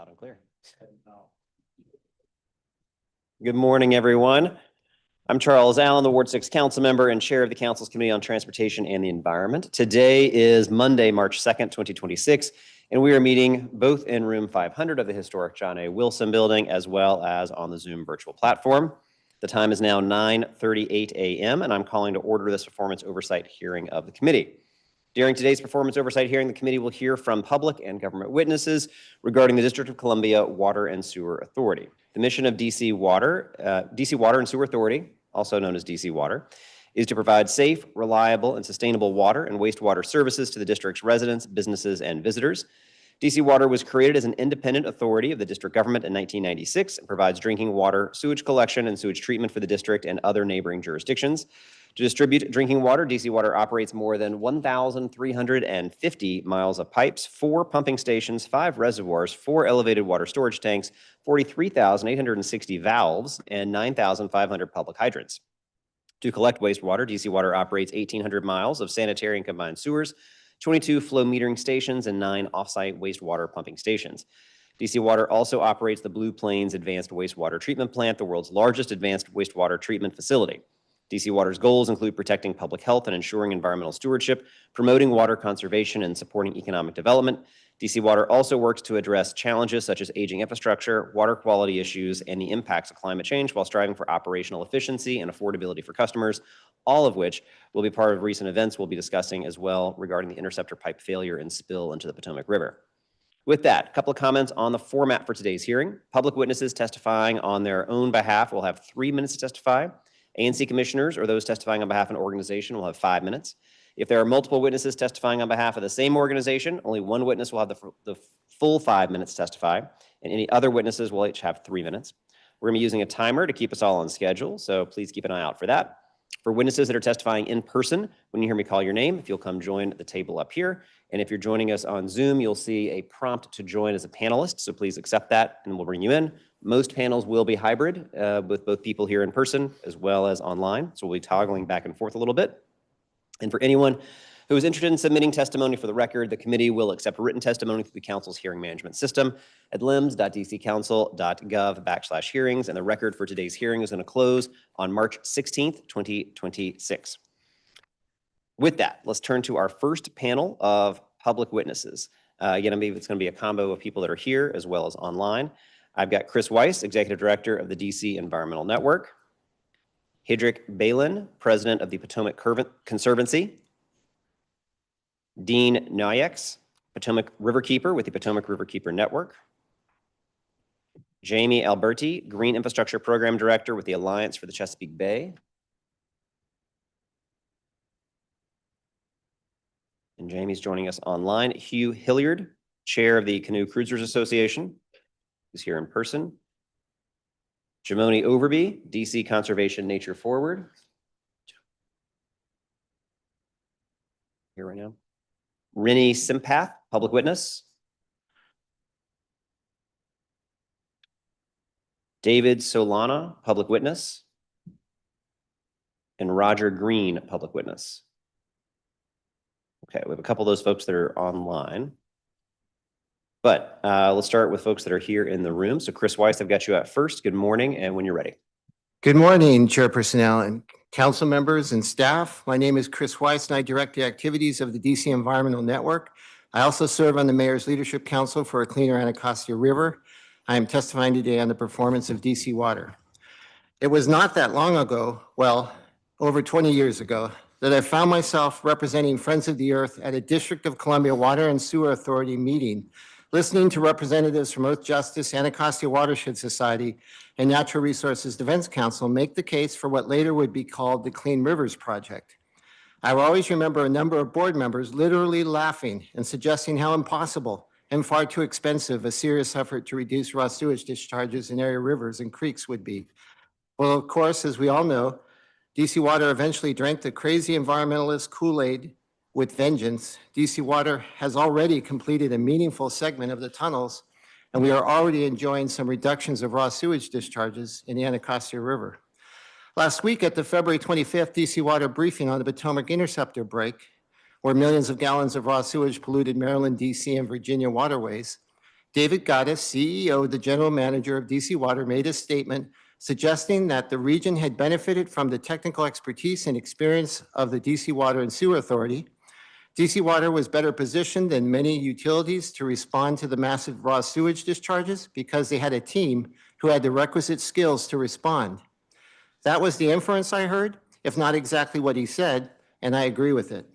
Loud and clear. Good morning, everyone. I'm Charles Allen, the Ward 6 Council Member and Chair of the Council's Committee on Transportation and the Environment. Today is Monday, March 2nd, 2026, and we are meeting both in room 500 of the historic John A. Wilson building as well as on the Zoom virtual platform. The time is now 9:38 a.m., and I'm calling to order this performance oversight hearing of the committee. During today's performance oversight hearing, the committee will hear from public and government witnesses regarding the District of Columbia Water and Sewer Authority. The mission of DC Water and Sewer Authority, also known as DC Water, is to provide safe, reliable, and sustainable water and wastewater services to the district's residents, businesses, and visitors. DC Water was created as an independent authority of the district government in 1996 and provides drinking water, sewage collection, and sewage treatment for the district and other neighboring jurisdictions. To distribute drinking water, DC Water operates more than 1,350 miles of pipes, 4 pumping stations, 5 reservoirs, 4 elevated water storage tanks, 43,860 valves, and 9,500 public hydrants. To collect wastewater, DC Water operates 1,800 miles of sanitary and combined sewers, 22 flow metering stations, and 9 off-site wastewater pumping stations. DC Water also operates the Blue Plains Advanced Wastewater Treatment Plant, the world's largest advanced wastewater treatment facility. DC Water's goals include protecting public health and ensuring environmental stewardship, promoting water conservation, and supporting economic development. DC Water also works to address challenges such as aging infrastructure, water quality issues, and the impacts of climate change while striving for operational efficiency and affordability for customers, all of which will be part of recent events we'll be discussing as well regarding the interceptor pipe failure and spill into the Potomac River. With that, a couple of comments on the format for today's hearing. Public witnesses testifying on their own behalf will have 3 minutes to testify. ANC commissioners or those testifying on behalf of an organization will have 5 minutes. If there are multiple witnesses testifying on behalf of the same organization, only one witness will have the full 5 minutes to testify, and any other witnesses will each have 3 minutes. We're going to be using a timer to keep us all on schedule, so please keep an eye out for that. For witnesses that are testifying in person, when you hear me call your name, if you'll come join the table up here. And if you're joining us on Zoom, you'll see a prompt to join as a panelist, so please accept that and we'll bring you in. Most panels will be hybrid with both people here in person as well as online, so we'll be toggling back and forth a little bit. And for anyone who is interested in submitting testimony for the record, the committee will accept written testimony through the council's hearing management system at lims.dccouncil.gov/hearings, and the record for today's hearing is going to close on March 16th, 2026. With that, let's turn to our first panel of public witnesses. Again, I believe it's going to be a combo of people that are here as well as online. I've got Chris Weiss, Executive Director of the DC Environmental Network, Hidrik Balin, President of the Potomac Conservancy, Dean Nayex, Potomac Riverkeeper with the Potomac Riverkeeper Network, Jamie Alberti, Green Infrastructure Program Director with the Alliance for the Chesapeake Bay, and Jamie's joining us online, Hugh Hilliard, Chair of the Canoe Cruisers Association, who's here in person, Jamoni Overby, DC Conservation Nature Forward, here right now, Rennie Simpath, Public Witness, David Solana, Public Witness, and Roger Green, Public Witness. Okay, we have a couple of those folks that are online. But let's start with folks that are here in the room. So Chris Weiss, I've got you at first. Good morning, and when you're ready. Good morning, Chairperson Allen, council members and staff. My name is Chris Weiss, and I direct the activities of the DC Environmental Network. I also serve on the Mayor's Leadership Council for a Cleaner Anacostia River. I am testifying today on the performance of DC Water. It was not that long ago, well, over 20 years ago, that I found myself representing Friends of the Earth at a District of Columbia Water and Sewer Authority meeting, listening to representatives from Earth Justice, Anacostia Watershed Society, and Natural Resources Defense Council make the case for what later would be called the Clean Rivers Project. I will always remember a number of board members literally laughing and suggesting how impossible and far too expensive a serious effort to reduce raw sewage discharges in area rivers and creeks would be. Well, of course, as we all know, DC Water eventually drank the crazy environmentalist Kool-Aid with vengeance. DC Water has already completed a meaningful segment of the tunnels, and we are already enjoying some reductions of raw sewage discharges in the Anacostia River. Last week at the February 25th DC Water briefing on the Potomac Interceptor break, where millions of gallons of raw sewage polluted Maryland, DC, and Virginia waterways, David Gaddis, CEO, the general manager of DC Water, made a statement suggesting that the region had benefited from the technical expertise and experience of the DC Water and Sewer Authority. DC Water was better positioned than many utilities to respond to the massive raw sewage discharges because they had a team who had the requisite skills to respond. That was the inference I heard, if not exactly what he said, and I agree with it.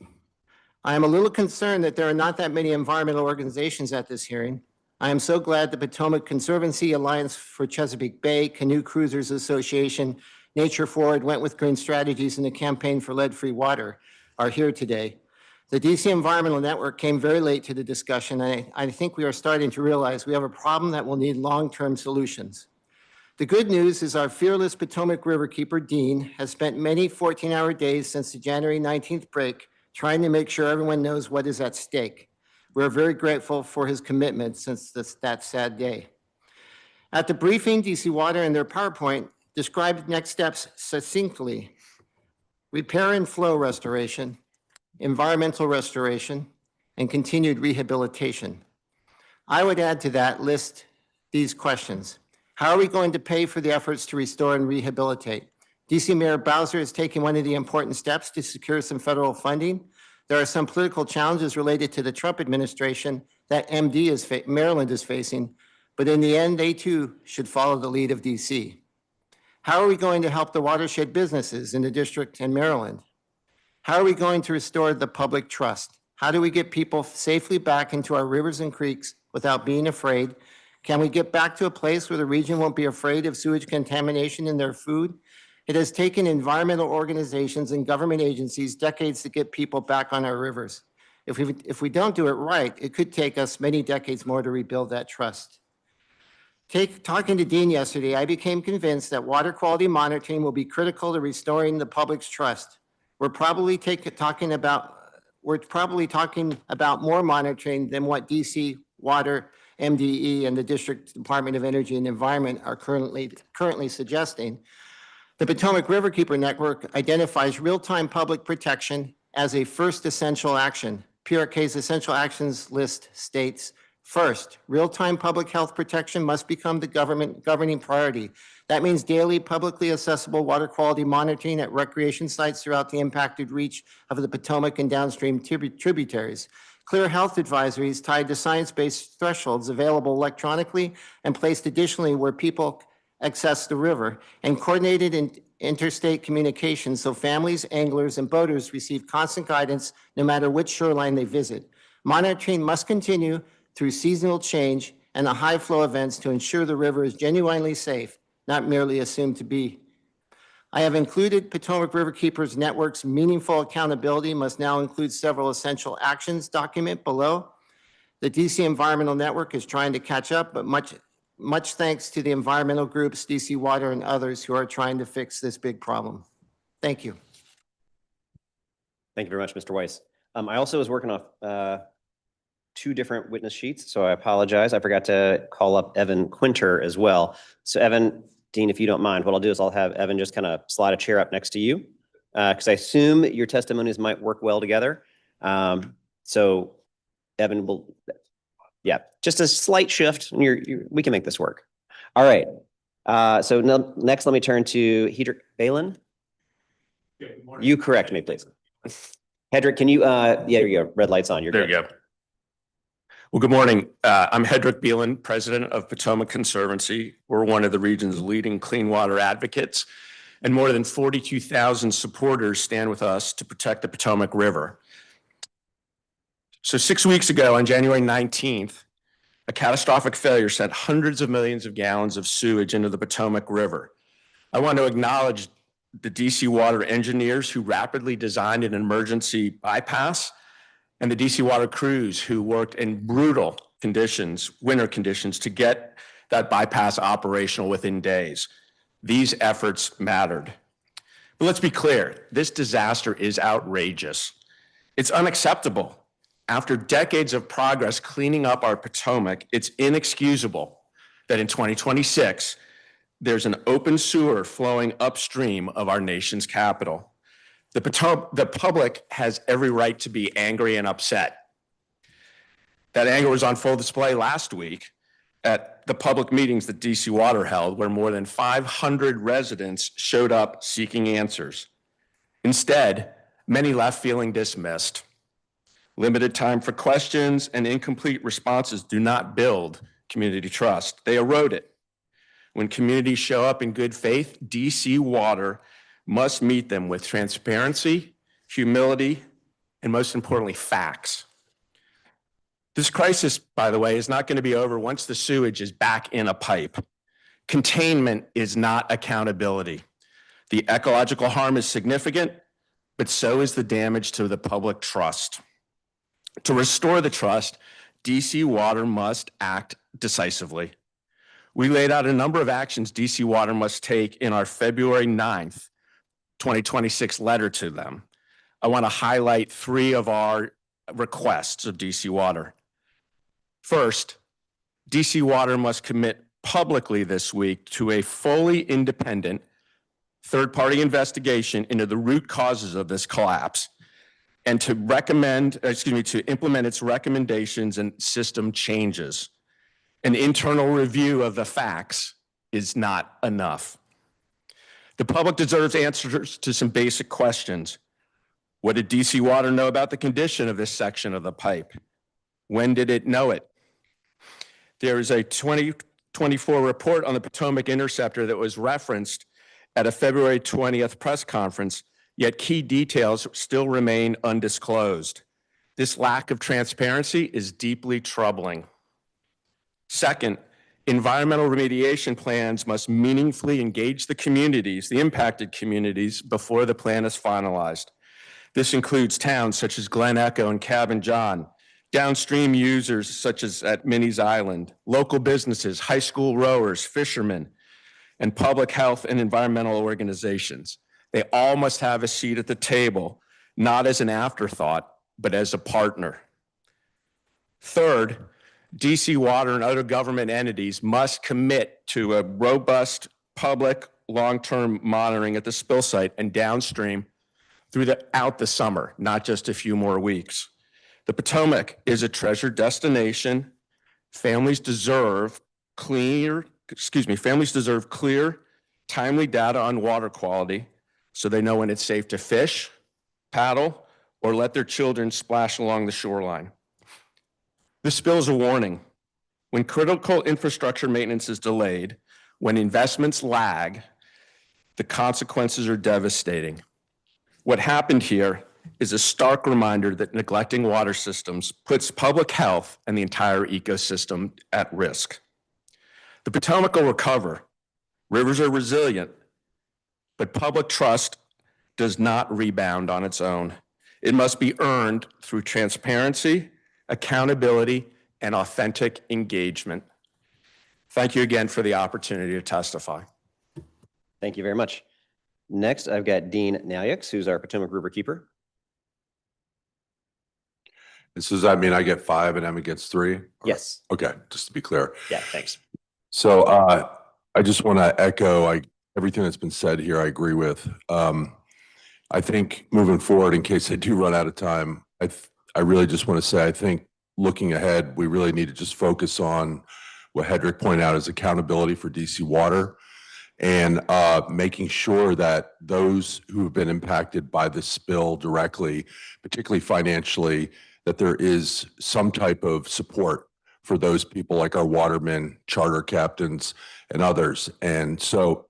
I am a little concerned that there are not that many environmental organizations at this hearing. I am so glad the Potomac Conservancy, Alliance for Chesapeake Bay, Canoe Cruisers Association, Nature Forward, Wentworth Green Strategies, and the Campaign for Lead-Free Water are here today. The DC Environmental Network came very late to the discussion, and I think we are starting to realize we have a problem that will need long-term solutions. The good news is our fearless Potomac Riverkeeper, Dean, has spent many 14-hour days since the January 19th break trying to make sure everyone knows what is at stake. We're very grateful for his commitment since that sad day. At the briefing, DC Water and their PowerPoint described next steps succinctly: repair and flow restoration, environmental restoration, and continued rehabilitation. I would add to that list these questions. How are we going to pay for the efforts to restore and rehabilitate? DC Mayor Bowser is taking one of the important steps to secure some federal funding. There are some political challenges related to the Trump administration that Maryland is facing, but in the end, they too should follow the lead of DC. How are we going to help the watershed businesses in the district and Maryland? How are we going to restore the public trust? How do we get people safely back into our rivers and creeks without being afraid? Can we get back to a place where the region won't be afraid of sewage contamination in their food? It has taken environmental organizations and government agencies decades to get people back on our rivers. If we don't do it right, it could take us many decades more to rebuild that trust. Talking to Dean yesterday, I became convinced that water quality monitoring will be critical to restoring the public's trust. We're probably talking about more monitoring than what DC Water, MDE, and the District Department of Energy and Environment are currently suggesting. The Potomac Riverkeeper Network identifies real-time public protection as a first essential action. PRK's essential actions list states, first, real-time public health protection must become the governing priority. That means daily publicly accessible water quality monitoring at recreation sites throughout the impacted reach of the Potomac and downstream tributaries. Clear health advisories tied to science-based thresholds available electronically and placed additionally where people access the river, and coordinated interstate communication so families, anglers, and boaters receive constant guidance no matter which shoreline they visit. Monitoring must continue through seasonal change and the high flow events to ensure the river is genuinely safe, not merely assumed to be. I have included Potomac Riverkeepers Network's meaningful accountability must now include several essential actions document below. The DC Environmental Network is trying to catch up, but much thanks to the environmental groups, DC Water, and others who are trying to fix this big problem. Thank you. Thank you very much, Mr. Weiss. I also was working off two different witness sheets, so I apologize. I forgot to call up Evan Quinter as well. So Evan, Dean, if you don't mind, what I'll do is I'll have Evan just kind of slide a chair up next to you because I assume your testimonies might work well together. So Evan will, yeah, just a slight shift and we can make this work. All right. So now, next, let me turn to Hedrick Balin. You correct me, please. Hedrick, can you, yeah, there you go. Red light's on. You're there good. you go. Well, good morning. I'm Hedrick Balin, president of Potomac Conservancy. We're one of the region's leading clean water advocates, and more than 42,000 supporters stand with us to protect the Potomac River. So 6 weeks ago, on January 19th, a catastrophic failure sent hundreds of millions of gallons of sewage into the Potomac River. I want to acknowledge the DC Water engineers who rapidly designed an emergency bypass, and the DC Water crews who worked in brutal conditions, winter conditions, to get that bypass operational within days. These efforts mattered. But let's be clear, this disaster is outrageous. It's unacceptable. After decades of progress cleaning up our Potomac, it's inexcusable that in 2026, there's an open sewer flowing upstream of our nation's capital. The public has every right to be angry and upset. That anger was on full display last week at the public meetings that DC Water held, where more than 500 residents showed up seeking answers. Instead, many left feeling dismissed. Limited time for questions and incomplete responses do not build community trust. They erode it. When communities show up in good faith, DC Water must meet them with transparency, humility, and most importantly, facts. This crisis, by the way, is not going to be over once the sewage is back in a pipe. Containment is not accountability. The ecological harm is significant, but so is the damage to the public trust. To restore the trust, DC Water must act decisively. We laid out a number of actions DC Water must take in our February 9th, 2026 letter to them. I want to highlight 3 of our requests of DC Water. First, DC Water must commit publicly this week to a fully independent third-party investigation into the root causes of this collapse and to implement its recommendations and system changes. An internal review of the facts is not enough. The public deserves answers to some basic questions. What did DC Water know about the condition of this section of the pipe? When did it know it? There is a 2024 report on the Potomac Interceptor that was referenced at a February 20th press conference, yet key details still remain undisclosed. This lack of transparency is deeply troubling. Second, environmental remediation plans must meaningfully engage the communities, the impacted communities, before the plan is finalized. This includes towns such as Glen Echo and Cabin John, downstream users such as at Minnie's Island, local businesses, high school rowers, fishermen, and public health and environmental organizations. They all must have a seat at the table, not as an afterthought, but as a partner. Third, DC Water and other government entities must commit to a robust public long-term monitoring at the spill site and downstream throughout the summer, not just a few more weeks. The Potomac is a treasured destination. Families deserve clear, timely data on water quality so they know when it's safe to fish, paddle, or let their children splash along the shoreline. This spill is a warning. When critical infrastructure maintenance is delayed, when investments lag, the consequences are devastating. What happened here is a stark reminder that neglecting water systems puts public health and the entire ecosystem at risk. The Potomac will recover. Rivers are resilient, but public trust does not rebound on its own. It must be earned through transparency, accountability, and authentic engagement. Thank you again for the opportunity to testify. Thank you very much. Next, I've got Dean Nalyux, who's our Potomac River Keeper. And so does that mean I get 5 and Emma gets 3? Yes. Okay, just to be clear. Yeah, thanks. So I just want to echo everything that's been said here. I agree with. I think moving forward, in case I do run out of time, I really just want to say I think looking ahead, we really need to just focus on what Hedrick pointed out as accountability for DC Water and making sure that those who have been impacted by this spill directly, particularly financially, that there is some type of support for those people like our watermen, charter captains, and others. And so,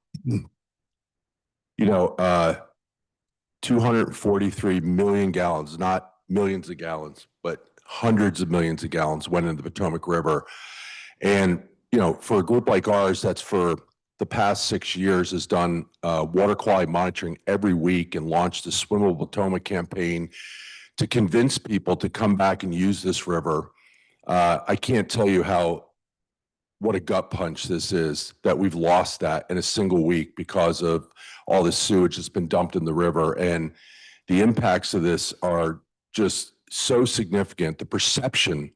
243 million gallons, not millions of gallons, but hundreds of millions of gallons went into the Potomac River. And, for a group like ours, that's for the past 6 years has done water quality monitoring every week and launched the Swimmable Potomac campaign to convince people to come back and use this river. I can't tell you what a gut punch this is that we've lost that in a single week because of all this sewage that's been dumped in the river. And the impacts of this are just so significant. The perception,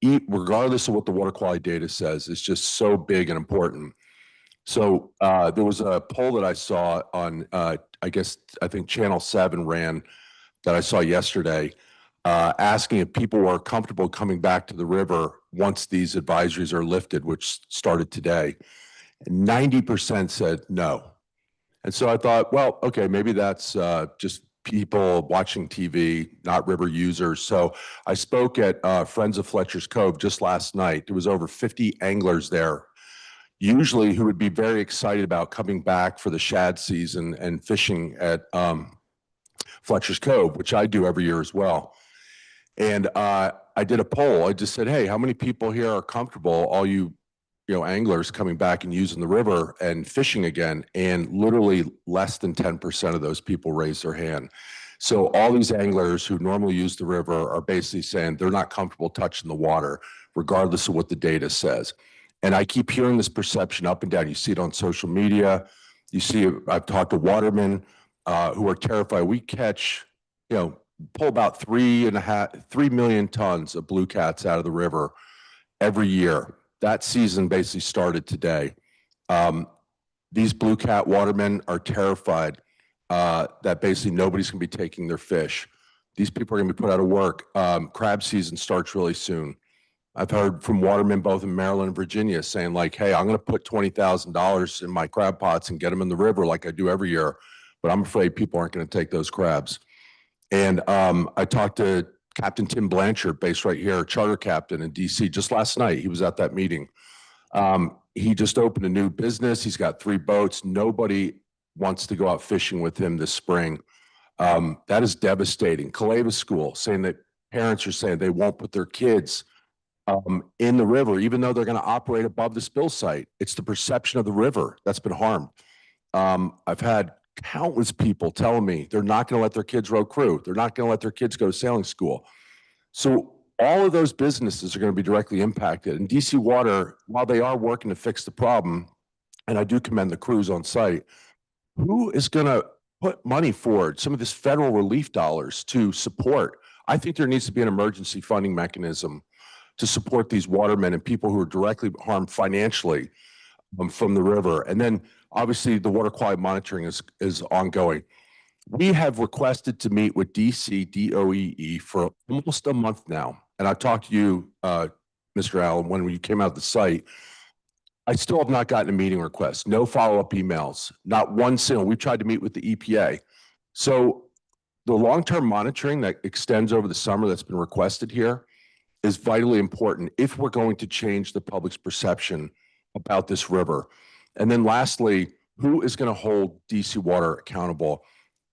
regardless of what the water quality data says, is just so big and important. So there was a poll that I saw on, I think Channel 7 ran that I saw yesterday, asking if people were comfortable coming back to the river once these advisories are lifted, which started today. 90% said no. And so I thought, well, okay, maybe that's just people watching TV, not river users. So I spoke at Friends of Fletcher's Cove just last night. There was over 50 anglers there, usually who would be very excited about coming back for the shad season and fishing at Fletcher's Cove, which I do every year as well. And I did a poll. I just said, hey, how many people here are comfortable, all you anglers coming back and using the river and fishing again? And literally less than 10% of those people raised their hand. So all these anglers who normally use the river are basically saying they're not comfortable touching the water, regardless of what the data says. And I keep hearing this perception up and down. You see it on social media. You see, I've talked to watermen who are terrified. We catch, pull about 3 million tons of blue cats out of the river every year. That season basically started today. These blue cat watermen are terrified that basically nobody's going to be taking their fish. These people are going to be put out of work. Crab season starts really soon. I've heard from watermen both in Maryland and Virginia saying like, hey, I'm going to put $20,000 in my crab pots and get them in the river like I do every year, but I'm afraid people aren't going to take those crabs. And I talked to Captain Tim Blanchard, based right here, charter captain in DC, just last night. He was at that meeting. He just opened a new business. He's got 3 boats. Nobody wants to go out fishing with him this spring. That is devastating. Caleva School saying that parents are saying they won't put their kids in the river, even though they're going to operate above the spill site. It's the perception of the river that's been harmed. I've had countless people telling me they're not going to let their kids row crew. They're not going to let their kids go to sailing school. So all of those businesses are going to be directly impacted. And DC Water, while they are working to fix the problem, and I do commend the crews on site, who is going to put money forward, some of this federal relief dollars to support? I think there needs to be an emergency funding mechanism to support these watermen and people who are directly harmed financially from the river. And then obviously the water quality monitoring is ongoing. We have requested to meet with DC DOEE for almost a month now. And I talked to you, Mr. Allen, when you came out the site. I still have not gotten a meeting request, no follow-up emails, not one single. We've tried to meet with the EPA. So the long-term monitoring that extends over the summer that's been requested here is vitally important if we're going to change the public's perception about this river. And then lastly, who is going to hold DC Water accountable?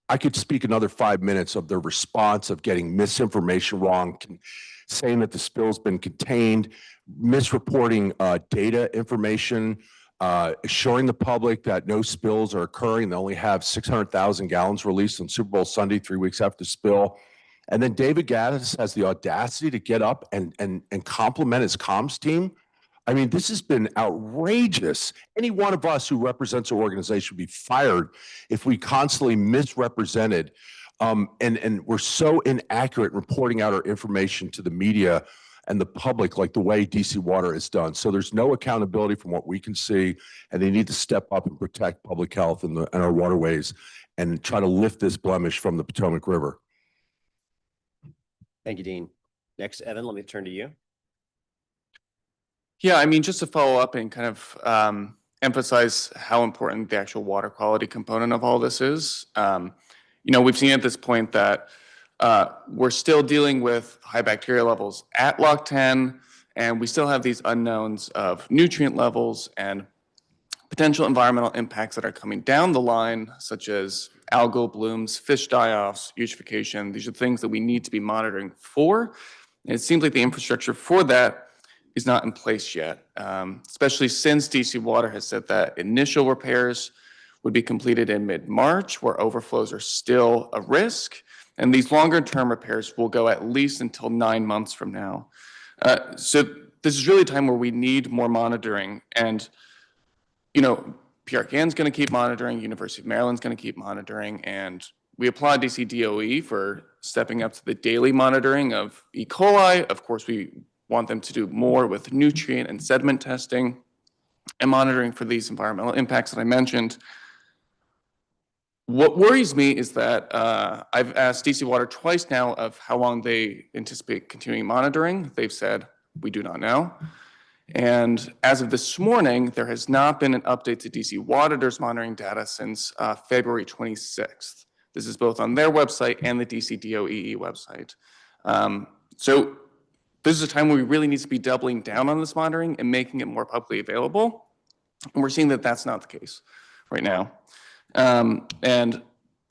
I could speak another 5 minutes of their response of getting misinformation wrong, saying that the spill's been contained, misreporting data information, assuring the public that no spills are occurring. They only have 600,000 gallons released on Super Bowl Sunday, 3 weeks after the spill. And then David Gaddis has the audacity to get up and compliment his comms team. I mean, this has been outrageous. Any one of us who represents our organization would be fired if we constantly misrepresented and we're so inaccurate in reporting out our information to the media and the public like the way DC Water has done. So there's no accountability from what we can see, and they need to step up and protect public health and our waterways and try to lift this blemish from the Potomac River. Thank you, Dean. Next, Evan, let me turn to you. Yeah, I mean, just to follow up and kind of emphasize how important the actual water quality component of all this is. We've seen at this point that we're still dealing with high bacteria levels at Lock 10, and we still have these unknowns of nutrient levels and potential environmental impacts that are coming down the line, such as algal blooms, fish die-offs, eutrophication. These are things that we need to be monitoring for. And it seems like the infrastructure for that is not in place yet, especially since DC Water has said that initial repairs would be completed in mid-March, where overflows are still a risk. And these longer-term repairs will go at least until 9 months from now. So this is really a time where we need more monitoring. And, PRCN's going to keep monitoring, University of Maryland's going to keep monitoring, and we applaud DC DOE for stepping up to the daily monitoring of E. coli. Of course, we want them to do more with nutrient and sediment testing and monitoring for these environmental impacts that I mentioned. What worries me is that I've asked DC Water twice now of how long they anticipate continuing monitoring. They've said we do not know. And as of this morning, there has not been an update to DC Water's monitoring data since February 26th. This is both on their website and the DC DOEE website. So this is a time where we really need to be doubling down on this monitoring and making it more publicly available. And we're seeing that that's not the case right now. And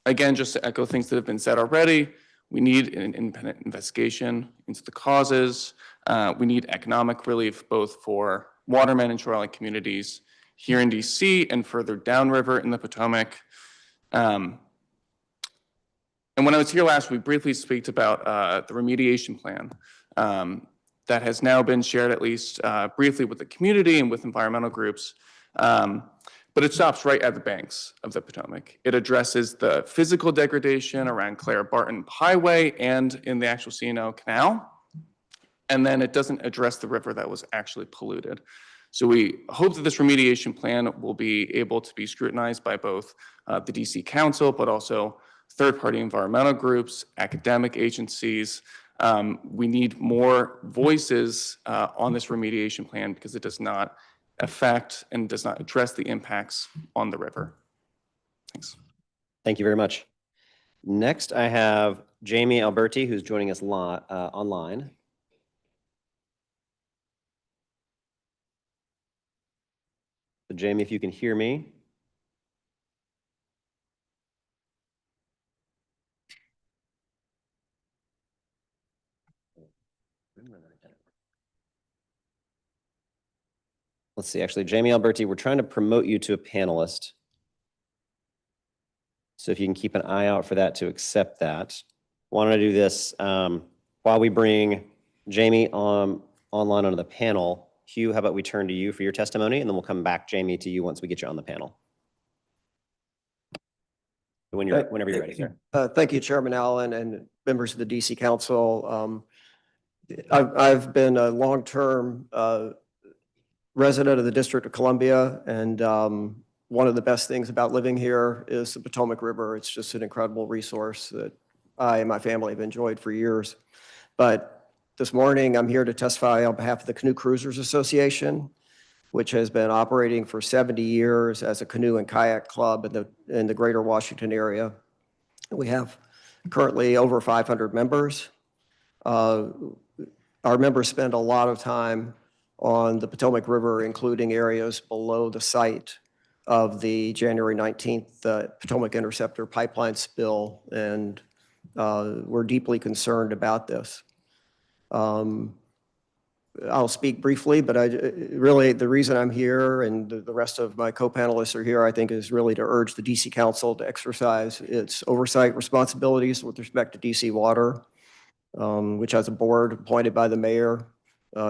again, just to echo things that have been said already, we need an independent investigation into the causes. We need economic relief both for watermen and shoreline communities here in DC and further downriver in the Potomac. And when I was here last, we briefly speak about the remediation plan that has now been shared at least briefly with the community and with environmental groups. But it stops right at the banks of the Potomac. It addresses the physical degradation around Clara Barton Highway and in the actual C&O Canal. And then it doesn't address the river that was actually polluted. So we hope that this remediation plan will be able to be scrutinized by both the DC Council, but also third-party environmental groups, academic agencies. We need more voices on this remediation plan because it does not affect and does not address the impacts on the river. Thanks. Thank you very much. Next, I have Jamie Alberti, who's joining us online. So Jamie, if you can hear me. Let's see, actually, Jamie Alberti, we're trying to promote you to a panelist. So if you can keep an eye out for that to accept that. Want to do this while we bring Jamie online onto the panel. Hugh, how about we turn to you for your testimony, and then we'll come back, Jamie, to you once we get you on the panel. Whenever you're ready, sir. Thank you, Chairman Allen and members of the DC Council. I've been a long-term resident of the District of Columbia, and one of the best things about living here is the Potomac River. It's just an incredible resource that I and my family have enjoyed for years. But this morning, I'm here to testify on behalf of the Canoe Cruisers Association, which has been operating for 70 years as a canoe and kayak club in the greater Washington area. We have currently over 500 members. Our members spend a lot of time on the Potomac River, including areas below the site of the January 19th Potomac Interceptor pipeline spill, and we're deeply concerned about this. I'll speak briefly, but really the reason I'm here and the rest of my co-panelists are here, I think, is really to urge the DC Council to exercise its oversight responsibilities with respect to DC Water, which has a board appointed by the mayor,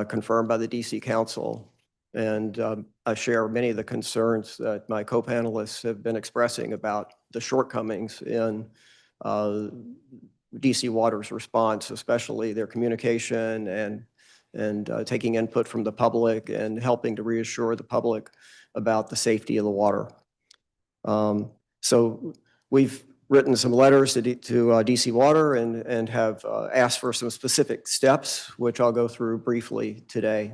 confirmed by the DC Council. And I share many of the concerns that my co-panelists have been expressing about the shortcomings in DC Water's response, especially their communication and taking input from the public and helping to reassure the public about the safety of the water. So we've written some letters to DC Water and have asked for some specific steps, which I'll go through briefly today.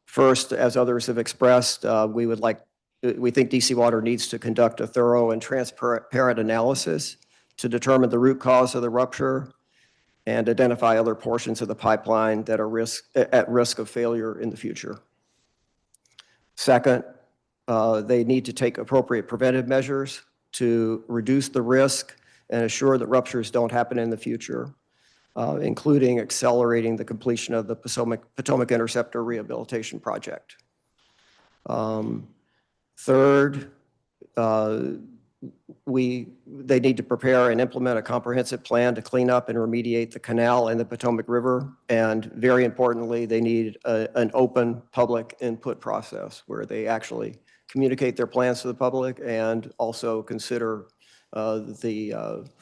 First, as others have expressed, we think DC Water needs to conduct a thorough and transparent analysis to determine the root cause of the rupture and identify other portions of the pipeline that are at risk of failure in the future. Second, they need to take appropriate preventive measures to reduce the risk and assure that ruptures don't happen in the future, including accelerating the completion of the Potomac Interceptor Rehabilitation Project. Third, they need to prepare and implement a comprehensive plan to clean up and remediate the canal and the Potomac River. And very importantly, they need an open public input process where they actually communicate their plans to the public and also consider the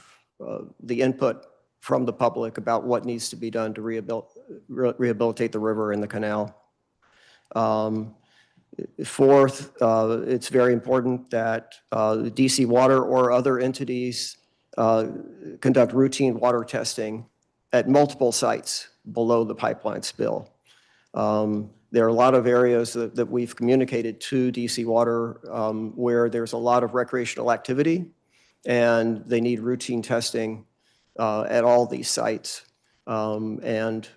input from the public about what needs to be done to rehabilitate the river and the canal. Fourth, it's very important that DC Water or other entities conduct routine water testing at multiple sites below the pipeline spill. There are a lot of areas that we've communicated to DC Water where there's a lot of recreational activity, and they need routine testing at all these sites, and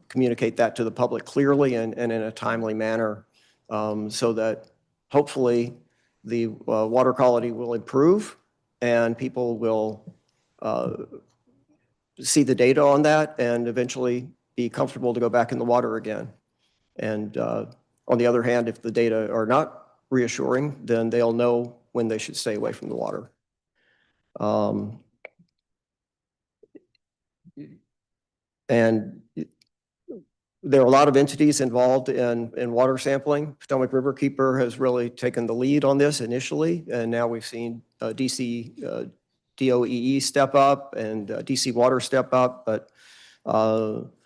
communicate that to the public clearly and in a timely manner, so that hopefully the water quality will improve and people will see the data on that and eventually be comfortable to go back in the water again. And on the other hand, if the data are not reassuring, then they'll know when they should stay away from the water. And there are a lot of entities involved in water sampling. Potomac Riverkeeper has really taken the lead on this initially, and now we've seen DC DOEE step up and DC Water step up, but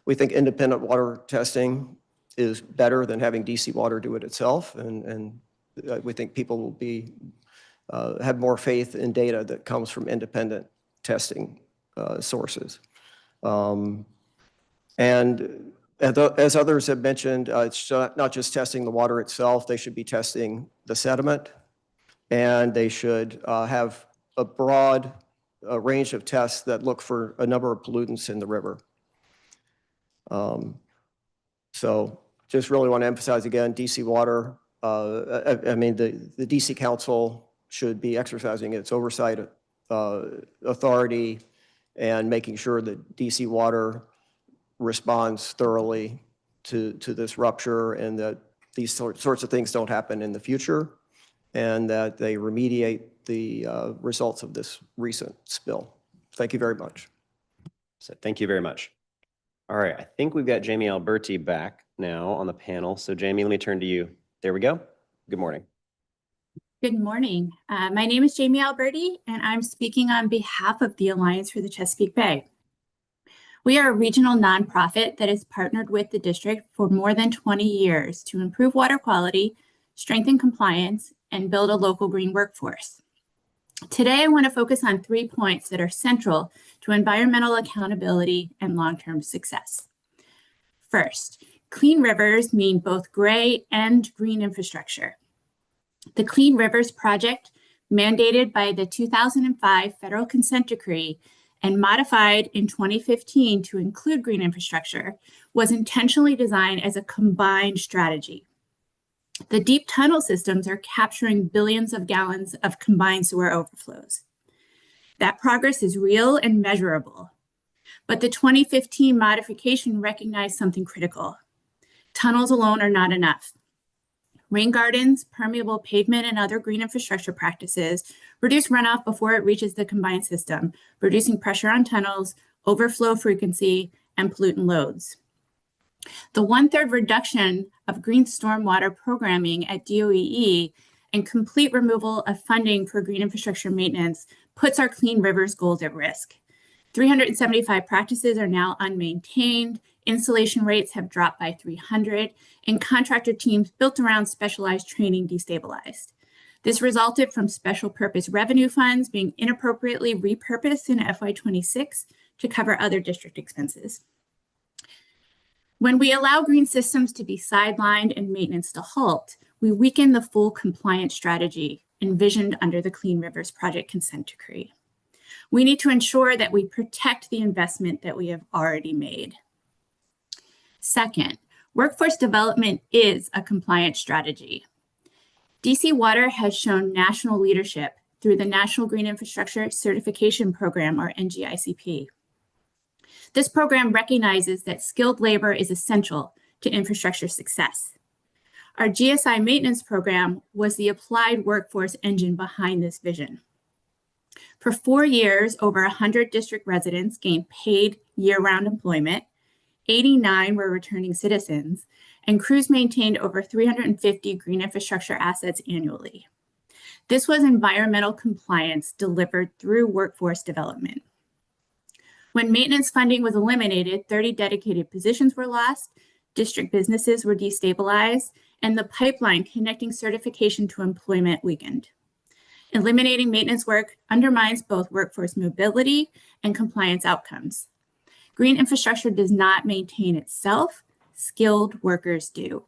we think independent water testing is better than having DC Water do it itself, and we think people will be have more faith in data that comes from independent testing sources. And as others have mentioned, it's not just testing the water itself. They should be testing the sediment, and they should have a broad range of tests that look for a number of pollutants in the river. So just really want to emphasize again, DC Water, I mean, the DC Council should be exercising its oversight authority and making sure that DC Water responds thoroughly to this rupture, and that these sorts of things don't happen in the future, and that they remediate the results of this recent spill. Thank you very much. So thank you very much. All right, I think we've got Jamie Alberti back now on the panel. So Jamie, let me turn to you. There we go. Good morning. Good morning. My name is Jamie Alberti, and I'm speaking on behalf of the Alliance for the Chesapeake Bay. We are a regional nonprofit that has partnered with the district for more than 20 years to improve water quality, strengthen compliance, and build a local green workforce. Today, I want to focus on 3 points that are central to environmental accountability and long-term success. First, clean rivers mean both gray and green infrastructure. The Clean Rivers Project, mandated by the 2005 Federal Consent Decree and modified in 2015 to include green infrastructure, was intentionally designed as a combined strategy. The deep tunnel systems are capturing billions of gallons of combined sewer overflows. That progress is real and measurable, but the 2015 modification recognized something critical. Tunnels alone are not enough. Rain gardens, permeable pavement, and other green infrastructure practices reduce runoff before it reaches the combined system, reducing pressure on tunnels, overflow frequency, and pollutant loads. The 1/3 reduction of green stormwater programming at DOEE and complete removal of funding for green infrastructure maintenance puts our clean rivers goals at risk. 375 practices are now unmaintained, installation rates have dropped by 300, and contractor teams built around specialized training destabilized. This resulted from special purpose revenue funds being inappropriately repurposed in FY26 to cover other district expenses. When we allow green systems to be sidelined and maintenance to halt, we weaken the full compliance strategy envisioned under the Clean Rivers Project Consent Decree. We need to ensure that we protect the investment that we have already made. Second, workforce development is a compliance strategy. DC Water has shown national leadership through the National Green Infrastructure Certification Program, or NGICP. This program recognizes that skilled labor is essential to infrastructure success. Our GSI maintenance program was the applied workforce engine behind this vision. For 4 years, over 100 district residents gained paid year-round employment, 89 were returning citizens, and crews maintained over 350 green infrastructure assets annually. This was environmental compliance delivered through workforce development. When maintenance funding was eliminated, 30 dedicated positions were lost, district businesses were destabilized, and the pipeline connecting certification to employment weakened. Eliminating maintenance work undermines both workforce mobility and compliance outcomes. Green infrastructure does not maintain itself. Skilled workers do.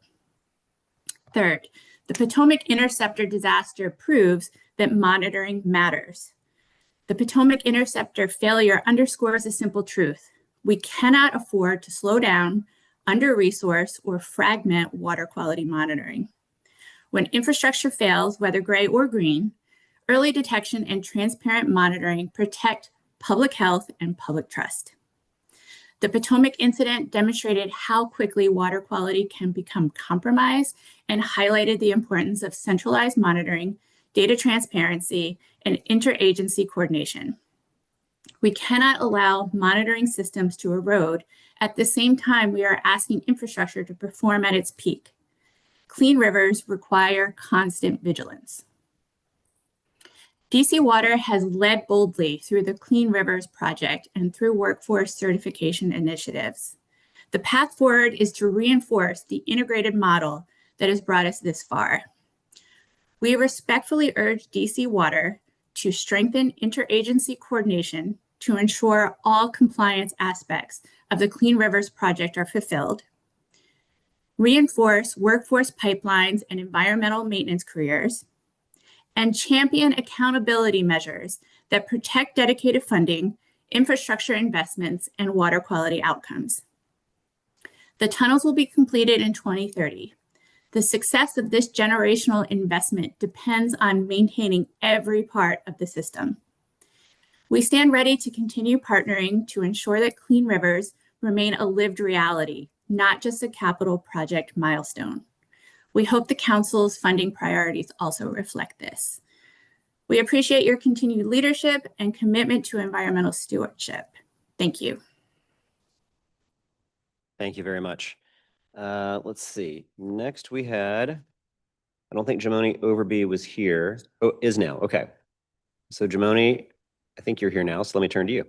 Third, the Potomac Interceptor disaster proves that monitoring matters. The Potomac Interceptor failure underscores a simple truth. We cannot afford to slow down, under-resource, or fragment water quality monitoring. When infrastructure fails, whether gray or green, early detection and transparent monitoring protect public health and public trust. The Potomac incident demonstrated how quickly water quality can become compromised and highlighted the importance of centralized monitoring, data transparency, and interagency coordination. We cannot allow monitoring systems to erode. At the same time, we are asking infrastructure to perform at its peak. Clean rivers require constant vigilance. DC Water has led boldly through the Clean Rivers Project and through workforce certification initiatives. The path forward is to reinforce the integrated model that has brought us this far. We respectfully urge DC Water to strengthen interagency coordination to ensure all compliance aspects of the Clean Rivers Project are fulfilled, reinforce workforce pipelines and environmental maintenance careers, and champion accountability measures that protect dedicated funding, infrastructure investments, and water quality outcomes. The tunnels will be completed in 2030. The success of this generational investment depends on maintaining every part of the system. We stand ready to continue partnering to ensure that clean rivers remain a lived reality, not just a capital project milestone. We hope the Council's funding priorities also reflect this. We appreciate your continued leadership and commitment to environmental stewardship. Thank you. Thank you very much. Let's see. Next we had, I don't think Jamoni Overby was here. Oh, is now. Okay. So Jamoni, I think you're here now. So let me turn to you.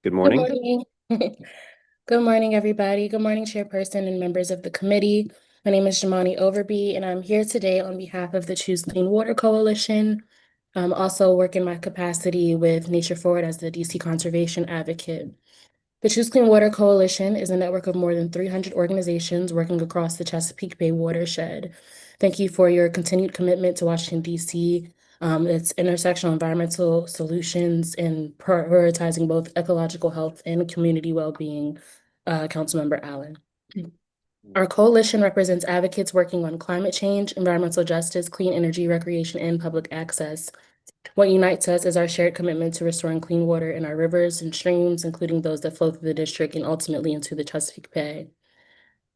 Good morning. Good morning. Good morning, everybody. Good morning, Chairperson and members of the committee. My name is Jamoni Overby, and I'm here today on behalf of the Choose Clean Water Coalition. I'm also work in my capacity with Nature Forward as the DC Conservation Advocate. The Choose Clean Water Coalition is a network of more than 300 organizations working across the Chesapeake Bay watershed. Thank you for your continued commitment to Washington, DC. Its intersectional environmental solutions and prioritizing both ecological health and community well-being, Councilmember Allen. Our coalition represents advocates working on climate change, environmental justice, clean energy, recreation, and public access. What unites us is our shared commitment to restoring clean water in our rivers and streams, including those that flow through the district and ultimately into the Chesapeake Bay.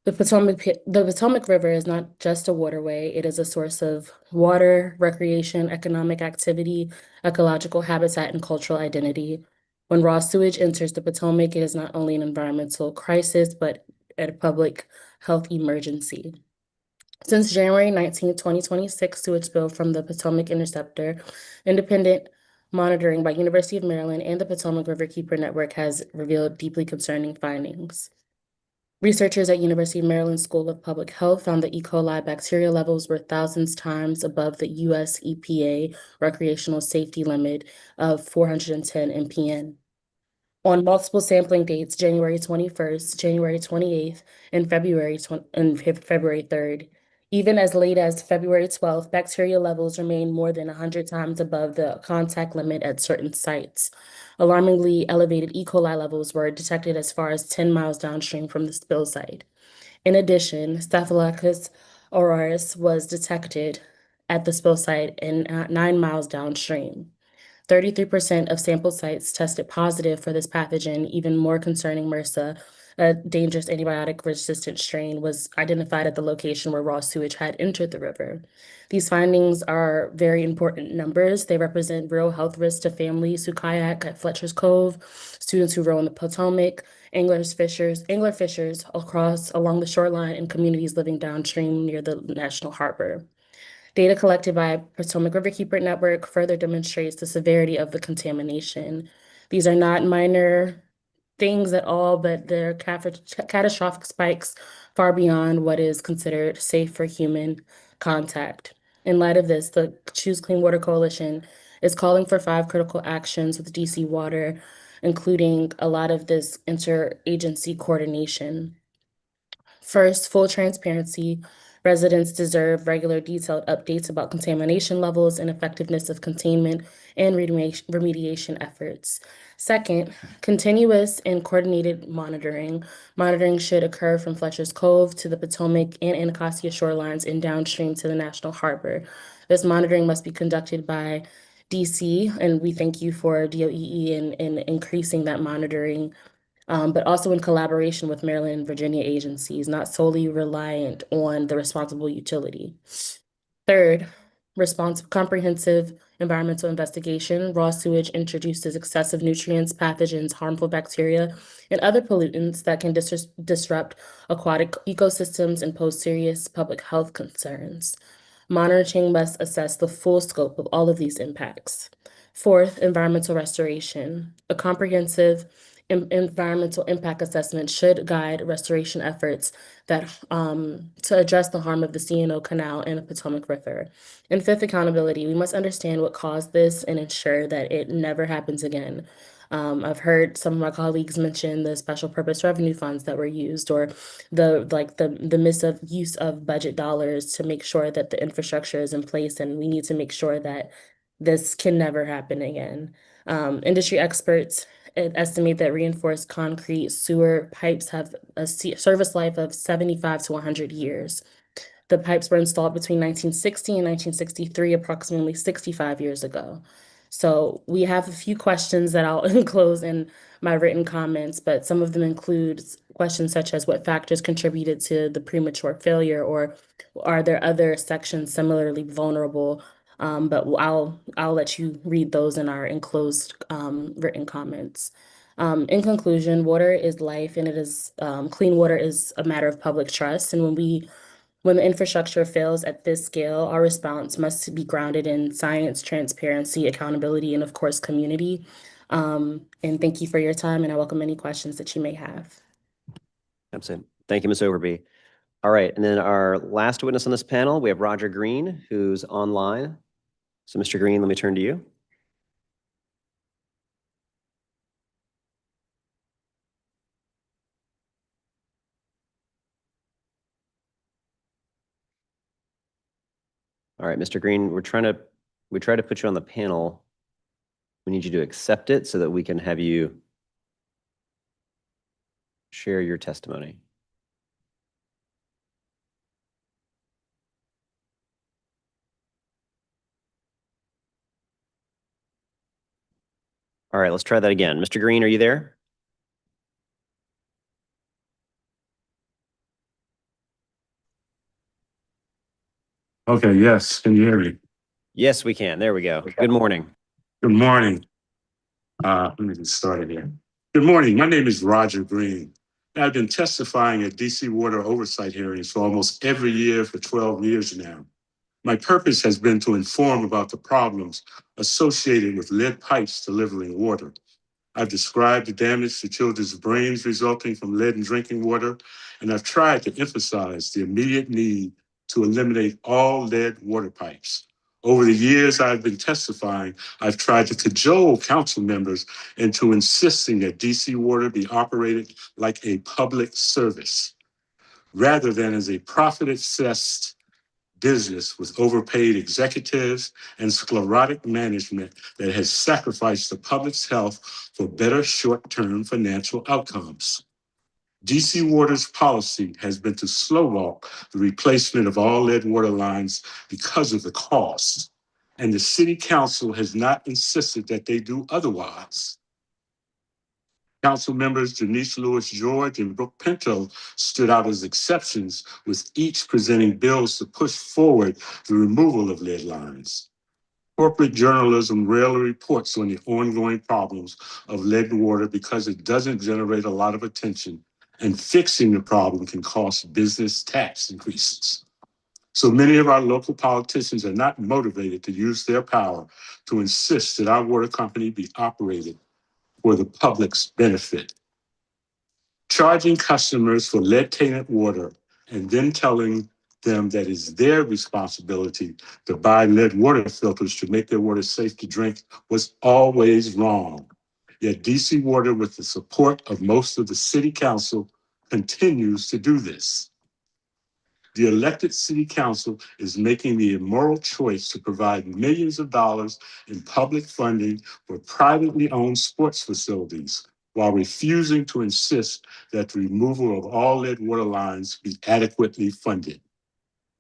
The Potomac River is not just a waterway, it is a source of water, recreation, economic activity, ecological habitat, and cultural identity. When raw sewage enters the Potomac, it is not only an environmental crisis, but a public health emergency. Since January 19, 2026, sewage spill from the Potomac Interceptor, independent monitoring by University of Maryland and the Potomac Riverkeeper Network has revealed deeply concerning findings. Researchers at University of Maryland School of Public Health found that E. coli bacteria levels were thousands times above the US EPA recreational safety limit of 410 mpn. On multiple sampling dates, January 21st, January 28th, and February 3rd, even as late as February 12th, bacteria levels remain more than 100 times above the contact limit at certain sites. Alarmingly elevated E. coli levels were detected as far as 10 miles downstream from the spill site. In addition, Staphylococcus aureus was detected at the spill site and 9 miles downstream. 33% of sample sites tested positive for this pathogen. Even more concerning, MRSA, a dangerous antibiotic-resistant strain, was identified at the location where raw sewage had entered the river. These findings are very important numbers. They represent real health risks to families who kayak at Fletcher's Cove, students who row in the Potomac, angler fishers along the shoreline, and communities living downstream near the National Harbor. Data collected by Potomac Riverkeeper Network further demonstrates the severity of the contamination. These are not minor things at all, but they're catastrophic spikes far beyond what is considered safe for human contact. In light of this, the Choose Clean Water Coalition is calling for 5 critical actions with DC Water including a lot of this interagency coordination. First, full transparency. Residents deserve regular detailed updates about contamination levels and effectiveness of containment and remediation efforts. Second, continuous and coordinated monitoring. Monitoring should occur from Fletcher's Cove to the Potomac and Anacostia shorelines and downstream to the National Harbor. This monitoring must be conducted by DC, and we thank you for DOEE in increasing that monitoring, but also in collaboration with Maryland and Virginia agencies, not solely reliant on the responsible utility. Third, comprehensive environmental investigation. Raw sewage introduces excessive nutrients, pathogens, harmful bacteria, and other pollutants that can disrupt aquatic ecosystems and pose serious public health concerns. Monitoring must assess the full scope of all of these impacts. Fourth, environmental restoration. A comprehensive environmental impact assessment should guide restoration efforts that to address the harm of the C&O Canal and the Potomac River. And fifth, accountability. We must understand what caused this and ensure that it never happens again. I've heard some of my colleagues mention the special purpose revenue funds that were used, or the misuse of budget dollars to make sure that the infrastructure is in place, and we need to make sure that this can never happen again. Industry experts estimate that reinforced concrete sewer pipes have a service life of 75 to 100 years. The pipes were installed between 1960 and 1963, approximately 65 years ago. So we have a few questions that I'll enclose in my written comments, but some of them include questions such as what factors contributed to the premature failure, or are there other sections similarly vulnerable? But I'll let you read those in our enclosed written comments. In conclusion, water is life, and it is clean water is a matter of public trust. And when the infrastructure fails at this scale, our response must be grounded in science, transparency, accountability, and of course, community. And thank you for your time, and I welcome any questions that you may have. Absolutely. Thank you, Ms. Overby. All right, and then our last witness on this panel, we have Roger Green, who's online. So, Mr. Green, let me turn to you. All right, Mr. Green, we try to put you on the panel. We need you to accept it so that we can have you share your testimony. All right, let's try that again. Mr. Green, are you there? Okay, yes. Can you hear me? Yes, we can. There we go. Good morning. Good morning. Let me get started here. Good morning. My name is Roger Green. I've been testifying at DC Water Oversight hearings for almost every year for 12 years now. My purpose has been to inform about the problems associated with lead pipes delivering water. I've described the damage to children's brains resulting from lead in drinking water, and I've tried to emphasize the immediate need to eliminate all lead water pipes. Over the years I've been testifying, I've tried to cajole council members into insisting that DC Water be operated like a public service rather than as a profit-obsessed business with overpaid executives and sclerotic management that has sacrificed the public's health for better short-term financial outcomes. DC Water's policy has been to slow walk the replacement of all lead water lines because of the cost, and the city council has not insisted that they do otherwise. Council members Denise Lewis George and Brooke Pinto stood out as exceptions, with each presenting bills to push forward the removal of lead lines. Corporate journalism rarely reports on the ongoing problems of lead in water because it doesn't generate a lot of attention, and fixing the problem can cost business tax increases. So many of our local politicians are not motivated to use their power to insist that our water company be operated for the public's benefit. Charging customers for lead-tainted water and then telling them that it's their responsibility to buy lead water filters to make their water safe to drink was always wrong. Yet DC Water, with the support of most of the city council, continues to do this. The elected city council is making the immoral choice to provide millions of dollars in public funding for privately owned sports facilities while refusing to insist that the removal of all lead water lines be adequately funded.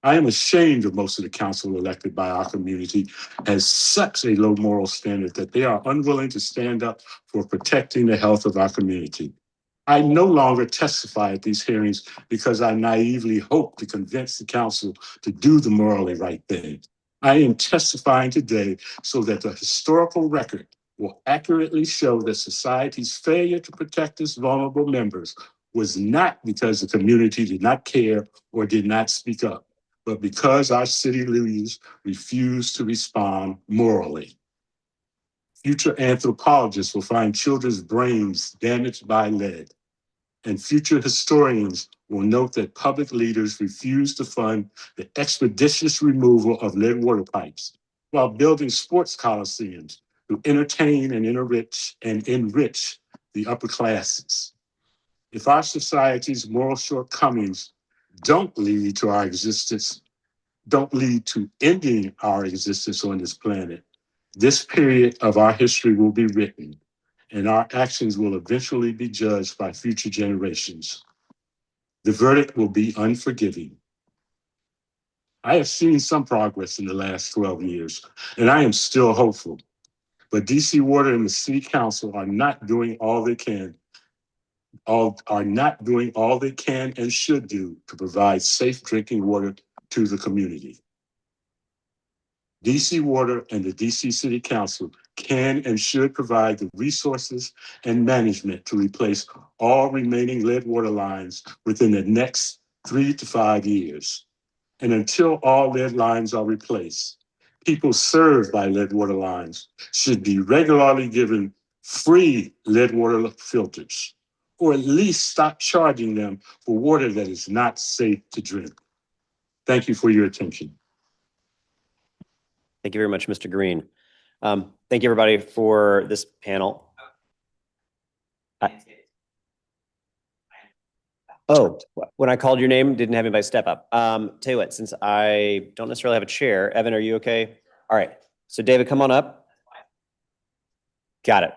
I am ashamed of most of the council elected by our community as such a low moral standard that they are unwilling to stand up for protecting the health of our community. I no longer testify at these hearings because I naively hope to convince the council to do the morally right thing. I am testifying today so that the historical record will accurately show that society's failure to protect its vulnerable members was not because the community did not care or did not speak up, but because our city leaders refused to respond morally. Future anthropologists will find children's brains damaged by lead, and future historians will note that public leaders refused to fund the expeditious removal of lead water pipes while building sports coliseums to entertain and enrich the upper classes. If our society's moral shortcomings don't lead to ending our existence on this planet, this period of our history will be written, and our actions will eventually be judged by future generations. The verdict will be unforgiving. I have seen some progress in the last 12 years, and I am still hopeful. But DC Water and the City Council are not doing all they can and should do to provide safe drinking water to the community. DC Water and the DC City Council can and should provide the resources and management to replace all remaining lead water lines within the next 3 to 5 years. And until all lead lines are replaced, people served by lead water lines should be regularly given free lead water filters, or at least stop charging them for water that is not safe to drink. Thank you for your attention. Thank you very much, Mr. Green. Thank you, everybody, for this panel. When I called your name, didn't have anybody step up. Tell you what, since I don't necessarily have a chair, Evan, are you okay? All right. So David, come on up. Got it.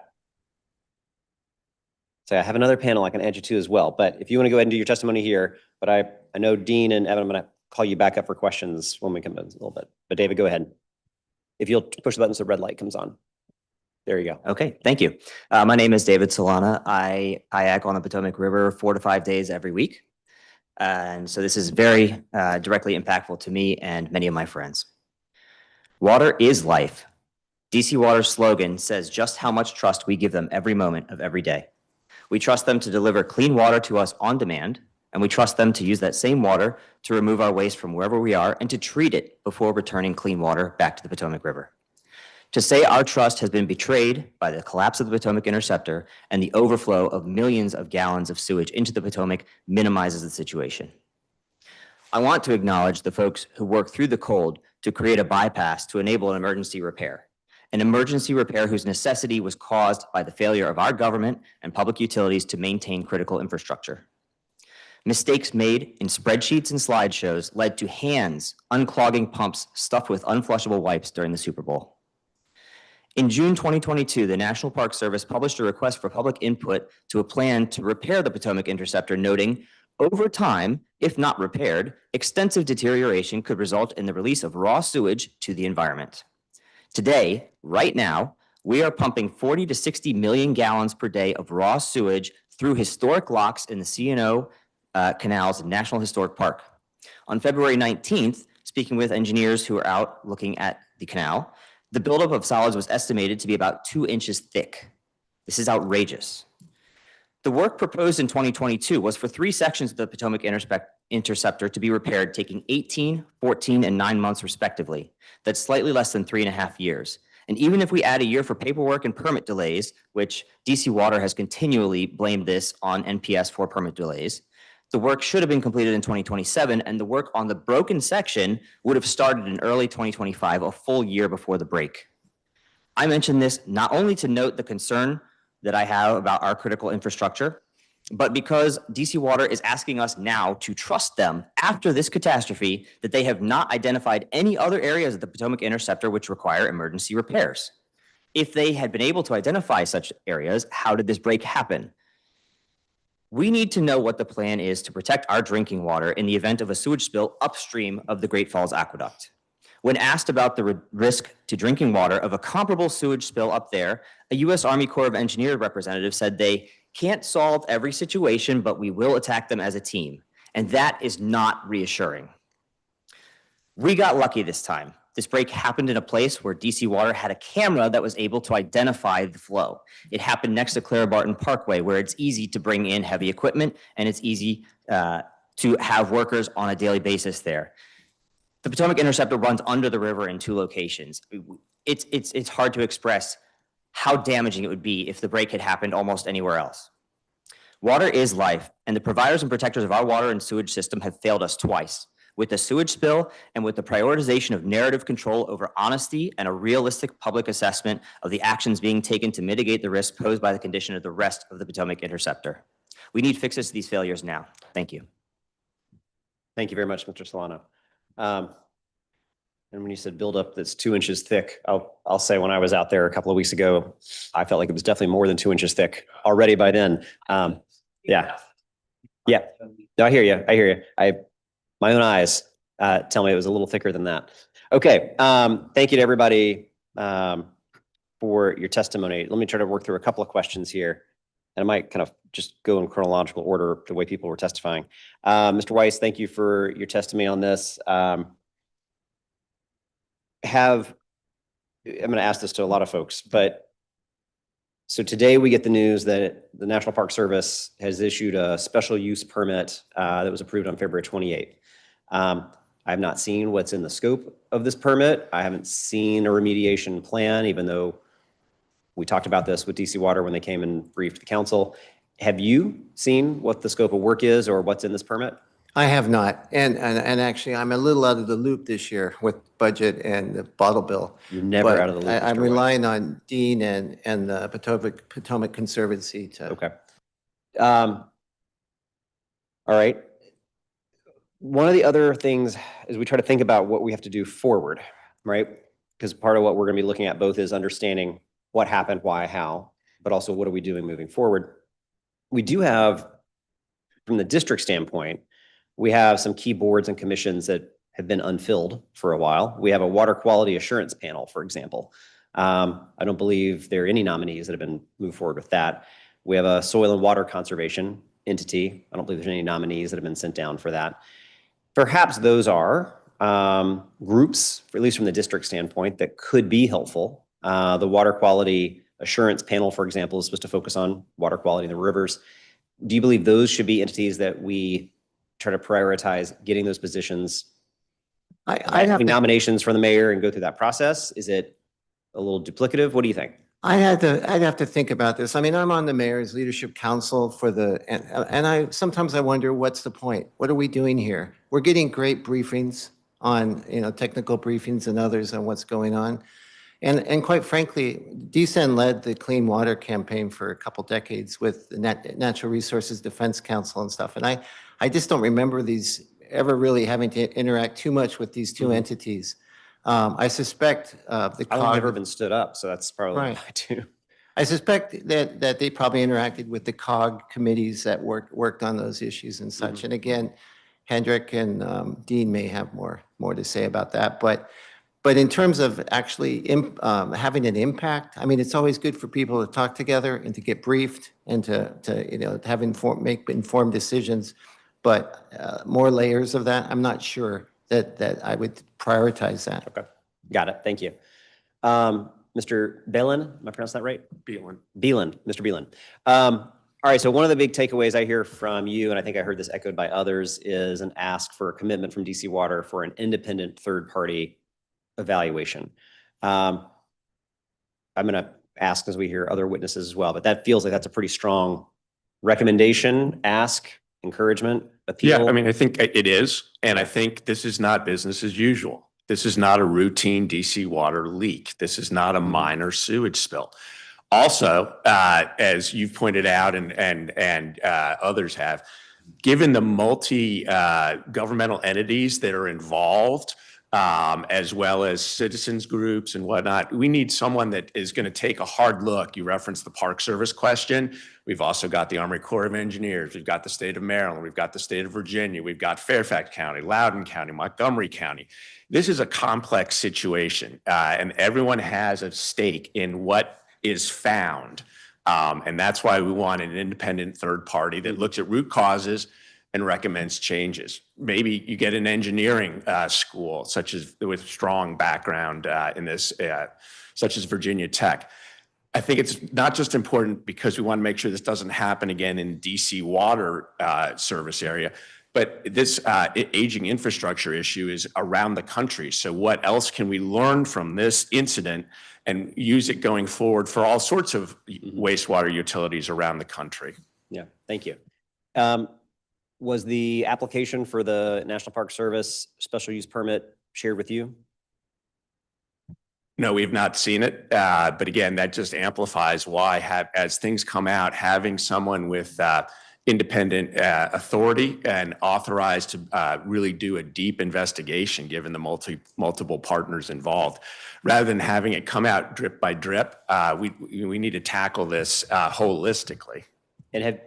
So I have another panel I can add you to as well. But if you want to go ahead and do your testimony here, but I know Dean and Evan, I'm going to call you back up for questions when we come in a little bit. But David, go ahead. If you'll push the button so red light comes on. There you go. Okay, thank you. My name is David Solana. I kayak on the Potomac River 4 to 5 days every week. And so this is very directly impactful to me and many of my friends. Water is life. DC Water's slogan says just how much trust we give them every moment of every day. We trust them to deliver clean water to us on demand, and we trust them to use that same water to remove our waste from wherever we are and to treat it before returning clean water back to the Potomac River. To say our trust has been betrayed by the collapse of the Potomac Interceptor and the overflow of millions of gallons of sewage into the Potomac minimizes the situation. I want to acknowledge the folks who worked through the cold to create a bypass to enable an emergency repair whose necessity was caused by the failure of our government and public utilities to maintain critical infrastructure. Mistakes made in spreadsheets and slideshows led to hands unclogging pumps stuffed with unflushable wipes during the Super Bowl. In June 2022, the National Park Service published a request for public input to a plan to repair the Potomac Interceptor, noting, over time, if not repaired, extensive deterioration could result in the release of raw sewage to the environment. Today, right now, we are pumping 40 to 60 million gallons per day of raw sewage through historic locks in the C&O canals of National Historic Park. On February 19th, speaking with engineers who are out looking at the canal, the buildup of solids was estimated to be about 2 inches thick. This is outrageous. The work proposed in 2022 was for 3 sections of the Potomac Interceptor to be repaired, taking 18, 14, and 9 months respectively. That's slightly less than 3.5 years. And even if we add a year for paperwork and permit delays, which DC Water has continually blamed this on NPS for permit delays, the work should have been completed in 2027, and the work on the broken section would have started in early 2025, a full year before the break. I mention this not only to note the concern that I have about our critical infrastructure, but because DC Water is asking us now to trust them after this catastrophe that they have not identified any other areas of the Potomac Interceptor which require emergency repairs. If they had been able to identify such areas, how did this break happen? We need to know what the plan is to protect our drinking water in the event of a sewage spill upstream of the Great Falls Aqueduct. When asked about the risk to drinking water of a comparable sewage spill up there, a U.S. Army Corps of Engineers representative said they can't solve every situation, but we will attack them as a team. And that is not reassuring. We got lucky this time. This break happened in a place where DC Water had a camera that was able to identify the flow. It happened next to Clara Barton Parkway, where it's easy to bring in heavy equipment and it's easy to have workers on a daily basis there. The Potomac Interceptor runs under the river in 2 locations. It's hard to express how damaging it would be if the break had happened almost anywhere else. Water is life, and the providers and protectors of our water and sewage system have failed us twice, with the sewage spill and with the prioritization of narrative control over honesty and a realistic public assessment of the actions being taken to mitigate the risk posed by the condition of the rest of the Potomac Interceptor. We need fixes to these failures now. Thank you. Thank you very much, Mr. Solano. And when you said buildup that's 2 inches thick, I'll say when I was out there a couple of weeks ago, I felt like it was definitely more than 2 inches thick already by then. Yeah. No, I hear you. My own eyes tell me it was a little thicker than that. Okay. Thank you to everybody for your testimony. Let me try to work through a couple of questions here. And I might kind of just go in chronological order the way people were testifying. Mr. Weiss, thank you for your testimony on this. I'm going to ask this to a lot of folks, but so today we get the news that the National Park Service has issued a special use permit that was approved on February 28th. I've not seen what's in the scope of this permit. I haven't seen a remediation plan, even though we talked about this with DC Water when they came and briefed the council. Have you seen what the scope of work is or what's in this permit? I have not. And actually, I'm a little out of the loop this year with budget and the bottle bill. You're never But out of the loop. I'm Mr. Weiss. relying on Dean and the Potomac Conservancy to. Okay. All right. One of the other things is we try to think about what we have to do forward, right? Because part of what we're going to be looking at both is understanding what happened, why, how, but also what are we doing moving forward. We do have, from the district standpoint, we have some key boards and commissions that have been unfilled for a while. We have a water quality assurance panel, for example. I don't believe there are any nominees that have been moved forward with that. We have a soil and water conservation entity. I don't believe there's any nominees that have been sent down for that. Perhaps those are groups, at least from the district standpoint, that could be helpful. The water quality assurance panel, for example, is supposed to focus on water quality in the rivers. Do you believe those should be entities that we try to prioritize getting those positions? I'd have to, nominations for the mayor and go through that process? Is it a little duplicative? What do you think? I'd have to think about this. I mean, I'm on the mayor's leadership council for and sometimes I wonder, what's the point? What are we doing here? We're getting great briefings on, technical briefings and others on what's going on. And quite frankly, DCEN led the Clean Water campaign for a couple decades with the Natural Resources Defense Council and stuff. And I just don't remember these ever really having to interact too much with these two entities. I suspect the COG. I've never been stood up, so that's probably Right. why too. I suspect that they probably interacted with the COG committees that worked on those issues and such. And again, Hendrick and Dean may have more to say about that. But in terms of actually having an impact, I mean, it's always good for people to talk together and to get briefed and to have make informed decisions. But more layers of that, I'm not sure that I would prioritize that. Okay, got it. Thank you. Mr. Belin, am I pronouncing that right? Beelan. Mr. Beelan. All right, so one of the big takeaways I hear from you, and I think I heard this echoed by others, is an ask for a commitment from DC Water for an independent third-party evaluation. I'm going to ask as we hear other witnesses as well, but that feels like that's a pretty strong recommendation, ask, encouragement, appeal. Yeah, I mean, I think it is. And I think this is not business as usual. This is not a routine DC water leak. This is not a minor sewage spill. Also, as you've pointed out and others have, given the governmental entities that are involved, as well as citizens groups and whatnot, we need someone that is going to take a hard look. You referenced the Park Service question. We've also got the Army Corps of Engineers. We've got the state of Maryland. We've got the state of Virginia. We've got Fairfax County, Loudoun County, Montgomery County. This is a complex situation, and everyone has a stake in what is found. And that's why we want an independent third party that looks at root causes and recommends changes. Maybe you get an engineering school, such as with strong background in this, such as Virginia Tech. I think it's not just important because we want to make sure this doesn't happen again in DC water service area, but this aging infrastructure issue is around the country. So what else can we learn from this incident and use it going forward for all sorts of wastewater utilities around the country? Yeah, thank you. Was the application for the National Park Service special use permit shared with you? No, we've not seen it. But again, that just amplifies why, as things come out, having someone with independent authority and authorized to really do a deep investigation, given the multiple partners involved, rather than having it come out drip by drip, we need to tackle this holistically. And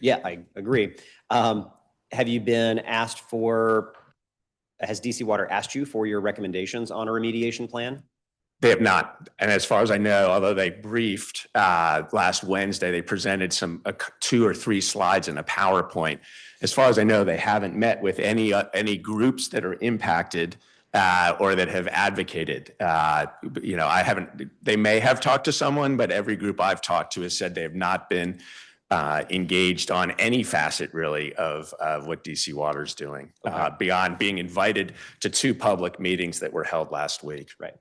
yeah, I agree. Have you been asked has DC Water asked you for your recommendations on a remediation plan? They have not. And as far as I know, although they briefed last Wednesday, they presented 2 or 3 slides in a PowerPoint. As far as I know, they haven't met with any groups that are impacted or that have advocated. They may have talked to someone, but every group I've talked to has said they have not been engaged on any facet really of what DC Water is doing, beyond being invited to 2 public meetings that were held last week. Right.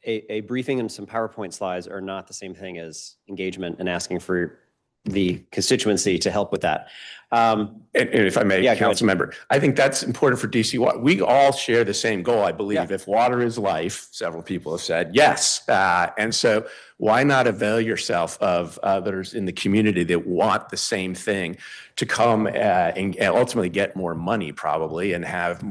A briefing and some PowerPoint slides are not the same thing as engagement and asking for the constituency to help with that. And if I may, Yeah, Councilmember, I think that's important for DC Water. We all share the same goal, I believe. Yeah. If water is life, several people have said yes. And so why not avail yourself of others in the community that want the same thing to come and ultimately get more money probably and have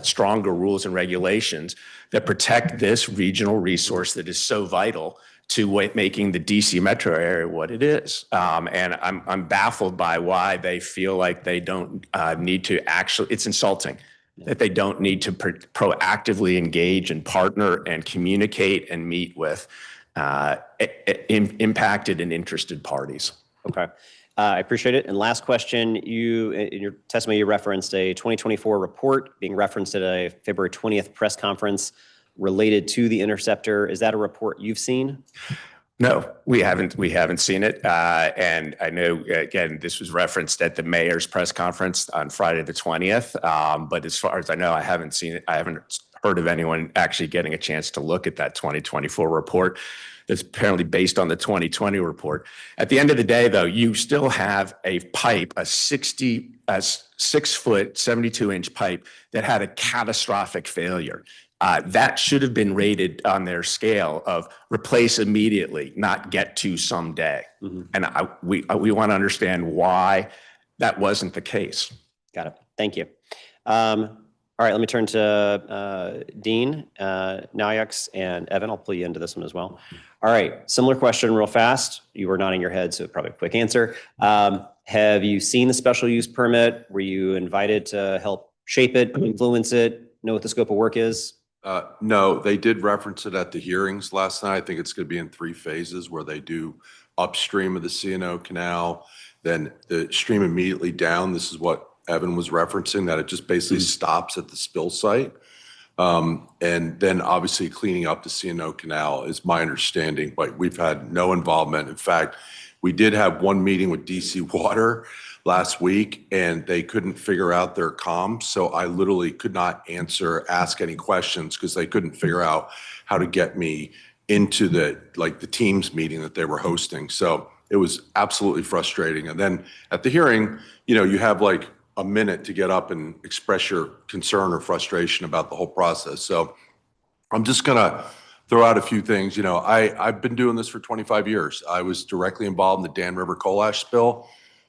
stronger rules and regulations that protect this regional resource that is so vital to making the DC metro area what it is. And I'm baffled by why they feel like they don't need to actually, it's insulting that they don't need to proactively engage and partner and communicate and meet with impacted and interested parties. Okay. I appreciate it. And last question, in your testimony, you referenced a 2024 report being referenced at a February 20th press conference related to the interceptor. Is that a report you've seen? No, we haven't seen it. And I know, again, this was referenced at the mayor's press conference on Friday the 20th. But as far as I know, I haven't seen it. I haven't heard of anyone actually getting a chance to look at that 2024 report that's apparently based on the 2020 report. At the end of the day, though, you still have a pipe, a 6-foot, 72-inch pipe that had a catastrophic failure. That should have been rated on their scale of replace immediately, not get to someday. Mm-hmm. And we want to understand why that wasn't the case. Got it. Thank you. All right, let me turn to Dean, Nayax, and Evan. I'll pull you into this one as well. All right, similar question real fast. You were nodding your head, so probably a quick answer. Have you seen the special use permit? Were you invited to help shape it, influence it, know what the scope of work is? No, they did reference it at the hearings last night. I think it's going to be in 3 phases where they do upstream of the C&O Canal, then the stream immediately down. This is what Evan was referencing, that it just basically stops at the spill site. And then obviously cleaning up the C&O Canal is my understanding, but we've had no involvement. In fact, we did have one meeting with DC Water last week and they couldn't figure out their comms. So I literally could not ask any questions because they couldn't figure out how to get me into the Teams meeting that they were hosting. So it was absolutely frustrating. And then at the hearing, you have like a minute to get up and express your concern or frustration about the whole process. So I'm just gonna throw out a few things. You know, I've been doing this for 25 years. I was directly involved in the Dan River coal ash spill.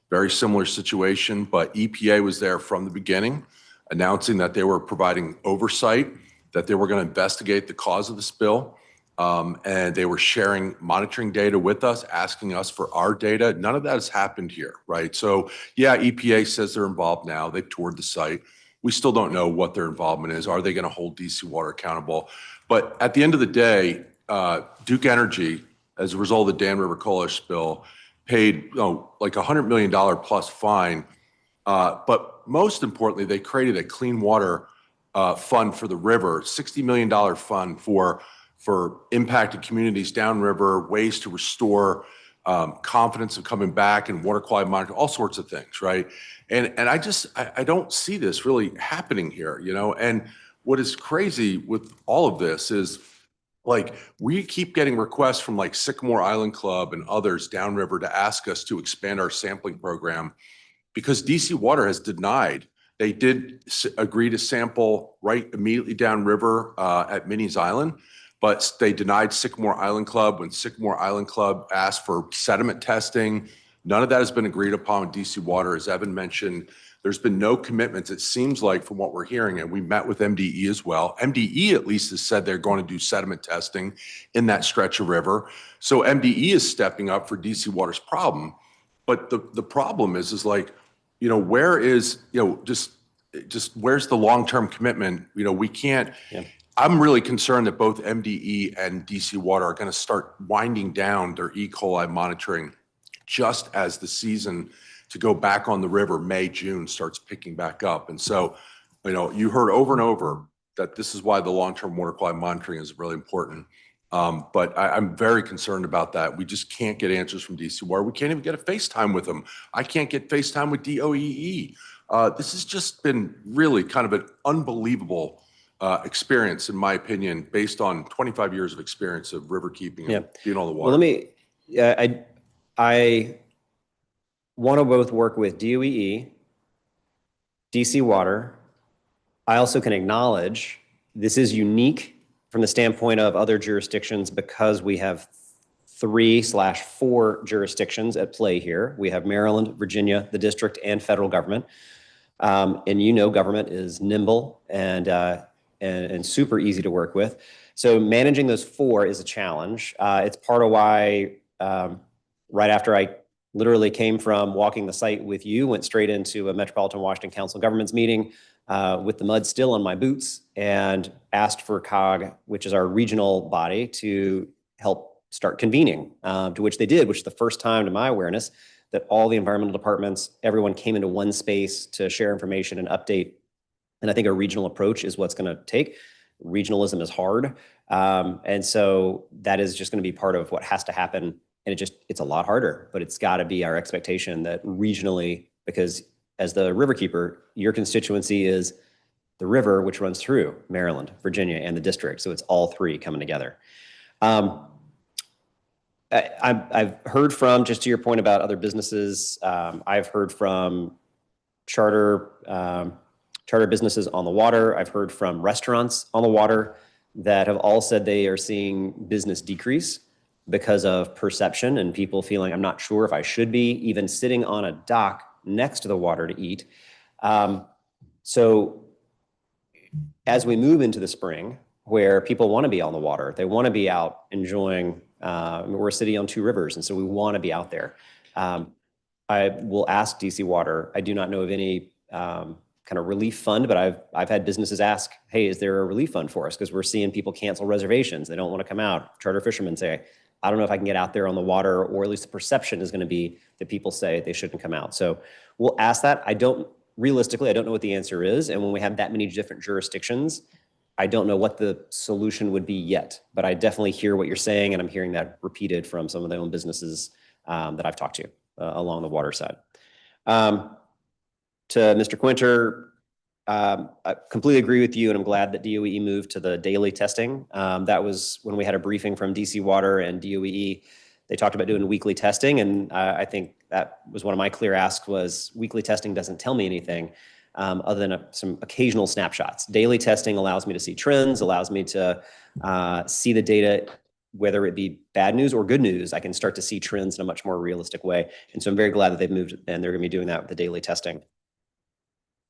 Very similar situation, but EPA was there from the beginning, announcing that they were providing oversight, that they were going to investigate the cause of the spill. And they were sharing monitoring data with us, asking us for our data. None of that has happened here, right? So yeah, EPA says they're involved now. They've toured the site. We still don't know what their involvement is. Are they going to hold DC Water accountable? But at the end of the day, Duke Energy, as a result of the Dan River coal ash spill, paid like $100 million plus fine. But most importantly, they created a clean water fund for the river, $60 million fund for impacted communities downriver, ways to restore confidence of coming back and water quality monitoring, all sorts of things, right? And I don't see this really happening here, you know? And what is crazy with all of this is, like, we keep getting requests from like Sycamore Island Club and others downriver to ask us to expand our sampling program because DC Water has denied. They did agree to sample right immediately downriver at Minnie's Island, but they denied Sycamore Island Club when Sycamore Island Club asked for sediment testing. None of that has been agreed upon with DC Water. As Evan mentioned, there's been no commitments, it seems like, from what we're hearing, and we met with MDE as well. MDE at least has said they're going to do sediment testing in that stretch of river. So MDE is stepping up for DC Water's problem. But the problem is like, you know, where is, you know, just where's the long-term commitment? You know, we can't. Yeah. I'm really concerned that both MDE and DC Water are going to start winding down their E. coli monitoring just as the season to go back on the river, May, June, starts picking back up. And so, you know, you heard over and over that this is why the long-term water quality monitoring is really important. But I'm very concerned about that. We just can't get answers from DC Water. We can't even get a FaceTime with them. I can't get FaceTime with DOEE. This has just been really kind of an unbelievable experience, in my opinion, based on 25 years of experience of river keeping and being on the water. Well, I want to both work with DOEE, DC Water. I also can acknowledge this is unique from the standpoint of other jurisdictions because we have 3/4 jurisdictions at play here. We have Maryland, Virginia, the district, and federal government. And you know, government is nimble and super easy to work with. So managing those 4 is a challenge. It's part of why right after I literally came from walking the site with you, went straight into a Metropolitan Washington Council of Governments meeting with the mud still on my boots and asked for COG, which is our regional body, to help start convening, to which they did, which is the first time to my awareness that all the environmental departments, everyone came into one space to share information and update. And I think a regional approach is what's going to take. Regionalism is hard. And so that is just going to be part of what has to happen. And it's a lot harder, but it's got to be our expectation that regionally, because as the riverkeeper, your constituency is the river, which runs through Maryland, Virginia, and the district. So it's all 3 coming together. I've heard from, just to your point about other businesses, I've heard from charter businesses on the water. I've heard from restaurants on the water that have all said they are seeing business decrease because of perception and people feeling, I'm not sure if I should be even sitting on a dock next to the water to eat. So as we move into the spring, where people want to be on the water, they want to be out enjoying, we're a city on 2 rivers, and so we want to be out there. I will ask DC Water, I do not know of any kind of relief fund, but I've had businesses ask, hey, is there a relief fund for us? Because we're seeing people cancel reservations. They don't want to come out. Charter fishermen say, I don't know if I can get out there on the water, or at least the perception is going to be that people say they shouldn't come out. So we'll ask that. Realistically, I don't know what the answer is. And when we have that many different jurisdictions, I don't know what the solution would be yet, but I definitely hear what you're saying. And I'm hearing that repeated from some of the own businesses that I've talked to along the water side. To Mr. Quinter, I completely agree with you, and I'm glad that DOEE moved to the daily testing. That was when we had a briefing from DC Water and DOEE. They talked about doing weekly testing, and I think that was one of my clear asks was weekly testing doesn't tell me anything. other than some occasional snapshots. Daily testing allows me to see trends, allows me to see the data, whether it be bad news or good news. I can start to see trends in a much more realistic way. And so I'm very glad that they've moved and they're going to be doing that with the daily testing.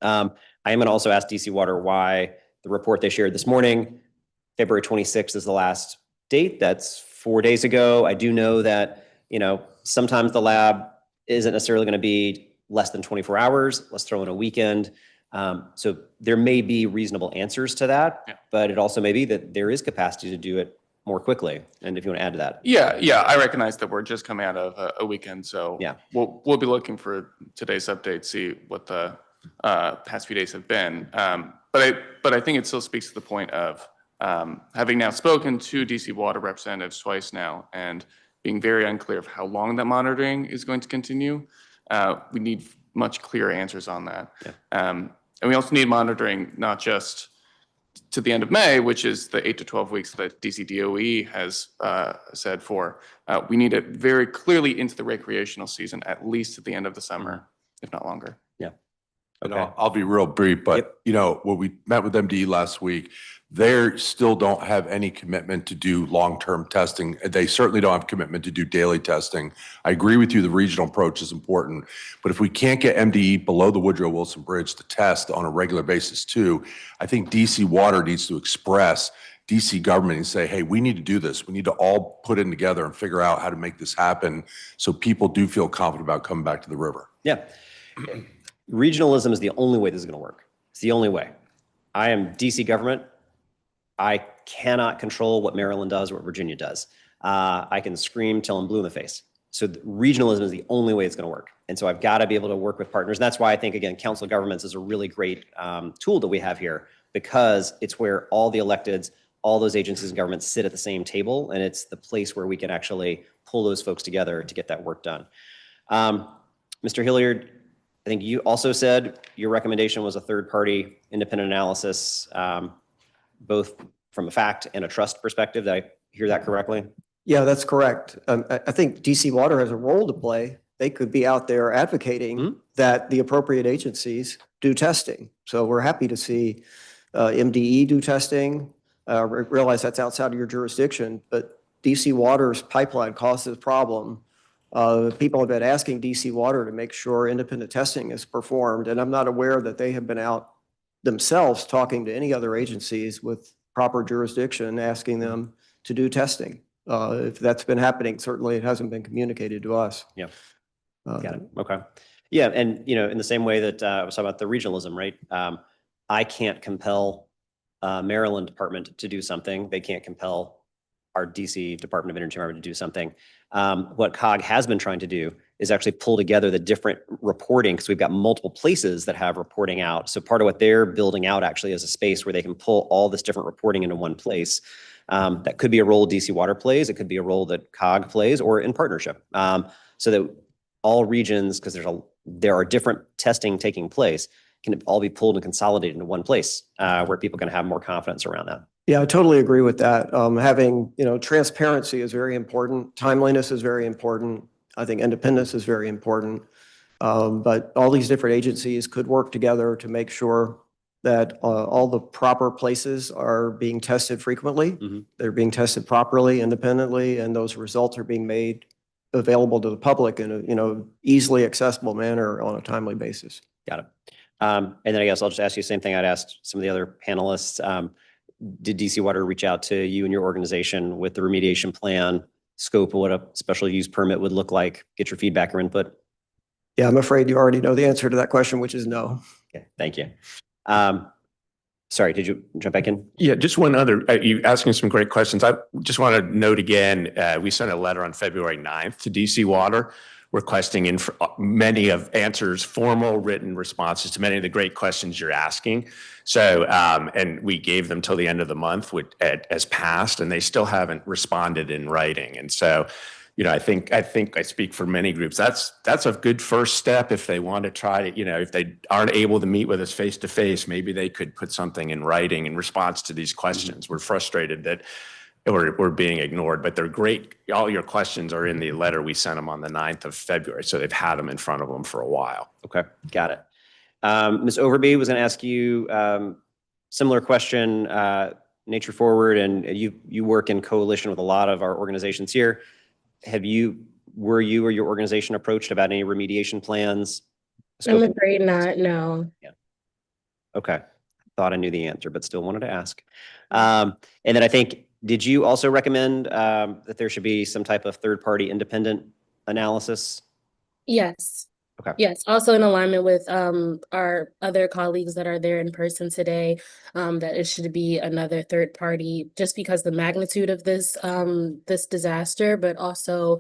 I am going to also ask DC Water why the report they shared this morning, February 26th is the last date. That's 4 days ago. I do know that, sometimes the lab isn't necessarily going to be less than 24 hours. Let's throw in a weekend. So there may be reasonable answers to that, but it also may be that there is capacity to do it more quickly. And if you want to add to that. Yeah, I recognize that we're just coming out of a weekend, so Yeah. we'll be looking for today's update, see what the past few days have been. But I think it still speaks to the point of having now spoken to DC Water representatives twice now and being very unclear of how long that monitoring is going to continue. We need much clearer answers on that. Yeah. And we also need monitoring not just to the end of May, which is the 8 to 12 weeks that DC DOE has said for. We need it very clearly into the recreational season, at least at the end of the summer, if not longer. Yeah. And Okay. I'll be real brief, but when we met with MDE last week, they still don't have any commitment to do long-term testing. They certainly don't have commitment to do daily testing. I agree with you, the regional approach is important, but if we can't get MDE below the Woodrow Wilson Bridge to test on a regular basis too, I think DC Water needs to express DC government and say, hey, we need to do this. We need to all put in together and figure out how to make this happen so people do feel confident about coming back to the river. Yeah. Regionalism is the only way this is going to work. It's the only way. I am DC government. I cannot control what Maryland does or what Virginia does. I can scream till I'm blue in the face. So regionalism is the only way it's going to work. And so I've got to be able to work with partners. And that's why I think, again, council of governments is a really great tool that we have here, because it's where all the electeds, all those agencies and governments sit at the same table. And it's the place where we can actually pull those folks together to get that work done. Mr. Hilliard, I think you also said your recommendation was a third-party independent analysis, both from a fact and a trust perspective. Did I hear that correctly? Yeah, that's correct. I think DC Water has a role to play. They could be out there advocating that the appropriate agencies do testing. So we're happy to see MDE do testing. Realize that's outside of your jurisdiction, but DC Water's pipeline causes a problem. People have been asking DC Water to make sure independent testing is performed, and I'm not aware that they have been out themselves talking to any other agencies with proper jurisdiction, asking them to do testing. If that's been happening, certainly it hasn't been communicated to us. Yeah. Got it. Okay. Yeah. And, in the same way that I was talking about the regionalism, right? I can't compel Maryland department to do something. They can't compel our DC Department of Energy to do something. What COG has been trying to do is actually pull together the different reporting, because we've got multiple places that have reporting out. So part of what they're building out actually is a space where they can pull all this different reporting into one place. That could be a role DC Water plays. It could be a role that COG plays, or in partnership. So that all regions, because there are different testing taking place, can all be pulled and consolidated into one place where people can have more confidence around that. Yeah, I totally agree with that. Having, transparency is very important. Timeliness is very important. I think independence is very important. But all these different agencies could work together to make sure that all the proper places are being tested frequently. They're being tested properly, independently, and those results are being made available to the public in a, easily accessible manner on a timely basis. Got it. And then I guess I'll just ask you the same thing I'd asked some of the other panelists. Did DC Water reach out to you and your organization with the remediation plan, scope of what a special use permit would look like, get your feedback or input? Yeah, I'm afraid you already know the answer to that question, which is no. Okay, thank you. Sorry, did you jump back in? Yeah, just one other, you asking some great questions. I just want to note again, we sent a letter on February 9th to DC Water requesting many of answers, formal written responses to many of the great questions you're asking. So, and we gave them till the end of the month as passed, and they still haven't responded in writing. And so, I think I speak for many groups. That's a good first step if they want to try to, if they aren't able to meet with us face to face, maybe they could put something in writing in response to these questions. We're frustrated that we're being ignored, but they're great. All your questions are in the letter we sent them on the 9th of February. So they've had them in front of them for a while. Okay, got it. Ms. Overby was going to ask you similar question, Nature Forward, and you work in coalition with a lot of our organizations here. Were you or your organization approached about any remediation plans? I'm afraid not, no. Yeah. Okay. Thought I knew the answer, but still wanted to ask. And then I think, did you also recommend that there should be some type of third-party independent analysis? Yes. Okay. Yes, also in alignment with our other colleagues that are there in person today, that it should be another third party, just because the magnitude of this this disaster, but also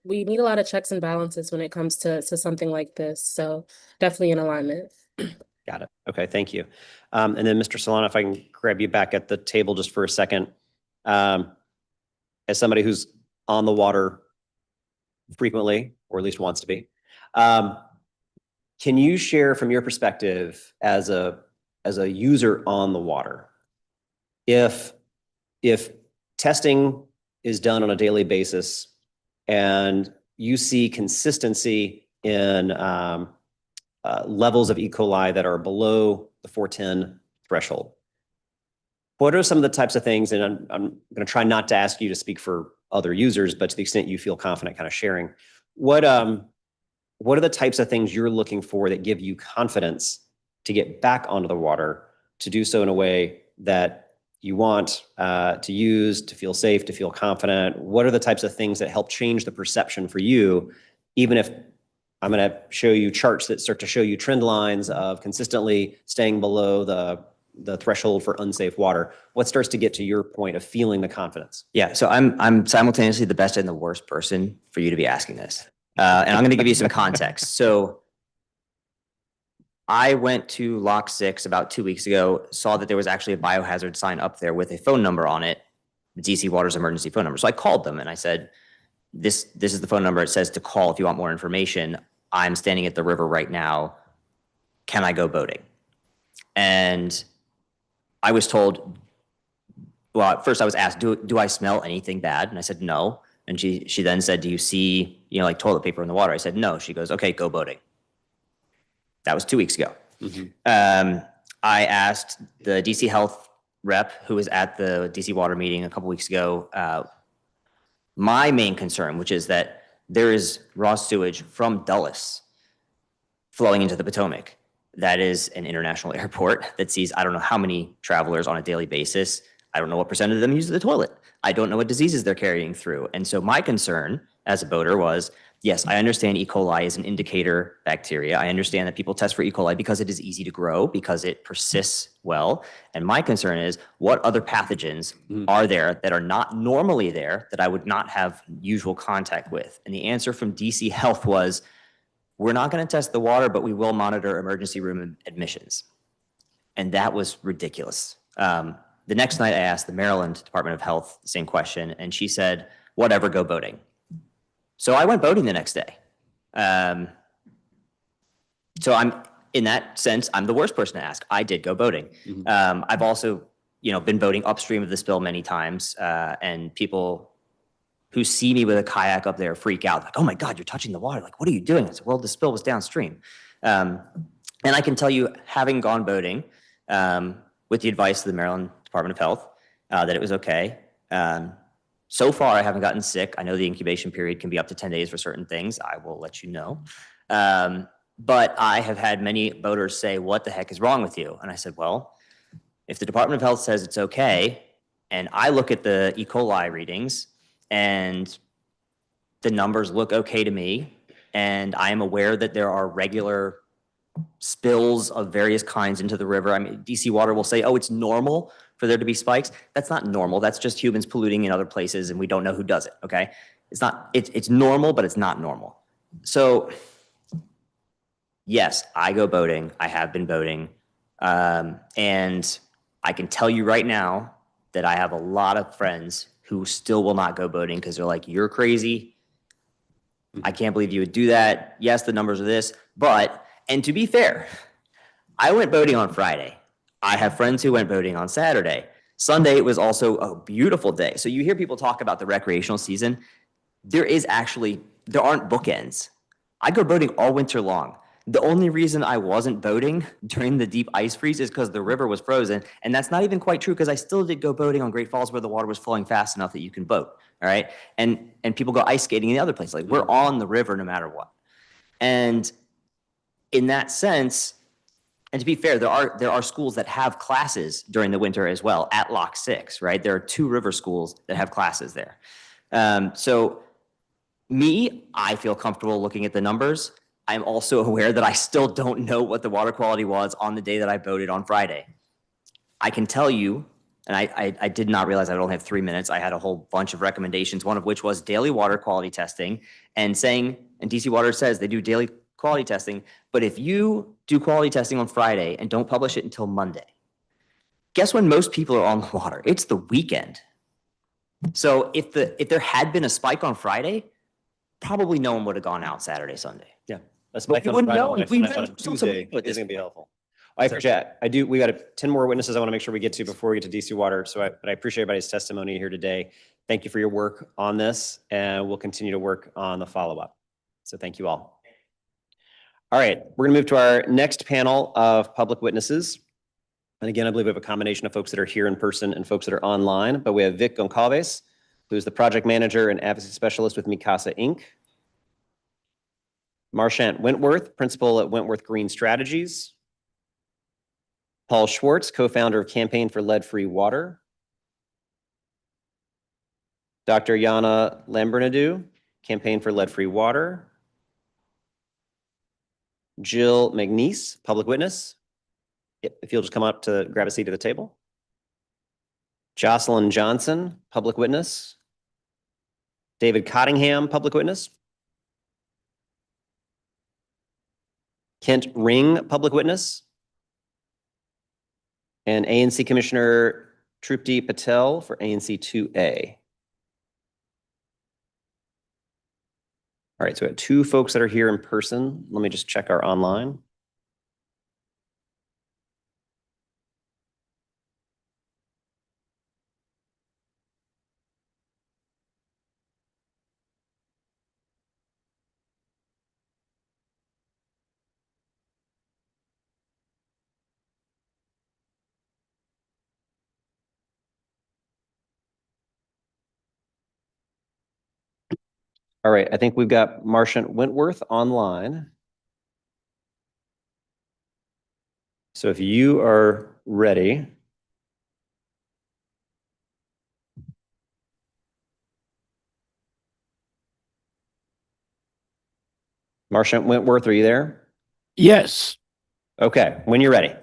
we need a lot of checks and balances when it comes to something like this. So definitely in alignment. Got it. Okay, thank you. And then Mr. Solana, if I can grab you back at the table just for a second. As somebody who's on the water frequently, or at least wants to be, can you share from your perspective as a user on the water, if testing is done on a daily basis and you see consistency in levels of E. coli that are below the 410 threshold, what are some of the types of things, and I'm going to try not to ask you to speak for other users, but to the extent you feel confident kind of sharing, what are the types of things you're looking for that give you confidence to get back onto the water, to do so in a way that you want to use, to feel safe, to feel confident? What are the types of things that help change the perception for you, even if I'm going to show you charts that start to show you trend lines of consistently staying below the threshold for unsafe water? What starts to get to your point of feeling the confidence? Yeah, so I'm simultaneously the best and the worst person for you to be asking this. And I'm going to give you some context. So I went to Lock 6 about 2 weeks ago, saw that there was actually a biohazard sign up there with a phone number on it, the DC Water's emergency phone number. So I called them and I said, this is the phone number. It says to call if you want more information. I'm standing at the river right now. Can I go boating? And I was told, well, at first I was asked, do I smell anything bad? And I said, no. And she then said, do you see, like toilet paper in the water? I said, no. She goes, okay, go boating. That was 2 weeks ago. Mm-hmm. I asked the DC Health rep who was at the DC Water meeting a couple weeks ago, my main concern, which is that there is raw sewage from Dulles flowing into the Potomac. That is an international airport that sees, I don't know how many travelers on a daily basis. I don't know what percent of them use the toilet. I don't know what diseases they're carrying through. And so my concern as a boater was, yes, I understand E. coli is an indicator bacteria. I understand that people test for E. coli because it is easy to grow, because it persists well. And my concern is, what other pathogens are there that are not normally there that I would not have usual contact with? And the answer from DC Health was, we're not going to test the water, but we will monitor emergency room admissions. And that was ridiculous. The next night I asked the Maryland Department of Health the same question, and she said, whatever, go boating. So I went boating the next day. So in that sense, I'm the worst person to ask. I did go boating. Mm-hmm. I've also, been boating upstream of the spill many times, and people who see me with a kayak up there freak out, like, oh my God, you're touching the water. Like, what are you doing? I said, well, the spill was downstream. And I can tell you, having gone boating with the advice of the Maryland Department of Health, that it was okay. So far, I haven't gotten sick. I know the incubation period can be up to 10 days for certain things. I will let you know. But I have had many boaters say, what the heck is wrong with you? And I said, well, if the Department of Health says it's okay, and I look at the E. coli readings, and the numbers look okay to me, and I am aware that there are regular spills of various kinds into the river. I mean, DC Water will say, oh, it's normal for there to be spikes. That's not normal. That's just humans polluting in other places, and we don't know who does it, okay? It's normal, but it's not normal. So yes, I go boating. I have been boating. And I can tell you right now that I have a lot of friends who still will not go boating because they're like, you're crazy. I can't believe you would do that. Yes, the numbers are this, but, and to be fair, I went boating on Friday. I have friends who went boating on Saturday. Sunday was also a beautiful day. So you hear people talk about the recreational season. There aren't bookends. I go boating all winter long. The only reason I wasn't boating during the deep ice freeze is because the river was frozen. And that's not even quite true because I still did go boating on Great Falls where the water was flowing fast enough that you can boat. All right. And people go ice skating in the other place. Like we're on the river no matter what. And in that sense, and to be fair, there are schools that have classes during the winter as well at Lock 6, right? There are 2 river schools that have classes there. So I feel comfortable looking at the numbers. I'm also aware that I still don't know what the water quality was on the day that I voted on Friday. I can tell you, and I did not realize I would only have 3 minutes. I had a whole bunch of recommendations, one of which was daily water quality testing and DC Water says they do daily quality testing, but if you do quality testing on Friday and don't publish it until Monday, guess when most people are on the water? It's the weekend. So if there had been a spike on Friday, probably no one would have gone out Saturday, Sunday. Yeah. That's my we wouldn't know. We on wouldn't know Tuesday something is going to be helpful. I appreciate it. We got 10 more witnesses I want to make sure we get to before we get to DC Water. But I appreciate everybody's testimony here today. Thank you for your work on this, and we'll continue to work on the follow-up. So thank you all. All right, we're going to move to our next panel of public witnesses. And again, I believe we have a combination of folks that are here in person and folks that are online, but we have Vic Goncalves, who's the project manager and advocacy specialist with Mikasa Inc. Marchant Wentworth, principal at Wentworth Green Strategies. Paul Schwartz, co-founder of Campaign for Lead-Free Water. Dr. Yana Lambernadou, Campaign for Lead-Free Water. Jill McNeese, public witness. If you'll just come up to grab a seat at the table. Jocelyn Johnson, public witness. David Cottingham, public witness. Kent Ring, public witness. And ANC Commissioner Trupti Patel for ANC 2A. All right, so we have 2 folks that are here in person. Let me just check our online. All right, I think we've got Marchant Wentworth online. So if you are ready. Marchant Wentworth, are you there? Yes. Okay, when you're ready.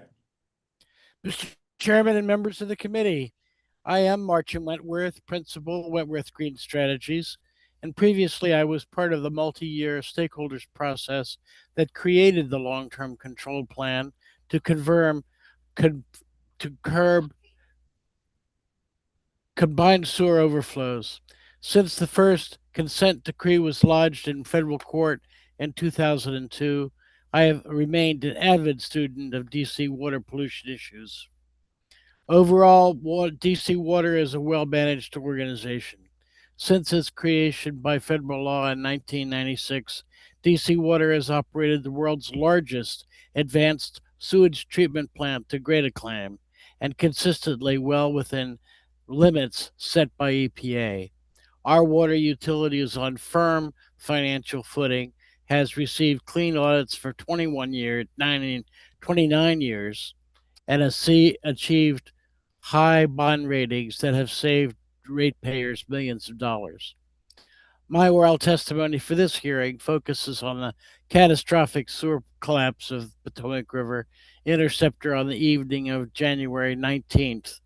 Mr. Chairman and members of the committee, I am Marchant Wentworth, principal, Wentworth Green Strategies, and previously I was part of the multi-year stakeholders process that created the long-term control plan to curb combined sewer overflows. Since the first consent decree was lodged in federal court in 2002, I have remained an avid student of DC water pollution issues. Overall, DC Water is a well-managed organization. Since its creation by federal law in 1996, DC Water has operated the world's largest advanced sewage treatment plant to great acclaim and consistently well within limits set by EPA. Our water utility is on firm financial footing, has received clean audits for 29 years, and has achieved high bond ratings that have saved ratepayers millions of dollars. My oral testimony for this hearing focuses on the catastrophic sewer collapse of Potomac River Interceptor on the evening of January 19th,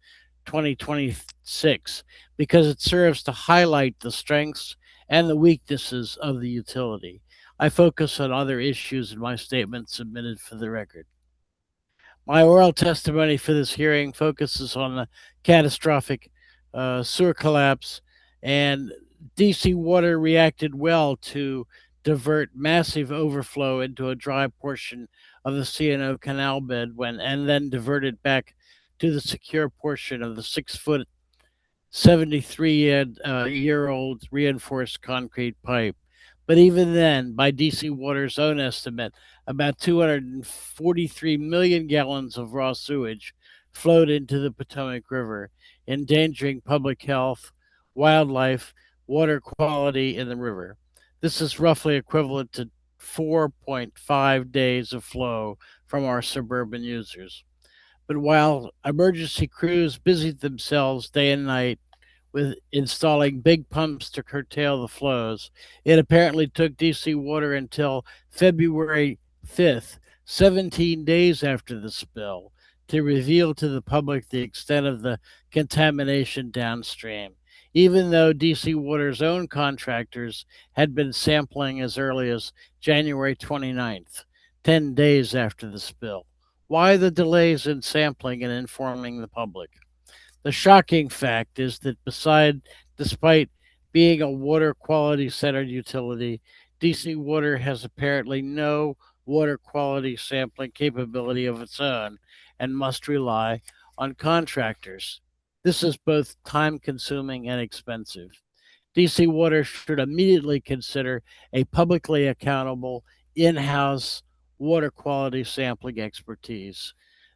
2026, because it serves to highlight the strengths and the weaknesses of the utility. I focus on other issues in my statement submitted for the record. My oral testimony for this hearing focuses on the catastrophic sewer collapse, and DC Water reacted well to divert massive overflow into a dry portion of the C&O canal bed and then divert it back to the secure portion of the 6-foot, 73-year-old reinforced concrete pipe. But even then, by DC Water's own estimate, about 243 million gallons of raw sewage flowed into the Potomac River, endangering public health, wildlife, water quality in the river. This is roughly equivalent to 4.5 days of flow from our suburban users. But while emergency crews busied themselves day and night with installing big pumps to curtail the flows, it apparently took DC Water until February 5th, 17 days after the spill, to reveal to the public the extent of the contamination downstream, even though DC Water's own contractors had been sampling as early as January 29th, 10 days after the spill. Why the delays in sampling and informing the public? The shocking fact is that despite being a water quality centered utility, DC Water has apparently no water quality sampling capability of its own and must rely on contractors. This is both time consuming and expensive. DC Water should immediately consider a publicly accountable in house water quality sampling expertise.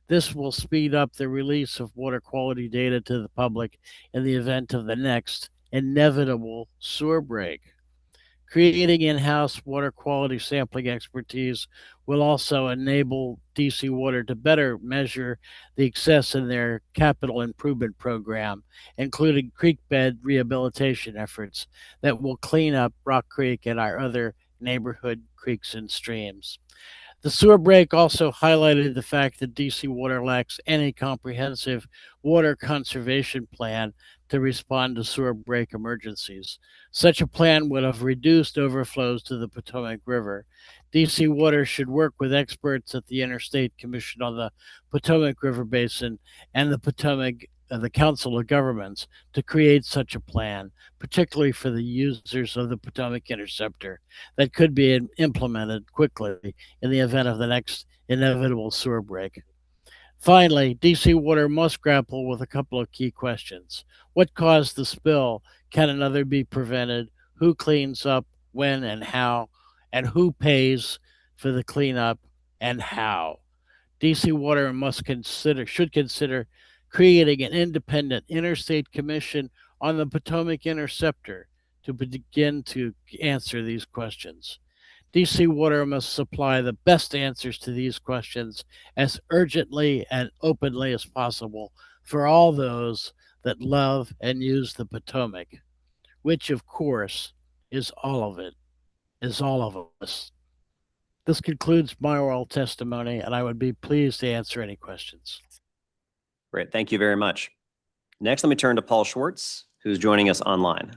This will speed up the release of water quality data to the public in the event of the next inevitable sewer break. Creating in house water quality sampling expertise will also enable DC Water to better measure the success in their capital improvement program, including creek bed rehabilitation efforts that will clean up Rock Creek and our other neighborhood creeks and streams. The sewer break also highlighted the fact that DC Water lacks any comprehensive water conservation plan to respond to sewer break emergencies. Such a plan would have reduced overflows to the Potomac River. DC Water should work with experts at the Interstate Commission on the Potomac River Basin and the Council of Governments to create such a plan, particularly for the users of the Potomac Interceptor, that could be implemented quickly in the event of the next inevitable sewer break. Finally, DC Water must grapple with a couple of key questions. What caused the spill? Can another be prevented? Who cleans up, when and how? And who pays for the cleanup and how? DC Water should consider creating an independent interstate commission on the Potomac Interceptor to begin to answer these questions. DC Water must supply the best answers to these questions as urgently and openly as possible for all those that love and use the Potomac, which, of course, is all of it, is all of us. This concludes my oral testimony, and I would be pleased to answer any questions. Great. Thank you very much. Next, let me turn to Paul Schwartz, who's joining us online.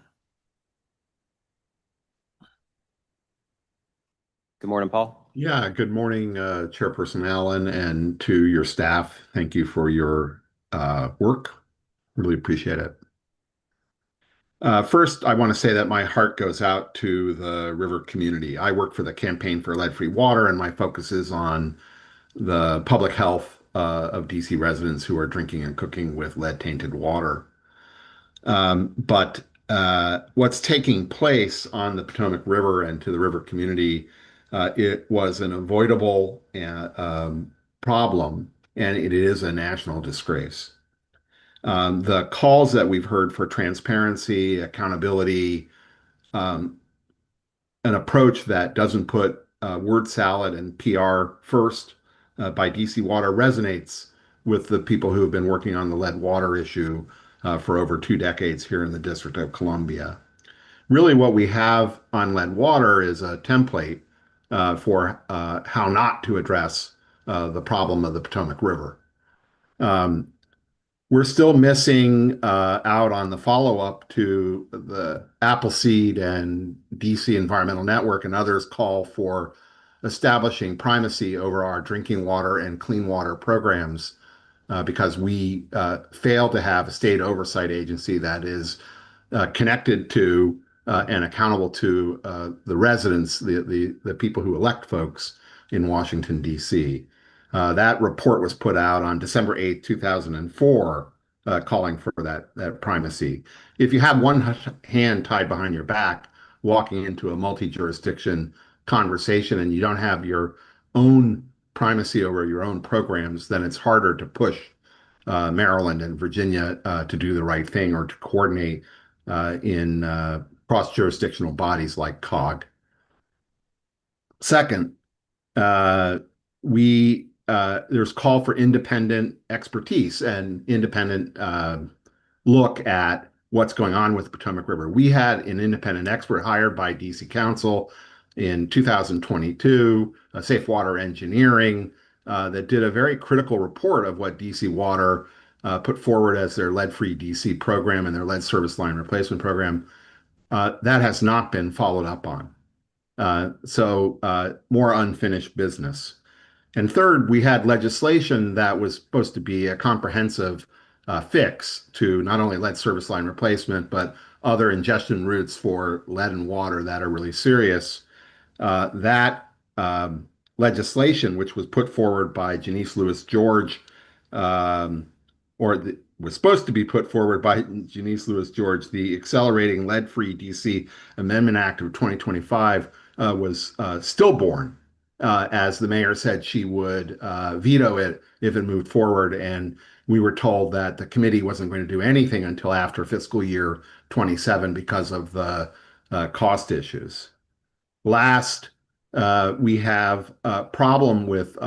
Good morning, Paul. Yeah, good morning, Chairperson Allen, and to your staff. Thank you for your work. Really appreciate it. First, I want to say that my heart goes out to the river community. I work for the Campaign for Lead-Free Water, and my focus is on the public health of DC residents who are drinking and cooking with lead-tainted water. But what's taking place on the Potomac River and to the river community, it was an avoidable problem, and it is a national disgrace. The calls that we've heard for transparency, accountability, an approach that doesn't put word salad and PR first by DC Water resonates with the people who have been working on the lead water issue for over 2 decades here in the District of Columbia. Really what we have on lead water is a template for how not to address the problem of the Potomac River. We're still missing out on the follow-up to the Appleseed and DC Environmental Network and others call for establishing primacy over our drinking water and clean water programs because we fail to have a state oversight agency that is connected to and accountable to the residents, the people who elect folks in Washington, D.C. That report was put out on December 8th, 2004, calling for that primacy. If you have one hand tied behind your back, walking into a multi-jurisdiction conversation and you don't have your own primacy over your own programs, then it's harder to push Maryland and Virginia to do the right thing or to coordinate in cross-jurisdictional bodies like COG. Second, there's call for independent expertise and independent look at what's going on with the Potomac River. We had an independent expert hired by DC Council in 2022, Safe Water Engineering, that did a very critical report of what DC Water put forward as their lead-free DC program and their lead service line replacement program. That has not been followed up on. So more unfinished business. And third, we had legislation that was supposed to be a comprehensive fix to not only lead service line replacement, but other ingestion routes for lead and water that are really serious. That legislation, which was put forward by Janice Lewis George, was supposed to be put forward by Janice Lewis George, the Accelerating Lead-Free DC Amendment Act of 2025, was stillborn. As the mayor said, she would veto it if it moved forward. And we were told that the committee wasn't going to do anything until after fiscal year 27 because of the cost issues. Last, we have a problem with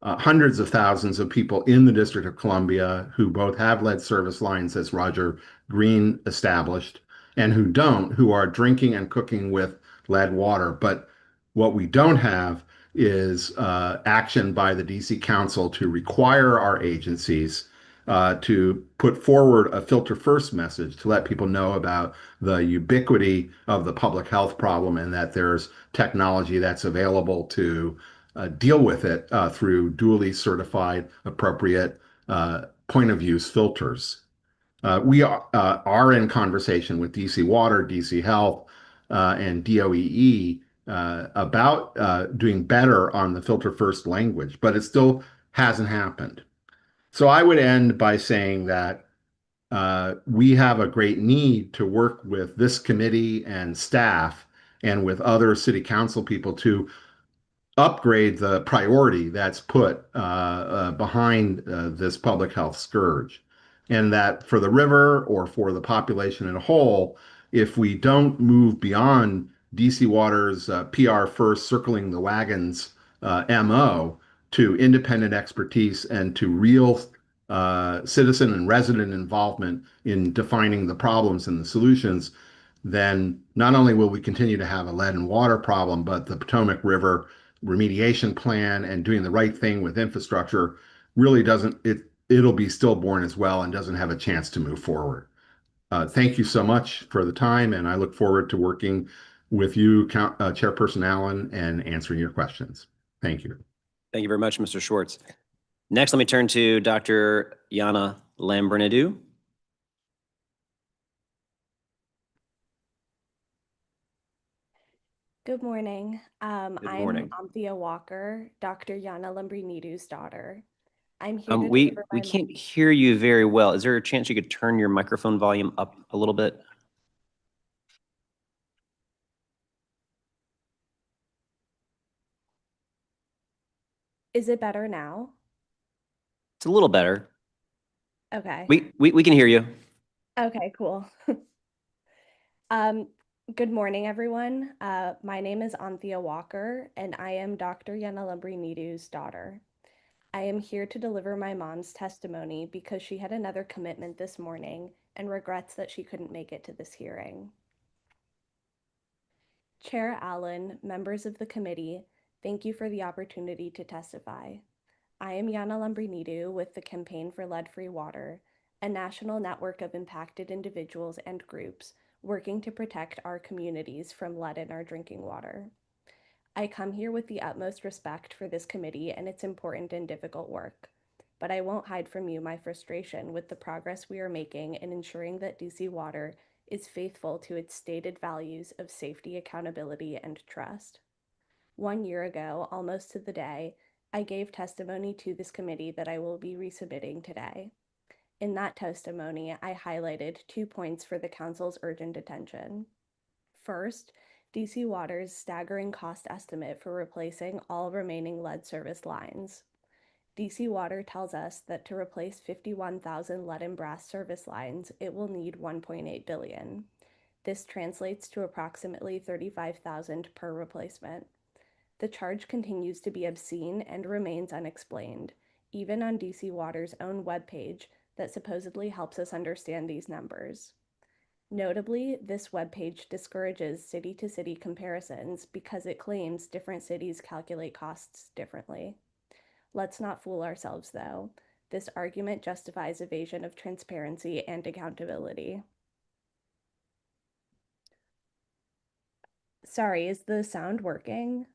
hundreds of thousands of people in the District of Columbia who both have lead service lines, as Roger Green established, and who don't, who are drinking and cooking with lead water. But what we don't have is action by the DC Council to require our agencies to put forward a filter first message to let people know about the ubiquity of the public health problem and that there's technology that's available to deal with it through duly certified, appropriate point of use filters. We are in conversation with DC Water, DC Health, and DOEE about doing better on the filter first language, but it still hasn't happened. So I would end by saying that we have a great need to work with this committee and staff and with other city council people to upgrade the priority that's put behind this public health scourge. And that for the river or for the population in a whole, if we don't move beyond DC Water's PR first circling the wagons MO to independent expertise and to real citizen and resident involvement in defining the problems and the solutions, then not only will we continue to have a lead and water problem, but the Potomac River remediation plan and doing the right thing with infrastructure really it'll be stillborn as well and doesn't have a chance to move forward. Thank you so much for the time, and I look forward to working with you, Chairperson Allen, and answering your questions. Thank you. Thank you very much, Mr. Schwartz. Next, let me turn to Dr. Yana Lambrinidou. Good morning. Good morning. I'm Anthea Walker, Dr. Yana Lambrinidou's daughter. I'm here to We deliver my can't hear you very well. Is there a chance you could turn your microphone volume up a little bit? Is it better now? It's a little better. Okay. We can hear you. Okay, cool. Good morning, everyone. My name is Anthea Walker, and I am Dr. Yana Lambrinidou's daughter. I am here to deliver my mom's testimony because she had another commitment this morning and regrets that she couldn't make it to this hearing. Chair Allen, members of the committee, thank you for the opportunity to testify. I am Yana Lambrinidou with the Campaign for Lead-Free Water, a national network of impacted individuals and groups working to protect our communities from lead in our drinking water. I come here with the utmost respect for this committee and its important and difficult work, but I won't hide from you my frustration with the progress we are making in ensuring that DC Water is faithful to its stated values of safety, accountability, and trust. 1 year ago, almost to the day, I gave testimony to this committee that I will be resubmitting today. In that testimony, I highlighted 2 points for the Council's urgent attention. First, DC Water's staggering cost estimate for replacing all remaining lead service lines. DC Water tells us that to replace 51,000 lead and brass service lines, it will need $1.8 billion. This translates to approximately $35,000 per replacement. The charge continues to be obscene and remains unexplained, even on DC Water's own webpage that supposedly helps us understand these numbers. Notably, this webpage discourages city-to-city comparisons because it claims different cities calculate costs differently. Let's not fool ourselves, though. This argument justifies evasion of transparency and accountability. Sorry, is the sound working?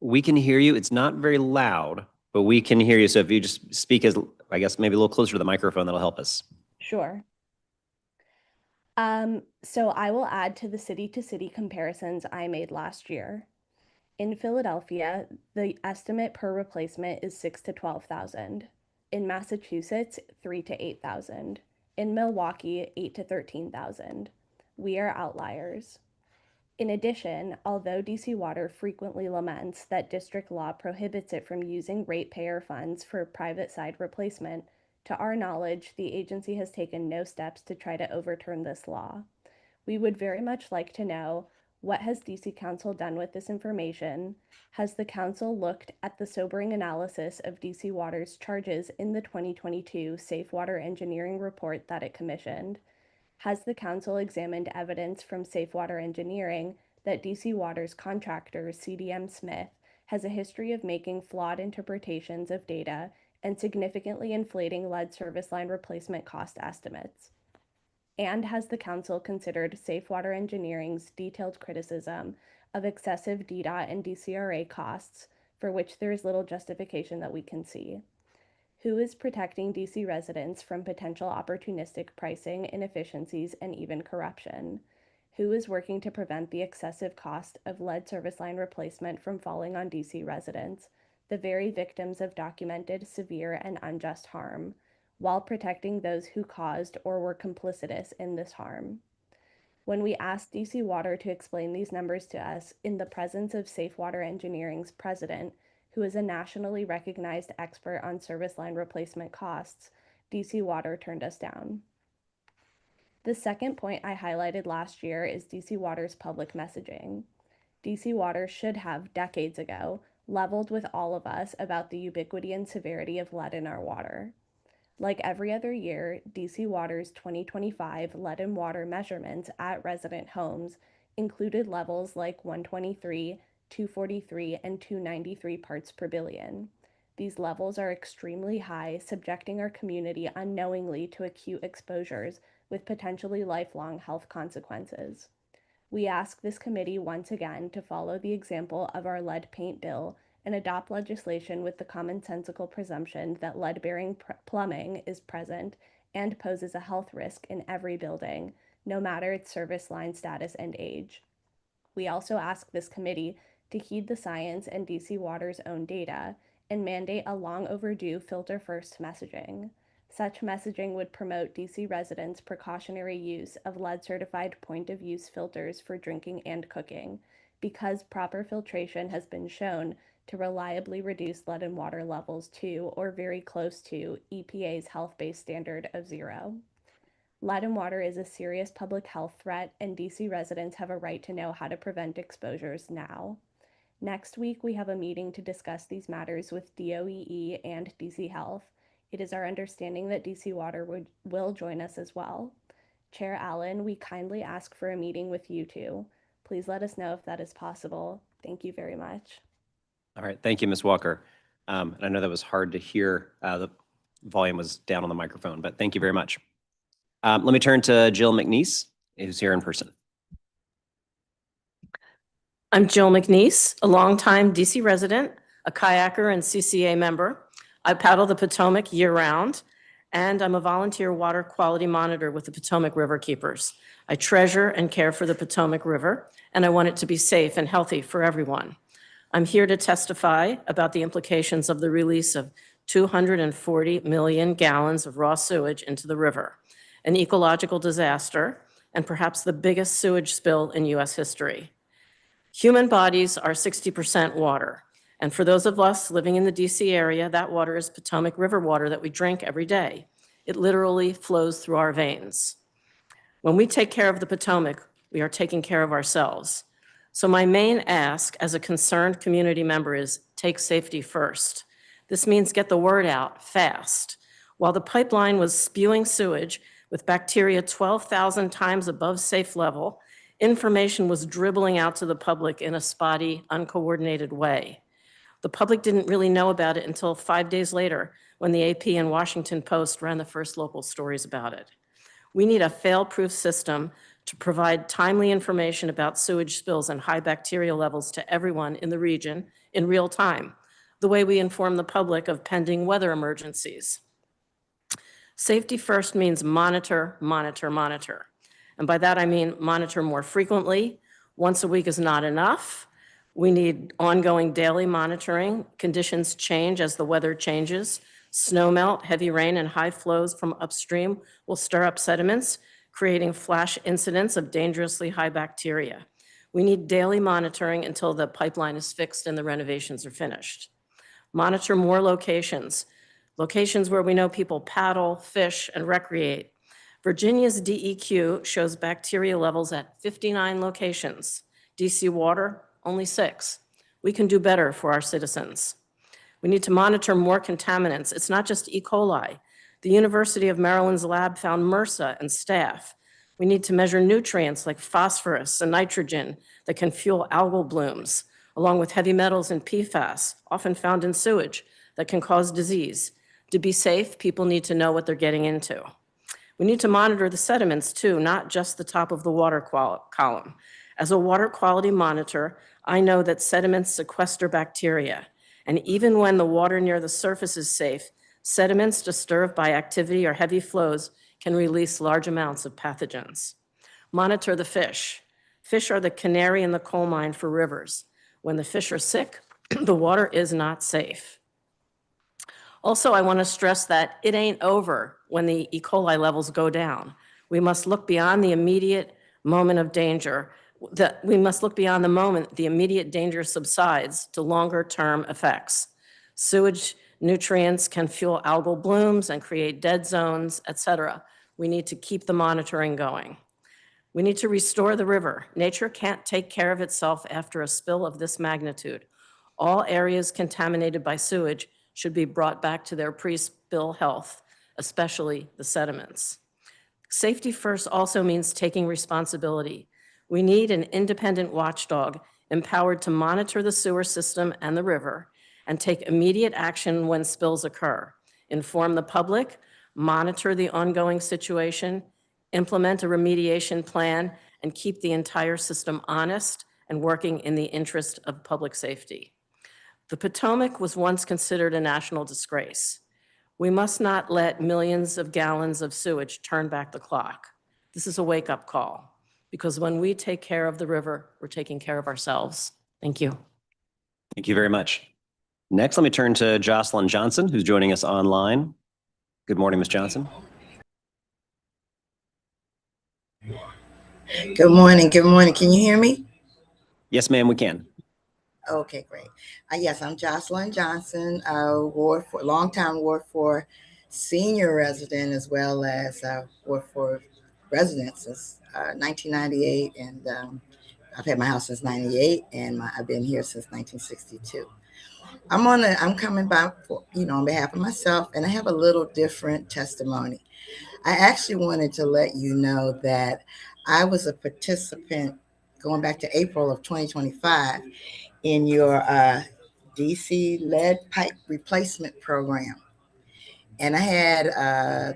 We can hear you. It's not very loud, but we can hear you. So if you just speak as, I guess, maybe a little closer to the microphone, that'll help us. Sure. So I will add to the city-to-city comparisons I made last year. In Philadelphia, the estimate per replacement is 6,000 to 12,000. In Massachusetts, 3,000 to 8,000. In Milwaukee, 8,000 to 13,000. We are outliers. In addition, although DC Water frequently laments that district law prohibits it from using ratepayer funds for private side replacement, to our knowledge, the agency has taken no steps to try to overturn this law. We would very much like to know, what has DC Council done with this information? Has the Council looked at the sobering analysis of DC Water's charges in the 2022 Safe Water Engineering report that it commissioned? Has the Council examined evidence from Safe Water Engineering that DC Water's contractor, CDM Smith, has a history of making flawed interpretations of data and significantly inflating lead service line replacement cost estimates? And has the Council considered Safe Water Engineering's detailed criticism of excessive DDOT and DCRA costs, for which there is little justification that we can see? Who is protecting DC residents from potential opportunistic pricing, inefficiencies, and even corruption? Who is working to prevent the excessive cost of lead service line replacement from falling on DC residents, the very victims of documented severe and unjust harm, while protecting those who caused or were complicitous in this harm? When we asked DC Water to explain these numbers to us in the presence of Safe Water Engineering's president, who is a nationally recognized expert on service line replacement costs, DC Water turned us down. The second point I highlighted last year is DC Water's public messaging. DC Water should have, decades ago, leveled with all of us about the ubiquity and severity of lead in our water. Like every other year, DC Water's 2025 lead and water measurements at resident homes included levels like 123, 243, and 293 parts per billion. These levels are extremely high, subjecting our community unknowingly to acute exposures with potentially lifelong health consequences. We ask this committee once again to follow the example of our lead paint bill and adopt legislation with the commonsensical presumption that lead-bearing plumbing is present and poses a health risk in every building, no matter its service line status and age. We also ask this committee to heed the science and DC Water's own data and mandate a long overdue filter-first messaging. Such messaging would promote DC residents' precautionary use of lead-certified point-of-use filters for drinking and cooking, because proper filtration has been shown to reliably reduce lead and water levels to or very close to EPA's health-based standard of 0. Lead and water is a serious public health threat, and DC residents have a right to know how to prevent exposures now. Next week, we have a meeting to discuss these matters with DOEE and DC Health. It is our understanding that DC Water will join us as well. Chair Allen, we kindly ask for a meeting with you two. Please let us know if that is possible. Thank you very much. All right, thank you, Ms. Walker. And I know that was hard to hear. The volume was down on the microphone, but thank you very much. Let me turn to Jill McNeese, who's here in person. I'm Jill McNeese, a longtime DC resident, a kayaker and CCA member. I paddle the Potomac year-round, and I'm a volunteer water quality monitor with the Potomac River Keepers. I treasure and care for the Potomac River, and I want it to be safe and healthy for everyone. I'm here to testify about the implications of the release of 240 million gallons of raw sewage into the river, an ecological disaster and perhaps the biggest sewage spill in US history. Human bodies are 60% water. And for those of us living in the DC area, that water is Potomac River water that we drink every day. It literally flows through our veins. When we take care of the Potomac, we are taking care of ourselves. So my main ask as a concerned community member is take safety first. This means get the word out fast. While the pipeline was spewing sewage with bacteria 12,000 times above safe level, information was dribbling out to the public in a spotty, uncoordinated way. The public didn't really know about it until 5 days later when the AP and Washington Post ran the first local stories about it. We need a fail-proof system to provide timely information about sewage spills and high bacteria levels to everyone in the region in real time, the way we inform the public of pending weather emergencies. Safety first means monitor, monitor, monitor. And by that I mean monitor more frequently. Once a week is not enough. We need ongoing daily monitoring. Conditions change as the weather changes. Snowmelt, heavy rain, and high flows from upstream will stir up sediments, creating flash incidents of dangerously high bacteria. We need daily monitoring until the pipeline is fixed and the renovations are finished. Monitor more locations where we know people paddle, fish, and recreate. Virginia's DEQ shows bacteria levels at 59 locations. DC Water, only 6. We can do better for our citizens. We need to monitor more contaminants. It's not just E. coli. The University of Maryland's lab found MRSA and staph. We need to measure nutrients like phosphorus and nitrogen that can fuel algal blooms, along with heavy metals and PFAS, often found in sewage, that can cause disease. To be safe, people need to know what they're getting into. We need to monitor the sediments too, not just the top of the water column. As a water quality monitor, I know that sediments sequester bacteria. And even when the water near the surface is safe, sediments disturbed by activity or heavy flows can release large amounts of pathogens. Monitor the fish. Fish are the canary in the coal mine for rivers. When the fish are sick, the water is not safe. Also, I want to stress that it ain't over when the E. coli levels go down. We must look beyond the immediate moment of danger. We must look beyond the moment the immediate danger subsides to longer-term effects. Sewage nutrients can fuel algal blooms and create dead zones, etc. We need to keep the monitoring going. We need to restore the river. Nature can't take care of itself after a spill of this magnitude. All areas contaminated by sewage should be brought back to their pre-spill health, especially the sediments. Safety first also means taking responsibility. We need an independent watchdog empowered to monitor the sewer system and the river and take immediate action when spills occur. Inform the public, monitor the ongoing situation, implement a remediation plan, and keep the entire system honest and working in the interest of public safety. The Potomac was once considered a national disgrace. We must not let millions of gallons of sewage turn back the clock. This is a wake-up call, because when we take care of the river, we're taking care of ourselves. Thank you. Thank you very much. Next, let me turn to Jocelyn Johnson, who's joining us online. Good morning, Ms. Johnson. Good morning. Good morning. Can you hear me? Yes, ma'am, we can. Okay, great. Yes, I'm Jocelyn Johnson, longtime Ward 4 senior resident, as well as Ward 4 resident since 1998. And I've had my house since 98, and I've been here since 1962. I'm coming back, on behalf of myself, and I have a little different testimony. I actually wanted to let you know that I was a participant going back to April of 2025 in your DC lead pipe replacement program. And I had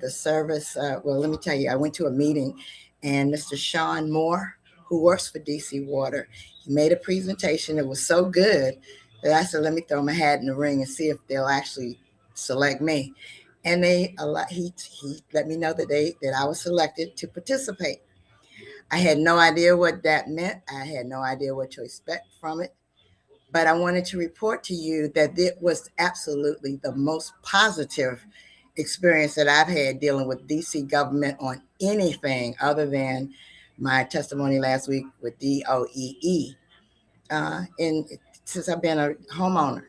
the service, well, let me tell you, I went to a meeting and Mr. Sean Moore, who works for DC Water, he made a presentation. It was so good that I said, let me throw my hat in the ring and see if they'll actually select me. And he let me know that I was selected to participate. I had no idea what that meant. I had no idea what to expect from it. But I wanted to report to you that it was absolutely the most positive experience that I've had dealing with DC government on anything other than my testimony last week with DOEE. And since I've been a homeowner,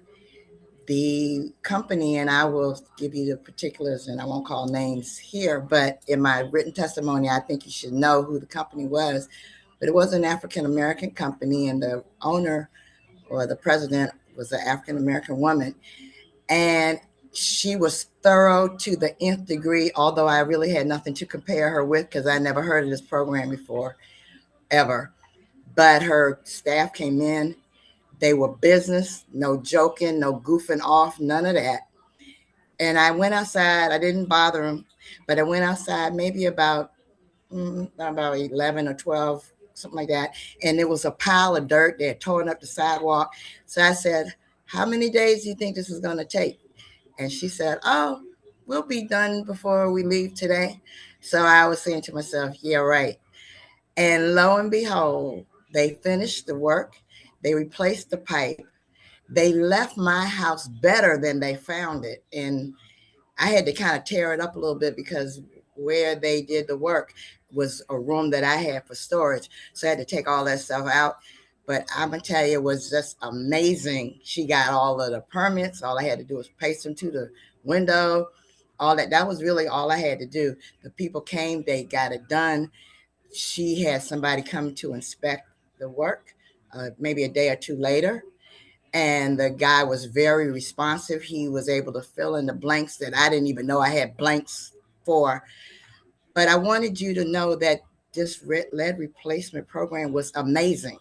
the company, and I will give you the particulars and I won't call names here, but in my written testimony, I think you should know who the company was. But it was an African-American company, and the owner or the president was an African-American woman. And she was thorough to the nth degree, although I really had nothing to compare her with because I never heard of this program before, ever. But her staff came in. They were business, no joking, no goofing off, none of that. And I went outside. I didn't bother them, but I went outside maybe about 11 or 12, something like that. And there was a pile of dirt. They had torn up the sidewalk. So I said, how many days do you think this is going to take? And she said, oh, we'll be done before we leave today. So I was saying to myself, yeah, right. And lo and behold, they finished the work. They replaced the pipe. They left my house better than they found it. And I had to kind of tear it up a little bit because where they did the work was a room that I had for storage. So I had to take all that stuff out. But I'm going to tell you, it was just amazing. She got all of the permits. All I had to do was paste them to the window, all that. That was really all I had to do. The people came, they got it done. She had somebody come to inspect the work, maybe a day or two later. And the guy was very responsive. He was able to fill in the blanks that I didn't even know I had blanks for. But I wanted you to know that this lead replacement program was amazing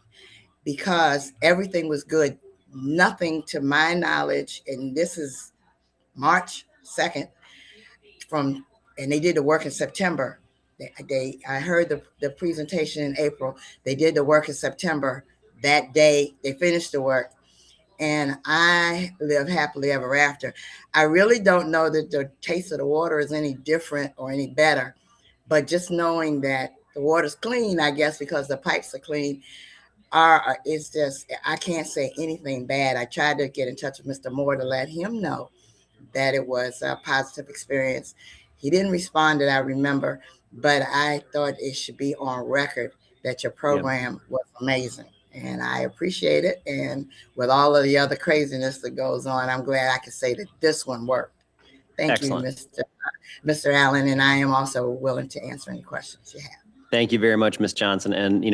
because everything was good. Nothing to my knowledge, and this is March 2nd and they did the work in September. I heard the presentation in April. They did the work in September. That day, they finished the work. And I live happily ever after. I really don't know that the taste of the water is any different or any better, but just knowing that the water's clean, I guess, because the pipes are clean, it's just, I can't say anything bad. I tried to get in touch with Mr. Moore to let him know that it was a positive experience. He didn't respond that I remember, but I thought it should be on record that your program was amazing. And I appreciate it. And with all of the other craziness that goes on, I'm glad I could say that this one worked. Thank you, Mr. Allen. And I am also willing to answer any questions you have. Thank you very much, Ms. Johnson. And,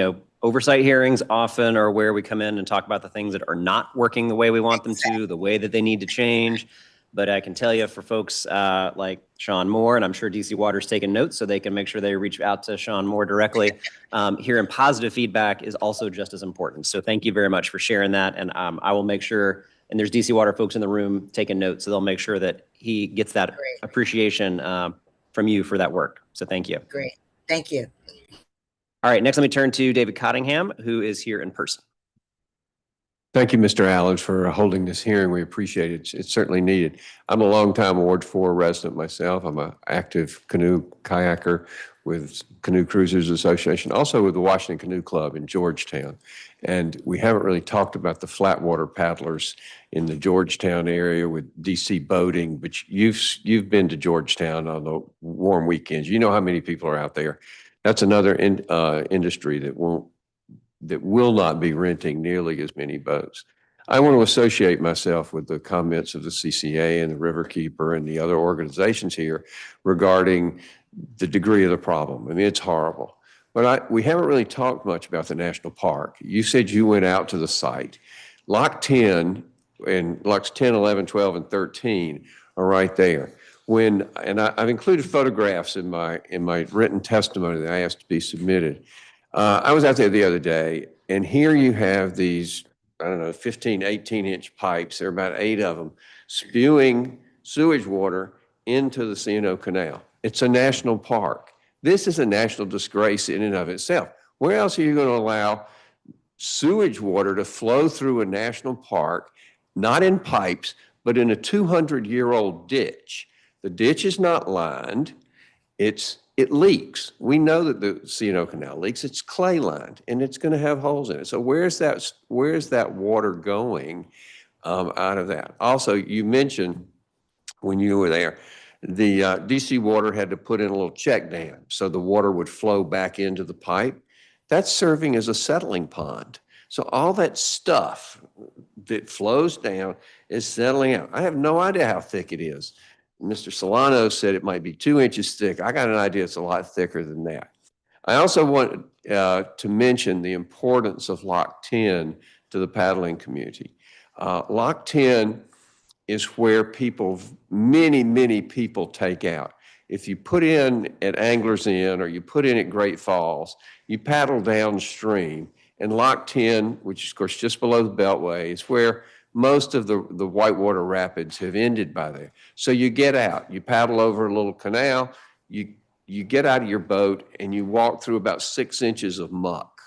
oversight hearings often are where we come in and talk about the things that are not working the way we want them to, the way that they need to change. But I can tell you for folks like Sean Moore, and I'm sure DC Water's taking notes so they can make sure they reach out to Sean Moore directly. Hearing positive feedback is also just as important. So thank you very much for sharing that. And I will make sure, and there's DC Water folks in the room taking notes, so they'll make sure that he gets that appreciation from you for that work. So thank you. Great. Thank you. All right, next let me turn to David Cottingham, who is here in person. Thank you, Mr. Allen, for holding this hearing. We appreciate it. It's certainly needed. I'm a longtime Ward 4 resident myself. I'm an active canoe kayaker with Canoe Cruisers Association, also with the Washington Canoe Club in Georgetown. And we haven't really talked about the flatwater paddlers in the Georgetown area with DC boating, but you've been to Georgetown on the warm weekends. You know how many people are out there. That's another industry that will not be renting nearly as many boats. I want to associate myself with the comments of the CCA and the Riverkeeper and the other organizations here regarding the degree of the problem. I mean, it's horrible. But we haven't really talked much about the national park. You said you went out to the site. Lock 10 and locks 10, 11, 12, and 13 are right there. I've included photographs in my written testimony that I asked to be submitted. I was out there the other day, and here you have these, 15, 18-inch pipes. There are about 8 of them spewing sewage water into the C&O Canal. It's a national park. This is a national disgrace in and of itself. Where else are you going to allow sewage water to flow through a national park, not in pipes, but in a 200-year-old ditch? The ditch is not lined. It leaks. We know that the C&O Canal leaks. It's clay lined, and it's going to have holes in it. So where's that water going out of that? Also, you mentioned when you were there, the DC Water had to put in a little check dam so the water would flow back into the pipe. that's serving as a settling pond. So all that stuff that flows down is settling out. I have no idea how thick it is. Mr. Solano said it might be 2 inches thick. I got an idea it's a lot thicker than that. I also want to mention the importance of Lock 10 to the paddling community. Lock 10 is where many people take out. If you put in at Anglers Inn or you put in at Great Falls, you paddle downstream, and Lock 10, which is of course just below the Beltway, is where most of the whitewater rapids have ended by there. So you get out, you paddle over a little canal, you get out of your boat and you walk through about 6 inches of muck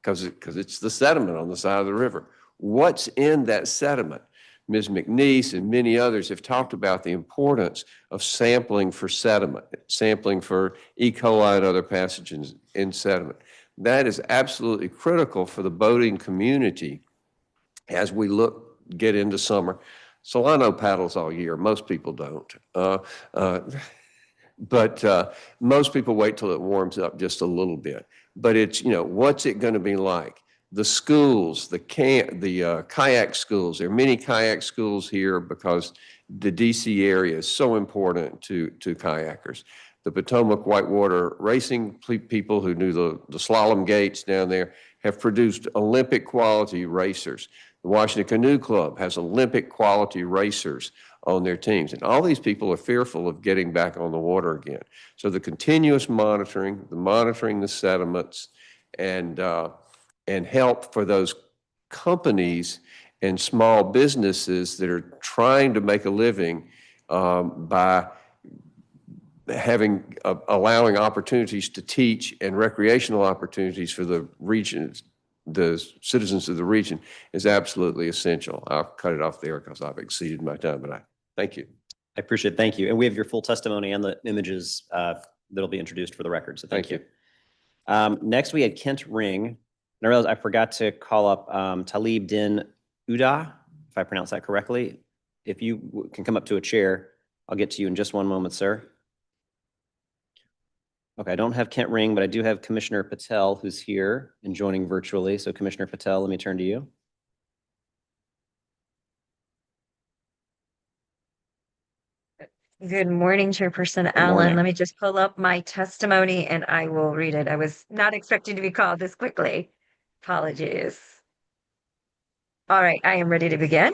because it's the sediment on the side of the river. What's in that sediment? Ms. McNeese and many others have talked about the importance of sampling for sediment, sampling for E. coli and other pathogens in sediment. That is absolutely critical for the boating community as we get into summer. Solano paddles all year. Most people don't. But most people wait till it warms up just a little bit. But it's, what's it going to be like? The schools, the kayak schools, there are many kayak schools here because the DC area is so important to kayakers. The Potomac Whitewater racing people who do the slalom gates down there have produced Olympic quality racers. The Washington Canoe Club has Olympic quality racers on their teams. And all these people are fearful of getting back on the water again. So the continuous monitoring the sediments, and help for those companies and small businesses that are trying to make a living by allowing opportunities to teach and recreational opportunities for the regions, the citizens of the region, is absolutely essential. I'll cut it off there because I've exceeded my time, but thank you. I appreciate it. Thank you. And we have your full testimony and the images that'll be introduced for the record. So thank you. Next, we had Kent Ring. And I realized I forgot to call up Talib Din Uda, if I pronounce that correctly. If you can come up to a chair, I'll get to you in just one moment, sir. Okay, I don't have Kent Ring, but I do have Commissioner Patel, who's here and joining virtually. So Commissioner Patel, let me turn to you. Good morning, Chairperson Good Allen. morning. Let me just pull up my testimony and I will read it. I was not expecting to be called this quickly. Apologies. All right, I am ready to begin.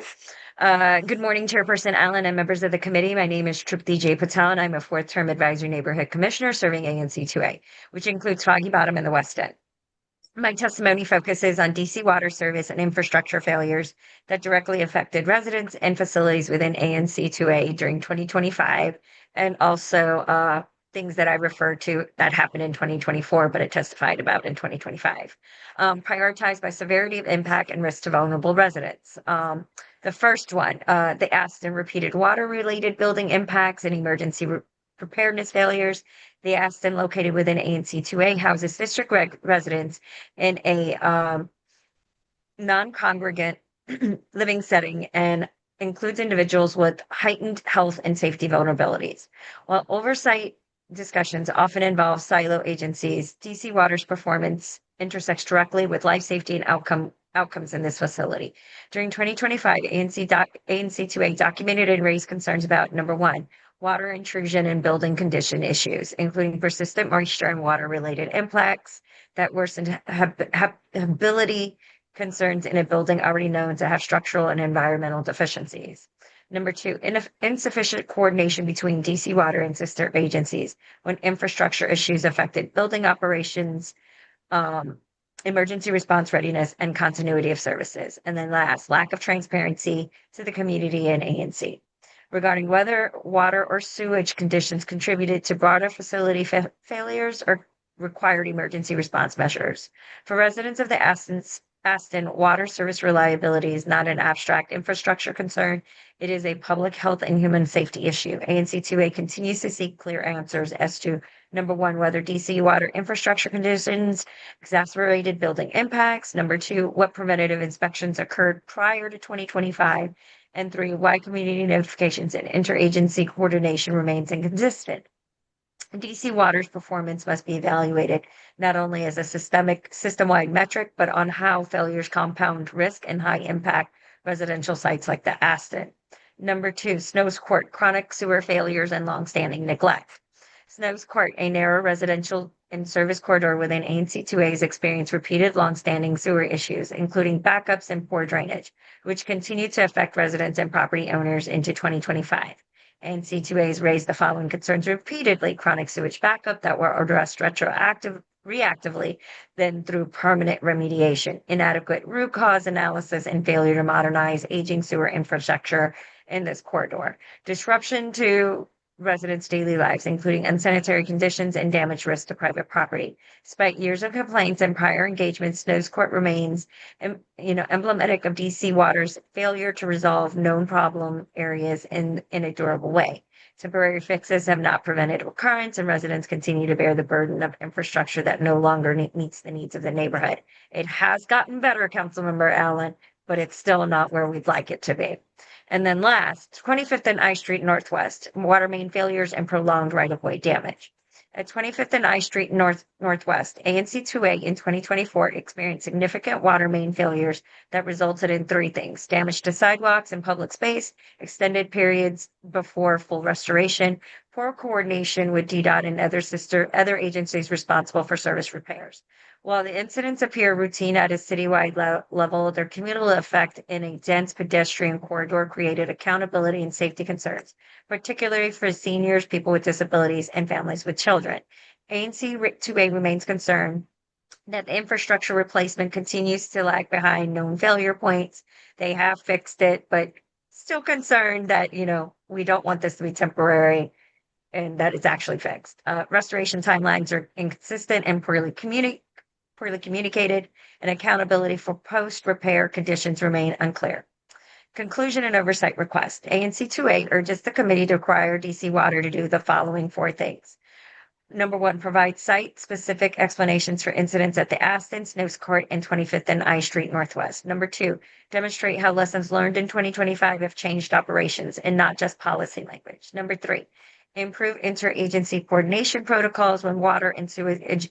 Good morning, Chairperson Allen and members of the committee. My name is Tripti J. Patel, and I'm a fourth-term advisory neighborhood commissioner serving ANC 2A, which includes Foggy Bottom and the West End. My testimony focuses on DC water service and infrastructure failures that directly affected residents and facilities within ANC 2A during 2025, and also things that I referred to that happened in 2024, but it testified about in 2025. Prioritized by severity of impact and risk to vulnerable residents. The first one, the Aston repeated water-related building impacts and emergency preparedness failures. The Aston, located within ANC 2A, houses district residents in a non-congregate living setting and includes individuals with heightened health and safety vulnerabilities. While oversight discussions often involve silo agencies, DC Water's performance intersects directly with life safety and outcomes in this facility. During 2025, ANC 2A documented and raised concerns about, number one, water intrusion and building condition issues, including persistent moisture and water-related impacts that worsened habitability concerns in a building already known to have structural and environmental deficiencies. Number two, insufficient coordination between DC Water and sister agencies when infrastructure issues affected building operations, emergency response readiness, and continuity of services. And then last, lack of transparency to the community and ANC regarding whether water or sewage conditions contributed to broader facility failures or required emergency response measures. For residents of the Aston, water service reliability is not an abstract infrastructure concern. It is a public health and human safety issue. ANC 2A continues to seek clear answers as to, number one, whether DC water infrastructure conditions exacerbated building impacts. Number two, what preventative inspections occurred prior to 2025. And three, why community notifications and interagency coordination remains inconsistent. DC Water's performance must be evaluated not only as a system-wide metric, but on how failures compound risk and high impact residential sites like the Aston. Number 2, Snow's Court, chronic sewer failures and longstanding neglect. Snow's Court, a narrow residential and service corridor within ANC 2A's experienced repeated longstanding sewer issues, including backups and poor drainage, which continue to affect residents and property owners into 2025. ANC 2A has raised the following concerns repeatedly: chronic sewage backup that were addressed reactively, then through permanent remediation, inadequate root cause analysis, and failure to modernize aging sewer infrastructure in this corridor. Disruption to residents' daily lives, including unsanitary conditions and damage risk to private property. Despite years of complaints and prior engagements, Snow's Court remains, emblematic of DC Water's failure to resolve known problem areas in a durable way. Temporary fixes have not prevented recurrence, and residents continue to bear the burden of infrastructure that no longer meets the needs of the neighborhood. It has gotten better, Councilmember Allen, but it's still not where we'd like it to be. And then last, 25th and I Street Northwest, water main failures and prolonged right-of-way damage. At 25th and I Street Northwest, ANC 2A in 2024 experienced significant water main failures that resulted in 3 things: damage to sidewalks and public space, extended periods before full restoration, poor coordination with DDOT and other agencies responsible for service repairs. While the incidents appear routine at a citywide level, their cumulative effect in a dense pedestrian corridor created accountability and safety concerns, particularly for seniors, people with disabilities, and families with children. ANC 2A remains concerned that the infrastructure replacement continues to lag behind known failure points. They have fixed it, but still concerned that, we don't want this to be temporary and that it's actually fixed. Restoration timelines are inconsistent and poorly communicated, and accountability for post-repair conditions remain unclear. Conclusion and oversight request. ANC 2A urges the committee to require DC Water to do the following 4 things. Number 1, provide site-specific explanations for incidents at the Aston, Snow's Court, and 25th and I Street Northwest. Number 2, demonstrate how lessons learned in 2025 have changed operations and not just policy language. Number 3, improve interagency coordination protocols when water and sewage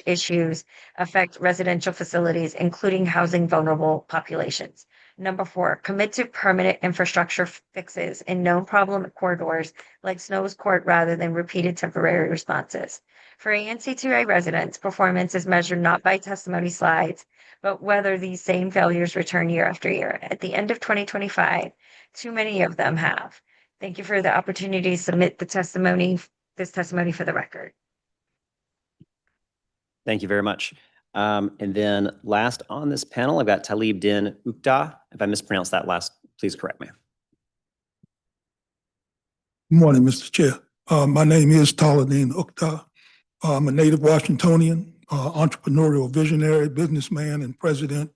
issues affect residential facilities, including housing vulnerable populations. Number 4, commit to permanent infrastructure fixes in known problem corridors like Snow's Court rather than repeated temporary responses. For ANC 2A residents, performance is measured not by testimony slides, but whether these same failures return year after year. At the end of 2025, too many of them have. Thank you for the opportunity to submit this testimony for the record. Thank you very much. And then last on this panel, I've got Talib Din Ukta. If I mispronounced that last, please correct me. Good morning, Mr. Chair. My name is Taladin Ukta. I'm a native Washingtonian, entrepreneurial visionary, businessman, and president,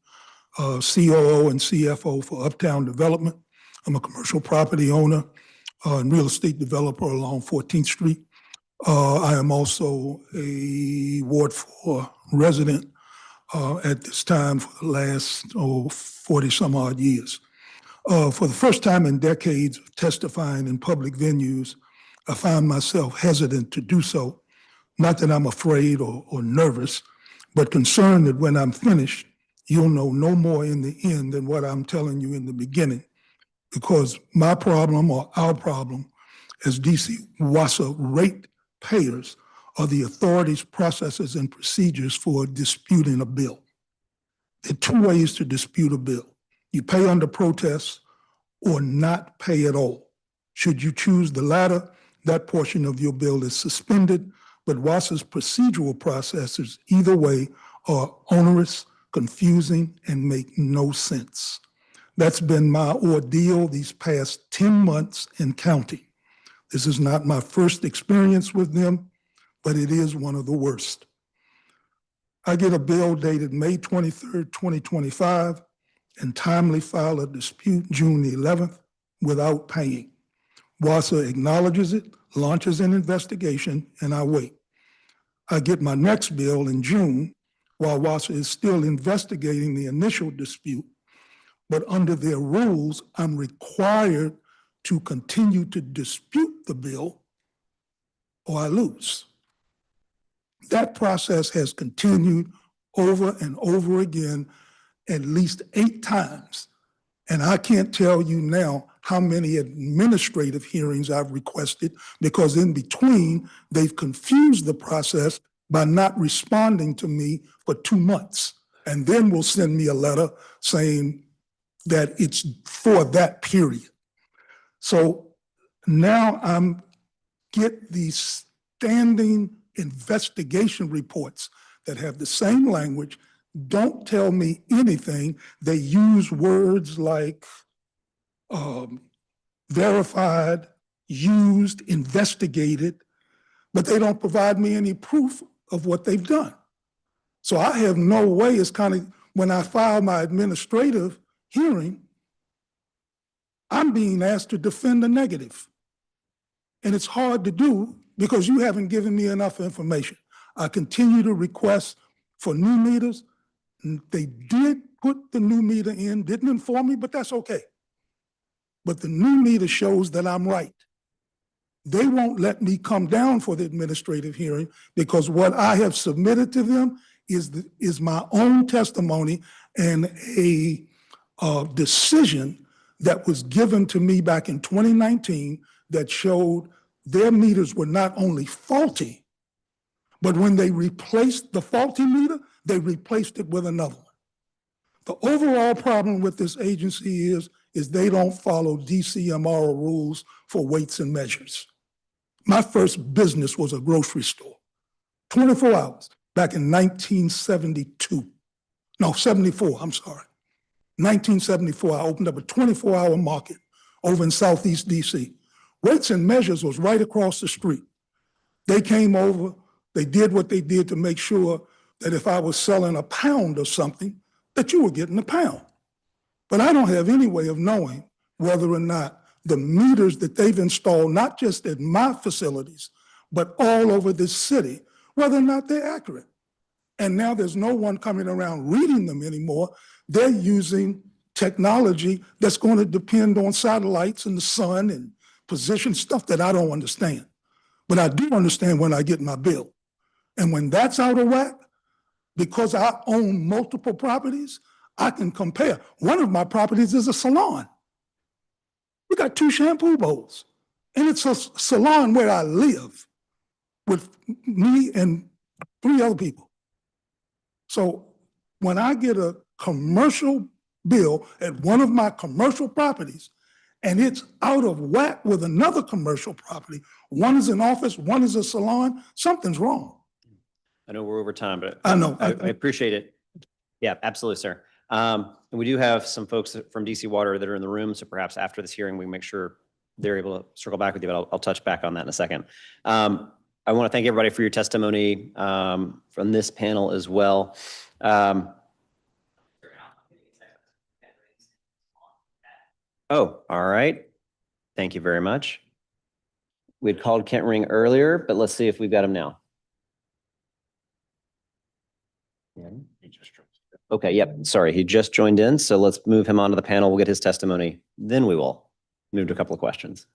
COO and CFO for Uptown Development. I'm a commercial property owner and real estate developer along 14th Street. I am also a Ward 4 resident at this time for the last 40 some odd years. For the first time in decades of testifying in public venues, I found myself hesitant to do so. Not that I'm afraid or nervous, but concerned that when I'm finished, you'll know no more in the end than what I'm telling you in the beginning. Because my problem or our problem as DC WASA rate payers are the authorities, processes, and procedures for disputing a bill. There are 2 ways to dispute a bill. You pay under protest or not pay at all. Should you choose the latter, that portion of your bill is suspended, but WASA's procedural processes either way are onerous, confusing, and make no sense. That's been my ordeal these past 10 months and counting. This is not my first experience with them, but it is one of the worst. I get a bill dated May 23rd, 2025, and timely file a dispute June the 11th without paying. WASA acknowledges it, launches an investigation, and I wait. I get my next bill in June while WASA is still investigating the initial dispute, but under their rules, I'm required to continue to dispute the bill or I lose. That process has continued over and over again, at least 8 times. And I can't tell you now how many administrative hearings I've requested, because in between, they've confused the process by not responding to me for 2 months. And then will send me a letter saying that it's for that period. So now I'm get these standing investigation reports that have the same language, don't tell me anything. They use words like verified, used, investigated, but they don't provide me any proof of what they've done. So I have no way. It's kind of, when I file my administrative hearing, I'm being asked to defend the negative. And it's hard to do because you haven't given me enough information. I continue to request for new meters. They did put the new meter in, didn't inform me, but that's okay. But the new meter shows that I'm right. They won't let me come down for the administrative hearing because what I have submitted to them is my own testimony and a decision that was given to me back in 2019 that showed their meters were not only faulty, but when they replaced the faulty meter, they replaced it with another one. The overall problem with this agency is they don't follow DCMR rules for weights and measures. My first business was a grocery store, 24 hours, back in 1972. No, 74, I'm sorry. 1974, I opened up a 24-hour market over in Southeast DC. Weights and Measures was right across the street. They came over, they did what they did to make sure that if I was selling a pound or something, that you were getting a pound. But I don't have any way of knowing whether or not the meters that they've installed, not just at my facilities, but all over this city, whether or not they're accurate. And now there's no one coming around reading them anymore. They're using technology that's going to depend on satellites and the sun and position, stuff that I don't understand. But I do understand when I get my bill. And when that's out of whack, because I own multiple properties, I can compare. One of my properties is a salon. We got 2 shampoo bowls. And it's a salon where I live with me and 3 other people. So when I get a commercial bill at one of my commercial properties, and it's out of whack with another commercial property, one is an office, one is a salon, something's wrong. I know we're over time, but I know. I appreciate it. Yeah, absolutely, sir. And we do have some folks from DC Water that are in the room, so perhaps after this hearing, we make sure they're able to circle back with you, but I'll touch back on that in a second. I want to thank everybody for your testimony from this panel as well. Oh, all right. Thank you very much. We had called Kent Ring earlier, but let's see if we've got him now. Okay, yep, sorry, he just joined in, so let's move him onto the panel. We'll get his testimony. Then we will move to a couple of questions.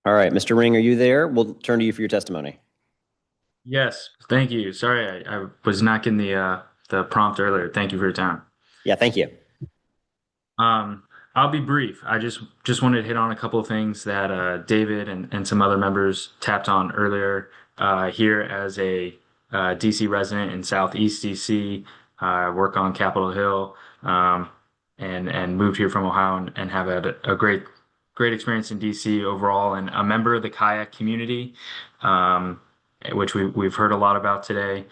All right, Mr. Ring, are you there? We'll turn to you for your testimony. Yes, thank you. Sorry, I was not getting the prompt earlier. Thank you for your time. Yeah, thank you. I'll be brief. I just wanted to hit on a couple of things that David and some other members tapped on earlier. Here as a DC resident in Southeast DC, work on Capitol Hill, and moved here from Ohio and have had a great experience in DC overall, and a member of the kayak community, which we've heard a lot about today.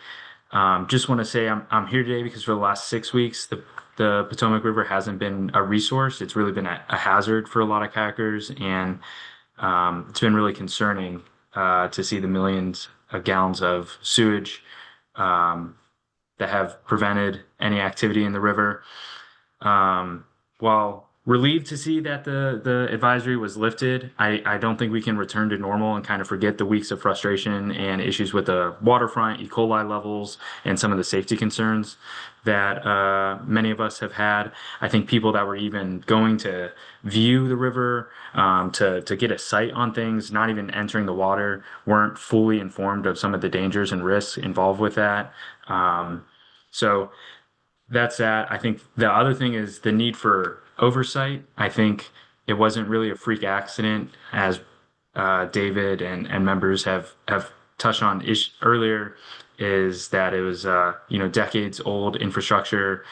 Just want to say I'm here today because for the last 6 weeks, the Potomac River hasn't been a resource. It's really been a hazard for a lot of kayakers, and it's been really concerning to see the millions of gallons of sewage that have prevented any activity in the river. While relieved to see that the advisory was lifted. I don't think we can return to normal and kind of forget the weeks of frustration and issues with the waterfront, E. coli levels, and some of the safety concerns that many of us have had. I think people that were even going to view the river, to get a sight on things, not even entering the water, weren't fully informed of some of the dangers and risks involved with that. So that's that. I think the other thing is the need for oversight. I think it wasn't really a freak accident, as David and members have touched on earlier, is that it was decades old infrastructure,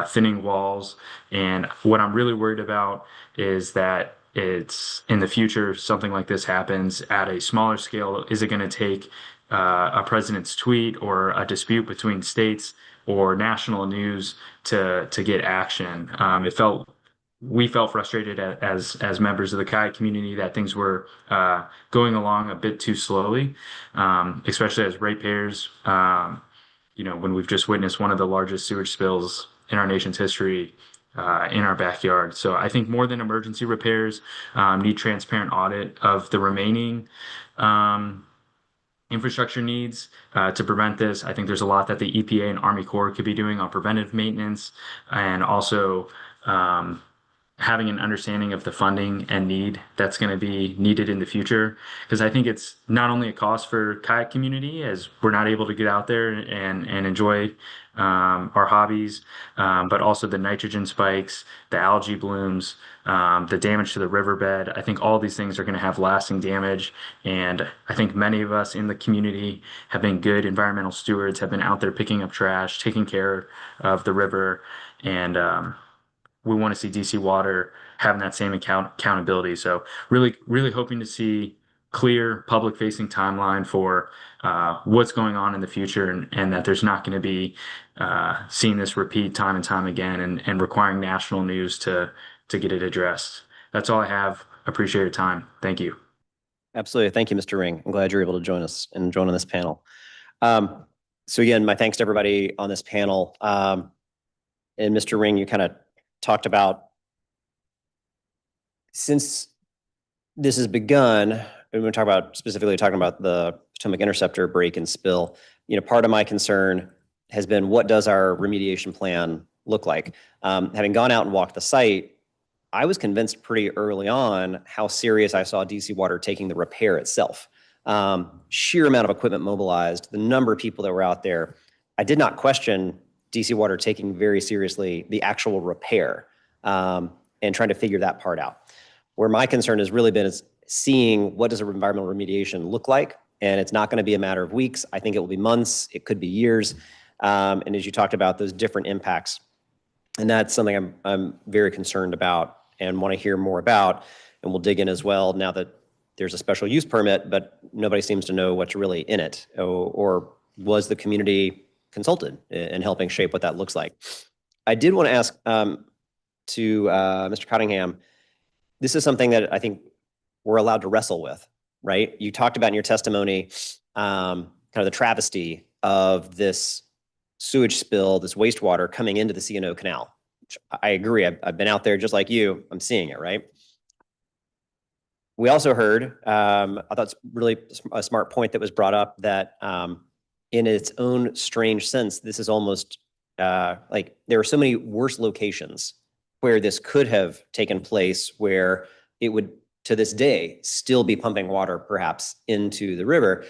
thinning walls, and what I'm really worried about is that it's in the future something like this happens at a smaller scale. Is it going to take a president's tweet or a dispute between states or national news to get action? We felt frustrated as members of the kayak community that things were going along a bit too slowly, especially as ratepayers. When we've just witnessed one of the largest sewage spills in our nation's history in our backyard. So I think more than emergency repairs, need transparent audit of the remaining infrastructure needs to prevent this. I think there's a lot that the EPA and Army Corps could be doing on preventive maintenance, and also having an understanding of the funding and need that's going to be needed in the future. Because I think it's not only a cost for kayak community, as we're not able to get out there and enjoy our hobbies, but also the nitrogen spikes, the algae blooms, the damage to the riverbed. I think all these things are going to have lasting damage. And I think many of us in the community have been good environmental stewards, have been out there picking up trash, taking care of the river. And we want to see DC Water having that same accountability. So really, really hoping to see clear public facing timeline for what's going on in the future, and that there's not going to be seeing this repeat time and time again, and requiring national news to get it addressed. That's all I have. Appreciate your time. Thank you. Absolutely. Thank you, Mr. Ring. I'm glad you're able to join us and join on this panel. So again, my thanks to everybody on this panel. And Mr. Ring, you kind of talked about, since this has begun, and we're specifically talking about the Potomac Interceptor break and spill, part of my concern has been, what does our remediation plan look like? Having gone out and walked the site, I was convinced pretty early on how serious I saw DC Water taking the repair itself. Sheer amount of equipment mobilized, the number of people that were out there. I did not question DC Water taking very seriously the actual repair, and trying to figure that part out. Where my concern has really been is seeing, what does a environmental remediation look like? And it's not going to be a matter of weeks. I think it will be months. It could be years. And as you talked about, those different impacts, and that's something I'm very concerned about and want to hear more about. And we'll dig in as well now that there's a special use permit, but nobody seems to know what's really in it, or was the community consulted in helping shape what that looks like. I did want to ask to Mr. Cottingham, this is something that I think we're allowed to wrestle with, right? You talked about in your testimony kind of the travesty of this sewage spill, this wastewater coming into the C&O Canal. Which I agree. I've been out there just like you. I'm seeing it, right? We also heard, I thought it's really a smart point that was brought up, that in its own strange sense, this is almost like there are so many worse locations where this could have taken place, where it would, to this day, still be pumping water perhaps into the river.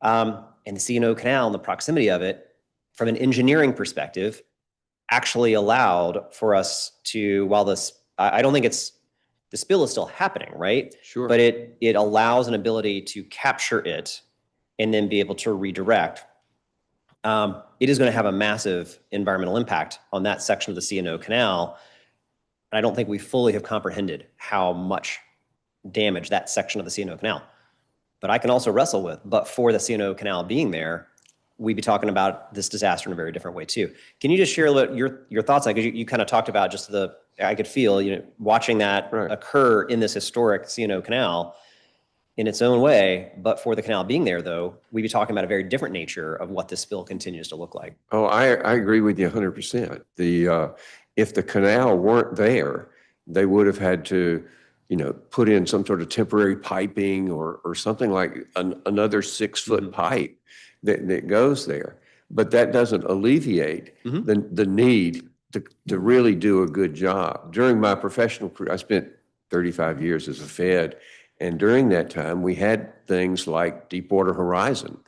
And the C&O Canal and the proximity of it, from an engineering perspective, actually allowed for us to, while this, I don't think the spill is still happening, right? Sure. But it allows an ability to capture it and then be able to redirect. It is going to have a massive environmental impact on that section of the C&O Canal. And I don't think we fully have comprehended how much damage that section of the C&O Canal. But I can also wrestle with, but for the C&O Canal being there, we'd be talking about this disaster in a very different way too. Can you just share a little your thoughts? Like you kind of talked about just I could feel, watching that occur in this historic C&O Canal in its own way, but for the canal being there, though, we'd be talking about a very different nature of what this spill continues to look like. Oh, I agree with you 100%. If the canal weren't there, they would have had to, put in some sort of temporary piping or something like another 6-foot pipe that goes there. But that doesn't alleviate the need to really do a good job. During my professional career, I spent 35 years as a Fed, and during that time, we had things like Deepwater Horizon.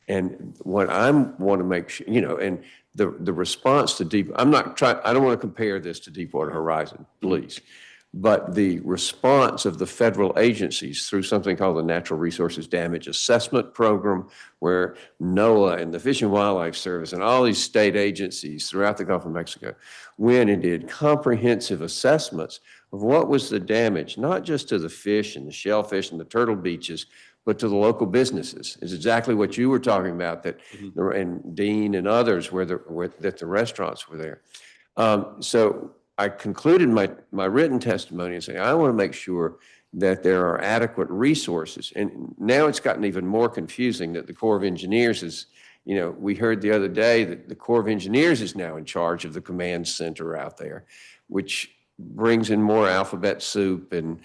And what I want to make sure, and the response to I don't want to compare this to Deepwater Horizon, please. But the response of the federal agencies through something called the Natural Resources Damage Assessment Program, where NOAA and the Fish and Wildlife Service and all these state agencies throughout the Gulf of Mexico went and did comprehensive assessments of what was the damage, not just to the fish and the shellfish and the turtle beaches, but to the local businesses. Is exactly what you were talking about, that and Dean and others that the restaurants were there. So I concluded my written testimony and saying, I want to make sure that there are adequate resources. And now it's gotten even more confusing that the Corps of Engineers is, we heard the other day that the Corps of Engineers is now in charge of the command center out there, which brings in more alphabet soup and,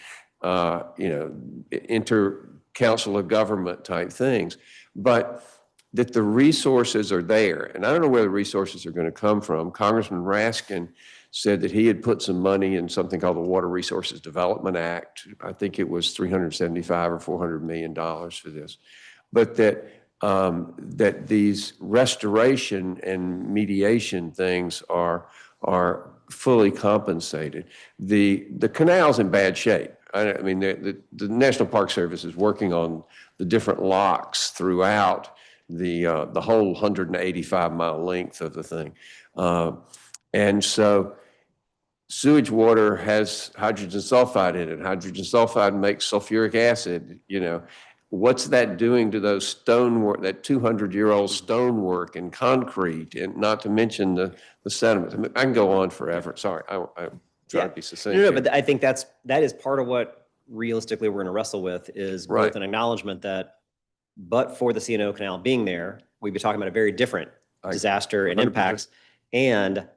inter-council of government type things. But that the resources are there. And I don't know where the resources are going to come from. Congressman Raskin said that he had put some money in something called the Water Resources Development Act. I think it was $375 or $400 million for this. But that these restoration and mediation things are fully compensated. The canal's in bad shape. I mean, the National Park Service is working on the different locks throughout the whole 185-mile length of the thing. And so sewage water has hydrogen sulfide in it. Hydrogen sulfide makes sulfuric acid. What's that doing to those stonework, that 200-year-old stonework and concrete, and not to mention the sediment? I mean, I can go on forever. Sorry, I'm trying to be succinct. No, but I think that is part of what realistically we're going to wrestle with is both an acknowledgement that, but for the C&O Canal being there, we'd be talking about a very different disaster and 100%. Impacts, and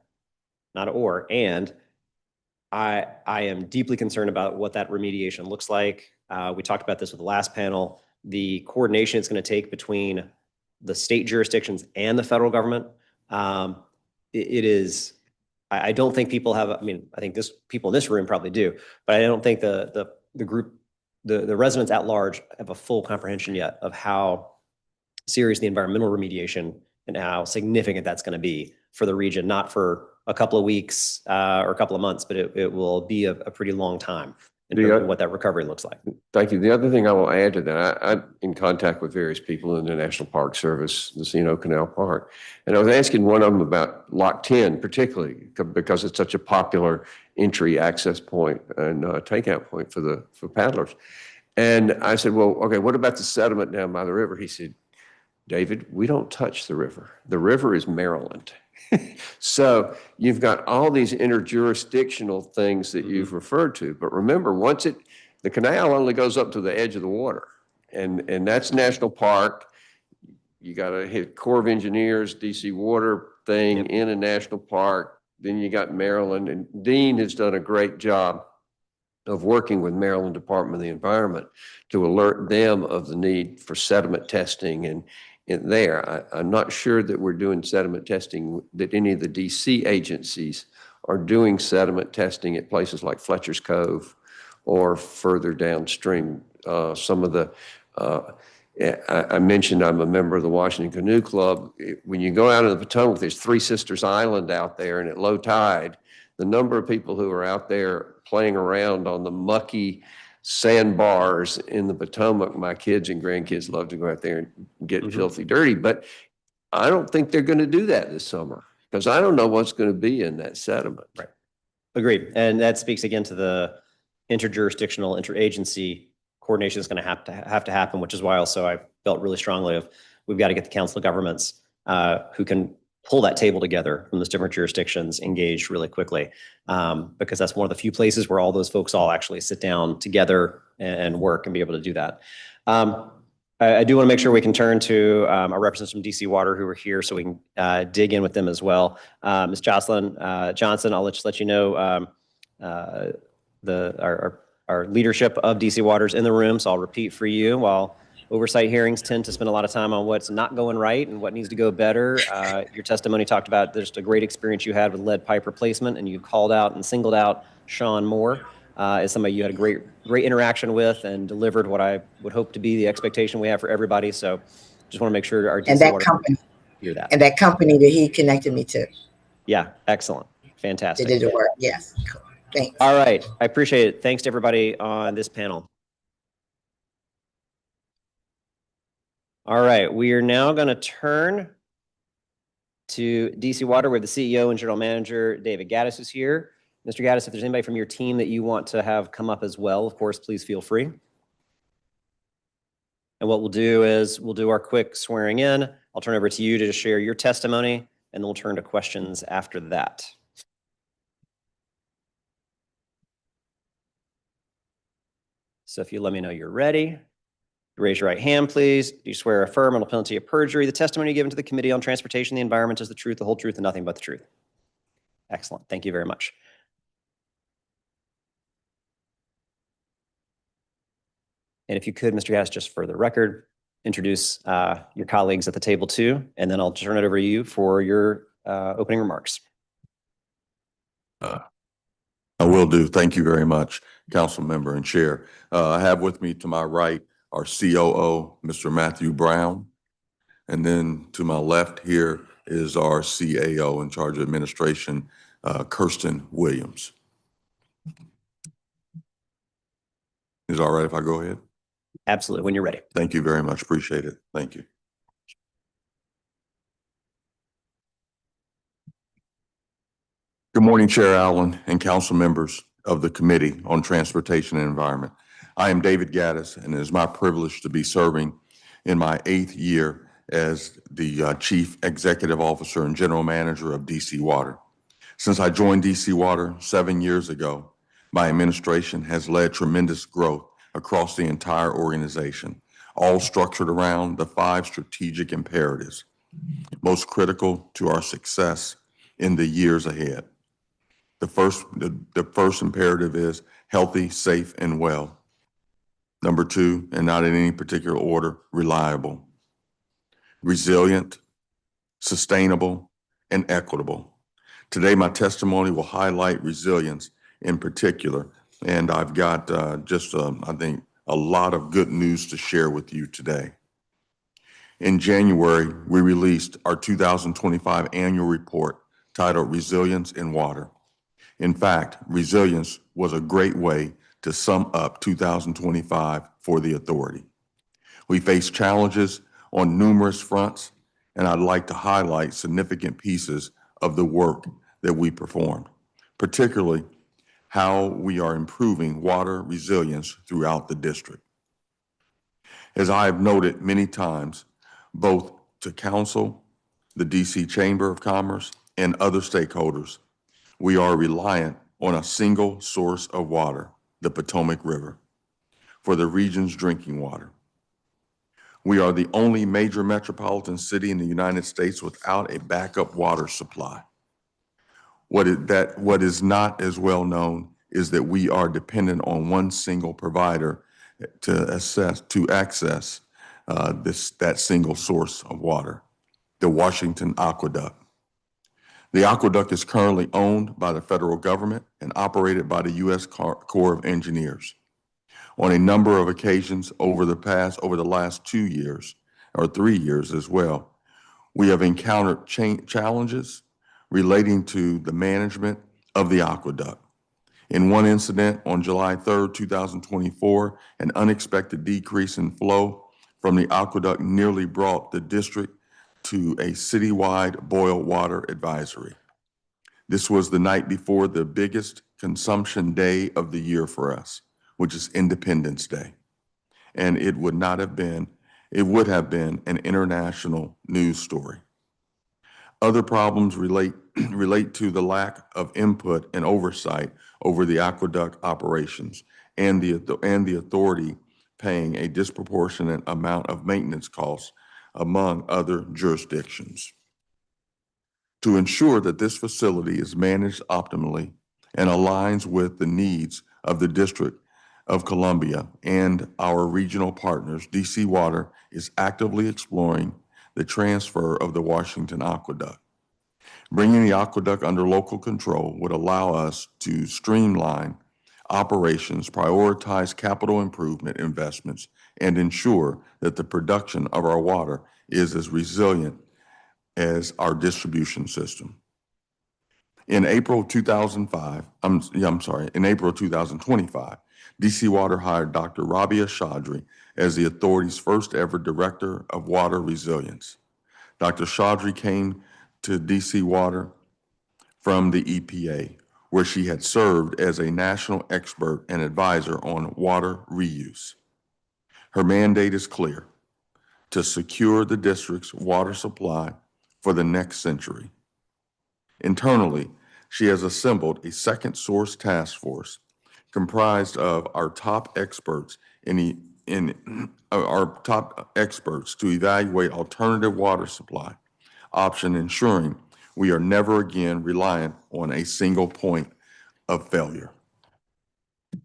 I am deeply concerned about what that remediation looks like. We talked about this with the last panel. The coordination it's going to take between the state jurisdictions and the federal government. It is. I don't think people have. I mean, I think people in this room probably do, but I don't think the group, the residents at large, have a full comprehension yet of how serious the environmental remediation and how significant that's going to be for the region. Not for a couple of weeks or a couple of months, but it will be a pretty long time in terms of what that recovery looks like. Thank you. The other thing I will add to that, I'm in contact with various people in the National Park Service, the C&O Canal Park, and I was asking one of them about Lock 10, particularly because it's such a popular entry access point and takeout point for paddlers. And I said, well, okay, what about the sediment down by the river? He said, David, we don't touch the river. The river is Maryland. So you've got all these interjurisdictional things that you've referred to, but remember, the canal only goes up to the edge of the water, and that's National Park. You got to hit Corps of Engineers, DC Water thing in a national park. Then you got Maryland, and Dean has done a great job of working with Maryland Department of the Environment to alert them of the need for sediment testing and there. I'm not sure that we're doing sediment testing, that any of the DC agencies are doing sediment testing at places like Fletcher's Cove or further downstream. Some of the, I mentioned I'm a member of the Washington Canoe Club. When you go out in the Potomac, there's Three Sisters Island out there, and at low tide, the number of people who are out there playing around on the mucky sandbars in the Potomac, my kids and grandkids love to go out there and get filthy dirty, but I don't think they're going to do that this summer because I don't know what's going to be in that sediment. Right. Agreed. And that speaks again to the interjurisdictional, interagency coordination is going to have to happen, which is why also I felt really strongly of we've got to get the Council of Governments who can pull that table together from those different jurisdictions engaged really quickly, because that's one of the few places where all those folks all actually sit down together and work and be able to do that. I do want to make sure we can turn to our representatives from DC Water who are here so we can dig in with them as well. Ms. Jocelyn Johnson, I'll just let you know our leadership of DC Waters in the room, so I'll repeat for you. While oversight hearings tend to spend a lot of time on what's not going right and what needs to go better, your testimony talked about just a great experience you had with lead pipe replacement, and you called out and singled out Sean Moore as somebody you had a great interaction with and delivered what I would hope to be the expectation we have for everybody. So just want to make sure our DC Water hear that. And that company that he connected me to. Yeah, excellent. They Fantastic. did the work. Yes. Cool. Thanks. All right. I appreciate it. Thanks to everybody on this panel. All right. We are now going to turn to DC Water, where the CEO and General Manager, David Gaddis, is here. Mr. Gaddis, if there's anybody from your team that you want to have come up as well, of course, please feel free. And what we'll do is we'll do our quick swearing in. I'll turn over to you to share your testimony, and then we'll turn to questions after that. So if you let me know you're ready, raise your right hand, please. Do you swear or affirm under penalty of perjury the testimony given to the Committee on Transportation and the Environment is the truth, the whole truth, and nothing but the truth? Excellent. Thank you very much. And if you could, Mr. Gaddis, just for the record, introduce your colleagues at the table too, and then I'll turn it over to you for your opening remarks. I will do. Thank you very much, Council Member and Chair. I have with me to my right our COO, Mr. Matthew Brown. And then to my left here is our CAO in charge of administration, Kirsten Williams. Is it all right if I go ahead? Absolutely, when you're ready. Thank you very much. Appreciate it. Thank you. Good morning, Chair Allen and council members of the Committee on Transportation and Environment. I am David Gaddis, and it is my privilege to be serving in my 8th year as the Chief Executive Officer and General Manager of DC Water. Since I joined DC Water 7 years ago, my administration has led tremendous growth across the entire organization, all structured around the 5 strategic imperatives, most critical to our success in the years ahead. The first imperative is healthy, safe, and well. Number 2, and not in any particular order, reliable, resilient, sustainable, and equitable. Today, my testimony will highlight resilience in particular, and I've got I think, a lot of good news to share with you today. In January, we released our 2025 annual report titled Resilience in Water. In fact, resilience was a great way to sum up 2025 for the authority. We faced challenges on numerous fronts, and I'd like to highlight significant pieces of the work that we performed, particularly how we are improving water resilience throughout the district. As I have noted many times, both to Council, the DC Chamber of Commerce, and other stakeholders, we are reliant on a single source of water, the Potomac River, for the region's drinking water. We are the only major metropolitan city in the United States without a backup water supply. What is not as well known is that we are dependent on one single provider to access that single source of water, the Washington Aqueduct. The aqueduct is currently owned by the federal government and operated by the U.S. Corps of Engineers. On a number of occasions over the last 2 years, or 3 years as well, we have encountered challenges relating to the management of the aqueduct. In one incident on July 3rd, 2024, an unexpected decrease in flow from the aqueduct nearly brought the district to a citywide boil water advisory. This was the night before the biggest consumption day of the year for us, which is Independence Day. And it would have been an international news story. Other problems relate to the lack of input and oversight over the aqueduct operations and the authority paying a disproportionate amount of maintenance costs among other jurisdictions. To ensure that this facility is managed optimally and aligns with the needs of the District of Columbia and our regional partners, DC Water is actively exploring the transfer of the Washington Aqueduct. Bringing the aqueduct under local control would allow us to streamline operations, prioritize capital improvement investments, and ensure that the production of our water is as resilient as our distribution system. In April 2025, in April 2025, DC Water hired Dr. Rabia Chaudhry as the authority's first ever Director of Water Resilience. Dr. Chaudhry came to DC Water from the EPA, where she had served as a national expert and advisor on water reuse. Her mandate is clear: to secure the district's water supply for the next century. Internally, she has assembled a second source task force comprised of our top experts to evaluate alternative water supply option, ensuring we are never again reliant on a single point of failure.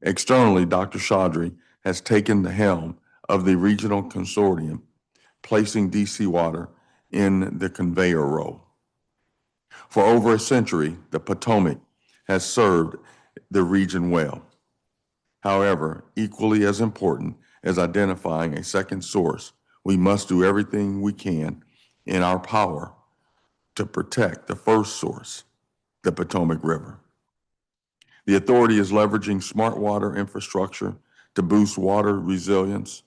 Externally, Dr. Chaudhry has taken the helm of the regional consortium, placing DC Water in the conveyor role. For over a century, the Potomac has served the region well. However, equally as important as identifying a second source, we must do everything we can in our power to protect the first source, the Potomac River. The authority is leveraging smart water infrastructure to boost water resilience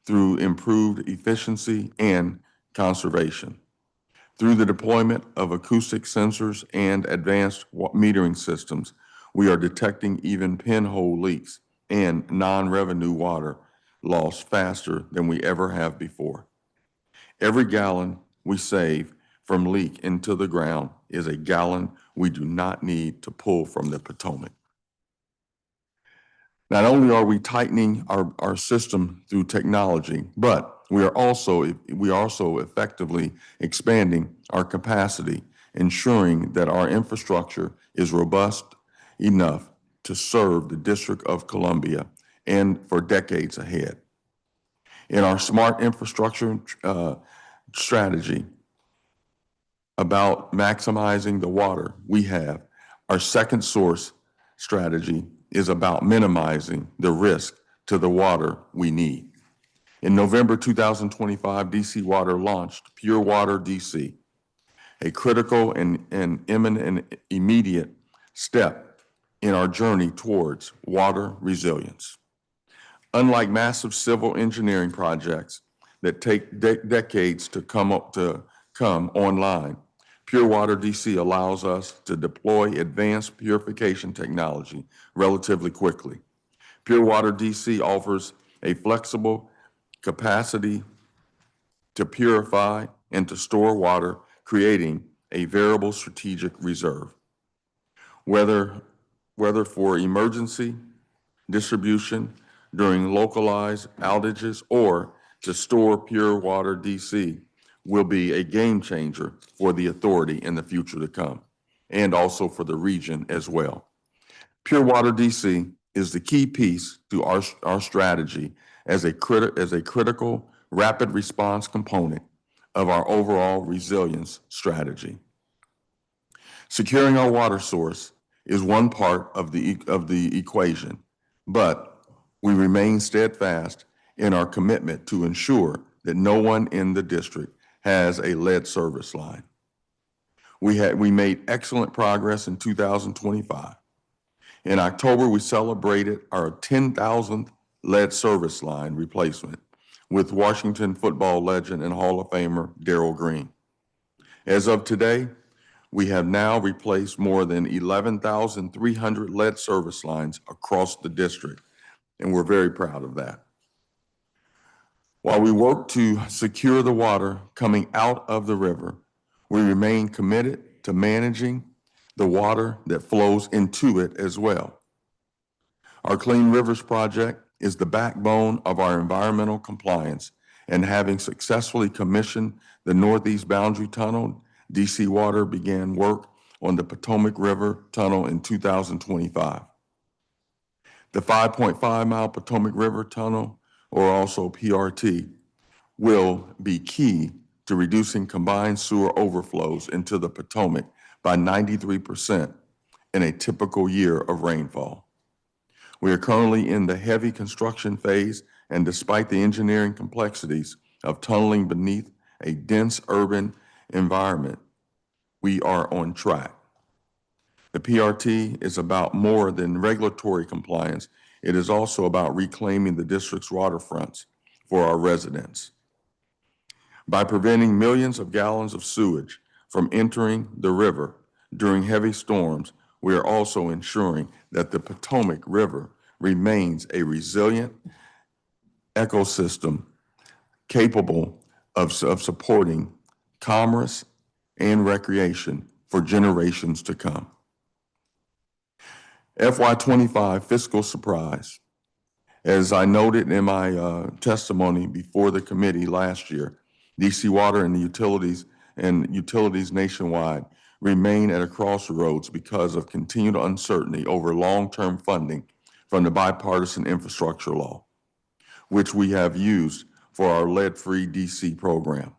through improved efficiency and conservation. Through the deployment of acoustic sensors and advanced metering systems, we are detecting even pinhole leaks and non-revenue water loss faster than we ever have before. Every gallon we save from leak into the ground is a gallon we do not need to pull from the Potomac. Not only are we tightening our system through technology, but we are also effectively expanding our capacity, ensuring that our infrastructure is robust enough to serve the District of Columbia and for decades ahead. In our smart infrastructure strategy about maximizing the water we have, our second source strategy is about minimizing the risk to the water we need. In November 2025, DC Water launched Pure Water DC, a critical and imminent and immediate step in our journey towards water resilience. Unlike massive civil engineering projects that take decades to come online, Pure Water DC allows us to deploy advanced purification technology relatively quickly. Pure Water DC offers a flexible capacity to purify and to store water, creating a variable strategic reserve. Whether for emergency distribution during localized outages or to store Pure Water DC will be a game changer for the authority in the future to come, and also for the region as well. Pure Water DC is the key piece to our strategy as a critical rapid response component of our overall resilience strategy. Securing our water source is one part of the equation, but we remain steadfast in our commitment to ensure that no one in the district has a lead service line. We made excellent progress in 2025. In October, we celebrated our 10,000th lead service line replacement with Washington football legend and Hall of Famer Darryl Green. As of today, we have now replaced more than 11,300 lead service lines across the district, and we're very proud of that. While we work to secure the water coming out of the river, we remain committed to managing the water that flows into it as well. Our Clean Rivers project is the backbone of our environmental compliance, and having successfully commissioned the Northeast Boundary Tunnel, DC Water began work on the Potomac River Tunnel in 2025. The 5.5-mile Potomac River Tunnel, or also PRT, will be key to reducing combined sewer overflows into the Potomac by 93% in a typical year of rainfall. We are currently in the heavy construction phase, and despite the engineering complexities of tunneling beneath a dense urban environment, we are on track. The PRT is about more than regulatory compliance. It is also about reclaiming the district's waterfronts for our residents. By preventing millions of gallons of sewage from entering the river during heavy storms, we are also ensuring that the Potomac River remains a resilient ecosystem capable of supporting commerce and recreation for generations to come. FY25 fiscal surprise. As I noted in my testimony before the committee last year, DC Water and the utilities nationwide remain at a crossroads because of continued uncertainty over long-term funding from the bipartisan infrastructure law, which we have used for our lead-free DC program.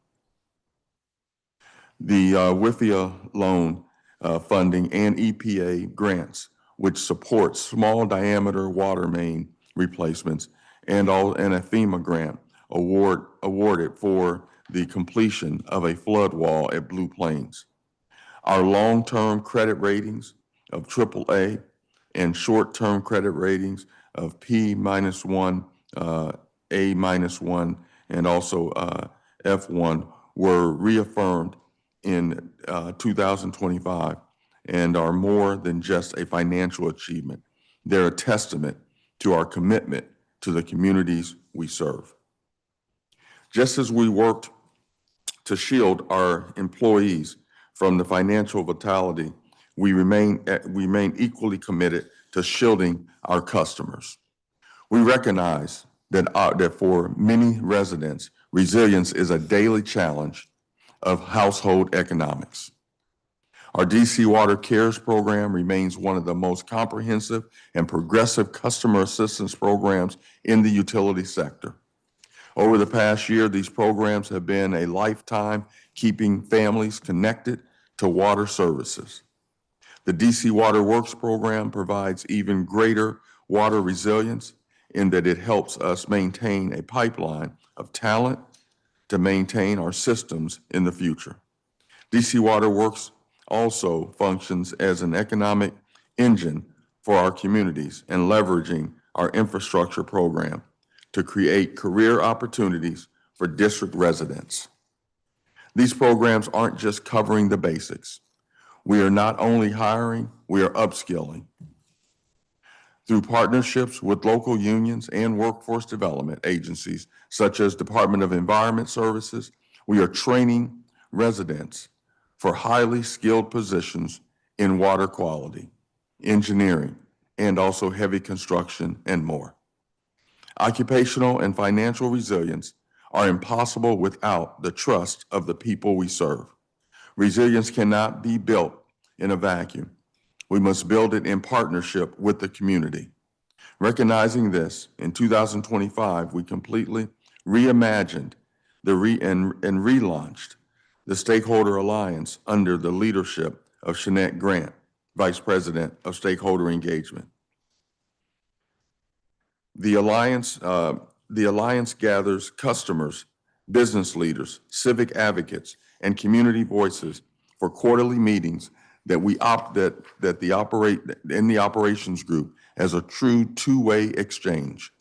The WIFIA loan funding and EPA grants, which support small diameter water main replacements, and a FEMA grant awarded for the completion of a flood wall at Blue Plains. Our long-term credit ratings of AAA and short-term credit ratings of P-1, A-1, and also F1 were reaffirmed in 2025 and are more than just a financial achievement. They're a testament to our commitment to the communities we serve. Just as we worked to shield our employees from the financial vitality, we remain equally committed to shielding our customers. We recognize that for many residents, resilience is a daily challenge of household economics. Our DC Water Cares program remains one of the most comprehensive and progressive customer assistance programs in the utility sector. Over the past year, these programs have been a lifetime, keeping families connected to water services. The DC Water Works program provides even greater water resilience in that it helps us maintain a pipeline of talent to maintain our systems in the future. DC Water Works also functions as an economic engine for our communities and leveraging our infrastructure program to create career opportunities for district residents. These programs aren't just covering the basics. We are not only hiring, we are upskilling. Through partnerships with local unions and workforce development agencies, such as Department of Environment Services, we are training residents for highly skilled positions in water quality, engineering, and also heavy construction and more. Occupational and financial resilience are impossible without the trust of the people we serve. Resilience cannot be built in a vacuum. We must build it in partnership with the community. Recognizing this, in 2025, we completely reimagined and relaunched the Stakeholder Alliance under the leadership of Shanette Grant, Vice President of Stakeholder Engagement. The Alliance gathers customers, business leaders, civic advocates, and community voices for quarterly meetings that the operations group as a true two-way exchange.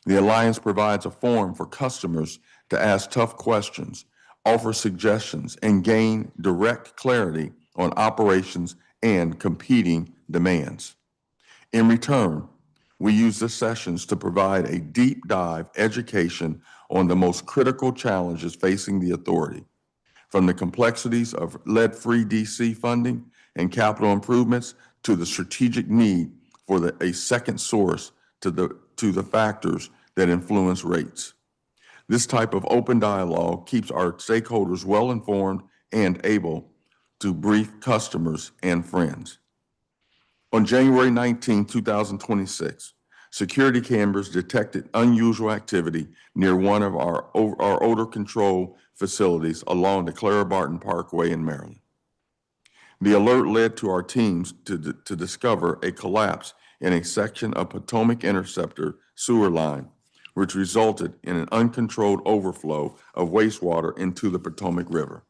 The Alliance provides a forum for customers to ask tough questions, offer suggestions, and gain direct clarity on operations and competing demands. In return, we use the sessions to provide a deep dive education on the most critical challenges facing the authority, from the complexities of lead-free DC funding and capital improvements to the strategic need for a second source to the factors that influence rates. This type of open dialogue keeps our stakeholders well informed and able to brief customers and friends. On January 19, 2026, security cameras detected unusual activity near one of our odor control facilities along the Clara Barton Parkway in Maryland. The alert led to our teams to discover a collapse in a section of Potomac Interceptor sewer line, which resulted in an uncontrolled overflow of wastewater into the Potomac River.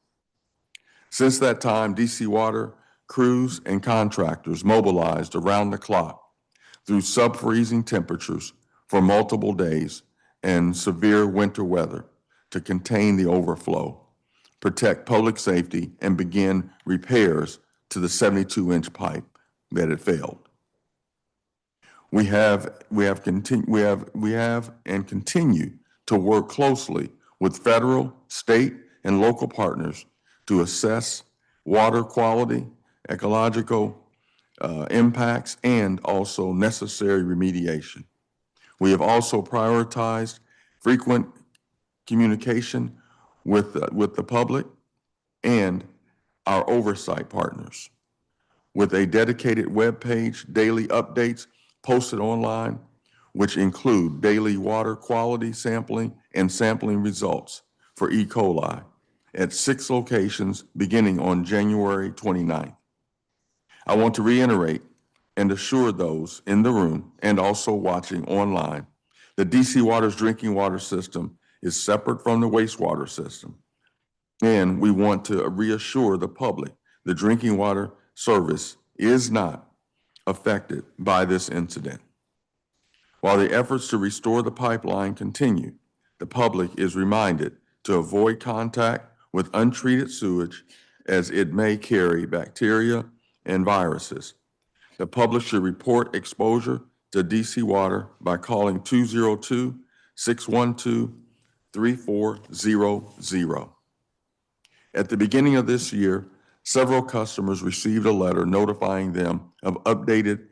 Since that time, DC Water crews and contractors mobilized around the clock through sub-freezing temperatures for multiple days and severe winter weather to contain the overflow, protect public safety, and begin repairs to the 72-inch pipe that had failed. We have and continue to work closely with federal, state, and local partners to assess water quality, ecological impacts, and also necessary remediation. We have also prioritized frequent communication with the public and our oversight partners, with a dedicated web page, daily updates posted online, which include daily water quality sampling and sampling results for E. coli at 6 locations beginning on January 29th. I want to reiterate and assure those in the room and also watching online that DC Water's drinking water system is separate from the wastewater system. And we want to reassure the public the drinking water service is not affected by this incident. While the efforts to restore the pipeline continue, the public is reminded to avoid contact with untreated sewage as it may carry bacteria and viruses. The public should report exposure to DC Water by calling 202-612-3400. At the beginning of this year, several customers received a letter notifying them of updated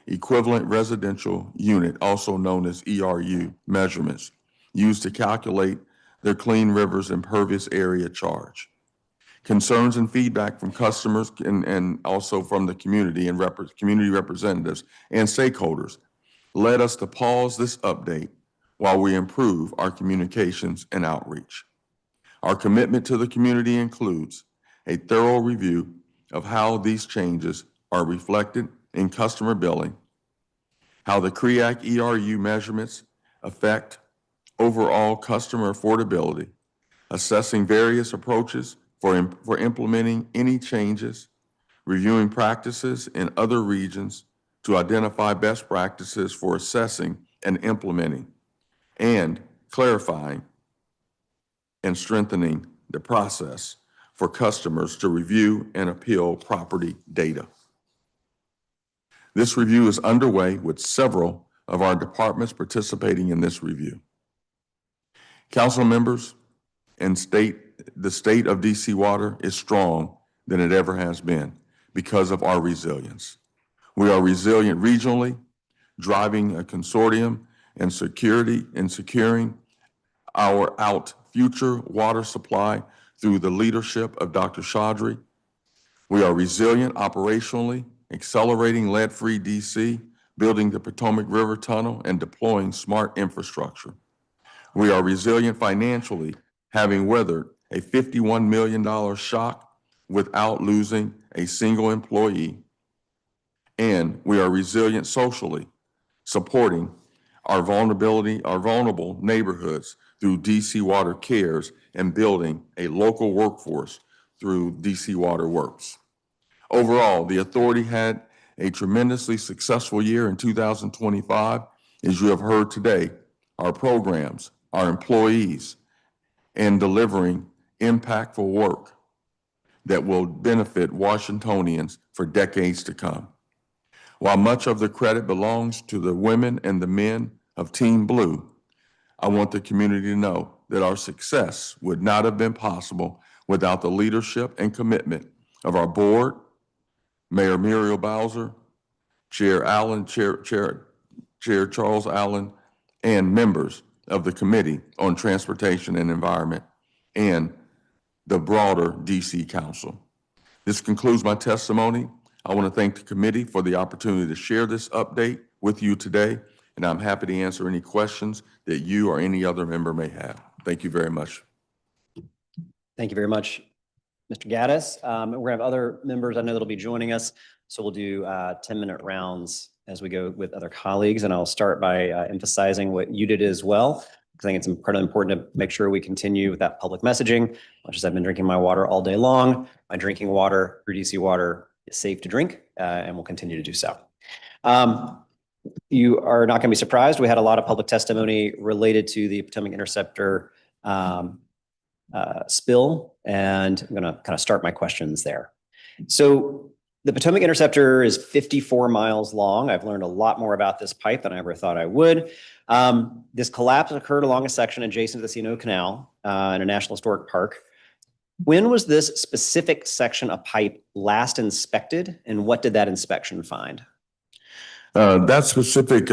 equivalent residential unit, also known as ERU, measurements used to calculate their Clean Rivers Impervious Area charge. Concerns and feedback from customers and also from the community and community representatives and stakeholders led us to pause this update while we improve our communications and outreach. Our commitment to the community includes a thorough review of how these changes are reflected in customer billing, how the CREAC ERU measurements affect overall customer affordability, assessing various approaches for implementing any changes, reviewing practices in other regions to identify best practices for assessing and implementing, and clarifying and strengthening the process for customers to review and appeal property data. This review is underway with several of our departments participating in this review. Council members and the state of DC Water is strong than it ever has been because of our resilience. We are resilient regionally, driving a consortium and securing our future water supply through the leadership of Dr. Chaudhry. We are resilient operationally, accelerating lead-free DC, building the Potomac River Tunnel, and deploying smart infrastructure. We are resilient financially, having weathered a $51 million shock without losing a single employee. And we are resilient socially, supporting our vulnerable neighborhoods through DC Water Cares and building a local workforce through DC Water Works. Overall, the authority had a tremendously successful year in 2025. As you have heard today, our programs, our employees, and delivering impactful work that will benefit Washingtonians for decades to come. While much of the credit belongs to the women and the men of Team Blue, I want the community to know that our success would not have been possible without the leadership and commitment of our board, Mayor Muriel Bowser, Chair Charles Allen, and members of the Committee on Transportation and Environment and the broader DC Council. This concludes my testimony. I want to thank the committee for the opportunity to share this update with you today, and I'm happy to answer any questions that you or any other member may have. Thank you very much. Thank you very much, Mr. Gaddis. We're gonna have other members I know that'll be joining us. So we'll do 10-minute rounds as we go with other colleagues. And I'll start by emphasizing what you did as well. I think it's incredibly important to make sure we continue with that public messaging. Much as I've been drinking my water all day long, my drinking water through DC Water is safe to drink and will continue to do so. You are not going to be surprised. We had a lot of public testimony related to the Potomac Interceptor spill, and I'm going to kind of start my questions there. So the Potomac Interceptor is 54 miles long. I've learned a lot more about this pipe than I ever thought I would. This collapse occurred along a section adjacent to the C&O Canal in a National Historic Park. When was this specific section of pipe last inspected, and what did that inspection find? That specific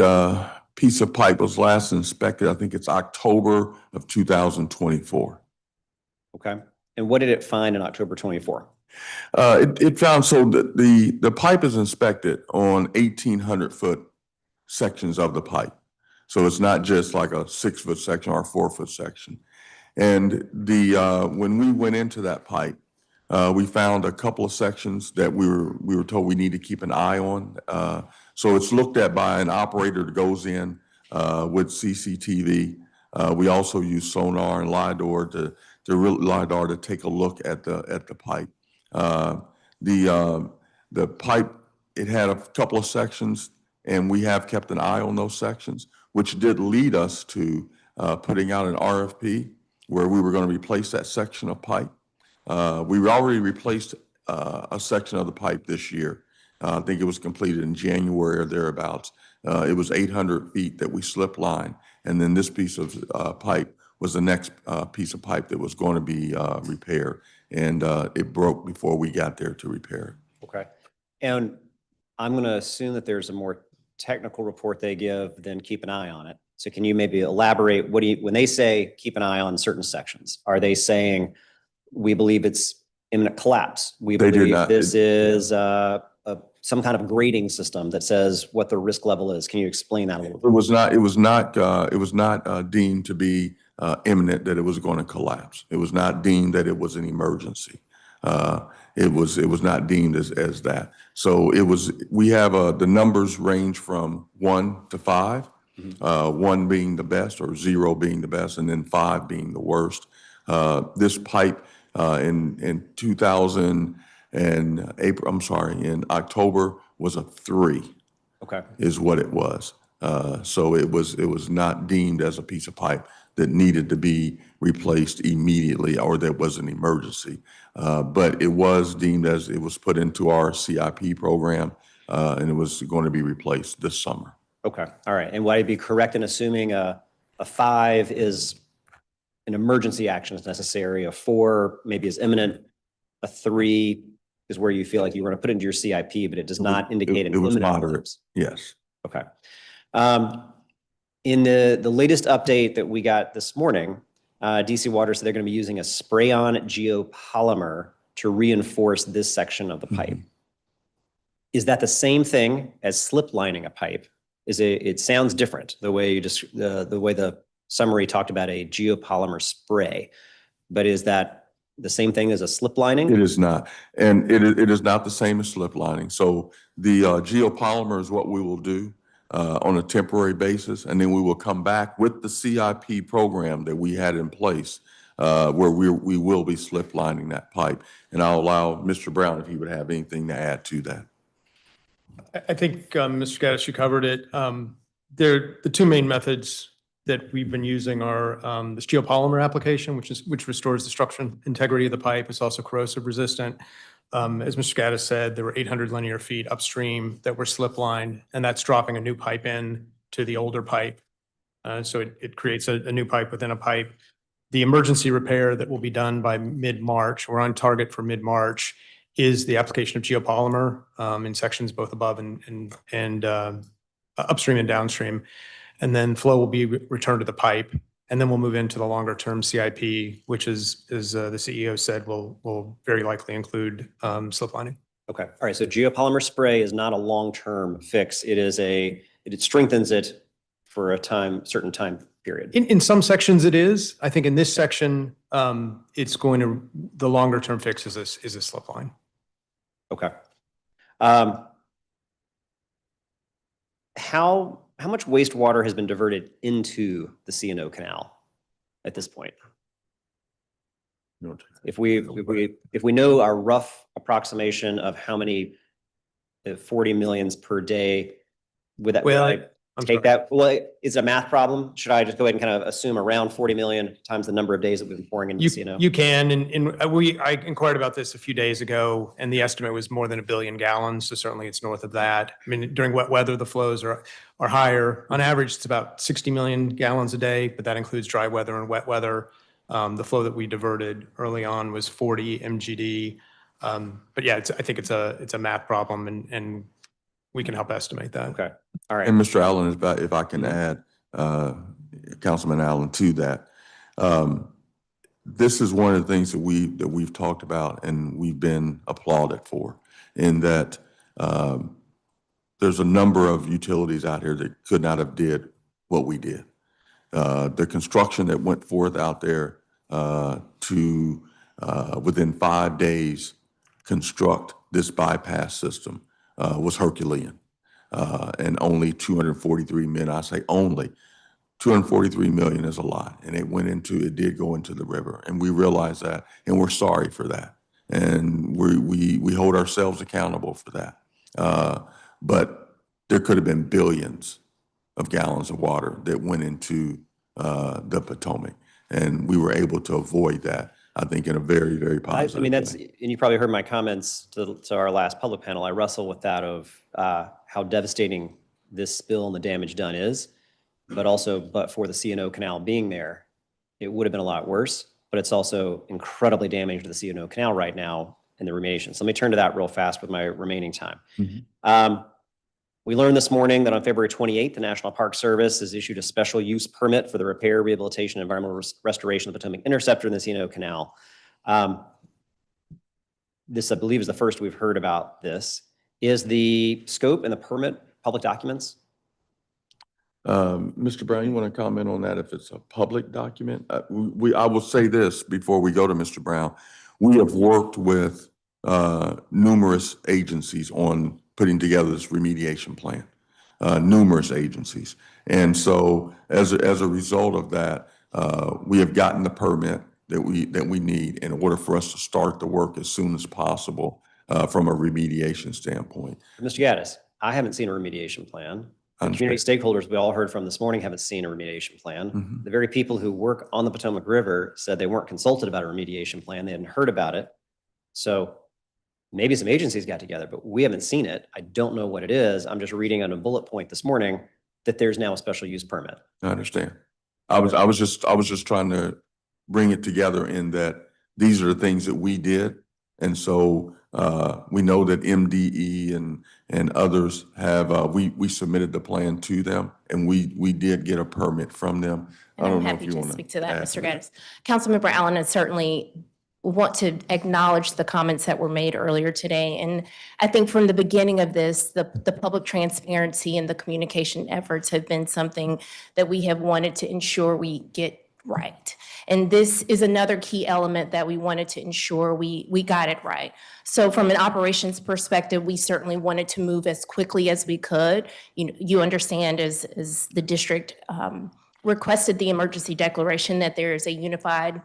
piece of pipe was last inspected, I think it's October of 2024. Okay. And what did it find in October 24? It found, so the pipe is inspected on 1,800-foot sections of the pipe. So it's not just like a 6-foot section or a 4-foot section. And when we went into that pipe, we found a couple of sections that we were told we need to keep an eye on. So it's looked at by an operator that goes in with CCTV. We also use sonar and LiDAR to take a look at the pipe. The pipe, it had a couple of sections, and we have kept an eye on those sections, which did lead us to putting out an RFP where we were going to replace that section of pipe. We already replaced a section of the pipe this year. I think it was completed in January or thereabouts. It was 800 feet that we slip line, and then this piece of pipe was the next piece of pipe that was going to be repaired, and it broke before we got there to repair it. Okay. And I'm going to assume that there's a more technical report they give than keep an eye on it. So can you maybe elaborate, when they say keep an eye on certain sections, are they saying we believe it's imminent collapse? We They do believe not. this is some kind of grading system that says what the risk level is. Can you explain that a little bit? It was not deemed to be imminent that it was going to collapse. It was not deemed that it was an emergency. It was not deemed as that. So we have the numbers range from 1 to 5, 1 being the best or 0 being the best, and then 5 being the worst. This pipe in in October was a 3. Okay. Is what it was. So it was not deemed as a piece of pipe that needed to be replaced immediately or that was an emergency. But it was deemed as it was put into our CIP program, and it was going to be replaced this summer. Okay. All right. And would I be correct in assuming a 5 is an emergency action is necessary, a 4 maybe is imminent, a 3 is where you feel like you were going to put into your CIP, but it does not indicate an It was imminent moderate, collapse? yes. Okay. In the latest update that we got this morning, DC Water said they're going to be using a spray-on geopolymer to reinforce this section of the pipe. Is that the same thing as slip lining a pipe? It sounds different the way you just the way the summary talked about a geopolymer spray, but is that the same thing as a slip lining? It is not, and it is not the same as slip lining. So the geopolymer is what we will do on a temporary basis, and then we will come back with the CIP program that we had in place where we will be slip lining that pipe. And I'll allow Mr. Brown if he would have anything to add to that. I think, Mr. Gaddis, you covered it. The two main methods that we've been using are this geopolymer application, which restores the structural integrity of the pipe. It's also corrosive resistant. As Mr. Gaddis said, there were 800 linear feet upstream that were slip lined, and that's dropping a new pipe in to the older pipe. So it creates a new pipe within a pipe. The emergency repair that will be done by mid-March, we're on target for mid-March, is the application of geopolymer in sections both above and upstream and downstream. And then flow will be returned to the pipe. And then we'll move into the longer term CIP, which is, as the CEO said, will very likely include slip lining. Okay. All right. So geopolymer spray is not a long-term fix. It is a it strengthens it for a certain time period. In some sections it is. I think in this section, it's going to, the longer term fix is a slip line. Okay. How much wastewater has been diverted into the C&O Canal at this point? If we know our rough approximation of how many 40 millions per day, would that, Well, would I take that? Well, is it a math problem? Should I just go ahead and kind of assume around 40 million times the number of days that we've been pouring into the C&O? You can, and I inquired about this a few days ago, and the estimate was more than 1 billion gallons. So certainly it's north of that. I mean, during wet weather, the flows are higher. On average, it's about 60 million gallons a day, but that includes dry weather and wet weather. The flow that we diverted early on was 40 MGD. But yeah, I think it's a math problem, and we can help estimate that. Okay. All right. And Mr. Allen, if I can add, Councilman Allen, to that, this is one of the things that we've talked about and we've been applauded for, in that there's a number of utilities out here that could not have did what we did. The construction that went forth out there to within 5 days construct this bypass system was Herculean. And only 243 million, I say only, 243 million is a lot. And it did go into the river. And we realize that, and we're sorry for that. And we hold ourselves accountable for that. But there could have been billions of gallons of water that went into the Potomac. And we were able to avoid that, I think, in a very, very positive I mean, that's, way. and you probably heard my comments to our last public panel. I wrestle with that of how devastating this spill and the damage done is, but for the C&O Canal being there, it would have been a lot worse, but it's also incredibly damaged to the C&O Canal right now in the remediation. So let me turn to that real fast with my remaining time. We learned this morning that on February 28th, the National Park Service has issued a special use permit for the repair, rehabilitation, and environmental restoration of the Potomac Interceptor in the C&O Canal. This, I believe, is the first we've heard about this. Is the scope and the permit public documents? Mr. Brown, you want to comment on that if it's a public document? I will say this before we go to Mr. Brown. We have worked with numerous agencies on putting together this remediation plan, numerous agencies. And so as a result of that, we have gotten the permit that we need in order for us to start the work as soon as possible from a remediation standpoint. Mr. Gaddis, I haven't seen a remediation plan. The community stakeholders we all heard from this morning haven't seen a remediation plan. The very people who work on the Potomac River said they weren't consulted about a remediation plan. They hadn't heard about it. So maybe some agencies got together, but we haven't seen it. I don't know what it is. I'm just reading on a bullet point this morning that there's now a special use permit. I understand. I was just trying to bring it together in that these are the things that we did. And so we know that MDE and others have, we submitted the plan to them, and we did get a permit from them. And I'm happy to speak to that, Mr. Gaddis. Councilmember Allen, and certainly want to acknowledge the comments that were made earlier today. And I think from the beginning of this, the public transparency and the communication efforts have been something that we have wanted to ensure we get right. And this is another key element that we wanted to ensure we got it right. So from an operations perspective, we certainly wanted to move as quickly as we could. You understand as the district requested the emergency declaration that there is a unified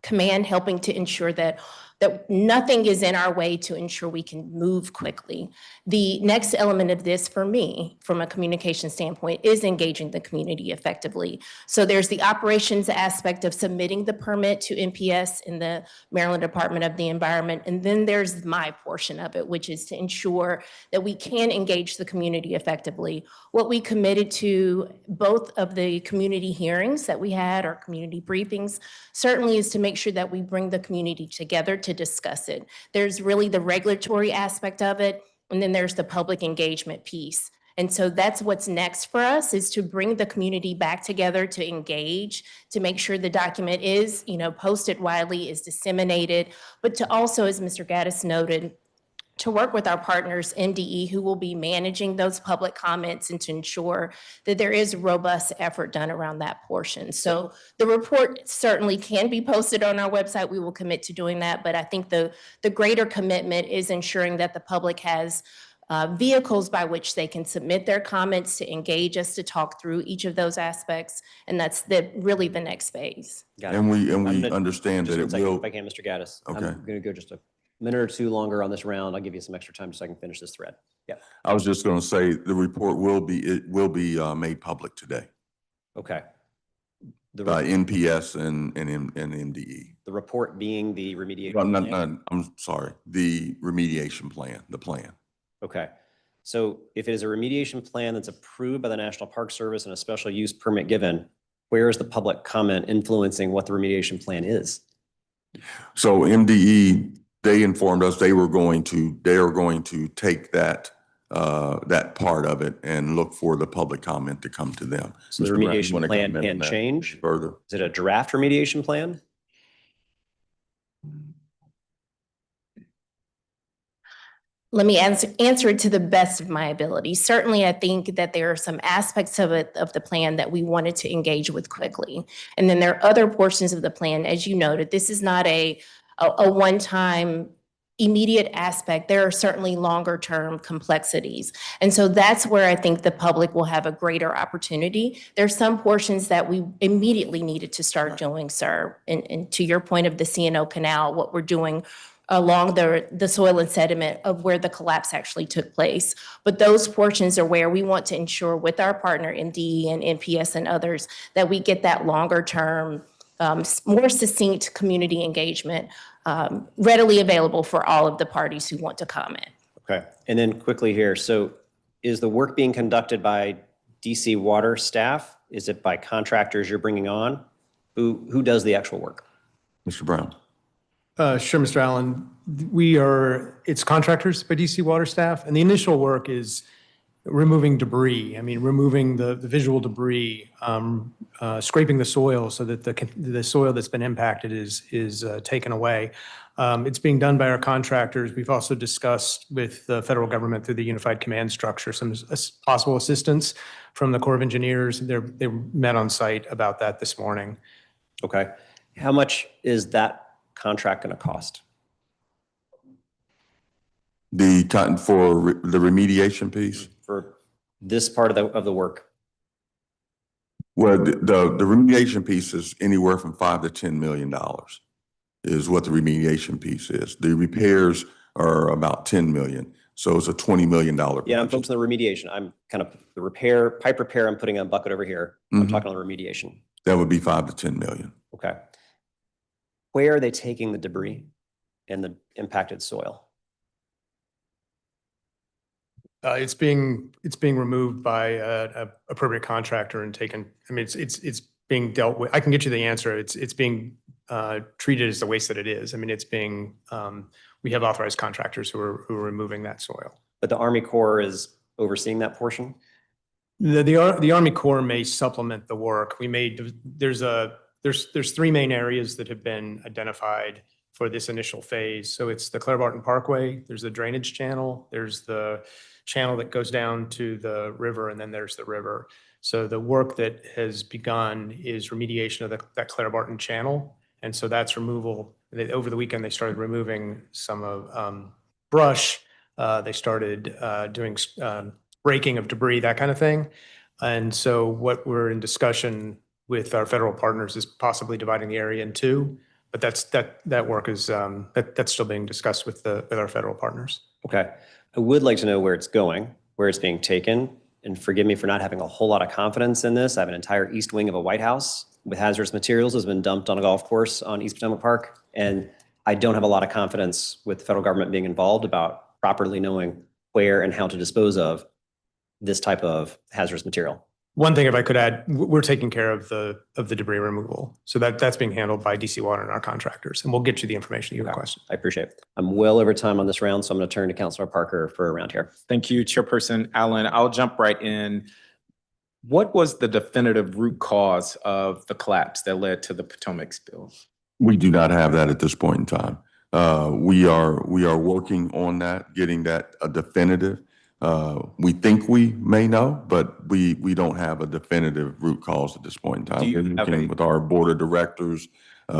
command helping to ensure that nothing is in our way to ensure we can move quickly. The next element of this for me, from a communication standpoint, is engaging the community effectively. So there's the operations aspect of submitting the permit to MPS in the Maryland Department of the Environment. And then there's my portion of it, which is to ensure that we can engage the community effectively. What we committed to both of the community hearings that we had, or community briefings, certainly is to make sure that we bring the community together to discuss it. There's really the regulatory aspect of it, and then there's the public engagement piece. And so that's what's next for us, is to bring the community back together to engage, to make sure the document is, posted widely, is disseminated, but to also, as Mr. Gaddis noted, to work with our partners, MDE, who will be managing those public comments and to ensure that there is robust effort done around that portion. So the report certainly can be posted on our website. We will commit to doing that. But I think the greater commitment is ensuring that the public has vehicles by which they can submit their comments to engage us, to talk through each of those aspects. And that's really the next phase. Got it. And we I'm gonna- understand just that one it second, will. If I can, Mr. Gaddis. Okay. I'm going to go just a minute or two longer on this round. I'll give you some extra time so I can finish this thread. Yeah. I was just going to say the report will be made public today Okay. The, by NPS and MDE. the report being the remediation plan? I'm sorry, the remediation plan, the plan. Okay. So if it is a remediation plan that's approved by the National Park Service and a special use permit given, where is the public comment influencing what the remediation plan is? So MDE, they informed us they are going to take that part of it and look for the public comment to come to them. So the Mr. Brown, you remediation wanna plan comment on can't that change? further? Is it a draft remediation plan? Let me answer it to the best of my ability. Certainly, I think that there are some aspects of it, of the plan, that we wanted to engage with quickly. And then there are other portions of the plan, as you noted, this is not a one-time immediate aspect. There are certainly longer-term complexities. And so that's where I think the public will have a greater opportunity. There's some portions that we immediately needed to start doing, sir. And to your point of the C&O Canal, what we're doing along the soil and sediment of where the collapse actually took place. But those portions are where we want to ensure with our partner MDE and NPS and others that we get that longer term, more succinct community engagement readily available for all of the parties who want to comment. Okay. And then quickly here, so is the work being conducted by DC Water staff? Is it by contractors you're bringing on? Who does the actual work? Mr. Brown. Sure, Mr. Allen. It's contractors by DC Water staff, and the initial work is removing debris. I mean, removing the visual debris, scraping the soil so that the soil that's been impacted is taken away. It's being done by our contractors. We've also discussed with the federal government through the Unified Command Structure some possible assistance from the Corps of Engineers. They met on site about that this morning. Okay. How much is that contract going to cost? For the remediation piece? For this part of the work? Well, the remediation piece is anywhere from $5 to $10 million is what the remediation piece is. The repairs are about 10 million. So it's a $20 million. Yeah, I'm focused on the remediation. I'm kind of the repair, pipe repair, I'm putting a bucket over here. I'm talking on the remediation. That would be 5 to 10 million. Okay. Where are they taking the debris and the impacted soil? It's being removed by a appropriate contractor and taken. I mean, it's being dealt with. I can get you the answer. It's being treated as the waste that it is. I mean, it's being. We have authorized contractors who are removing that soil. But the Army Corps is overseeing that portion? The Army Corps may supplement the work. There's three main areas that have been identified for this initial phase. So it's the Claire Barton Parkway, there's the drainage channel, there's the channel that goes down to the river, and then there's the river. So the work that has begun is remediation of that Claire Barton channel. And so that's removal. Over the weekend, they started removing some of brush. They started doing breaking of debris, that kind of thing. And so what we're in discussion with our federal partners is possibly dividing the area in two. But that work is that's still being discussed with our federal partners. Okay. I would like to know where it's going, where it's being taken. And forgive me for not having a whole lot of confidence in this. I have an entire east wing of a White House with hazardous materials has been dumped on a golf course on East Potomac Park. And I don't have a lot of confidence with the federal government being involved about properly knowing where and how to dispose of this type of hazardous material. One thing, if I could add, we're taking care of the debris removal. So that's being handled by DC Water and our contractors. And we'll get you the information you requested. I appreciate it. I'm well over time on this round, so I'm going to turn to Councilor Parker for a round here. Thank you, Chairperson Allen. I'll jump right in. What was the definitive root cause of the collapse that led to the Potomac spill? We do not have that at this point in time. We are working on that, getting that a definitive. We think we may know, but we don't have a definitive root cause at this point in time. Do you We're have working a- with our board of directors.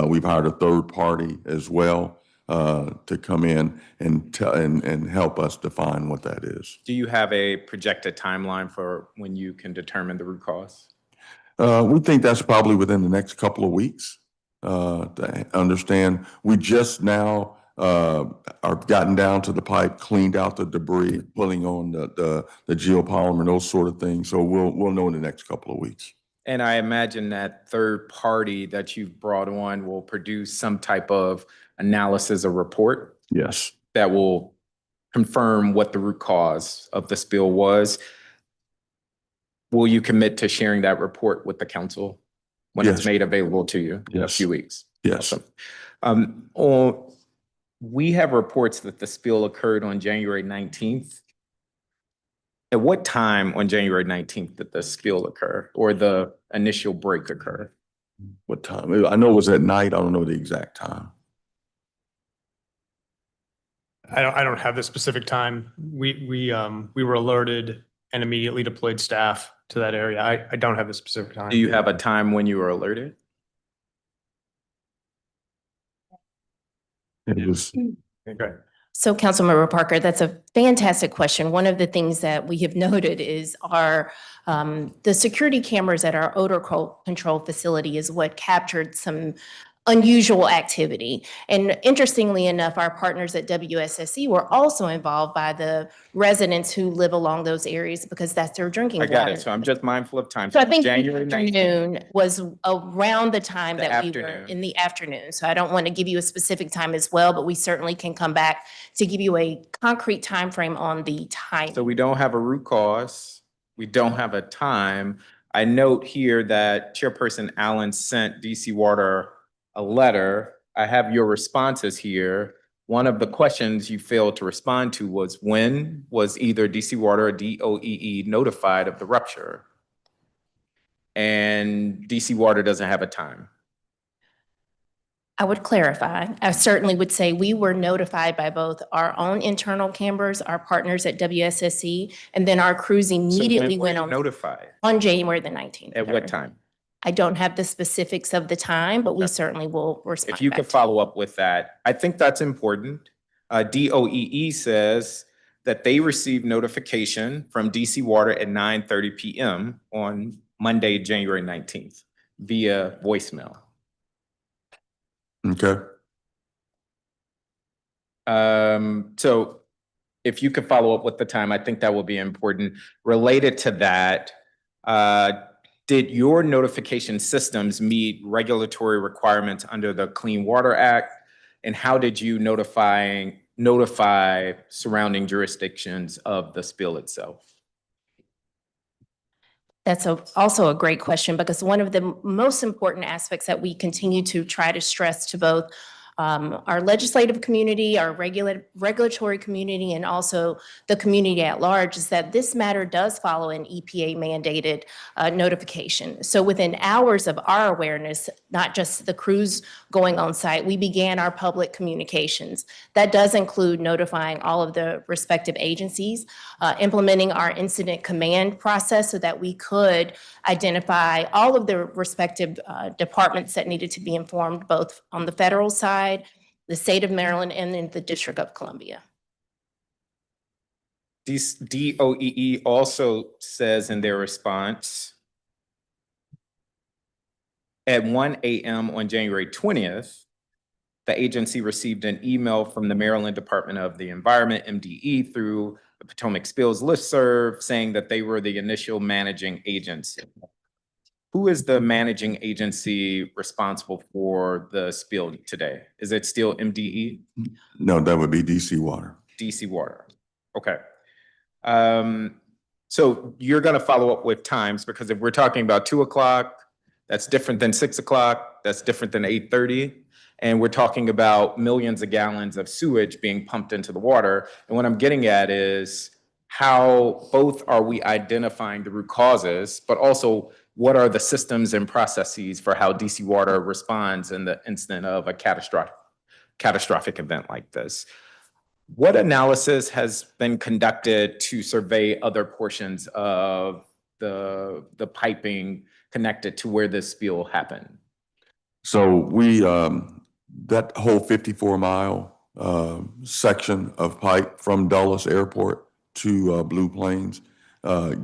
We've hired a third party as well to come in and help us define what that is. Do you have a projected timeline for when you can determine the root cause? We think that's probably within the next couple of weeks. To understand, we just now are gotten down to the pipe, cleaned out the debris, pulling on the geopolymer and those sort of things. So we'll know in the next couple of weeks. And I imagine that third party that you've brought on will produce some type of analysis or report Yes. that will confirm what the root cause of the spill was. Will you commit to sharing that report with the council when it's Yes. made available to you in a Yes. few weeks? Yes. Awesome. We have reports that the spill occurred on January 19th. At what time on January 19th did the spill occur or the initial break occur? What time? I know it was at night. I don't know the exact time. I don't have the specific time. We were alerted and immediately deployed staff to that area. I don't have the specific time. Do you have a time when you were alerted? It was. Okay. So Councilmember Parker, that's a fantastic question. One of the things that we have noted is the security cameras at our odor control facility is what captured some unusual activity. And interestingly enough, our partners at WSSC were also involved by the residents who live along those areas because that's their drinking I got water. it. So I'm just mindful of time. So I think the January 19th. afternoon was around the time The that we were afternoon. in the afternoon. So I don't want to give you a specific time as well, but we certainly can come back to give you a concrete time frame on the time. So we don't have a root cause. We don't have a time. I note here that Chairperson Allen sent DC Water a letter. I have your responses here. One of the questions you failed to respond to was when was either DC Water or DOEE notified of the rupture? And DC Water doesn't have a time. I would clarify. I certainly would say we were notified by both our own internal cameras, our partners at WSSC, and then our crews immediately went on Notified. on January the 19th. At what time? I don't have the specifics of the time, but we certainly will respond If you back could to follow up with that, I think that's important. DOEE says that they received notification from DC Water at 9:30 PM on Monday, January 19th via voicemail. Okay. So if you could follow up with the time, I think that will be important. Related to that, did your notification systems meet regulatory requirements under the Clean Water Act? And how did you notify surrounding jurisdictions of the spill itself? That's also a great question because one of the most important aspects that we continue to try to stress to both our legislative community, our regulatory community, and also the community at large is that this matter does follow an EPA mandated notification. So within hours of our awareness, not just the crews going on site, we began our public communications. That does include notifying all of the respective agencies, implementing our incident command process so that we could identify all of the respective departments that needed to be informed, both on the federal side, the state of Maryland, and in the District of Columbia. DOEE also says in their response, at 1 a.m. on January 20th, the agency received an email from the Maryland Department of the Environment, MDE, through the Potomac Spills listserv saying that they were the initial managing agency. Who is the managing agency responsible for the spill today? Is it still MDE? No, that would be DC Water. DC Water. Okay. So you're going to follow up with times because if we're talking about 2 o'clock, that's different than 6 o'clock, that's different than 8:30. And we're talking about millions of gallons of sewage being pumped into the water. And what I'm getting at is how both are we identifying the root causes, but also what are the systems and processes for how DC Water responds in the incident of a catastrophic catastrophic event like this. What analysis has been conducted to survey other portions of the piping connected to where this spill happened? So we, that whole 54-mile section of pipe from Dulles Airport to Blue Plains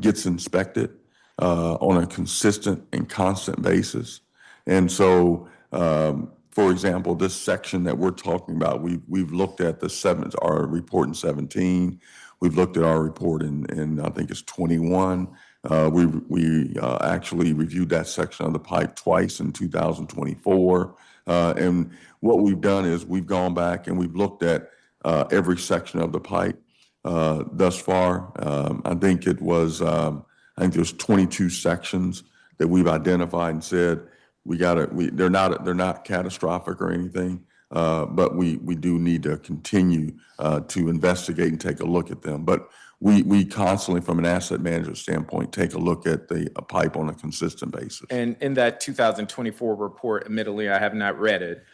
gets inspected on a consistent and constant basis. And so, for example, this section that we're talking about, we've looked at our report in 17. We've looked at our report in I think it's 21. We actually reviewed that section of the pipe twice in 2024. And what we've done is we've gone back and we've looked at every section of the pipe thus far. I think there's 22 sections that we've identified and said they're not catastrophic or anything, but we do need to continue to investigate and take a look at them. But we constantly, from an asset management standpoint, take a look at the pipe on a consistent basis. And in that 2024 report, admittedly, I have not read it.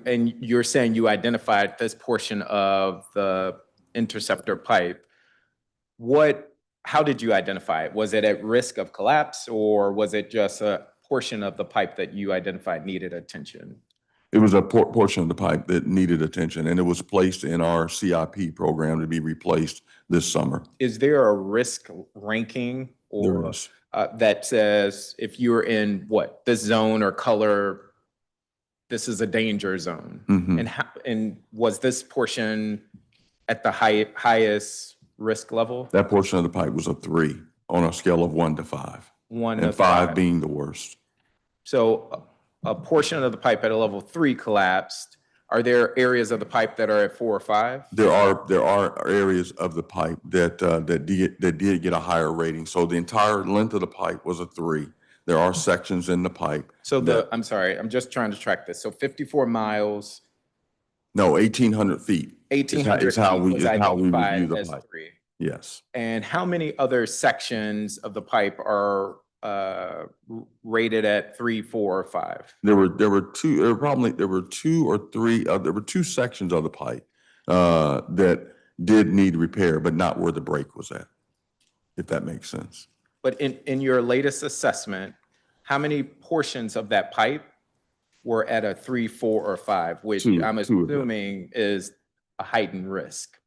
And you're saying you identified this portion of the interceptor pipe. How did you identify it? Was it at risk of collapse, or was it just a portion of the pipe that you identified needed attention? It was a portion of the pipe that needed attention, and it was placed in our CIP program to be replaced this summer. Is there a risk ranking or that says if you're in this zone or color, this is a danger zone? Mm-hmm. And was this portion at the highest risk level? That portion of the pipe was a 3 on a scale of 1 to 5. 1 and to 5 being the worst. So a portion of the pipe at a level 3 collapsed. Are there areas of the pipe that are at 4 or 5? There are areas of the pipe that did get a higher rating. So the entire length of the pipe was a 3. There are sections in the pipe. So I'm sorry, I'm just trying to track this. So 54 miles. No, 1,800 feet. 1,800 is how we review identified the as pipe. 3. Yes. And how many other sections of the pipe are rated at 3, 4, or 5? There were 2 or 3. There were 2 sections of the pipe that did need repair, but not where the break was at, if that makes sense. But in your latest assessment, how many portions of that pipe were at a 3, 4, or 5, which I'm assuming is a heightened risk?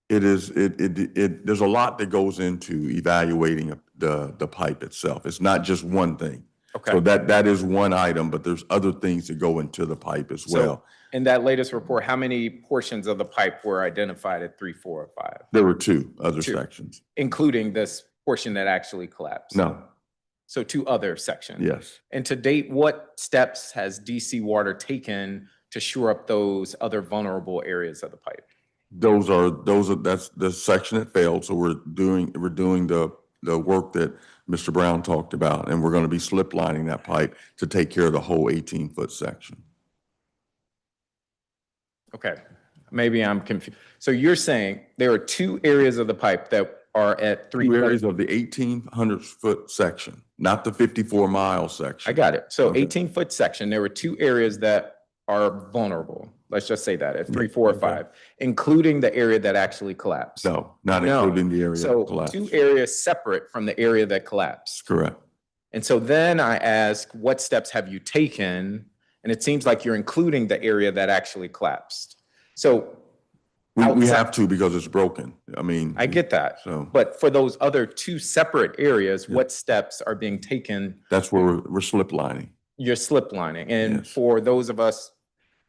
There's a lot that goes into evaluating the pipe itself. It's not just one thing. Okay. So that is one item, but there's other things that go into the pipe as well. So in that latest report, how many portions of the pipe were identified at 3, 4, or 5? There were 2 other sections. Including this portion that actually collapsed? No. So 2 other sections? Yes. And to date, what steps has DC Water taken to shore up those other vulnerable areas of the pipe? That's the section that failed. So we're doing the work that Mr. Brown talked about, and we're going to be slip lining that pipe to take care of the whole 18-foot section. Okay, maybe I'm confused. So you're saying there are 2 areas of the pipe that are at 3 areas of the 1,800-foot section, not the 54-mile section. I got it. So 18-foot section, there were 2 areas that are vulnerable. Let's just say that at 3, 4, or 5, including the area that actually collapsed. No, not including the area that collapsed. So 2 areas separate from the area that collapsed. Correct. And so then I ask, what steps have you taken? And it seems like you're including the area that actually collapsed. So we have to, because it's broken. I mean, I get that. So, but for those other 2 separate areas, what steps are being taken? That's where we're slip lining. You're slip lining. And for those of us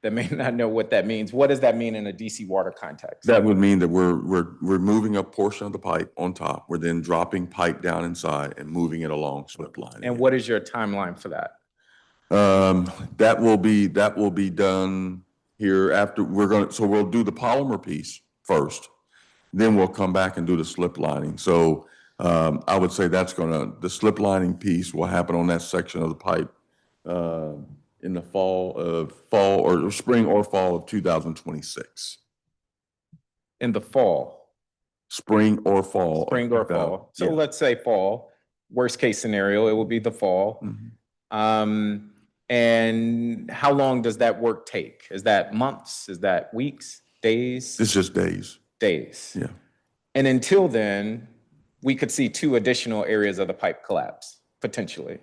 that may not know what that means, what does that mean in a DC Water context? That would mean that we're moving a portion of the pipe on top. We're then dropping pipe down inside and moving it along slip lining. And what is your timeline for that? That will be done here after so we'll do the polymer piece first, then we'll come back and do the slip lining. So I would say the slip lining piece will happen on that section of the pipe in the spring or fall of 2026. In the fall? Spring or fall. Spring or fall. So let's say fall. Worst case scenario, it will be the fall. Mm-hmm. And how long does that work take? Is that months? Is that weeks, days? It's just days. Days. Yeah. And until then, we could see 2 additional areas of the pipe collapse, potentially.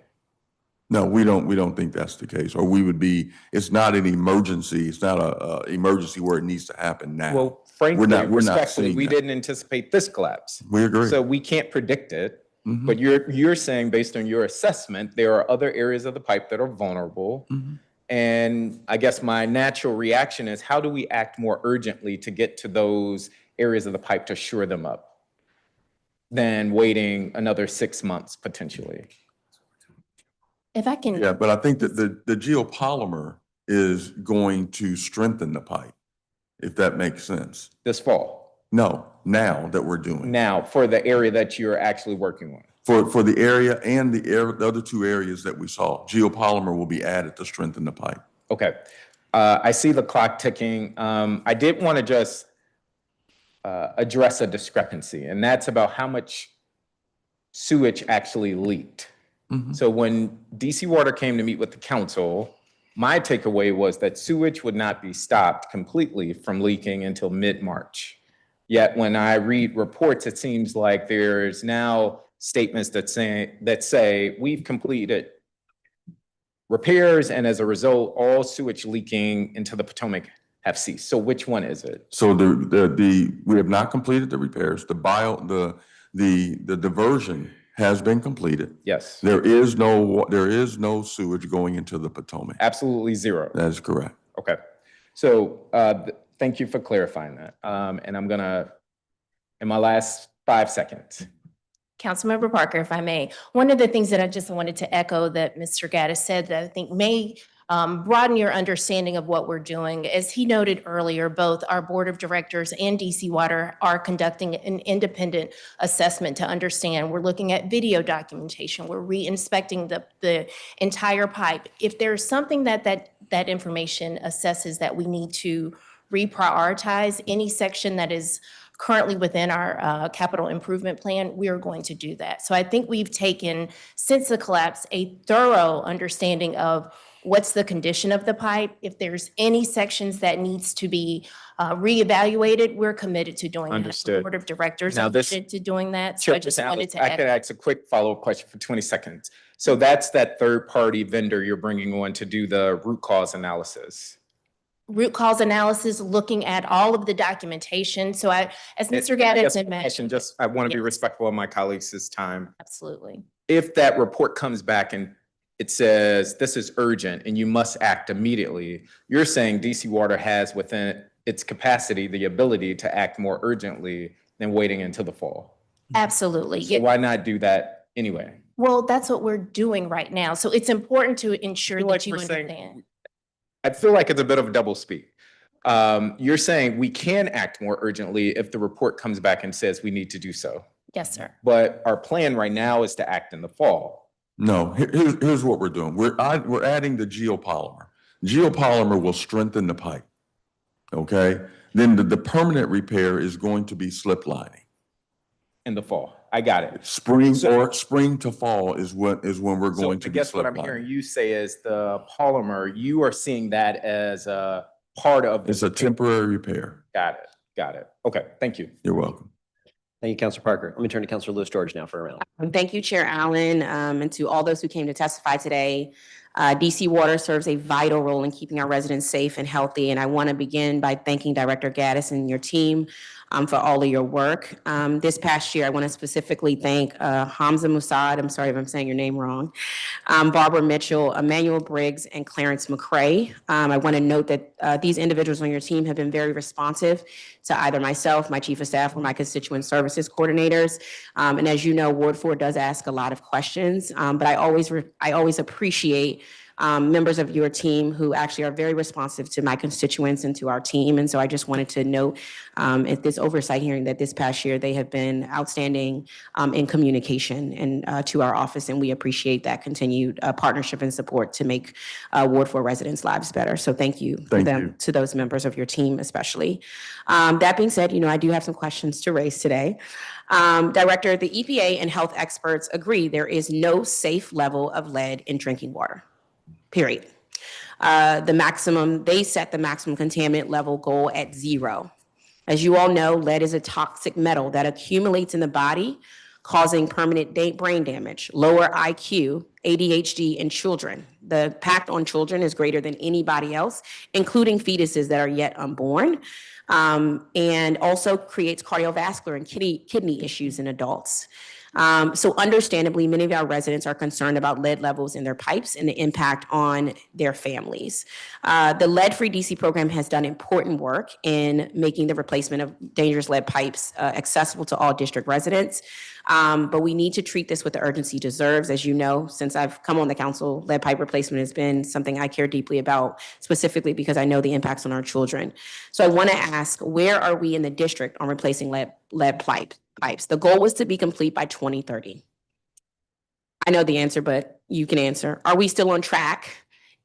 No, we don't think that's the case. Or we would be, it's not an emergency. It's not a emergency where it needs to happen now. Well, frankly, we're not respectfully, seeing we that. didn't anticipate this collapse. We agree. So we can't predict it. Mhm. But you're saying, based on your assessment, there are other areas of the pipe that are vulnerable. Mhm. And I guess my natural reaction is, how do we act more urgently to get to those areas of the pipe to shore them up than waiting another 6 months potentially? If I can. Yeah, but I think that the geopolymer is going to strengthen the pipe, if that makes sense. This fall? No, now that we're doing. Now, for the area that you're actually working on? For the area and the other 2 areas that we saw, geopolymer will be added to strengthen the pipe. Okay. I see the clock ticking. I did want to just address a discrepancy, and that's about how much sewage actually leaked. So when DC Water came to meet with the council, my takeaway was that sewage would not be stopped completely from leaking until mid-March. Yet when I read reports, it seems like there's now statements that say we've completed repairs, and as a result, all sewage leaking into the Potomac have ceased. So which one is it? So we have not completed the repairs. The diversion has been completed. Yes. There is no sewage going into the Potomac. Absolutely zero. That is correct. Okay. So thank you for clarifying that. And I'm gonna, in my last 5 seconds. Councilmember Parker, if I may, one of the things that I just wanted to echo that Mr. Gaddis said that I think may broaden your understanding of what we're doing. As he noted earlier, both our Board of Directors and DC Water are conducting an independent assessment to understand. We're looking at video documentation. We're re-inspecting the entire pipe. If there's something that information assesses that we need to reprioritize, any section that is currently within our capital improvement plan, we are going to do that. So I think we've taken, since the collapse, a thorough understanding of what's the condition of the pipe. If there's any sections that needs to be reevaluated, we're committed to doing that. Understood. The Board of Directors Now are this- committed to doing that. So I just wanted to I could add. ask a quick follow-up question for 20 seconds. So that's that third-party vendor you're bringing on to do the root cause analysis. Root cause analysis, looking at all of the documentation. So as Mr. Gaddis had mentioned. I want to be Yes. respectful of my colleagues' time. Absolutely. If that report comes back and it says this is urgent and you must act immediately, you're saying DC Water has within its capacity the ability to act more urgently than waiting until the fall. Absolutely. So why not do that anyway? Well, that's what we're doing right now. So it's important to ensure feel that like you we're saying- understand. I feel like it's a bit of a double speak. You're saying we can act more urgently if the report comes back and says we need to do so. Yes, sir. But our plan right now is to act in the fall. No, here's what we're doing. We're adding the geopolymer. Geopolymer will strengthen the pipe. Okay? Then the permanent repair is going to be slip lining. In the fall. I got it. Spring to fall is when we're So going I to be guess what slip I'm lining. hearing you say is the polymer, you are seeing that as a part of. It's a temporary repair. Got it. Got it. Okay. Thank you. You're welcome. Thank you, Councilor Parker. Let me turn to Councilor Lewis George now for a round. Thank you, Chair Allen, and to all those who came to testify today. DC Water serves a vital role in keeping our residents safe and healthy, and I want to begin by thanking Director Gaddis and your team for all of your work. This past year, I want to specifically thank Hamza Musad, I'm sorry if I'm saying your name wrong, Barbara Mitchell, Emmanuel Briggs, and Clarence McCrae. I want to note that these individuals on your team have been very responsive to either myself, my Chief of Staff, or my constituent services coordinators. And as you know, Ward 4 does ask a lot of questions, but I always appreciate members of your team who actually are very responsive to my constituents and to our team. And so I just wanted to note at this oversight hearing that this past year, they have been outstanding in communication and to our office. And we appreciate that continued partnership and support to make Ward 4 residents' lives better. So thank you to those members of your team, especially. That being said, I do have some questions to raise today. Director, the EPA and health experts agree there is no safe level of lead in drinking water. Period. They set the maximum contaminant level goal at 0. As you all know, lead is a toxic metal that accumulates in the body, causing permanent brain damage, lower IQ, ADHD in children. The impact on children is greater than anybody else, including fetuses that are yet unborn, and also creates cardiovascular and kidney issues in adults. So understandably, many of our residents are concerned about lead levels in their pipes and the impact on their families. The Lead-Free DC program has done important work in making the replacement of dangerous lead pipes accessible to all district residents. But we need to treat this with the urgency it deserves. As you know, since I've come on the council, lead pipe replacement has been something I care deeply about, specifically because I know the impacts on our children. So I want to ask, where are we in the district on replacing lead pipes? The goal was to be complete by 2030. I know the answer, but you can answer. Are we still on track?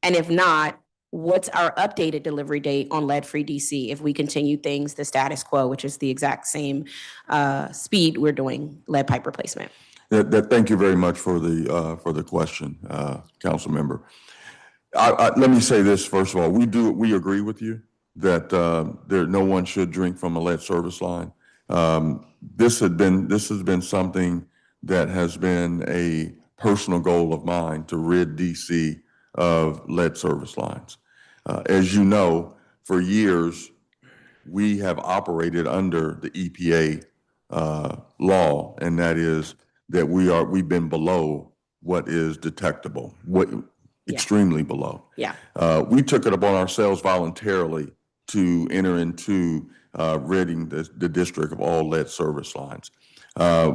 And if not, what's our updated delivery date on lead-free DC if we continue things the status quo, which is the exact same speed we're doing lead pipe replacement? Thank you very much for the question, council member. Let me say this first of all. We agree with you that no one should drink from a lead service line. This has been something that has been a personal goal of mine to rid DC of lead service lines. As you know, for years, we have operated under the EPA law, and that is that we've been below what is detectable, extremely below. Yeah. We took it upon ourselves voluntarily to enter into ridding the district of all lead service lines.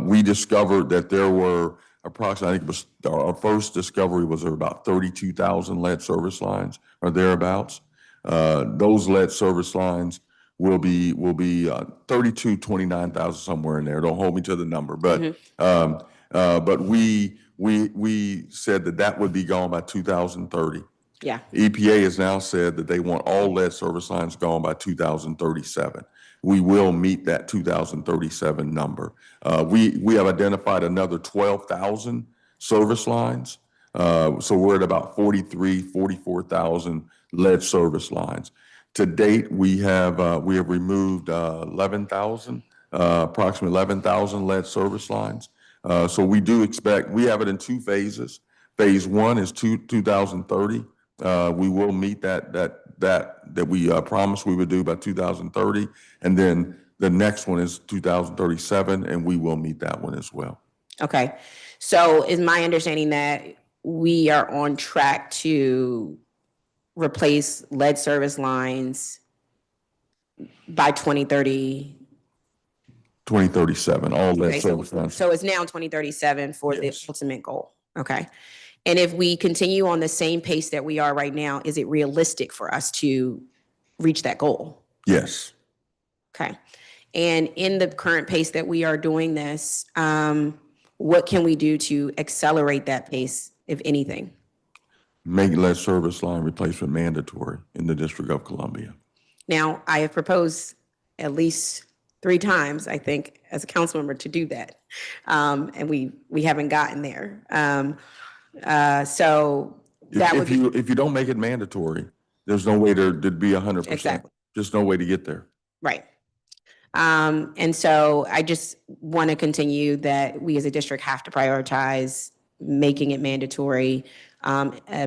We discovered that there were approximately, I think it was our first discovery was about 32,000 lead service lines or thereabouts. Those lead service lines will be 32, 29,000 somewhere in there. Don't hold me to the number, but we said that would be gone by 2030. Yeah. EPA has now said that they want all lead service lines gone by 2037. We will meet that 2037 number. We have identified another 12,000 service lines. So we're at about 44,000 lead service lines. To date, we have removed 11,000, approximately 11,000 lead service lines. So we do expect, we have it in 2 phases. Phase 1 is 2030. We will meet that we promised we would do by 2030. And then the next one is 2037, and we will meet that one as well. Okay. So is my understanding that we are on track to replace lead service lines by 2030? 2037, all lead Okay, service lines. so it's now 2037 for the ultimate goal. Okay. And if we continue on the same pace that we are right now, is it realistic for us to reach that goal? Yes. Okay. And in the current pace that we are doing this, what can we do to accelerate that pace, if anything? Make lead service line replacement mandatory in the District of Columbia. Now, I have proposed at least 3 times, I think, as a council member to do that. And we haven't gotten there. So that would be. If you don't make it mandatory, there's no way to be 100%. Exactly. Just no way to get there. Right. And so I just want to continue that we as a district have to prioritize making it mandatory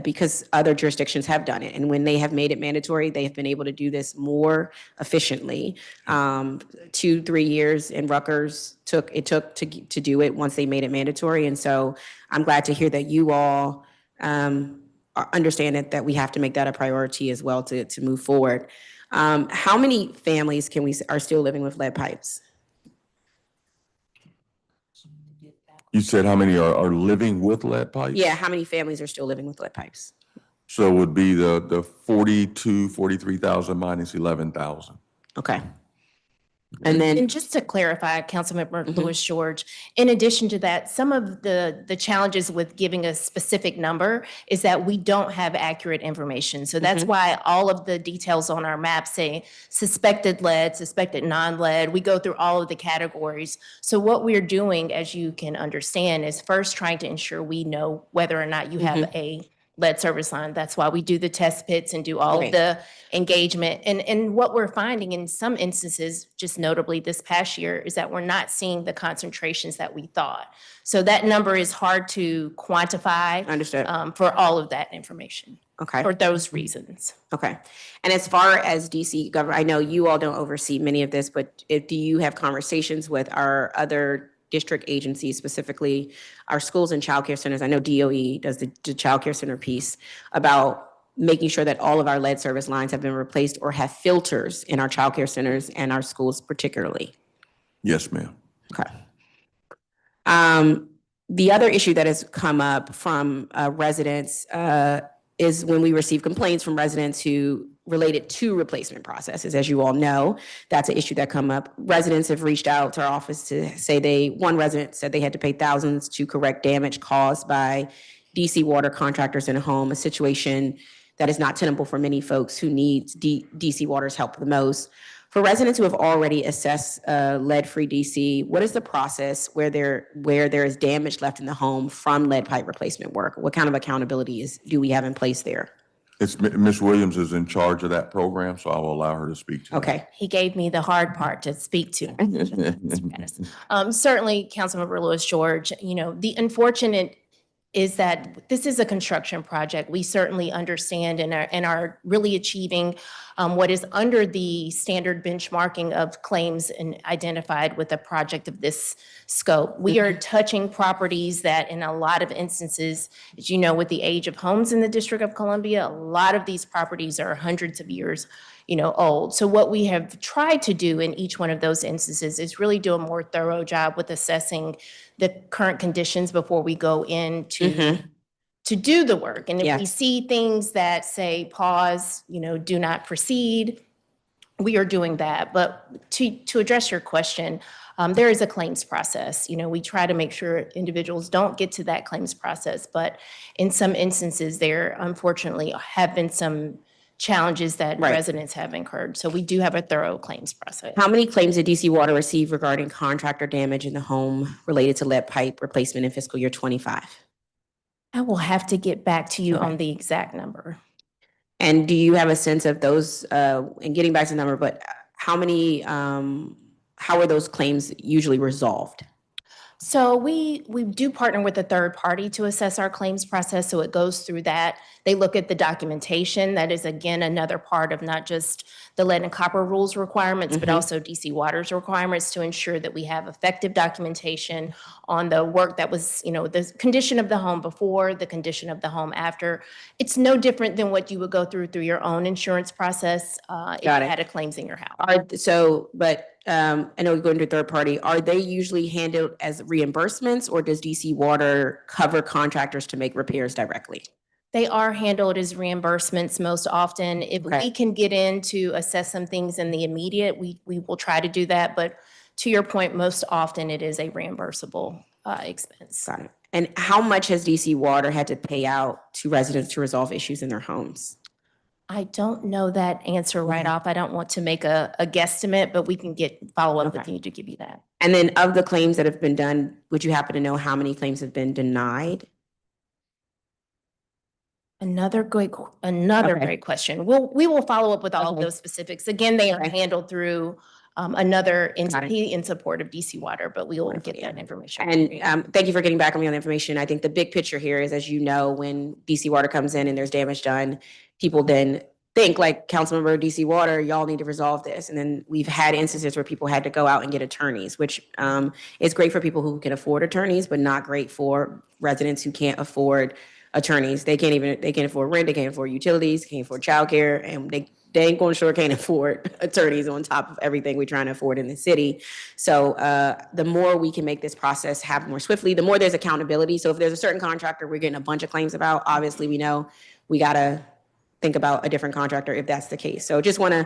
because other jurisdictions have done it. And when they have made it mandatory, they have been able to do this more efficiently. 2-3 years in Rutgers took to do it once they made it mandatory. And so I'm glad to hear that you all understand that we have to make that a priority as well to move forward. How many families are still living with lead pipes? You said how many are living with lead pipes? Yeah, how many families are still living with lead pipes? So it would be the 43,000 minus 11,000. Okay. And just to clarify, Councilmember Lewis George, in addition to that, some of the challenges with giving a specific number is that we don't have accurate information. So that's why all of the details on our map say suspected lead, suspected non-lead. We go through all of the categories. So what we're doing, as you can understand, is first trying to ensure we know whether or not you have a lead service line. That's why we do the test pits and do all Right. of the engagement. And what we're finding in some instances, just notably this past year, is that we're not seeing the concentrations that we thought. So that number is hard to quantify. Understood. For all of that information. Okay. For those reasons. Okay. And as far as DC government, I know you all don't oversee many of this, but do you have conversations with our other district agencies, specifically our schools and childcare centers? I know DOE does the childcare center piece, about making sure that all of our lead service lines have been replaced or have filters in our childcare centers and our schools particularly. Yes, ma'am. Okay. The other issue that has come up from residents is when we receive complaints from residents who related to replacement processes. As you all know, that's an issue that come up. Residents have reached out to our office to say one resident said they had to pay thousands to correct damage caused by DC water contractors in a home, a situation that is not tenable for many folks who need DC water's help the most. For residents who have already assessed lead-free DC, what is the process where there is damage left in the home from lead pipe replacement work? What kind of accountability do we have in place there? It's Ms. Williams is in charge of that program, so I will allow her to speak to that. Okay. He gave me the hard part to speak to. Certainly, Councilmember Lewis George, the unfortunate is that this is a construction project. We certainly understand and are really achieving what is under the standard benchmarking of claims and identified with a project of this scope. We are touching properties that in a lot of instances, as you know, with the age of homes in the District of Columbia, a lot of these properties are hundreds of years old. So what we have tried to do in each one of those instances is really do a more thorough job with assessing the current conditions before we go in to do the work. And if we see things that say pause, do not proceed, we are doing that. But to address your question, there is a claims process. We try to make sure individuals don't get to that claims process, but in some instances there unfortunately have been some challenges that residents have incurred. So we do have a thorough claims process. How many claims did DC Water receive regarding contractor damage in the home related to lead pipe replacement in fiscal year 25? I will have to get back to you on the exact number. And do you have a sense of those, and getting back to the number, but how many, how are those claims usually resolved? So we do partner with a third party to assess our claims process. So it goes through that. They look at the documentation. That is, again, another part of not just the lead and copper rules requirements, but also DC Water's requirements to ensure that we have effective documentation on the work that was, the condition of the home before, the condition of the home after. It's no different than what you would go through your own insurance process if you had a claims in your house. I know we're going to a third party. Are they usually handled as reimbursements, or does DC Water cover contractors to make repairs directly? They are handled as reimbursements most often. If we can get in to assess some things in the immediate, we will try to do that. But to your point, most often it is a reimbursable expense. Got it. And how much has DC Water had to pay out to residents to resolve issues in their homes? I don't know that answer right off. I don't want to make a guesstimate, but we can follow up with you to give you that. And then of the claims that have been done, would you happen to know how many claims have been denied? Another great question. We will follow up with all of those specifics. Again, they are handled through another entity in support of DC Water, but we will get that information. And thank you for getting back on me on the information. I think the big picture here is, as you know, when DC Water comes in and there's damage done, people then think, like, Councilmember of DC Water, y'all need to resolve this. And then we've had instances where people had to go out and get attorneys, which is great for people who can afford attorneys, but not great for residents who can't afford attorneys. They can't afford rent, they can't afford utilities, can't afford childcare, and they ain't going sure can't afford attorneys on top of everything we're trying to afford in the city. So the more we can make this process happen more swiftly, the more there's accountability. So if there's a certain contractor we're getting a bunch of claims about, obviously we know we gotta think about a different contractor if that's the case. So just want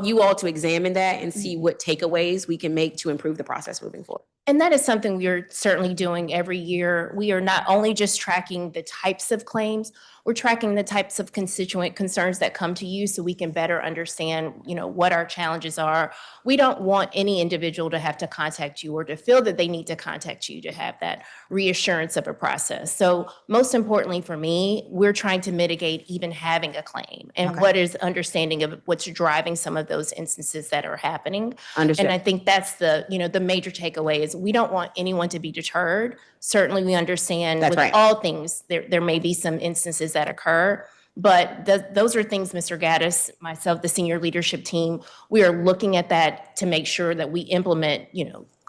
you all to examine that and see what takeaways we can make to improve the process moving forward. And that is something we are certainly doing every year. We are not only just tracking the types of claims, we're tracking the types of constituent concerns that come to you so we can better understand, what our challenges are. We don't want any individual to have to contact you or to feel that they need to contact you to have that reassurance of a process. So most importantly for me, we're trying to mitigate even having a claim and what is understanding of what's driving some of those instances that are happening. Understood. And I think that's the major takeaway is we don't want anyone to be deterred. Certainly we understand That's with right. all things, there may be some instances that occur, but those are things, Mr. Gaddis, myself, the senior leadership team, we are looking at that to make sure that we implement,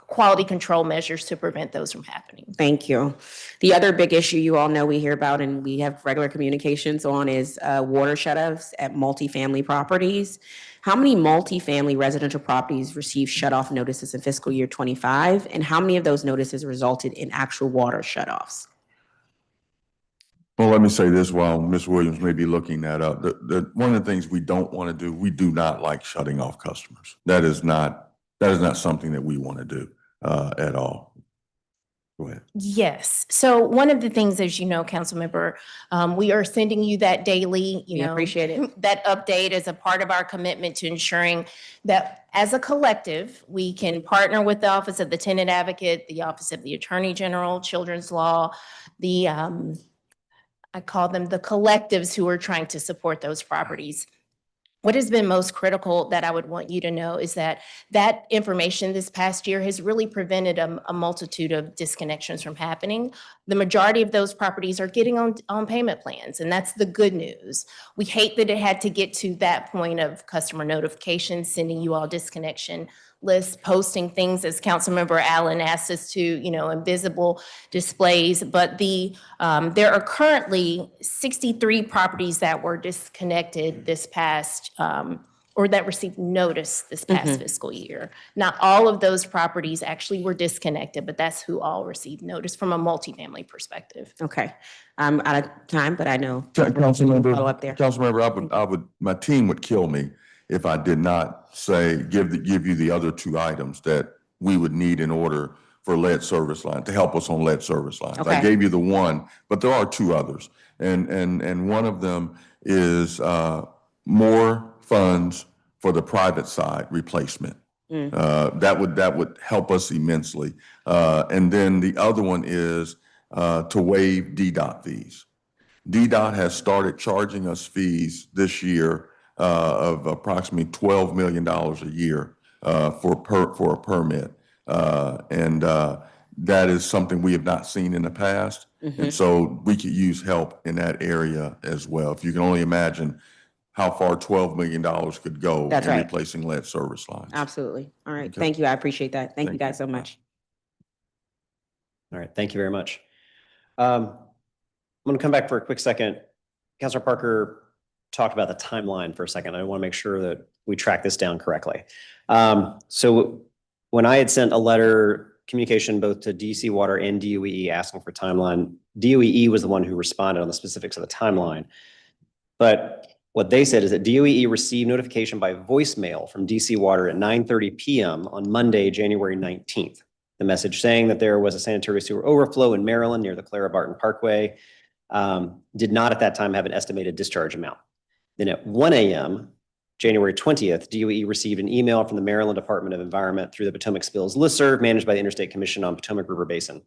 quality control measures to prevent those from happening. Thank you. The other big issue you all know we hear about and we have regular communications on is water shutoffs at multifamily properties. How many multifamily residential properties received shutoff notices in fiscal year 25? And how many of those notices resulted in actual water shutoffs? Well, let me say this while Ms. Williams may be looking that up. One of the things we don't want to do, we do not like shutting off customers. That is not something that we want to do at all. Go ahead. Yes. So one of the things, as you know, Councilmember, we are sending you that daily, We appreciate it. that update as a part of our commitment to ensuring that as a collective, we can partner with the Office of the Tenant Advocate, the Office of the Attorney General, Children's Law, the I call them the collectives who are trying to support those properties. What has been most critical that I would want you to know is that information this past year has really prevented a multitude of disconnections from happening. The majority of those properties are getting on payment plans, and that's the good news. We hate that it had to get to that point of customer notification, sending you all disconnection lists, posting things as Councilmember Allen asked us to, invisible displays. But there are currently 63 properties that were disconnected this past, or that received notice this past fiscal year. Not all of those properties actually were disconnected, but that's who all received notice from a multifamily perspective. Okay. I'm out of time, but I know. Follow up there. Councilmember, my team would kill me if I did not say, give you the other two items that we would need in order for lead service line, to help us on lead service lines. Okay. I gave you the one, but there are two others. And one of them is more funds for the private side replacement. That would help us immensely. And then the other one is to waive DDOT fees. DDOT has started charging us fees this year of approximately $12 million a year for a permit. And that is something we have not seen in the past. And so we could use help in that area as well. If you can only imagine how far $12 million could go in replacing lead service lines. Absolutely. All right. Okay. Thank you. I appreciate that. Thank you guys so much. All right, thank you very much. I'm going to come back for a quick second. Councilor Parker talked about the timeline for a second. I want to make sure that we track this down correctly. So when I had sent a letter communication both to DC Water and DOE asking for timeline, DOE was the one who responded on the specifics of the timeline. But what they said is that DOE received notification by voicemail from DC Water at 9:30 p.m. on Monday, January 19th. The message saying that there was a sanitary sewer overflow in Maryland near the Clara Barton Parkway did not at that time have an estimated discharge amount. Then at 1 a.m., January 20th, DOE received an email from the Maryland Department of Environment through the Potomac Spills listserv managed by the Interstate Commission on Potomac River Basin.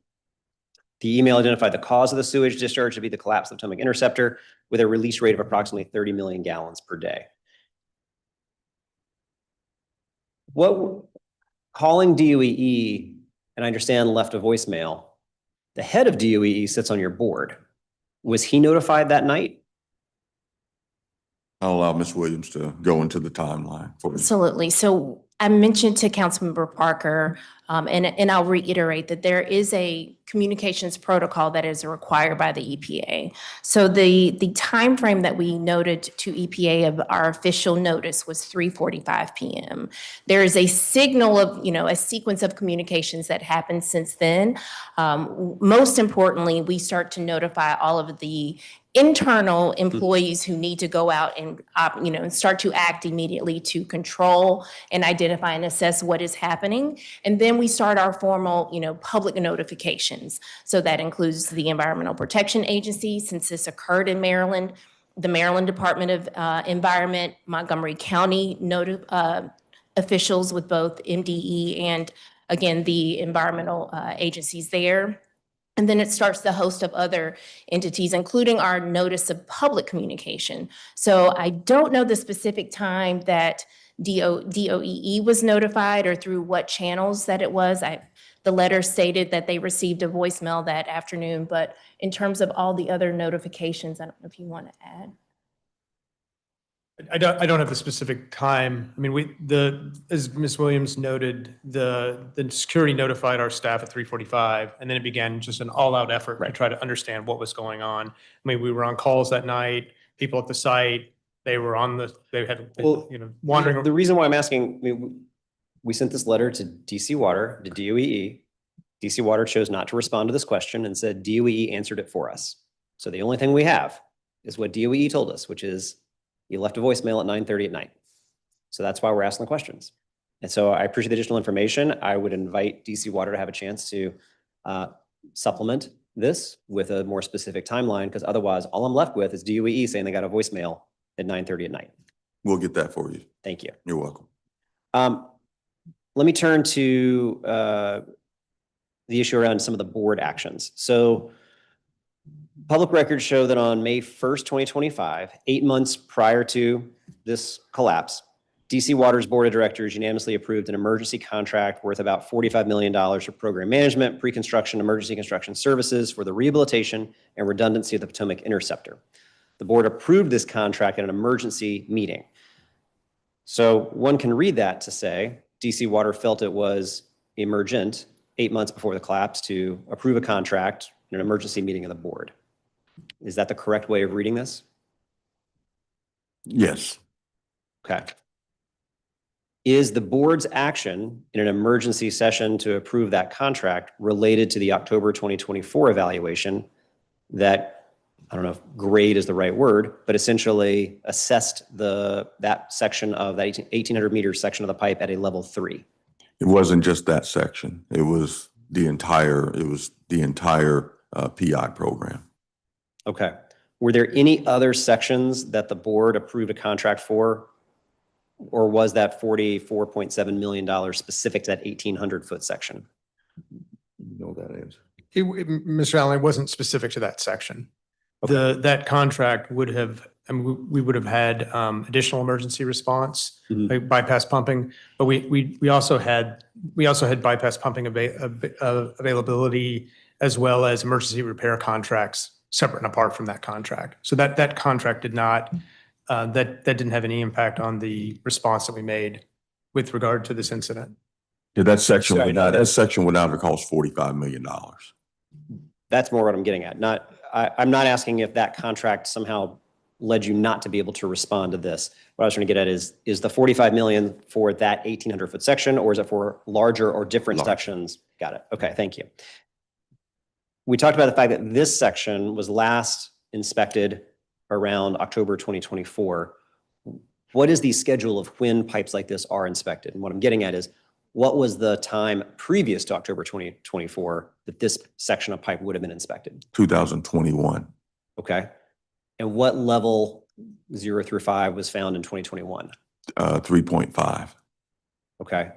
The email identified the cause of the sewage discharge to be the collapse of the Potomac Interceptor with a release rate of approximately 30 million gallons per day. Calling DOE, and I understand left a voicemail, the head of DOE sits on your board. Was he notified that night? I'll allow Ms. Williams to go into the timeline for you. Absolutely. So I mentioned to Councilmember Parker, and I'll reiterate that there is a communications protocol that is required by the EPA. So the timeframe that we noted to EPA of our official notice was 3:45 p.m. There is a signal of, a sequence of communications that happened since then. Most importantly, we start to notify all of the internal employees who need to go out and, and start to act immediately to control and identify and assess what is happening. And then we start our formal, public notifications. So that includes the Environmental Protection Agency, since this occurred in Maryland, the Maryland Department of Environment, Montgomery County officials with both MDE and, again, the environmental agencies there. And then it starts the host of other entities, including our notice of public communication. So I don't know the specific time that DOEE was notified or through what channels that it was. The letter stated that they received a voicemail that afternoon, but in terms of all the other notifications, I don't know if you want to add. I don't have the specific time. I mean, as Ms. Williams noted, the security notified our staff at 3:45, and then it began just an all-out effort to try to understand what was going on. I mean, we were on calls that night, people at the site, they had, wandering. The reason why I'm asking, we sent this letter to DC Water, to DOEE. DC Water chose not to respond to this question and said DOEE answered it for us. So the only thing we have is what DOEE told us, which is you left a voicemail at 9:30 at night. So that's why we're asking the questions. And so I appreciate the additional information. I would invite DC Water to have a chance to supplement this with a more specific timeline, because otherwise all I'm left with is DOEE saying they got a voicemail at 9:30 at night. We'll get that for you. Thank you. You're welcome. Let me turn to the issue around some of the board actions. So public records show that on May 1st, 2025, 8 months prior to this collapse, DC Water's Board of Directors unanimously approved an emergency contract worth about $45 million for program management, pre-construction, emergency construction services for the rehabilitation and redundancy of the Potomac Interceptor. The board approved this contract at an emergency meeting. So one can read that to say DC Water felt it was emergent 8 months before the collapse to approve a contract in an emergency meeting of the board. Is that the correct way of reading this? Yes. Okay. Is the board's action in an emergency session to approve that contract related to the October 2024 evaluation that, I don't know if grade is the right word, but essentially assessed that section of that 1,800 meter section of the pipe at a level 3? It wasn't just that section. It was the entire PI program. Okay. Were there any other sections that the board approved a contract for, or was that $44.7 million specific to that 1,800-foot section? You know that answer. Mr. Allen, it wasn't specific to that section. Okay. That contract would have, we would have had additional emergency response, like bypass pumping, but we also had bypass pumping availability, as well as emergency repair contracts separate and apart from that contract. So that contract did not, that didn't have any impact on the response that we made with regard to this incident. Yeah, that section would not have cost $45 million. That's more what I'm getting at. I'm not asking if that contract somehow led you not to be able to respond to this. What I was trying to get at is the $45 million for that 1,800-foot section, or is it for larger or different sections? Got it. Okay, thank you. We talked about the fact that this section was last inspected around October 2024. What is the schedule of when pipes like this are inspected? And what I'm getting at is, what was the time previous to October 2024 that this section of pipe would have been inspected? 2021. Okay. And what level 0 through 5 was found in 2021? 3.5. Okay.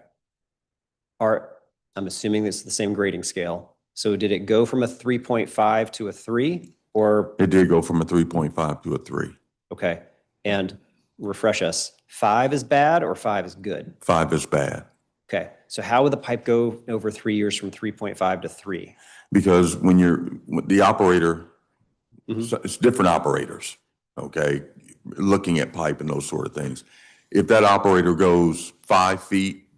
I'm assuming this is the same grading scale. So did it go from a 3.5 to a 3, or? It did go from a 3.5 to a 3. Okay. And refresh us, 5 is bad or 5 is good? 5 is bad. Okay. So how would the pipe go over 3 years from 3.5 to 3? Because when the operator, it's different operators, okay, looking at pipe and those sort of things. If that operator goes 5 feet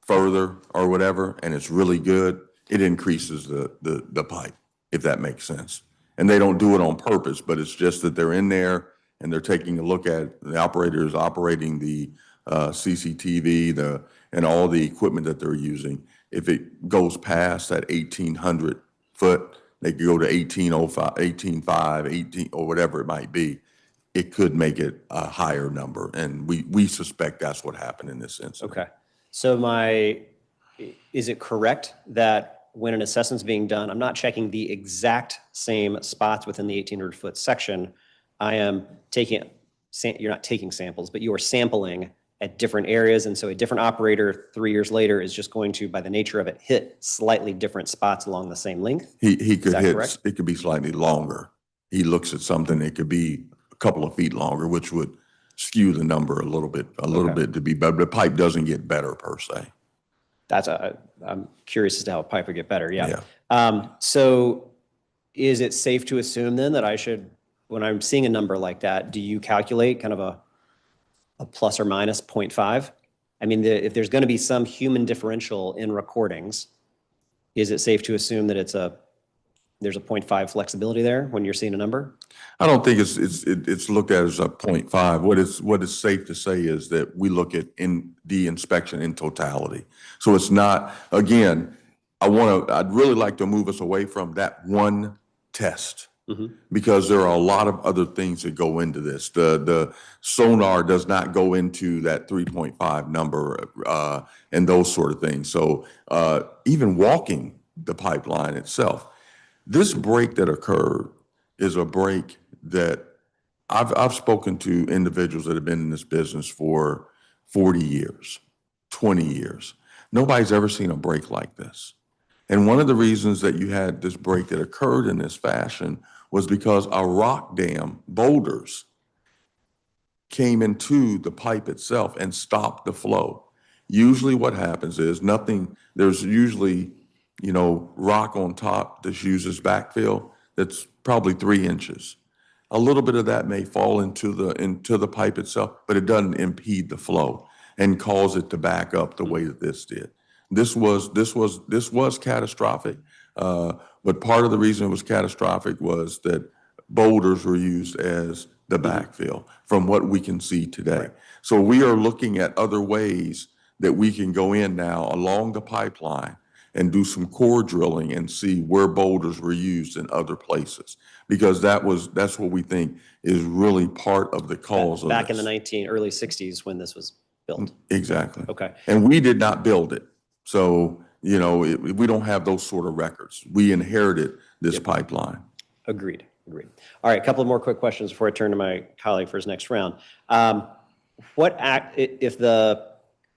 further or whatever, and it's really good, it increases the pipe, if that makes sense. And they don't do it on purpose, but it's just that they're in there and they're taking a look at, the operator is operating the CCTV, and all the equipment that they're using. If it goes past that 1,800 foot, they could go to 1805, 18.5, 18, or whatever it might be. It could make it a higher number, and we suspect that's what happened in this incident. Okay. So is it correct that when an assessment's being done, I'm not checking the exact same spots within the 1,800-foot section. I am taking, you're not taking samples, but you are sampling at different areas. And so a different operator 3 years later is just going to, by the nature of it, hit slightly different spots along the same length? He could hit, correct? it could be slightly longer. He looks at something, it could be a couple of feet longer, which would skew the number a little bit to be, but the pipe doesn't get better per se. I'm curious as to how a pipe would get better. Yeah. So is it safe to assume then that I should, when I'm seeing a number like that, do you calculate kind of a plus or minus 0.5? I mean, if there's going to be some human differential in recordings, is it safe to assume that there's a 0.5 flexibility there when you're seeing a number? I don't think it's looked at as a 0.5. What is safe to say is that we look at in the inspection in totality. So it's not, again, I'd really like to move us away from that one test. Because there are a lot of other things that go into this. The sonar does not go into that 3.5 number and those sort of things. So even walking the pipeline itself, this break that occurred is a break that I've spoken to individuals that have been in this business for 40 years, 20 years. Nobody's ever seen a break like this. And one of the reasons that you had this break that occurred in this fashion was because a rock dam, boulders, came into the pipe itself and stopped the flow. Usually what happens is there's usually, rock on top that uses backfill that's probably 3 inches. A little bit of that may fall into the pipe itself, but it doesn't impede the flow and cause it to back up the way that this did. This was catastrophic. But part of the reason it was catastrophic was that boulders were used as the backfill from what we can see today. So we are looking at other ways that we can go in now along the pipeline and do some core drilling and see where boulders were used in other places. Because that's what we think is really part of the cause of this. Back in the early 60s when this was built. Exactly. Okay. And we did not build it. So, we don't have those sort of records. We inherited this pipeline. Agreed. All right, a couple of more quick questions before I turn to my colleague for his next round. If the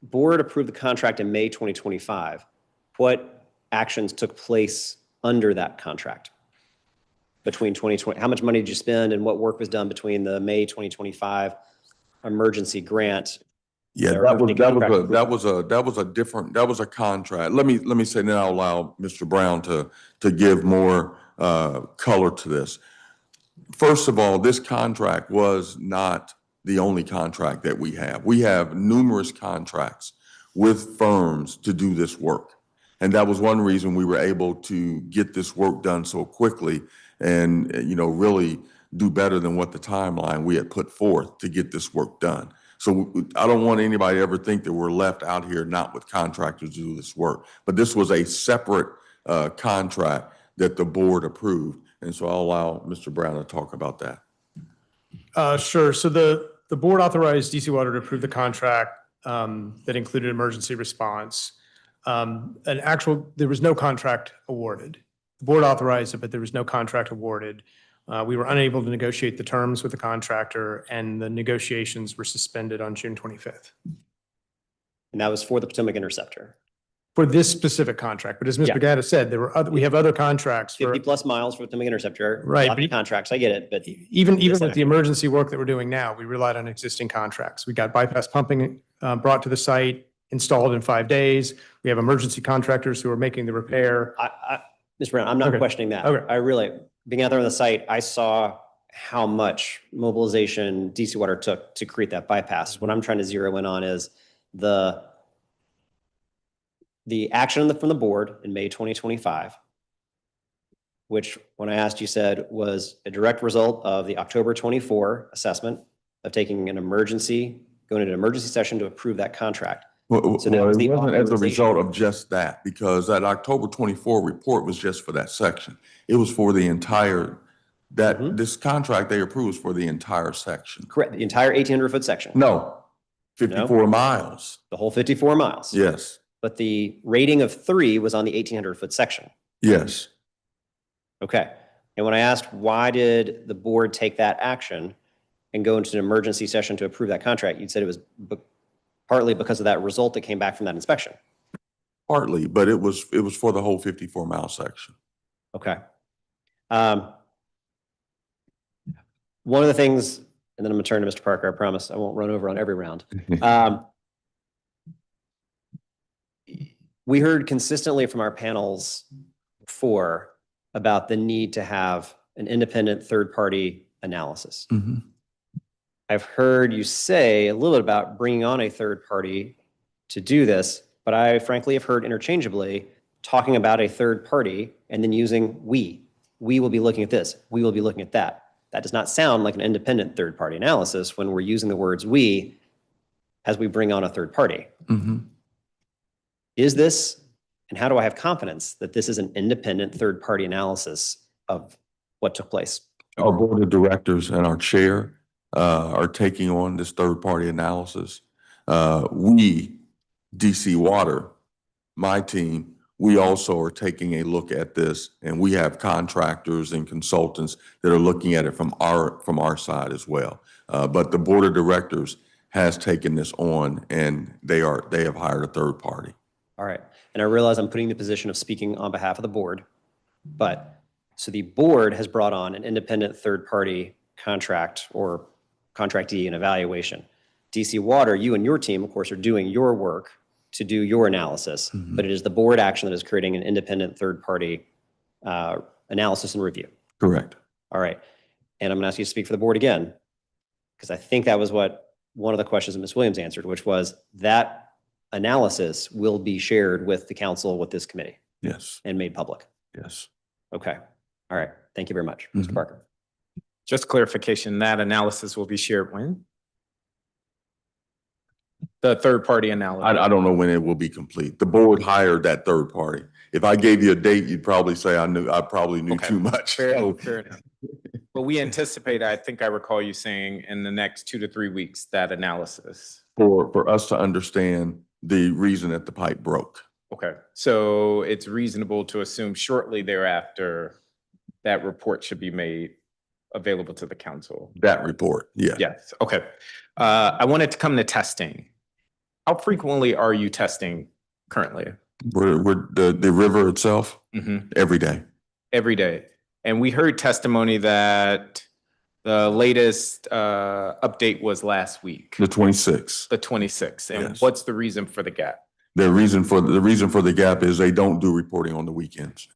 board approved the contract in May 2025, what actions took place under that contract? Between 2020, how much money did you spend and what work was done between the May 2025 emergency grant? Yeah, that was a contract. Let me say, then I'll allow Mr. Brown to give more color to this. First of all, this contract was not the only contract that we have. We have numerous contracts with firms to do this work. And that was one reason we were able to get this work done so quickly and, really do better than what the timeline we had put forth to get this work done. So I don't want anybody to ever think that we're left out here not with contractors to do this work. But this was a separate contract that the board approved. And so I'll allow Mr. Brown to talk about that. Sure. So the board authorized DC Water to approve the contract that included emergency response. There was no contract awarded. The board authorized it, but there was no contract awarded. We were unable to negotiate the terms with the contractor, and the negotiations were suspended on June 25th. And that was for the Potomac Interceptor? For this specific contract, but as Mr. Gaddis said, we have other contracts. 50 plus miles for the Potomac Interceptor. Right. Lots of contracts, I get it, but. Even with the emergency work that we're doing now, we relied on existing contracts. We got bypass pumping brought to the site, installed in 5 days. We have emergency contractors who are making the repair. Mr. Brown, I'm not questioning that. Okay. Being out there on the site, I saw how much mobilization DC Water took to create that bypass. What I'm trying to zero in on is the action from the board in May 2025, which when I asked you said was a direct result of the October 24 assessment of taking going into an emergency session to approve that contract. So that was It the wasn't as a authorization. result of just that, because that October 24 report was just for that section. It was for the entire, this contract they approved was for the entire section. Correct, the entire 1,800-foot section. No, 54 miles. The whole 54 miles. Yes, But the rating of 3 was on the 1,800-foot section. yes. Okay. And when I asked, why did the board take that action and go into an emergency session to approve that contract, you said it was partly because of that result that came back from that inspection. Partly, but it was for the whole 54-mile section. Okay. One of the things, and then I'm going to turn to Mr. Parker, I promise I won't run over on every round. We heard consistently from our panels before about the need to have an independent third-party analysis. I've heard you say a little bit about bringing on a third party to do this, but I frankly have heard interchangeably talking about a third party and then using we. We will be looking at this. We will be looking at that. That does not sound like an independent third party analysis when we're using the words we as we bring on a third party. Is this, and how do I have confidence that this is an independent third party analysis of what took place? Our board of directors and our chair are taking on this third-party analysis. We, DC Water, my team, we also are taking a look at this, and we have contractors and consultants that are looking at it from our side as well. But the board of directors has taken this on, and they have hired a third party. All right. And I realize I'm putting the position of speaking on behalf of the board, but so the board has brought on an independent third party contract or contractee and evaluation. DC Water, you and your team, of course, are doing your work to do your analysis, but it is the board action that is creating an independent third-party analysis and review. Correct. All right. And I'm going to ask you to speak for the board again, because I think that was what one of the questions that Ms. Williams answered, which was that analysis will be shared with the council, with this committee. Yes. And made public. Yes. Okay. All right. Thank you very much, Mr. Parker. Just clarification, that analysis will be shared when? The third-party analysis. I don't know when it will be complete. The board hired that third party. If I gave you a date, you'd probably say I probably knew too much. Fair enough. But we anticipate, I think I recall you saying in the next 2 to 3 weeks, that analysis. For us to understand the reason that the pipe broke. Okay, so it's reasonable to assume shortly thereafter, that report should be made available to the council. That report, yeah. Yes, okay. I wanted to come to testing. How frequently are you testing currently? We're the river itself, every day. Every day. And we heard testimony that the latest update was last week. The 26th. The 26th. And Yes. what's the reason for the gap? The reason for the gap is they don't do reporting on the weekends.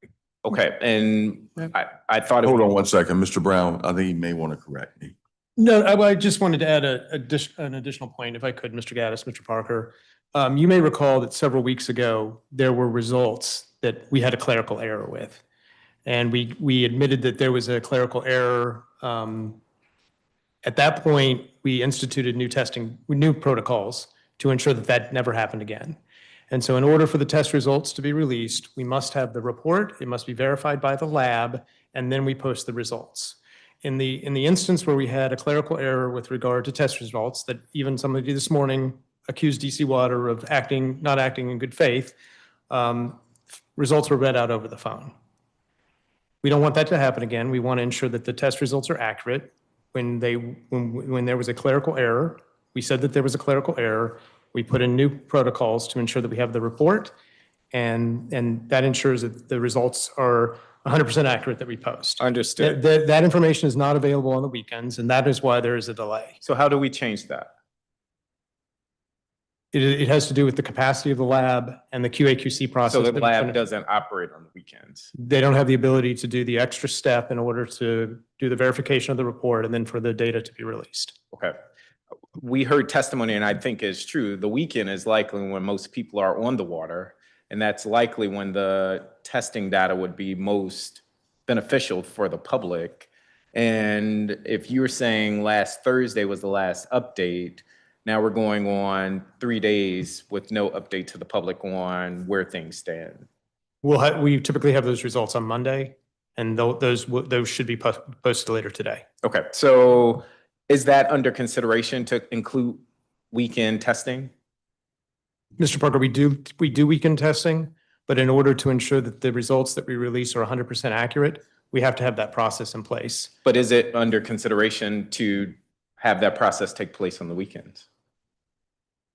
Okay, and I thought it Hold on one second, Mr. Brown. I think you may want to correct me. No, I just wanted to add an additional point, if I could, Mr. Gaddis, Mr. Parker. You may recall that several weeks ago, there were results that we had a clerical error with. And we admitted that there was a clerical error. At that point, we instituted new protocols to ensure that that never happened again. And so in order for the test results to be released, we must have the report, it must be verified by the lab, and then we post the results. In the instance where we had a clerical error with regard to test results that even somebody this morning accused DC Water of not acting in good faith, results were read out over the phone. We don't want that to happen again. We want to ensure that the test results are accurate. When there was a clerical error, we said that there was a clerical error. We put in new protocols to ensure that we have the report, and that ensures that the results are 100% accurate that we post. Understood. That information is not available on the weekends, and that is why there is a delay. So how do we change that? It has to do with the capacity of the lab and the QA/QC process. So the lab doesn't operate on the weekends? They don't have the ability to do the extra step in order to do the verification of the report and then for the data to be released. Okay. We heard testimony, and I think it's true, the weekend is likely when most people are on the water, and that's likely when the testing data would be most beneficial for the public. And if you're saying last Thursday was the last update, Now we're going on 3 days with no update to the public on where things stand. We typically have those results on Monday, and those should be posted later today. Okay, so is that under consideration to include weekend testing? Mr. Parker, we do weekend testing, but in order to ensure that the results that we release are 100% accurate, we have to have that process in place. But is it under consideration to have that process take place on the weekends?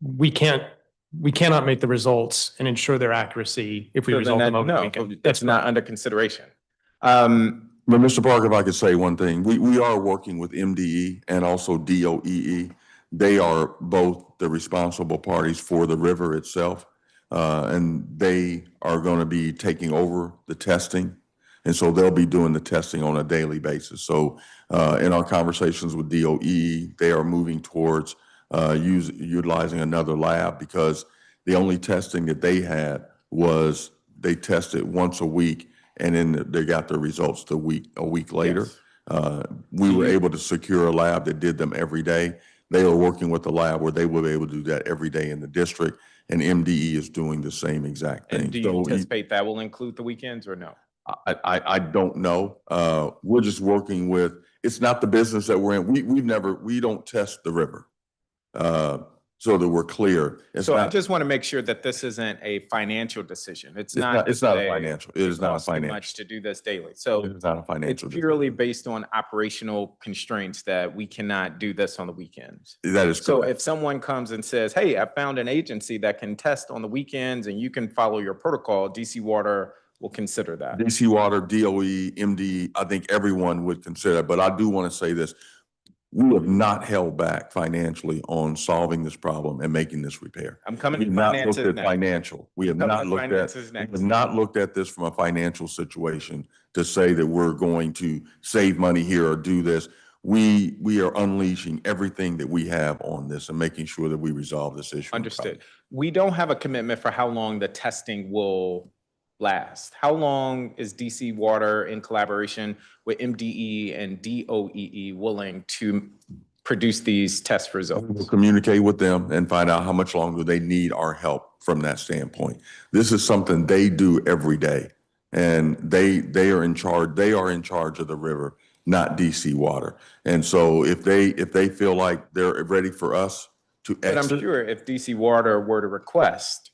We cannot make the results and ensure their accuracy if we So then result them over the no, weekend. it's not under consideration. But Mr. Parker, if I could say one thing, we are working with MDE and also DOEE. They are both the responsible parties for the river itself, and they are going to be taking over the testing. And so they'll be doing the testing on a daily basis. So in our conversations with DOE, they are moving towards utilizing another lab, because the only testing that they had was they tested once a week, and then they got their results a week later. Yes. We were able to secure a lab that did them every day. They are working with a lab where they will be able to do that every day in the district, and MDE is doing the same exact thing. And do you anticipate that will include the weekends or no? I don't know. We're just working with, it's not the business that we're in. We don't test the river. So that we're clear. So I just want to make sure that this isn't a financial decision. It's not a financial. It is not a costs too financial. much to do this daily. So It is not a financial. it's purely based on operational constraints that we cannot do this on the weekends. That is So correct. if someone comes and says, hey, I found an agency that can test on the weekends and you can follow your protocol, DC Water will consider that. DC Water, DOE, MDE, I think everyone would consider it. But I do want to say this. We have not held back financially on solving this problem and making this repair. I'm coming We've to not finances looked at next. financial. We have Coming not to looked at, finances we next. have not looked at this from a financial situation to say that we're going to save money here or do this. We are unleashing everything that we have on this and making sure that we resolve this issue. Understood. We don't have a commitment for how long the testing will last. How long is DC Water in collaboration with MDE and DOEE willing to produce these test results? We'll communicate with them and find out how much longer they need our help from that standpoint. This is something they do every day, and they are in charge. They are in charge of the river, not DC Water. And so if they feel like they're ready for us to exit. But I'm sure if DC Water were to request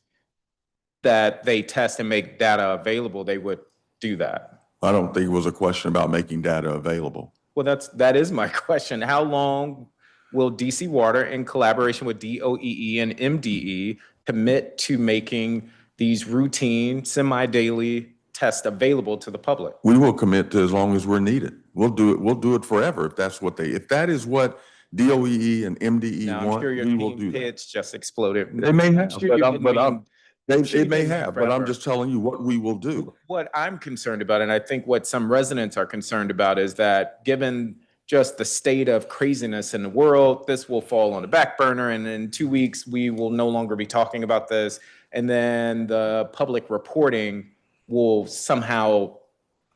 that they test and make data available, they would do that. I don't think it was a question about making data available. Well, that is my question. How long will DC Water, in collaboration with DOEE and MDE, commit to making these routine, semi-daily tests available to the public? We will commit to as long as we're needed. We'll do it forever if that is what DOEE and MDE Now, I'm want. sure your We will team do that. pitch just exploded. They may have, I'm sure you've been it may being have, but I'm forever. just telling you what we will do. What I'm concerned about, and I think what some residents are concerned about, is that given just the state of craziness in the world, this will fall on the back burner, and in 2 weeks, we will no longer be talking about this. And then the public reporting will somehow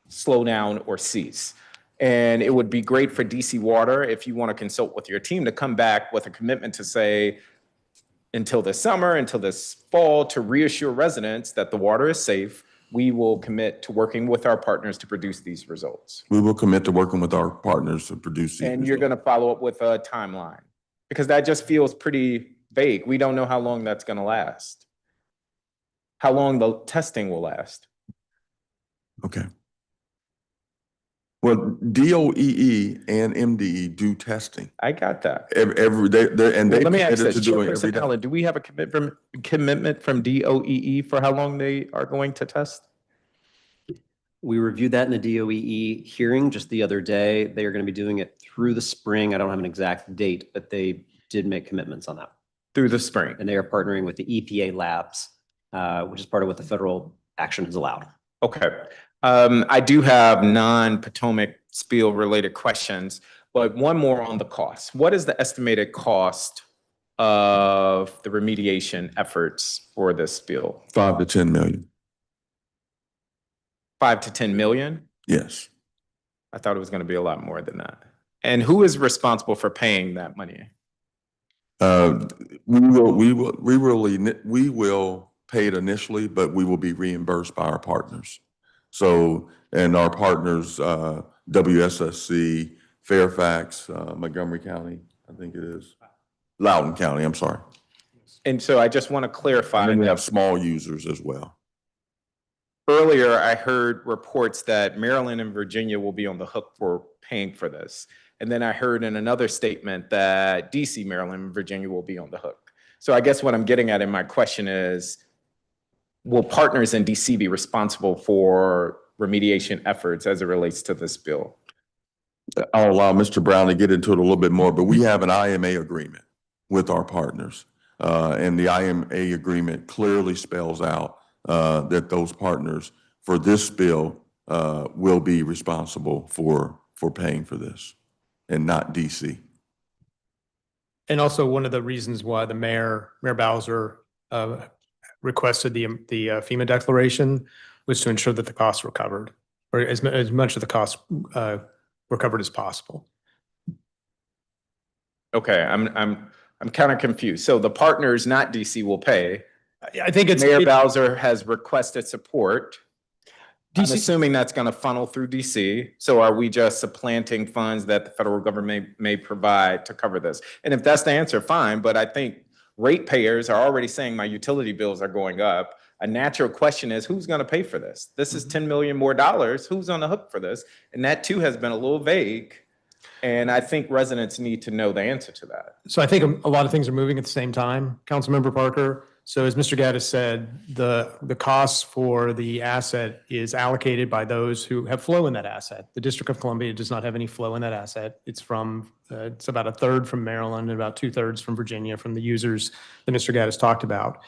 slow down or cease. And it would be great for DC Water, if you want to consult with your team, to come back with a commitment to say, until this summer, until this fall, to reassure residents that the water is safe. We will commit to working with our partners to produce these results. We will commit to working with our partners to produce these And you're going to follow up with a timeline, because that just feels pretty vague. We don't know how long that's going to last, how long the testing will last. Okay. Well, DOEE and MDE do testing. I got that. Every day, and they Let me ask committed this, to doing every Chairperson day. Allen, do we have a commitment from DOEE for how long they are going to test? We reviewed that in the DOEE hearing just the other day. They are going to be doing it through the spring. I don't have an exact date, but they did make commitments on that. Through the spring. And they are partnering with the EPA labs, which is part of what the federal action has allowed. Okay. I do have non-Potomac spill related questions, but one more on the cost. What is the estimated cost of the remediation efforts for this spill? 5 to 10 million. 5 to 10 million? Yes. I thought it was going to be a lot more than that. And who is responsible for paying that money? We will pay it initially, but we will be reimbursed by our partners. So, and our partners, WSSC, Fairfax, Montgomery County, I think it is. Loudoun County, I'm sorry. And so I just want to clarify. And then we have small users as well. Earlier, I heard reports that Maryland and Virginia will be on the hook for paying for this. And then I heard in another statement that DC, Maryland, and Virginia will be on the hook. So I guess what I'm getting at in my question is, will partners in DC be responsible for remediation efforts as it relates to this bill? I'll allow Mr. Brown to get into it a little bit more, but we have an IMA agreement with our partners. And the IMA agreement clearly spells out that those partners for this bill will be responsible for paying for this, and not DC. And also one of the reasons why the Mayor Bowser requested the FEMA declaration was to ensure that the costs were covered, or as much of the costs were covered as possible. Okay, I'm kind of confused. So the partners, not DC, will pay. I think it's Mayor Bowser has requested support. I'm DC assuming that's going to funnel through DC. So are we just supplanting funds that the federal government may provide to cover this? And if that's the answer, fine. But I think ratepayers are already saying my utility bills are going up. A natural question is, who's going to pay for this? This is $10 million more dollars. Who's on the hook for this? And that too has been a little vague. And I think residents need to know the answer to that. So I think a lot of things are moving at the same time, Councilmember Parker. So as Mr. Gaddis said, the cost for the asset is allocated by those who have flow in that asset. The District of Columbia does not have any flow in that asset. It's from, it's about a third from Maryland and about 2/3 from Virginia, from the users that Mr. Gaddis talked about.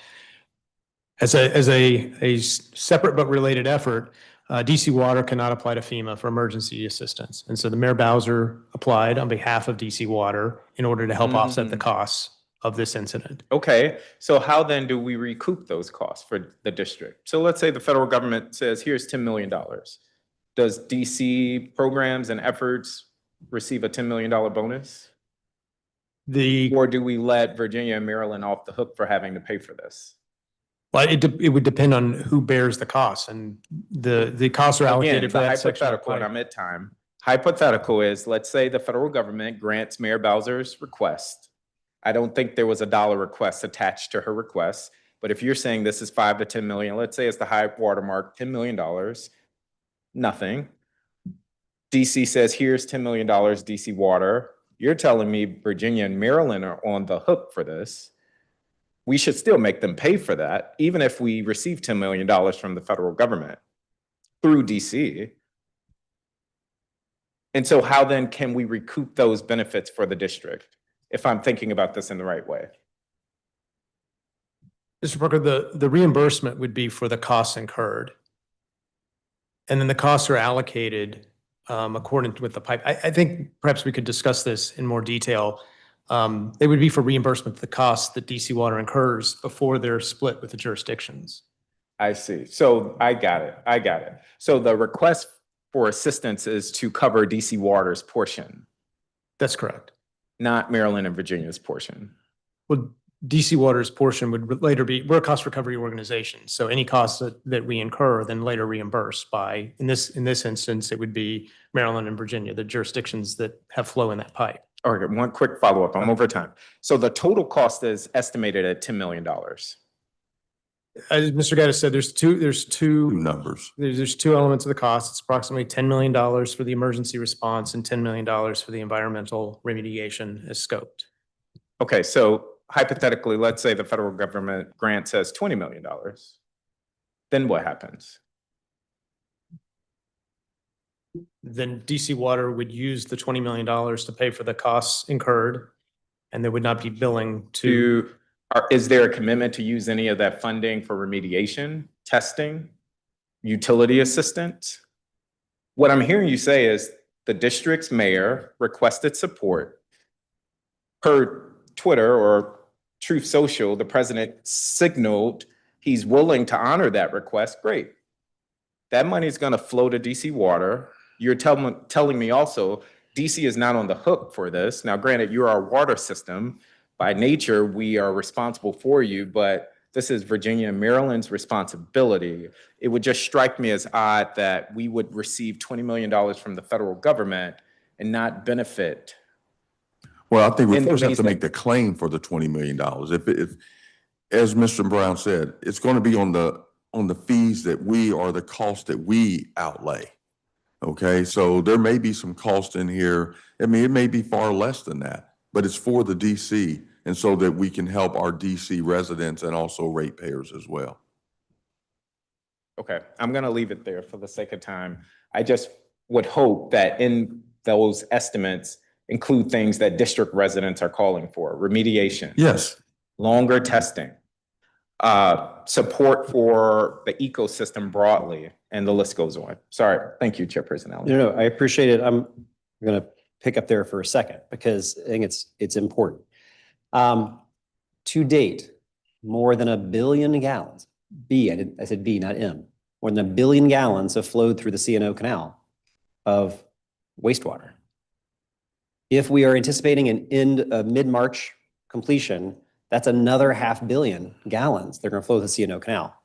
As a separate but related effort, DC Water cannot apply to FEMA for emergency assistance. And so the Mayor Bowser applied on behalf of DC Water in order to help offset the costs of this incident. Okay, so how then do we recoup those costs for the district? So let's say the federal government says, here's $10 million. Does DC programs and efforts receive a $10 million bonus? Or do we let Virginia and Maryland off the hook for having to pay for this? Well, it would depend on who bears the costs, and the costs are allocated for that section. Hypothetical, and I'm at time. Hypothetical is, let's say the federal government grants Mayor Bowser's request. I don't think there was a dollar request attached to her request, but if you're saying this is $5 to $10 million, let's say it's the high watermark, $10 million, nothing. DC says, here's $10 million, DC Water. You're telling me Virginia and Maryland are on the hook for this. We should still make them pay for that, even if we receive $10 million from the federal government through DC. And so how then can we recoup those benefits for the district, if I'm thinking about this in the right way? Mr. Parker, the reimbursement would be for the costs incurred. And then the costs are allocated according with the pipe. I think perhaps we could discuss this in more detail. They would be for reimbursement of the costs that DC Water incurs before they're split with the jurisdictions. I see. So I got it. So the request for assistance is to cover DC Water's portion. That's correct. Not Maryland and Virginia's portion. Well, DC Water's portion would later be, we're a cost recovery organization. So any costs that we incur are then later reimbursed by, in this instance, it would be Maryland and Virginia, the jurisdictions that have flow in that pipe. All right, one quick follow-up. I'm over time. So the total cost is estimated at $10 million. As Mr. Gaddis said, there's two numbers. There's two elements of the cost. It's approximately $10 million for the emergency response and $10 million for the environmental remediation as scoped. Okay, so hypothetically, let's say the federal government grant says $20 million. Then what happens? Then DC Water would use the $20 million to pay for the costs incurred, and they would not be billing to. Is there a commitment to use any of that funding for remediation, testing, utility assistance? What I'm hearing you say is the district's mayor requested support. Per Twitter or Truth Social, the president signaled he's willing to honor that request. Great. That money is going to flow to DC Water. You're telling me also DC is not on the hook for this. Now, granted, you're our water system. by nature, we are responsible for you, but this is Virginia and Maryland's responsibility. It would just strike me as odd that we would receive $20 million from the federal government and not benefit. Well, I think we in first have ways to that- make the claim for the $20 million. If, as Mr. Brown said, it's going to be on the fees that we, or the cost that we outlay. Okay, so there may be some cost in here. I mean, it may be far less than that, but it's for the DC, and so that we can help our DC residents and also ratepayers as well. Okay, I'm going to leave it there for the sake of time. I just would hope that in those estimates include things that district residents are calling for: remediation, Yes. longer testing, support for the ecosystem broadly, and the list goes on. Sorry. Thank you, Chairperson Allen. No, I appreciate it. I'm going to pick up there for a second because I think it's important. To date, more than 1 billion gallons, I said B, not M, more than 1 billion gallons have flowed through the C&O Canal of wastewater. If we are anticipating an mid-March completion, that's another 500 million gallons that are going to flow through the C&O Canal.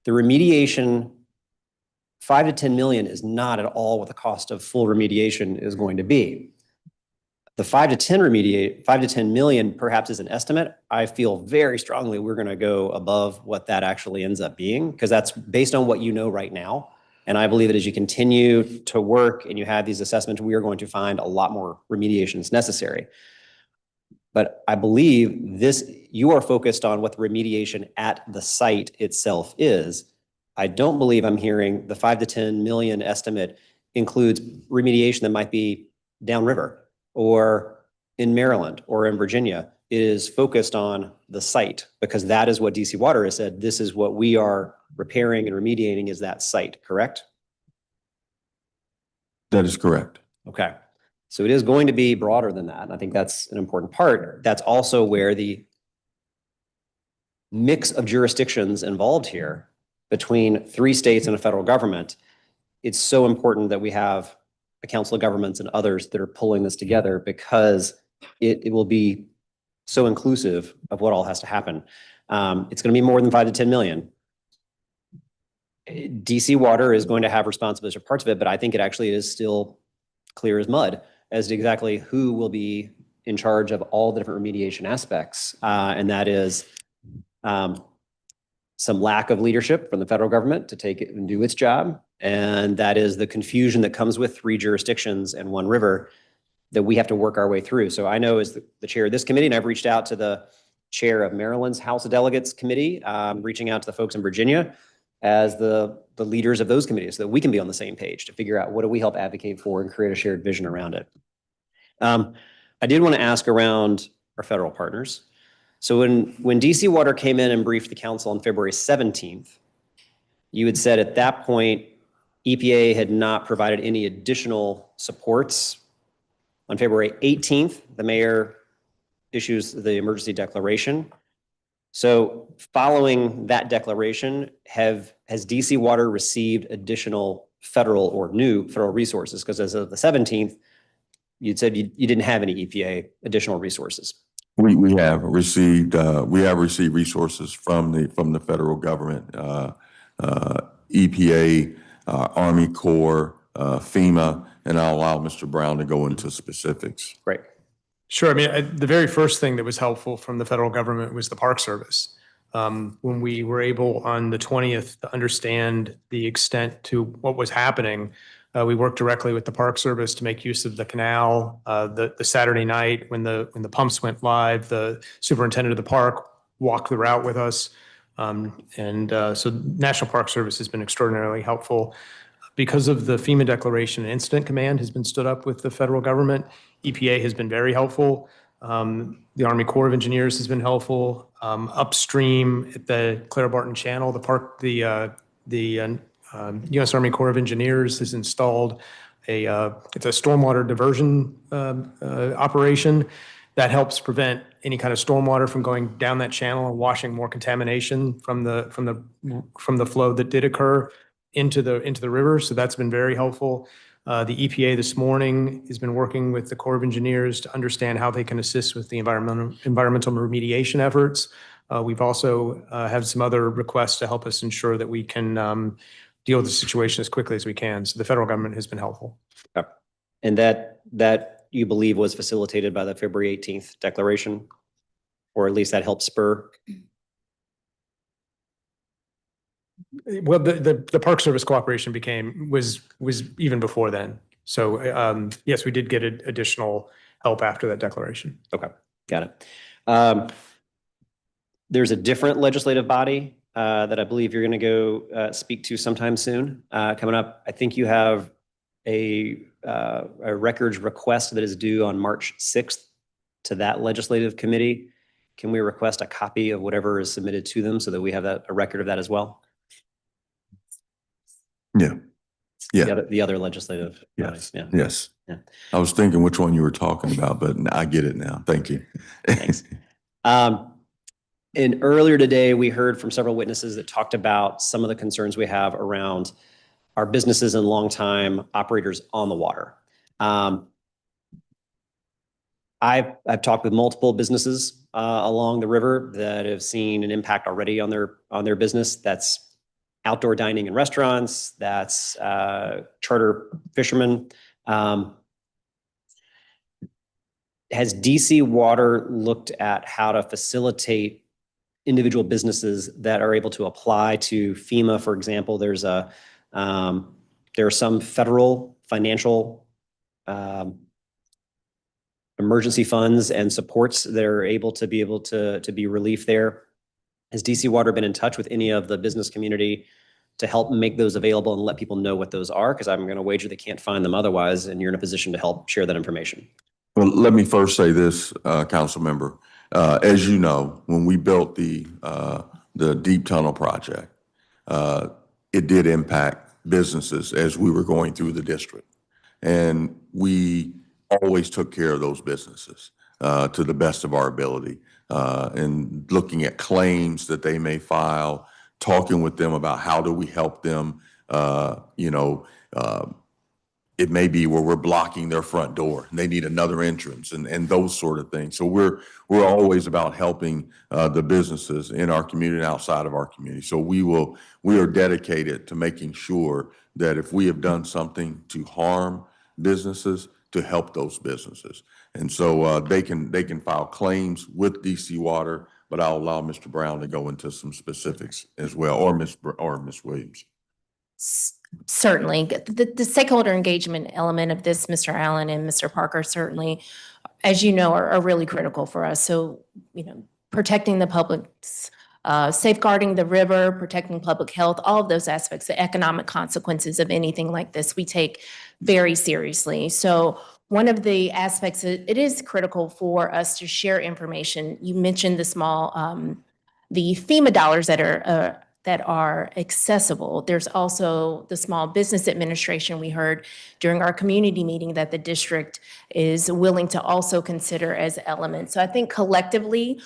The remediation, 5 to 10 million, is not at all what the cost of full remediation is going to be. The 5 to 10 million perhaps is an estimate. I feel very strongly we're going to go above what that actually ends up being, because that's based on what you know right now. And I believe that as you continue to work and you have these assessments, we are going to find a lot more remediations necessary. But I believe you are focused on what the remediation at the site itself is. I don't believe I'm hearing the 5 to 10 million estimate includes remediation that might be downriver or in Maryland or in Virginia. It is focused on the site, because that is what DC Water has said. This is what we are repairing and remediating, is that site, correct? That is correct. Okay. So it is going to be broader than that. And I think that's an important part. That's also where the mix of jurisdictions involved here between 3 states and a federal government, it's so important that we have a council of governments and others that are pulling this together, because it will be so inclusive of what all has to happen. It's going to be more than 5 to 10 million. DC Water is going to have responsibility for parts of it, but I think it actually is still clear as mud as to exactly who will be in charge of all the different remediation aspects. And that is some lack of leadership from the federal government to take it and do its job. And that is the confusion that comes with 3 jurisdictions and 1 river that we have to work our way through. So I know as the chair of this committee, and I've reached out to the chair of Maryland's House of Delegates Committee, reaching out to the folks in Virginia as the leaders of those committees, so that we can be on the same page to figure out what do we help advocate for and create a shared vision around it. I did want to ask around our federal partners. So when DC Water came in and briefed the council on February 17th, you had said at that point, EPA had not provided any additional supports. On February 18th, the mayor issues the emergency declaration. So following that declaration, has DC Water received additional federal or new federal resources? Because as of the 17th, you'd said you didn't have any EPA additional resources. We have received resources from the federal government, EPA, Army Corps, FEMA, and I'll allow Mr. Brown to go into specifics. Great. Sure. I mean, the very first thing that was helpful from the federal government was the Park Service. When we were able on the 20th to understand the extent to what was happening, we worked directly with the Park Service to make use of the canal. The Saturday night when the pumps went live, the superintendent of the park walked the route with us. So National Park Service has been extraordinarily helpful. Because of the FEMA declaration, an incident command has been stood up with the federal government. EPA has been very helpful. The Army Corps of Engineers has been helpful. Upstream at the Clara Barton Channel, the U.S. Army Corps of Engineers has installed it's a stormwater diversion operation that helps prevent any kind of stormwater from going down that channel and washing more contamination from the flow that did occur. into the river. So that's been very helpful. The EPA this morning has been working with the Corps of Engineers to understand how they can assist with the environmental remediation efforts. We've also had some other requests to help us ensure that we can deal with the situation as quickly as we can. So the federal government has been helpful. Okay. And that you believe was facilitated by the February 18th declaration, or at least that helped spur? Well, the Park Service cooperation was even before then. So yes, we did get additional help after that declaration. Okay, got it. There's a different legislative body that I believe you're going to go speak to sometime soon coming up. I think you have a records request that is due on March 6th to that legislative committee. Can we request a copy of whatever is submitted to them so that we have a record of that as well? Yeah. Yeah. The other legislative bodies. Yes. Yeah. Yes. Yeah. I was thinking which one you were talking about, but I get it now. Thank you. Thanks. And earlier today, we heard from several witnesses that talked about some of the concerns we have around our businesses and longtime operators on the water. I've talked with multiple businesses along the river that have seen an impact already on their business. That's outdoor dining and restaurants. That's charter fishermen. Has DC Water looked at how to facilitate individual businesses that are able to apply to FEMA? For example, there are some federal financial emergency funds and supports that are able to be relief there. Has DC Water been in touch with any of the business community to help make those available and let people know what those are? Because I'm going to wager they can't find them otherwise, and you're in a position to help share that information. Well, let me first say this, council member. As you know, when we built the deep tunnel project, it did impact businesses as we were going through the district. And we always took care of those businesses to the best of our ability, and looking at claims that they may file, talking with them about how do we help them. It may be where we're blocking their front door and they need another entrance and those sort of things. So we're always about helping the businesses in our community and outside of our community. So we are dedicated to making sure that if we have done something to harm businesses, to help those businesses. And so they can file claims with DC Water, but I'll allow Mr. Brown to go into some specifics as well, or Ms. Williams. Certainly. The stakeholder engagement element of this, Mr. Allen and Mr. Parker, certainly, as you know, are really critical for us. So, protecting the public's, safeguarding the river, protecting public health, all of those aspects, the economic consequences of anything like this, we take very seriously. So one of the aspects, it is critical for us to share information. You mentioned the FEMA dollars that are accessible. There's also the Small Business Administration. We heard during our community meeting that the district is willing to also consider as elements. So I think collectively,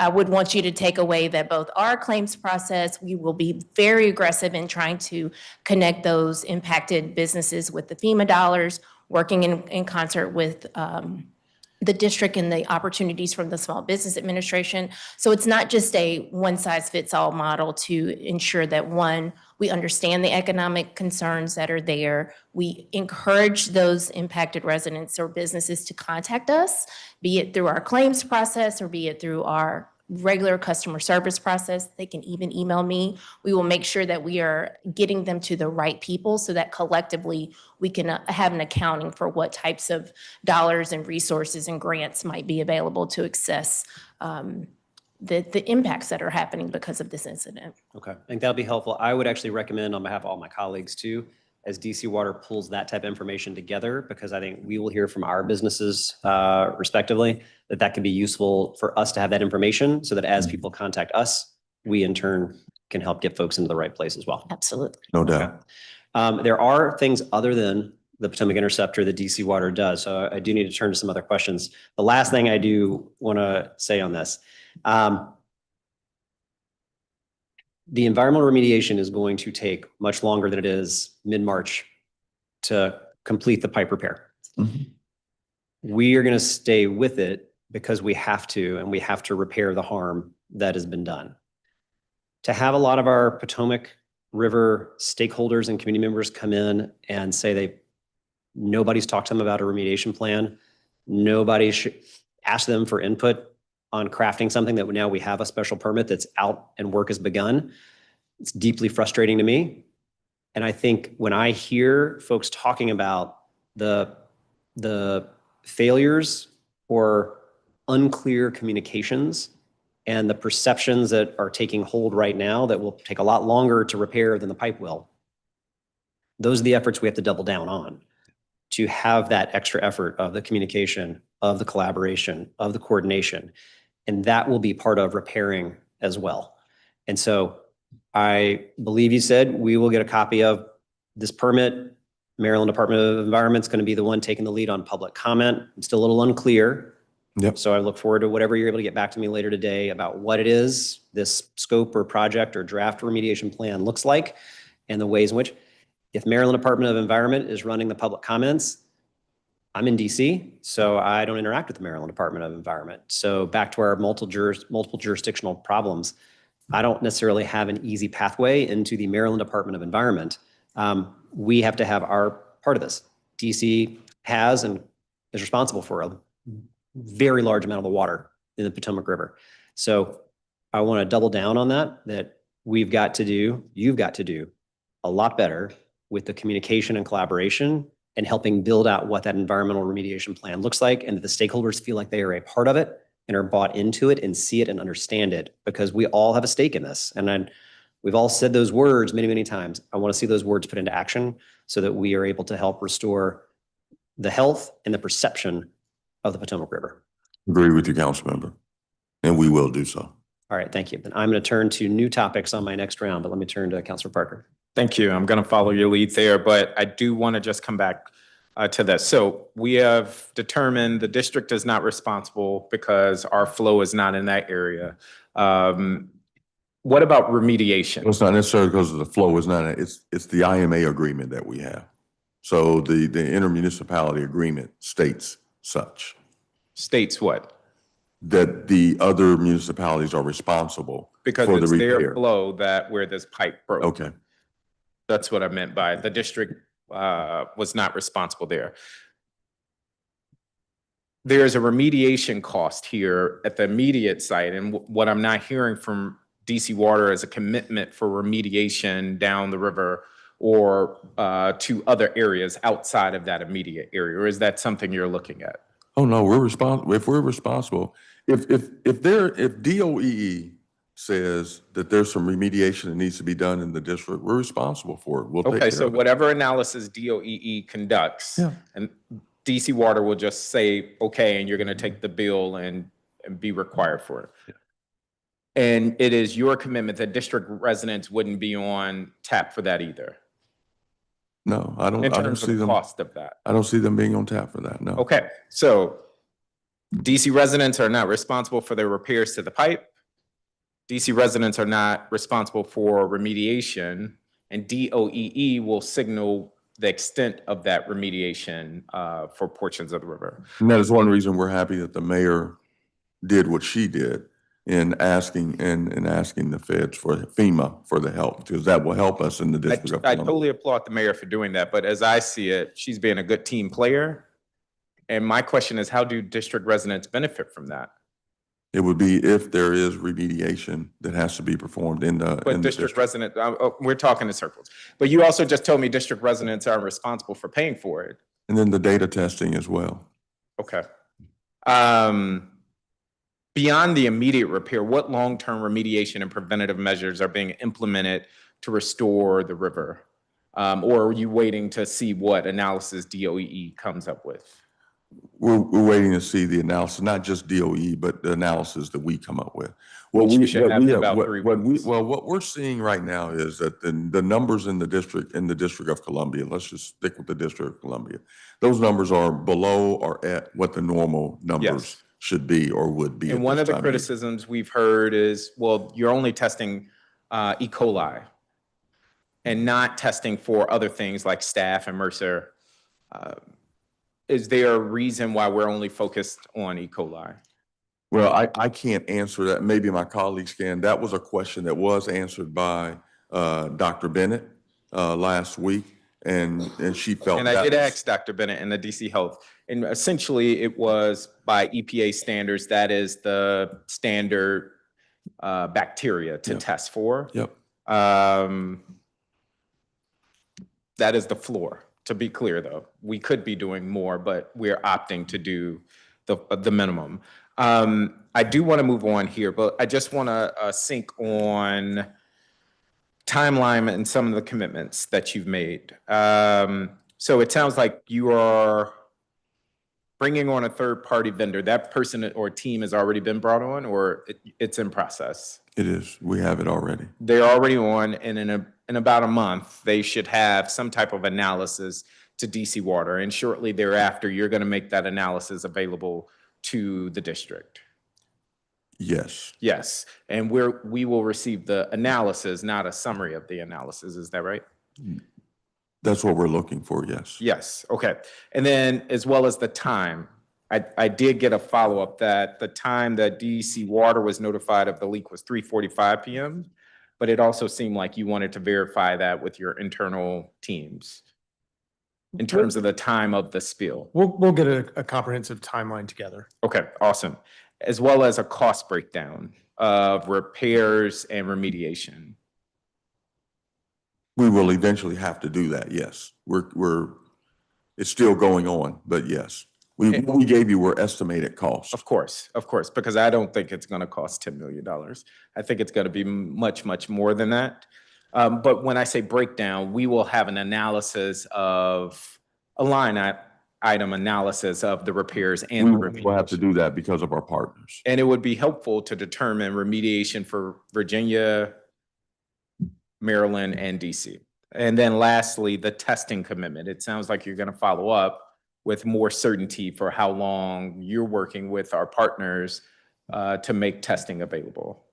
I would want you to take away that both our claims process, we will be very aggressive in trying to connect those impacted businesses with the FEMA dollars, working in concert with the district and the opportunities from the Small Business Administration. So it's not just a one-size-fits-all model to ensure that, one, we understand the economic concerns that are there. We encourage those impacted residents or businesses to contact us, be it through our claims process or be it through our regular customer service process. They can even email me. We will make sure that we are getting them to the right people so that collectively we can have an accounting for what types of dollars and resources and grants might be available to access the impacts that are happening because of this incident. Okay, I think that'll be helpful. I would actually recommend on behalf of all my colleagues too, as DC Water pulls that type of information together, because I think we will hear from our businesses respectively, that could be useful for us to have that information so that as people contact us, we in turn can help get folks into the right place as well. Absolutely. No doubt. Okay. There are things other than the Potomac Interceptor that DC Water does. So I do need to turn to some other questions. The last thing I do want to say on this, the environmental remediation is going to take much longer than it is mid-March to complete the pipe repair. We are going to stay with it because we have to, and we have to repair the harm that has been done. To have a lot of our Potomac River stakeholders and community members come in and say nobody's talked to them about a remediation plan, nobody should ask them for input on crafting something that now we have a special permit that's out and work has begun. It's deeply frustrating to me. And I think when I hear folks talking about the failures or unclear communications and the perceptions that are taking hold right now that will take a lot longer to repair than the pipe will, those are the efforts we have to double down on to have that extra effort of the communication, of the collaboration, of the coordination. And that will be part of repairing as well. And so I believe you said we will get a copy of this permit. Maryland Department of Environment is going to be the one taking the lead on public comment. I'm still a little unclear. Yep. So I look forward to whatever you're able to get back to me later today about what it is this scope or project or draft remediation plan looks like and the ways in which, if Maryland Department of Environment is running the public comments, I'm in DC, so I don't interact with the Maryland Department of Environment. So back to our multiple jurisdictional problems, I don't necessarily have an easy pathway into the Maryland Department of Environment. We have to have our part of this. DC has and is responsible for a very large amount of the water in the Potomac River. So I want to double down on that you've got to do a lot better with the communication and collaboration and helping build out what that environmental remediation plan looks like, and that the stakeholders feel like they are a part of it and are bought into it and see it and understand it, because we all have a stake in this. And we've all said those words many, many times. I want to see those words put into action so that we are able to help restore the health and the perception of the Potomac River. Agree with you, Councilmember, and we will do so. All right, thank you. Then I'm going to turn to new topics on my next round, but let me turn to Councilor Parker. Thank you. I'm going to follow your lead there, but I do want to just come back to this. So we have determined the district is not responsible because our flow is not in that area. What about remediation? It's not necessarily because of the flow. It's the IMA agreement that we have. So the intermunicipality agreement states such. States what? That the other municipalities are responsible Because for the it's their repair. flow where this pipe broke. Okay. That's what I meant by the district was not responsible there. There is a remediation cost here at the immediate site, and what I'm not hearing from DC Water is a commitment for remediation down the river or to other areas outside of that immediate area, or is that something you're looking at? Oh, no, we're responsible. If we're responsible, if DOEE says that there's some remediation that needs to be done in the district, we're responsible for it. We'll take care Okay, so of it. whatever analysis DOEE conducts, Yeah. and DC Water will just say, okay, and you're going to take the bill and be required for it. Yeah. And it is your commitment that district residents wouldn't be on tap for that either, No, I don't in see terms of the them. cost of that. I don't see them being on tap for that, no. Okay, so DC residents are not responsible for their repairs to the pipe. DC residents are not responsible for remediation, and DOEE will signal the extent of that remediation for portions of the river. And that is one reason we're happy that the mayor did what she did in asking the feds for FEMA for the help, because that will help us in the district of I Columbia. totally applaud the mayor for doing that, but as I see it, she's being a good team player. And my question is, how do district residents benefit from that? It would be if there is remediation that has to be performed in the But district resident, we're talking in circles. But you also just told me district residents are responsible for paying for it. And then the data testing as well. Okay. Beyond the immediate repair, what long-term remediation and preventative measures are being implemented to restore the river? Or are you waiting to see what analysis DOEE comes up with? We're waiting to see the analysis, not just DOE, but the analysis that we come up with. Which we should have in about 3 weeks. What we're seeing right now is that the numbers in the District of Columbia, let's just stick with the District of Columbia, those numbers are below or at what the normal numbers should be or would be. And one of the criticisms we've heard is, well, you're only testing E. coli and not testing for other things like staph and MRSA, is there a reason why we're only focused on E. coli? Well, I can't answer that. Maybe my colleagues can. That was a question that was answered by Dr. Bennett last week, and she felt And I that did was- ask Dr. Bennett and the DC Health, and essentially it was by EPA standards, that is the standard bacteria to test for. Yep. That is the floor, to be clear though. We could be doing more, but we're opting to do the minimum. I do want to move on here, but I just want to sync on timeline and some of the commitments that you've made. So it sounds like you are bringing on a third-party vendor. That person or team has already been brought on, or it's in process? It is. We have it already. They're already on, and in about a month, they should have some type of analysis to DC Water, and shortly thereafter, you're going to make that analysis available to the district. Yes. Yes, and we will receive the analysis, not a summary of the analysis. Is that right? That's what we're looking for, yes. Yes, okay. And then as well as the time, I did get a follow-up that the time that DC Water was notified of the leak was 3:45 p.m., but it also seemed like you wanted to verify that with your internal teams in terms of the time of the spill. We'll get a comprehensive timeline together. Okay, awesome. As well as a cost breakdown of repairs and remediation. We will eventually have to do that, yes. It's still going on, but yes. We gave you were estimated costs. Of course, because I don't think it's going to cost $10 million. I think it's going to be much, much more than that. But when I say breakdown, we will have an analysis of a line item analysis of the repairs and the remediation. We'll have to do that because of our partners. And it would be helpful to determine remediation for Virginia, Maryland, and DC. And then lastly, the testing commitment. It sounds like you're going to follow up with more certainty for how long you're working with our partners to make testing available.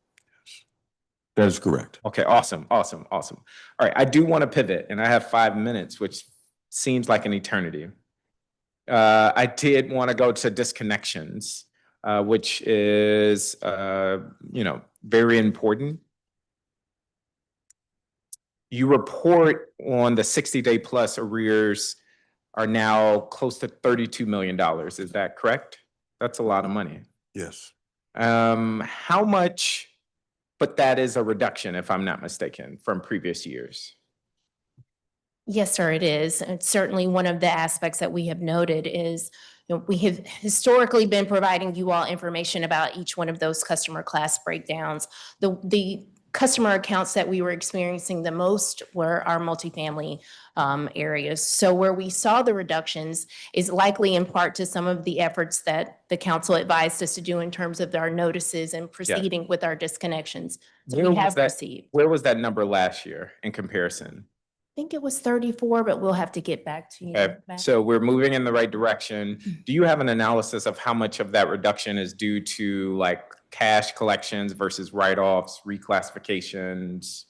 That is correct. Okay, awesome. All right, I do want to pivot, and I have 5 minutes, which seems like an eternity. I did want to go to disconnections, which is, very important. You report on the 60-day plus arrears are now close to $32 million. Is that correct? That's a lot of money. Yes. How much, but that is a reduction, if I'm not mistaken, from previous years. Yes, sir, it is. And certainly one of the aspects that we have noted is, we have historically been providing you all information about each one of those customer class breakdowns. The customer accounts that we were experiencing the most were our multifamily areas. So where we saw the reductions is likely in part to some of the efforts that the council advised us to do in terms of our notices and proceeding with our disconnections. So we have received. Where was that number last year in comparison? I think it was 34, but we'll have to get back to you. Okay, so we're moving in the right direction. Do you have an analysis of how much of that reduction is due to like cash collections versus write-offs, reclassifications?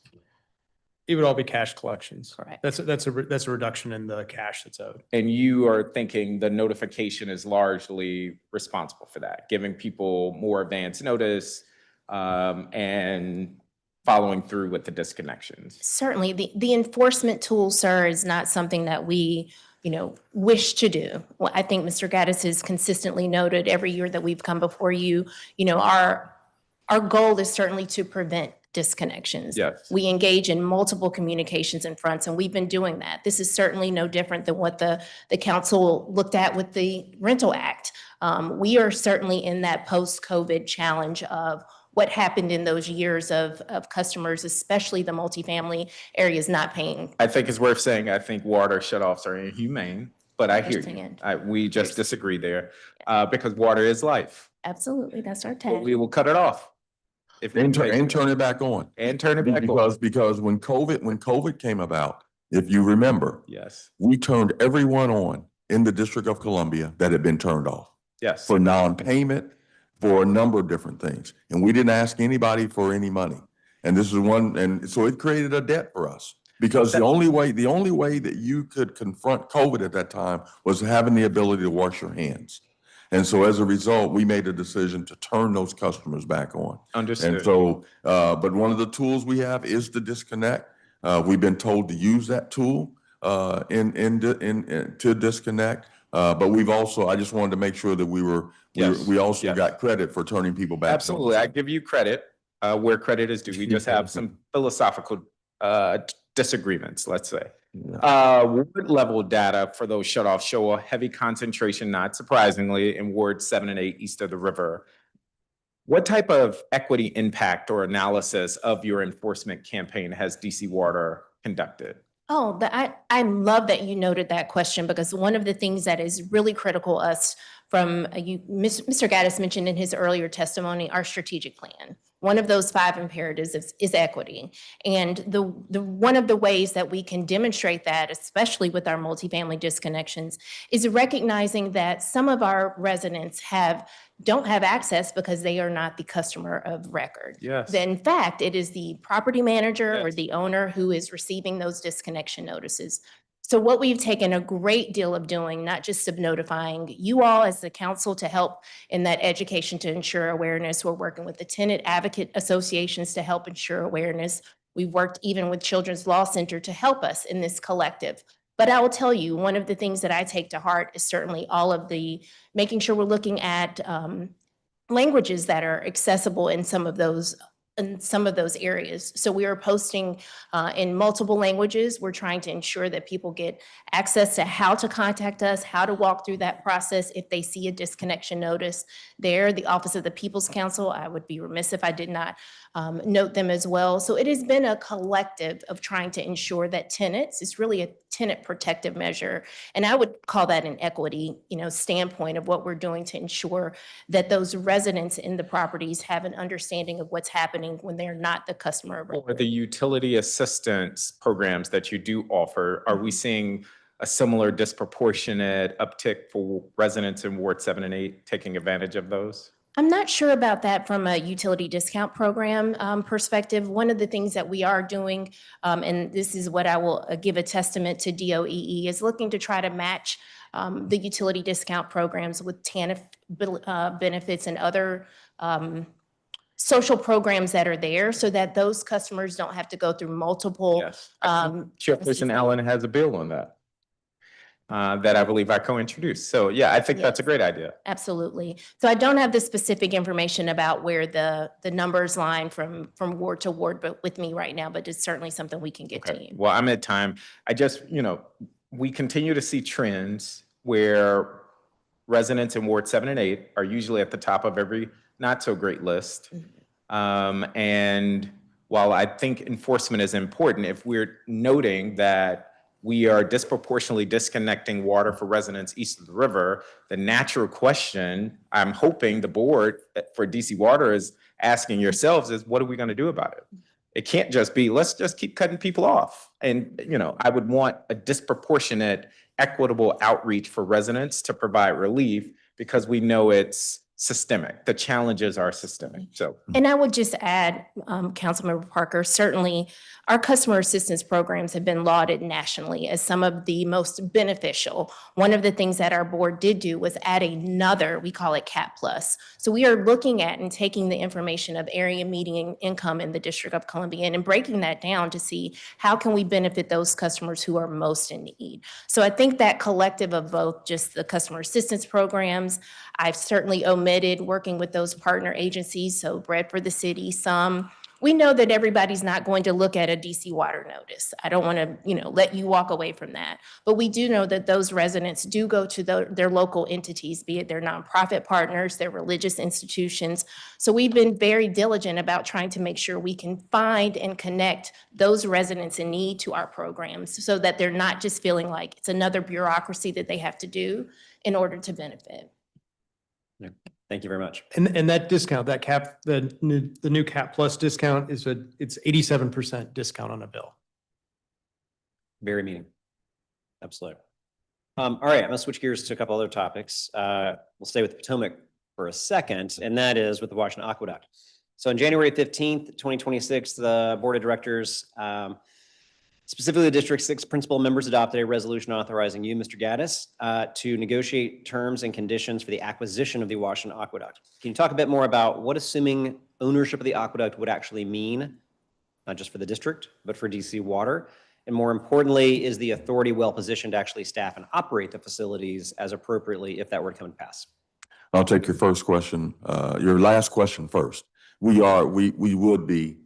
It would all be cash collections. Correct. That's a reduction in the cash that's owed. And you are thinking the notification is largely responsible for that, giving people more advance notice and following through with the disconnections. Certainly, the enforcement tool, sir, is not something that we, wish to do. Well, I think Mr. Gaddis has consistently noted every year that we've come before you, our goal is certainly to prevent disconnections. Yes. We engage in multiple communications and fronts, and we've been doing that. This is certainly no different than what the council looked at with the Rental Act. We are certainly in that post-COVID challenge of what happened in those years of customers, especially the multifamily areas, not paying. I think it's worth saying, I think water shutoffs are inhumane, but I hear you. We just disagree there because water is life. Absolutely, that's our But tag. we will cut it off. And turn it back on. And turn it back on. Because when COVID came about, if you remember, Yes, we turned everyone on in the District of Columbia that had been turned off yes. for non-payment, for a number of different things. And we didn't ask anybody for any money. And this is one, and so it created a debt for us. Because the only way that you could confront COVID at that time was having the ability to wash your hands. And so as a result, we made a decision to turn those customers back on. Understood. And so, but one of the tools we have is the disconnect. We've been told to use that tool to disconnect. But we've also, I just wanted to make sure that we also got credit for turning people back. Absolutely. I give you credit where credit is due. We just have some philosophical disagreements, let's say. Ward level data for those shutoffs show a heavy concentration, not surprisingly, in Ward 7 and 8 east of the river. What type of equity impact or analysis of your enforcement campaign has DC Water conducted? Oh, I love that you noted that question, because one of the things that is really critical us from Mr. Gaddis mentioned in his earlier testimony, our strategic plan. One of those 5 imperatives is equity. And the one of the ways that we can demonstrate that, especially with our multifamily disconnections, is recognizing that some of our residents don't have access because they are not the customer of record. Yes. In fact, it is the property manager or the owner who is receiving those disconnection notices. So what we've taken a great deal of doing, not just of notifying you all as the council to help in that education to ensure awareness. We're working with the tenant advocate associations to help ensure awareness. We've worked even with Children's Law Center to help us in this collective. But I will tell you, one of the things that I take to heart is certainly all of the making sure we're looking at languages that are accessible in some of those areas. So we are posting in multiple languages. We're trying to ensure that people get access to how to contact us, how to walk through that process if they see a disconnection notice there. The Office of the People's Counsel, I would be remiss if I did not note them as well. So it has been a collective of trying to ensure that tenants, it's really a tenant protective measure. And I would call that an equity, standpoint of what we're doing to ensure that those residents in the properties have an understanding of what's happening when they're not the customer of Or record. the utility assistance programs that you do offer, are we seeing a similar disproportionate uptick for residents in Ward 7 and 8 taking advantage of those? I'm not sure about that from a utility discount program perspective. One of the things that we are doing, and this is what I will give a testament to DOEE, is looking to try to match the utility discount programs with TANF benefits and other social programs that are there, so that those customers don't have to go through multiple. Yes. Chairperson Allen has a bill on that. That I believe I co-introduced. So yeah, I think that's a great idea. Absolutely. So I don't have the specific information about where the numbers line from ward to ward, but with me right now, but it's certainly something we can get to you. Well, I'm at time. I just, we continue to see trends where residents in Ward 7 and 8 are usually at the top of every not so great list. And while I think enforcement is important, if we're noting that we are disproportionately disconnecting water for residents east of the river, the natural question I'm hoping the board for DC Water is asking yourselves is, what are we going to do about it? It can't just be, let's just keep cutting people off. And, I would want a disproportionate, equitable outreach for residents to provide relief, because we know it's systemic. The challenges are systemic. So, and I would just add, Councilmember Parker, certainly our customer assistance programs have been lauded nationally as some of the most beneficial. One of the things that our board did do was add another, we call it CAP Plus. So we are looking at and taking the information of area median income in the District of Columbia and breaking that down to see how can we benefit those customers who are most in need. So I think that collective of both just the customer assistance programs, I've certainly omitted working with those partner agencies, so Bread for the City, some. We know that everybody's not going to look at a DC Water notice. I don't want to, let you walk away from that. But we do know that those residents do go to their local entities, be it their nonprofit partners, their religious institutions. So we've been very diligent about trying to make sure we can find and connect those residents in need to our programs, so that they're not just feeling like it's another bureaucracy that they have to do in order to benefit. Yeah. Thank you very much. And that discount, that cap, the new cap plus discount it's 87% discount on a bill. Very meaning. Absolutely. All right, I'm gonna switch gears to a couple other topics. We'll stay with Potomac for a second, and that is with the Washington Aqueduct. So on January 15th, 2026, the Board of Directors, specifically the District 6 principal members, adopted a resolution authorizing you, Mr. Gaddis, to negotiate terms and conditions for the acquisition of the Washington Aqueduct. Can you talk a bit more about what assuming ownership of the aqueduct would actually mean, not just for the district, but for DC Water? And more importantly, is the authority well positioned to actually staff and operate the facilities as appropriately if that were to come to pass? I'll take your first question, your last question first. We would be,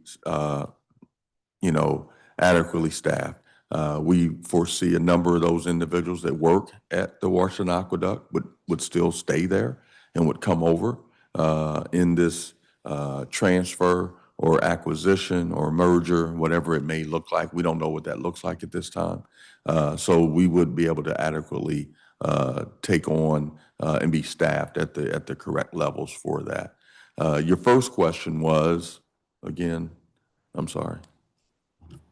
adequately staffed. We foresee a number of those individuals that work at the Washington Aqueduct would still stay there and would come over in this transfer or acquisition or merger, whatever it may look like. We don't know what that looks like at this time. So we would be able to adequately take on and be staffed at the correct levels for that. Your first question was, again, I'm sorry.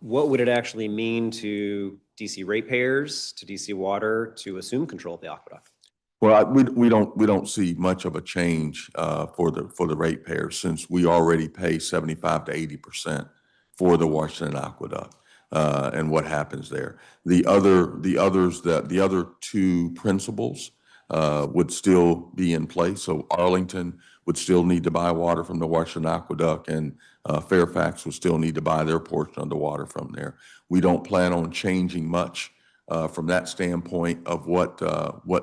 What would it actually mean to DC ratepayers, to DC Water, to assume control of the aqueduct? Well, we don't see much of a change for the ratepayers, since we already pay 75 to 80% for the Washington Aqueduct and what happens there. The other two principles would still be in place. So Arlington would still need to buy water from the Washington Aqueduct, and Fairfax would still need to buy their portion of the water from there. We don't plan on changing much from that standpoint of what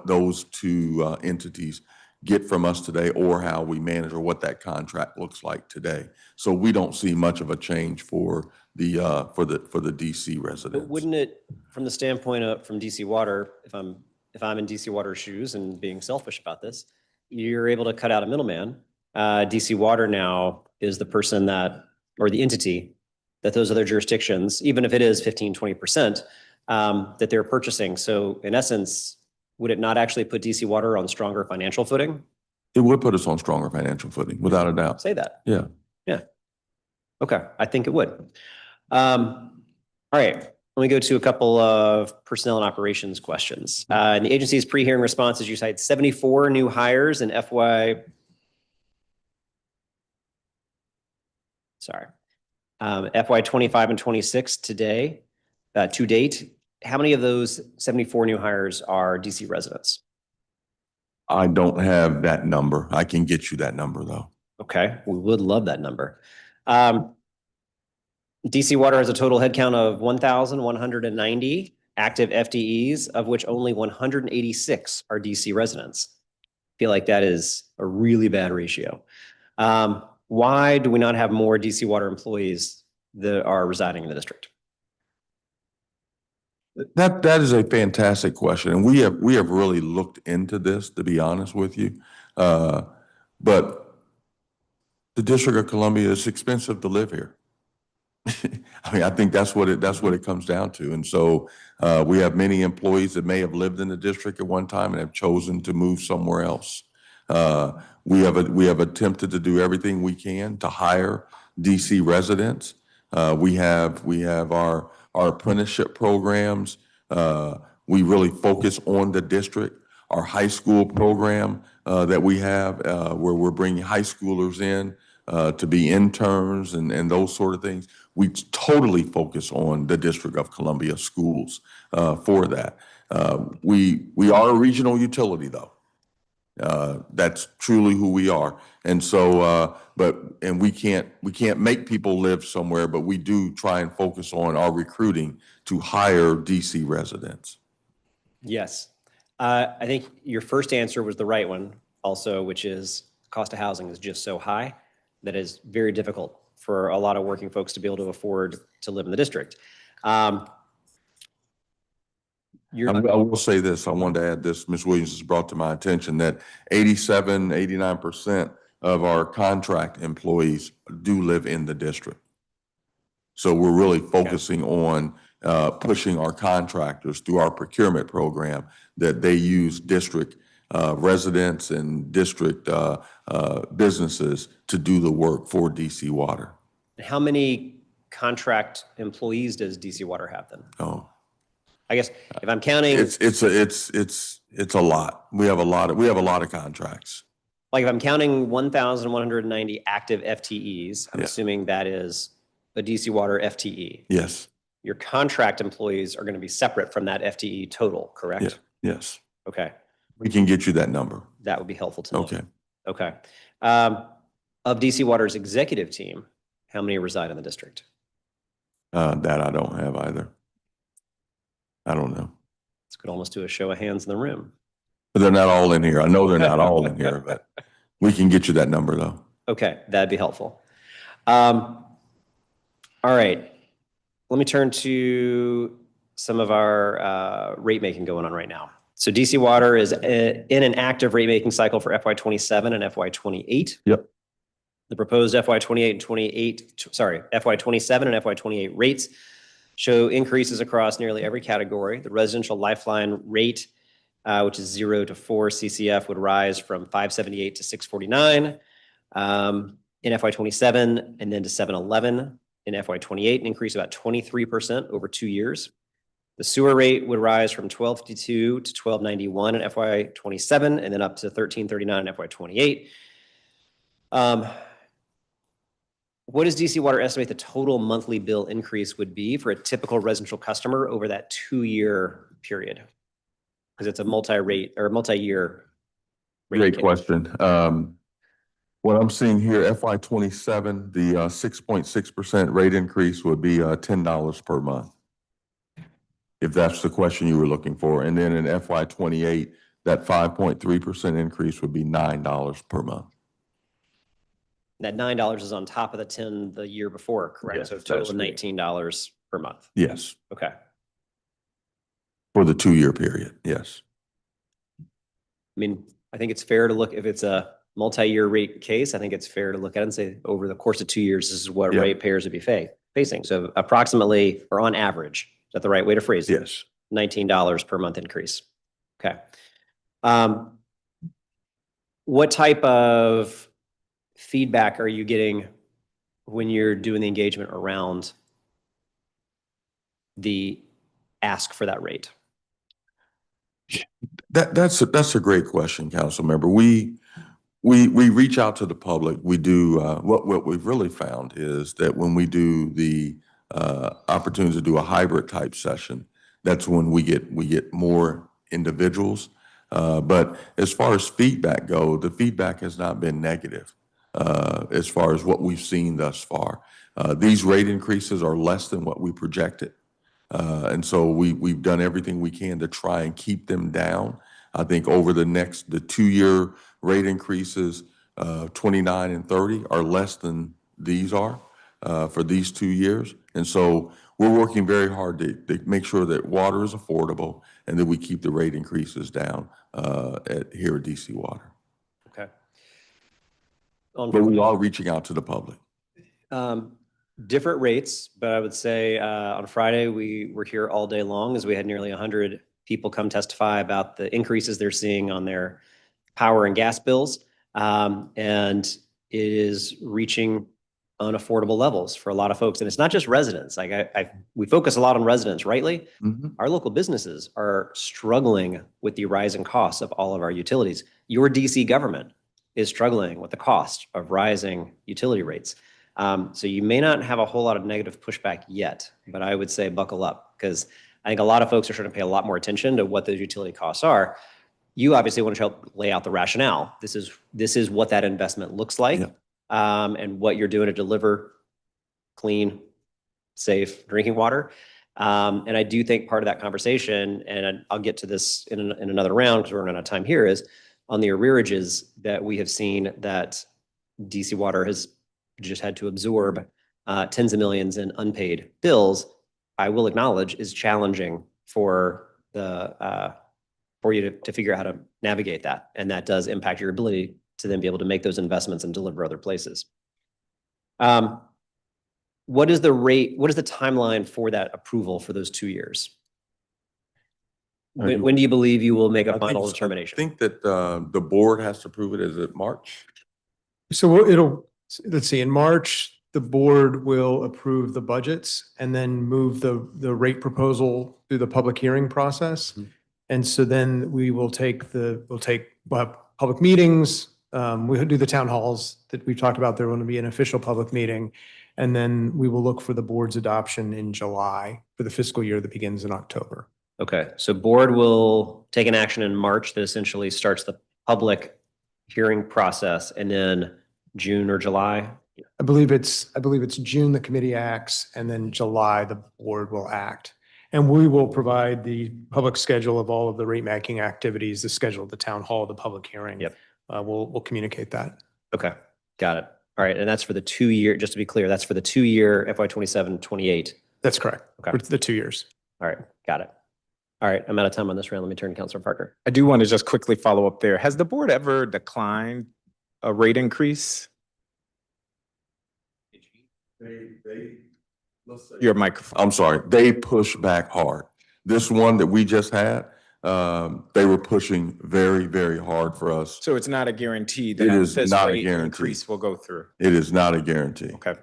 those two entities get from us today, or how we manage, or what that contract looks like today. So we don't see much of a change for the DC residents. But wouldn't it, from the standpoint of from DC Water, if I'm in DC Water's shoes and being selfish about this, you're able to cut out a middleman. DC Water now is the person that, or the entity that those other jurisdictions, even if it is 15, 20%, that they're purchasing. So in essence, would it not actually put DC Water on stronger financial footing? It would put us on stronger financial footing, without a doubt. Say that. Yeah. Yeah. Okay, I think it would. All right, let me go to a couple of personnel and operations questions. In the agency's pre-hearing responses, you cite 74 new hires in FY 25 and 26 today, to date. How many of those 74 new hires are DC residents? I don't have that number. I can get you that number, though. Okay, we would love that number. DC Water has a total headcount of 1,190 active FTEs, of which only 186 are DC residents. I feel like that is a really bad ratio. Why do we not have more DC Water employees that are residing in the district? That is a fantastic question, and we have really looked into this, to be honest with you. But the District of Columbia is expensive to live here. I mean, I think that's what it comes down to. And so we have many employees that may have lived in the district at one time and have chosen to move somewhere else. We have attempted to do everything we can to hire DC residents. We have our apprenticeship programs. We really focus on the district. Our high school program that we have, where we're bringing high schoolers in to be interns and those sort of things. We totally focus on the District of Columbia schools for that. We are a regional utility, though. That's truly who we are. And so, and we can't make people live somewhere, but we do try and focus on our recruiting to hire DC residents. Yes. I think your first answer was the right one also, which is cost of housing is just so high that is very difficult for a lot of working folks to be able to afford to live in the district. I will say this, I wanted to add this, Ms. Williams has brought to my attention that 87, 89% of our contract employees do live in the district. So we're really focusing on pushing our contractors through our procurement program, that they use district residents and district businesses to do the work for DC Water. How many contract employees does DC Water have then? Oh, I guess if I'm counting, it's a lot. We have a lot of contracts. Like if I'm counting 1,190 active FTEs, I'm Yeah. assuming that is a DC Water FTE. Yes, Your contract employees are going to be separate from that FTE total, correct? yeah, yes. Okay, We can get you that number. that would be helpful to know. Okay. Okay. Of DC Water's executive team, how many reside in the district? That I don't have either. I don't know. This could almost do a show of hands in the room. But they're not all in here. I know they're not all in here, but we can get you that number though. Okay, that'd be helpful. All right, let me turn to some of our rate making going on right now. So DC Water is in an active rate making cycle for FY27 and FY28. Yep. The proposed FY28 and 28, sorry, FY27 and FY28 rates show increases across nearly every category. The residential lifeline rate, which is 0 to 4 CCF, would rise from 578 to 649 in FY27, and then to 711 in FY28, an increase of about 23% over 2 years. The sewer rate would rise from 1252 to 1291 in FY27, and then up to 1339 in FY28. What does DC Water estimate the total monthly bill increase would be for a typical residential customer over that 2-year period? Because it's a multi-rate or multi-year. Great question. What I'm seeing here, FY27, the 6.6% rate increase would be $10 per month, if that's the question you were looking for. And then in FY28, that 5.3% increase would be $9 per month. That $9 is on top of the 10 the year before, correct? Yes, So total that's of correct. $19 per month. Yes, Okay. for the 2-year period, yes. I mean, I think it's fair to look, if it's a multi-year rate case, I think it's fair to look at it and say, over the course of 2 years, this is what Yeah. ratepayers would be facing. So approximately, or on average, is that the right way to phrase it? Yes. $19 per month increase. Okay. What type of feedback are you getting when you're doing the engagement around the ask for that rate? That's a great question, Councilmember. We reach out to the public. We do what we've really found is that when we do the opportunity to do a hybrid type session, that's when we get more individuals. But as far as feedback go, the feedback has not been negative as far as what we've seen thus far. These rate increases are less than what we projected. And so we've done everything we can to try and keep them down. I think over the 2-year rate increases, 29 and 30 are less than these are for these 2 years. And so we're working very hard to make sure that water is affordable and that we keep the rate increases down here at DC Water. Okay. But we're all reaching out to the public. Different rates, but I would say on Friday, we were here all day long as we had nearly 100 people come testify about the increases they're seeing on their power and gas bills. And it is reaching unaffordable levels for a lot of folks. And it's not just residents. Like we focus a lot on residents, rightly. Mm-hmm. Our local businesses are struggling with the rising costs of all of our utilities. Your DC government is struggling with the cost of rising utility rates. So you may not have a whole lot of negative pushback yet, but I would say buckle up, because I think a lot of folks are starting to pay a lot more attention to what those utility costs are. You obviously want to help lay out the rationale. This is what that investment looks like, and what you're doing to deliver clean, safe drinking water. And I do think part of that conversation, and I'll get to this in another round because we're running out of time here, is on the arrearages that we have seen that DC Water has just had to absorb tens of millions in unpaid bills. I will acknowledge is challenging for you to figure out how to navigate that, and that does impact your ability to then be able to make those investments and deliver other places. What is the timeline for that approval for those 2 years? When do you believe you will make a final determination? I think that the board has to approve it. Is it March? So let's see, in March, the board will approve the budgets and then move the rate proposal through the public hearing process. And so then we'll have public meetings, We do the town halls that we've talked about. There will be an official public meeting. And then we will look for the board's adoption in July for the fiscal year that begins in October. Okay, so board will take an action in March that essentially starts the public hearing process, and then June or July? I believe it's June, the committee acts, and then July, the board will act. And we will provide the public schedule of all of the rate making activities, the schedule of the town hall, the public hearing. Yep. We'll communicate that. Okay, got it. All right, and that's for the 2-year, just to be clear, that's for the 2-year FY 27-28. That's correct. Okay. For the 2 years. All right, got it. All right, I'm out of time on this round. Let me turn to Councilor Parker. I do want to just quickly follow up there. Has the board ever declined a rate increase? Your microphone. I'm sorry, they push back hard. This one that we just had, they were pushing very, very hard for us. So it's not a guarantee It that is this not a rate guarantee. increase will go through? It is not a guarantee. Okay.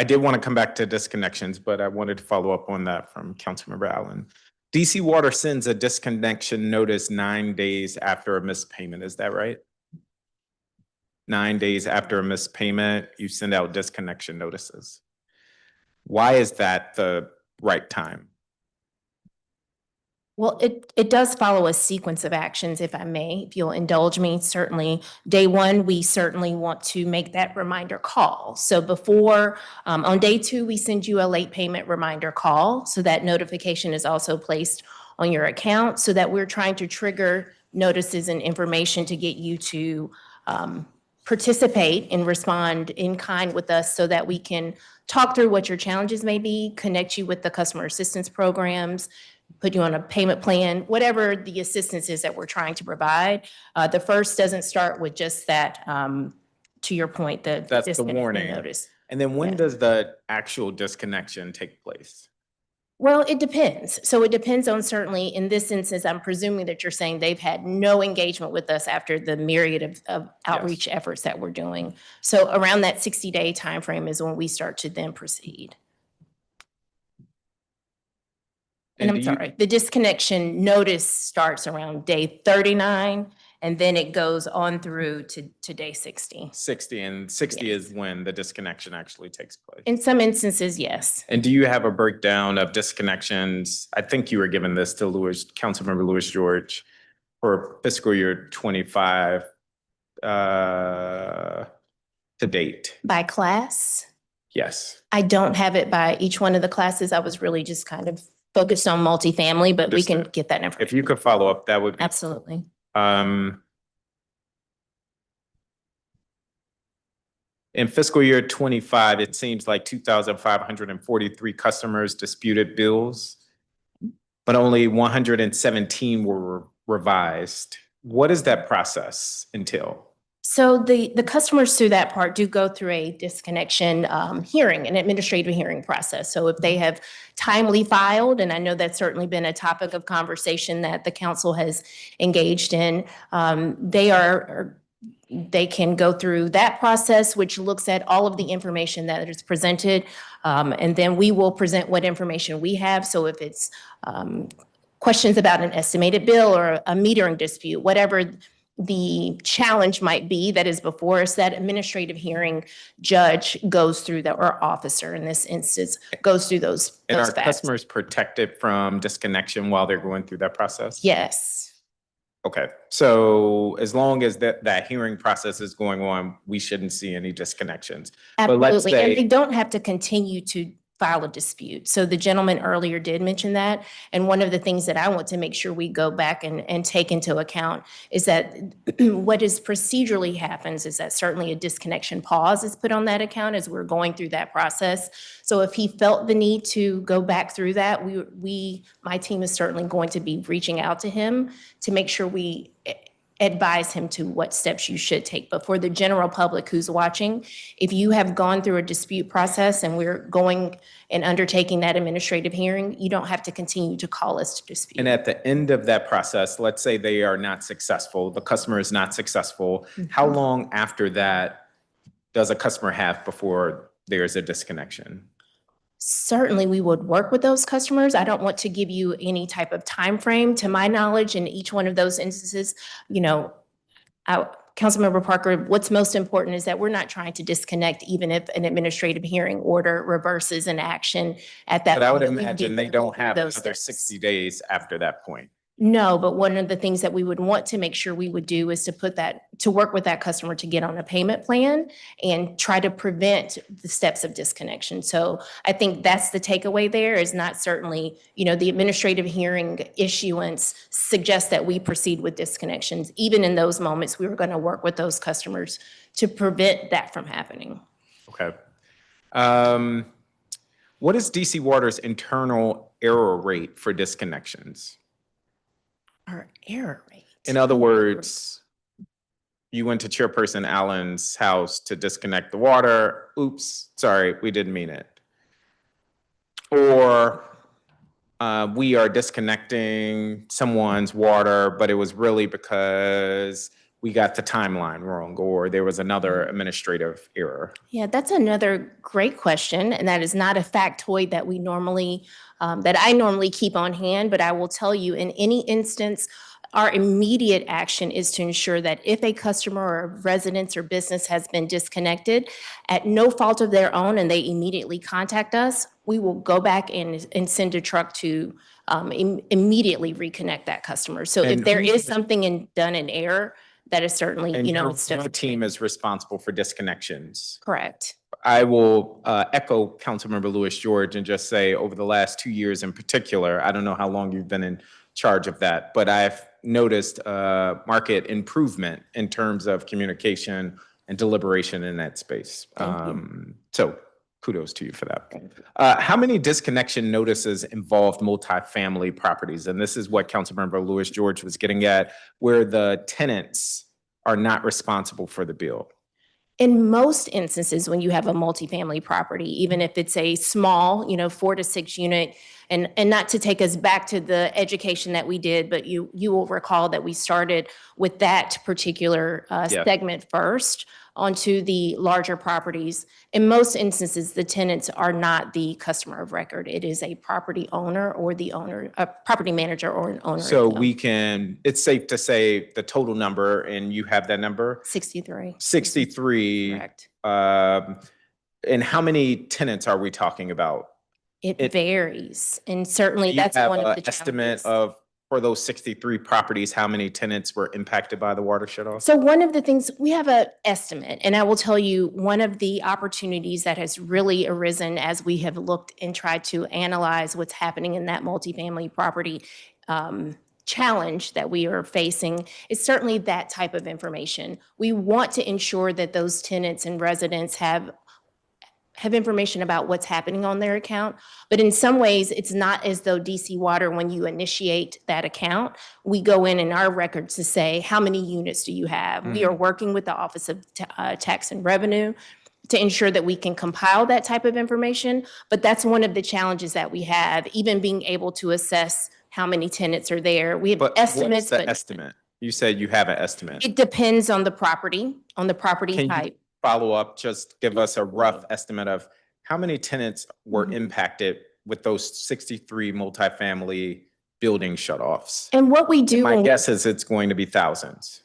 I did want to come back to disconnections, but I wanted to follow up on that from Councilmember Allen. DC Water sends a disconnection notice 9 days after a missed payment. Is that right? 9 days after a missed payment, you send out disconnection notices. Why is that the right time? Well, it does follow a sequence of actions, if I may, if you'll indulge me, certainly. Day one, we certainly want to make that reminder call. So before, on day two, we send you a late payment reminder call. So that notification is also placed on your account so that we're trying to trigger notices and information to get you to participate and respond in kind with us so that we can talk through what your challenges may be, connect you with the customer assistance programs, put you on a payment plan, whatever the assistance is that we're trying to provide. The first doesn't start with just that, to your point, That's the disconnection warning. notice. And then when does the actual disconnection take place? Well, it depends. So it depends on, certainly in this instance, I'm presuming that you're saying they've had no engagement with us after the myriad of outreach efforts that we're doing. So around that 60-day timeframe is when we start to then proceed. And I'm sorry, the disconnection notice starts around day 39, and then it goes on through to day 60. 60, and 60 is when the disconnection actually takes place. In some instances, yes. And do you have a breakdown of disconnections? I think you were given this to Councilmember Louis George for fiscal year 25 to date. By class? Yes. I don't have it by each one of the classes. I was really just kind of focused on multifamily, but we can get that information. If you could follow up, that would be. Absolutely. In fiscal year 25, it seems like 2,543 customers disputed bills, but only 117 were revised. What does that process entail? So the customers through that part do go through a disconnection hearing, an administrative hearing process. So if they have timely filed, and I know that's certainly been a topic of conversation that the council has engaged in, they can go through that process, which looks at all of the information that is presented. And then we will present what information we have. So if it's questions about an estimated bill or a metering dispute, whatever the challenge might be that is before us, that administrative hearing judge goes through or officer in this instance, goes through those And are facts. customers protected from disconnection while they're going through that process? Yes. Okay, so as long as that hearing process is going on, we shouldn't see any disconnections. But let's Absolutely, and say, they don't have to continue to file a dispute. So the gentleman earlier did mention that. And one of the things that I want to make sure we go back and take into account is that what is procedurally happens is that certainly a disconnection pause is put on that account as we're going through that process. So if he felt the need to go back through that, my team is certainly going to be reaching out to him to make sure we advise him to what steps you should take. But for the general public who's watching, if you have gone through a dispute process and we're going and undertaking that administrative hearing, you don't have to continue to call us to dispute. and at the end of that process, let's say they are not successful, the customer is not successful, how long after that does a customer have before there's a disconnection? Certainly, we would work with those customers. I don't want to give you any type of time frame. To my knowledge, in each one of those instances, Councilmember Parker, what's most important is that we're not trying to disconnect even if an administrative hearing order reverses an action at that. But I would point, we be imagine they able to don't do have those another steps. 60 days after that point. No, but one of the things that we would want to make sure we would do is to work with that customer to get on a payment plan and try to prevent the steps of disconnection. So I think that's the takeaway there, is not certainly, the administrative hearing issuance suggests that we proceed with disconnections. Even in those moments, we were going to work with those customers to prevent that from happening. Okay. What is DC Water's internal error rate for disconnections? Our error rate. In other words, you went to Chairperson Allen's house to disconnect the water. Oops, sorry, we didn't mean it. Or we are disconnecting someone's water, but it was really because we got the timeline wrong, or there was another administrative error. Yeah, that's another great question, and that is not a factoid that we normally, that I normally keep on hand, but I will tell you, in any instance, our immediate action is to ensure that if a customer or residence or business has been disconnected at no fault of their own and they immediately contact us, we will go back and send a truck to immediately reconnect that customer. So if And there who's is something done in error, that is certainly, And your it's different. team is responsible for disconnections. Correct. I will echo Councilmember Louis George and just say, over the last 2 years in particular, I don't know how long you've been in charge of that, but I've noticed market improvement in terms of communication and deliberation in that space. So kudos to you for that. How many disconnection notices involved multifamily properties? And this is what Councilmember Louis George was getting at, where the tenants are not responsible for the bill. In most instances, when you have a multifamily property, even if it's a small, 4 to 6 unit, and not to take us back to the education that we did, but you will recall that we started with that particular segment first onto the larger properties. In most instances, the tenants are not the customer of record. It is a property owner or the owner, a property manager or an owner. So it's safe to say the total number, and you have that number? 63. 63. Correct. And how many tenants are we talking about? It varies, and certainly Do you that's have one of an the estimate challenges. of, for those 63 properties, how many tenants were impacted by the water shutoff? So one of the things, we have an estimate, and I will tell you, one of the opportunities that has really arisen as we have looked and tried to analyze what's happening in that multifamily property challenge that we are facing is certainly that type of information. We want to ensure that those tenants and residents have information about what's happening on their account. But in some ways, it's not as though DC Water, when you initiate that account, we go in our records to say, how many units do you have? We are working with the Office of Tax and Revenue to ensure that we can compile that type of information. But that's one of the challenges that we have, even being able to assess how many tenants are there. We have estimates, What's the but estimate? You said you have an estimate. it depends on the property Can type. you follow up, just give us a rough estimate of how many tenants were impacted with those 63 multifamily building shutoffs? And what we do, My guess is it's going to be thousands.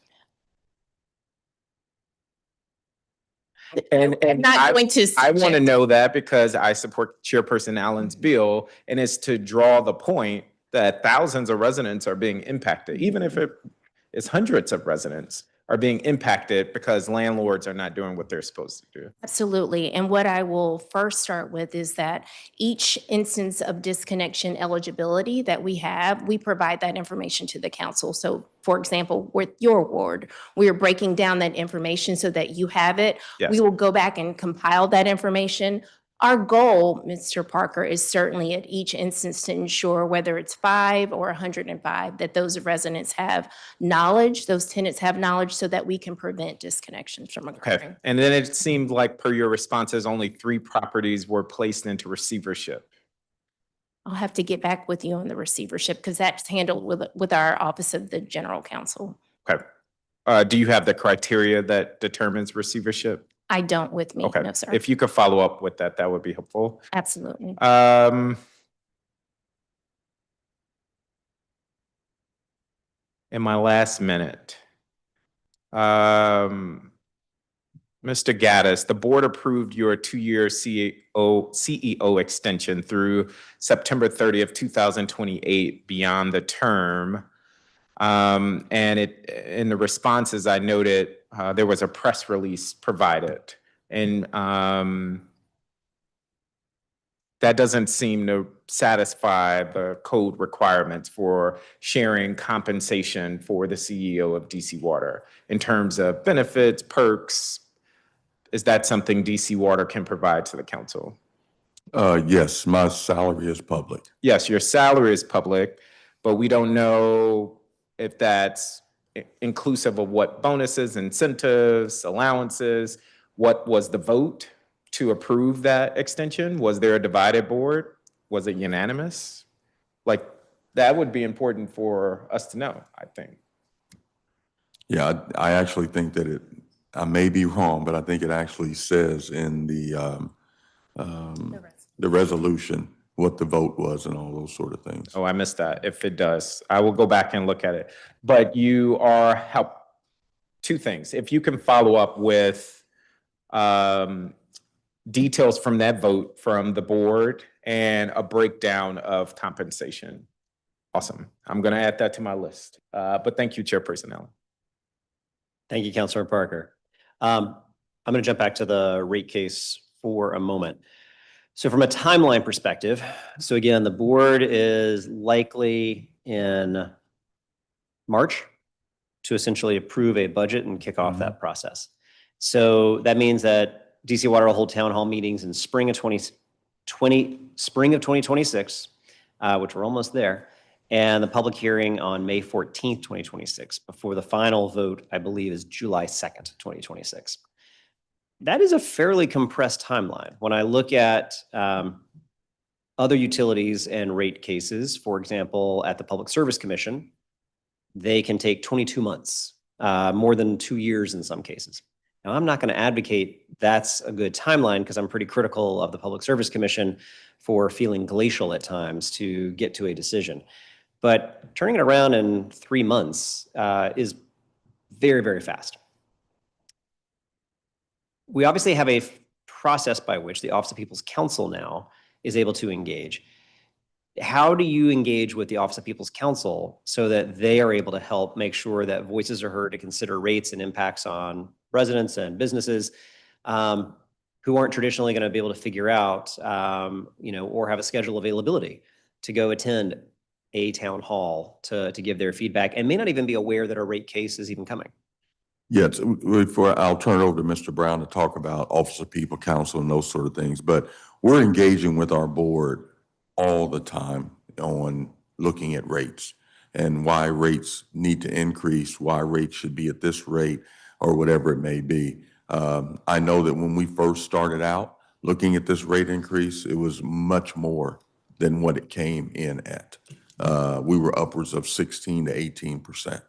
And not going to I want to suggest- know that because I support Chairperson Allen's bill, and it's to draw the point that thousands of residents are being impacted, even if it is hundreds of residents are being impacted because landlords are not doing what they're supposed to do. Absolutely. And what I will first start with is that each instance of disconnection eligibility that we have, we provide that information to the council. So for example, with your ward, we are breaking down that information so that you have it. Yes. We will go back and compile that information. Our goal, Mr. Parker, is certainly at each instance to ensure, whether it's 5 or 105, that those residents have knowledge, those tenants have knowledge, so that we can prevent disconnections from occurring. Okay. And then it seemed like, per your responses, only 3 properties were placed into receivership. I'll have to get back with you on the receivership because that's handled with our Office of the General Counsel. Okay. Do you have the criteria that determines receivership? I don't with me, Okay. no, sir. If you could follow up with that, that would be helpful. Absolutely. In my last minute, Mr. Gaddis, the board approved your 2-year CEO extension through September 30th, 2028 beyond the term. And in the responses I noted, there was a press release provided. And that doesn't seem to satisfy the code requirements for sharing compensation for the CEO of DC Water in terms of benefits, perks. Is that something DC Water can provide to the council? Yes, my salary is public. Yes, your salary is public, but we don't know if that's inclusive of what bonuses, incentives, allowances. What was the vote to approve that extension? Was there a divided board? Was it unanimous? Like, that would be important for us to know, I think. Yeah, I actually think that I may be wrong, but I think it actually says in the resolution what the vote was and all those sort of things. Oh, I missed that. If it does, I will go back and look at it. But you are two things. If you can follow up with details from that vote from the board and a breakdown of compensation. Awesome. I'm going to add that to my list. But thank you, Chairperson Allen. Thank you, Councilor Parker. I'm going to jump back to the rate case for a moment. So from a timeline perspective, so again, the board is likely in March to essentially approve a budget and kick off that process. So that means that DC Water will hold town hall meetings in spring of 2026, which we're almost there, and the public hearing on May 14th, 2026, before the final vote, I believe, is July 2nd, 2026. That is a fairly compressed timeline. When I look at other utilities and rate cases, for example, at the Public Service Commission, they can take 22 months, more than 2 years in some cases. Now, I'm not going to advocate that's a good timeline because I'm pretty critical of the Public Service Commission for feeling glacial at times to get to a decision. But turning it around in 3 months is very, very fast. We obviously have a process by which the Office of People's Counsel now is able to engage. How do you engage with the Office of People's Counsel so that they are able to help make sure that voices are heard to consider rates and impacts on residents and businesses who aren't traditionally going to be able to figure out, or have a schedule availability to go attend a town hall to give their feedback and may not even be aware that a rate case is even coming? Yes, I'll turn it over to Mr. Brown to talk about Office of People Counsel and those sort of things, but we're engaging with our board all the time on looking at rates and why rates need to increase, why rates should be at this rate or whatever it may be. I know that when we first started out looking at this rate increase, it was much more than what it came in at. We were upwards of 16 to 18%.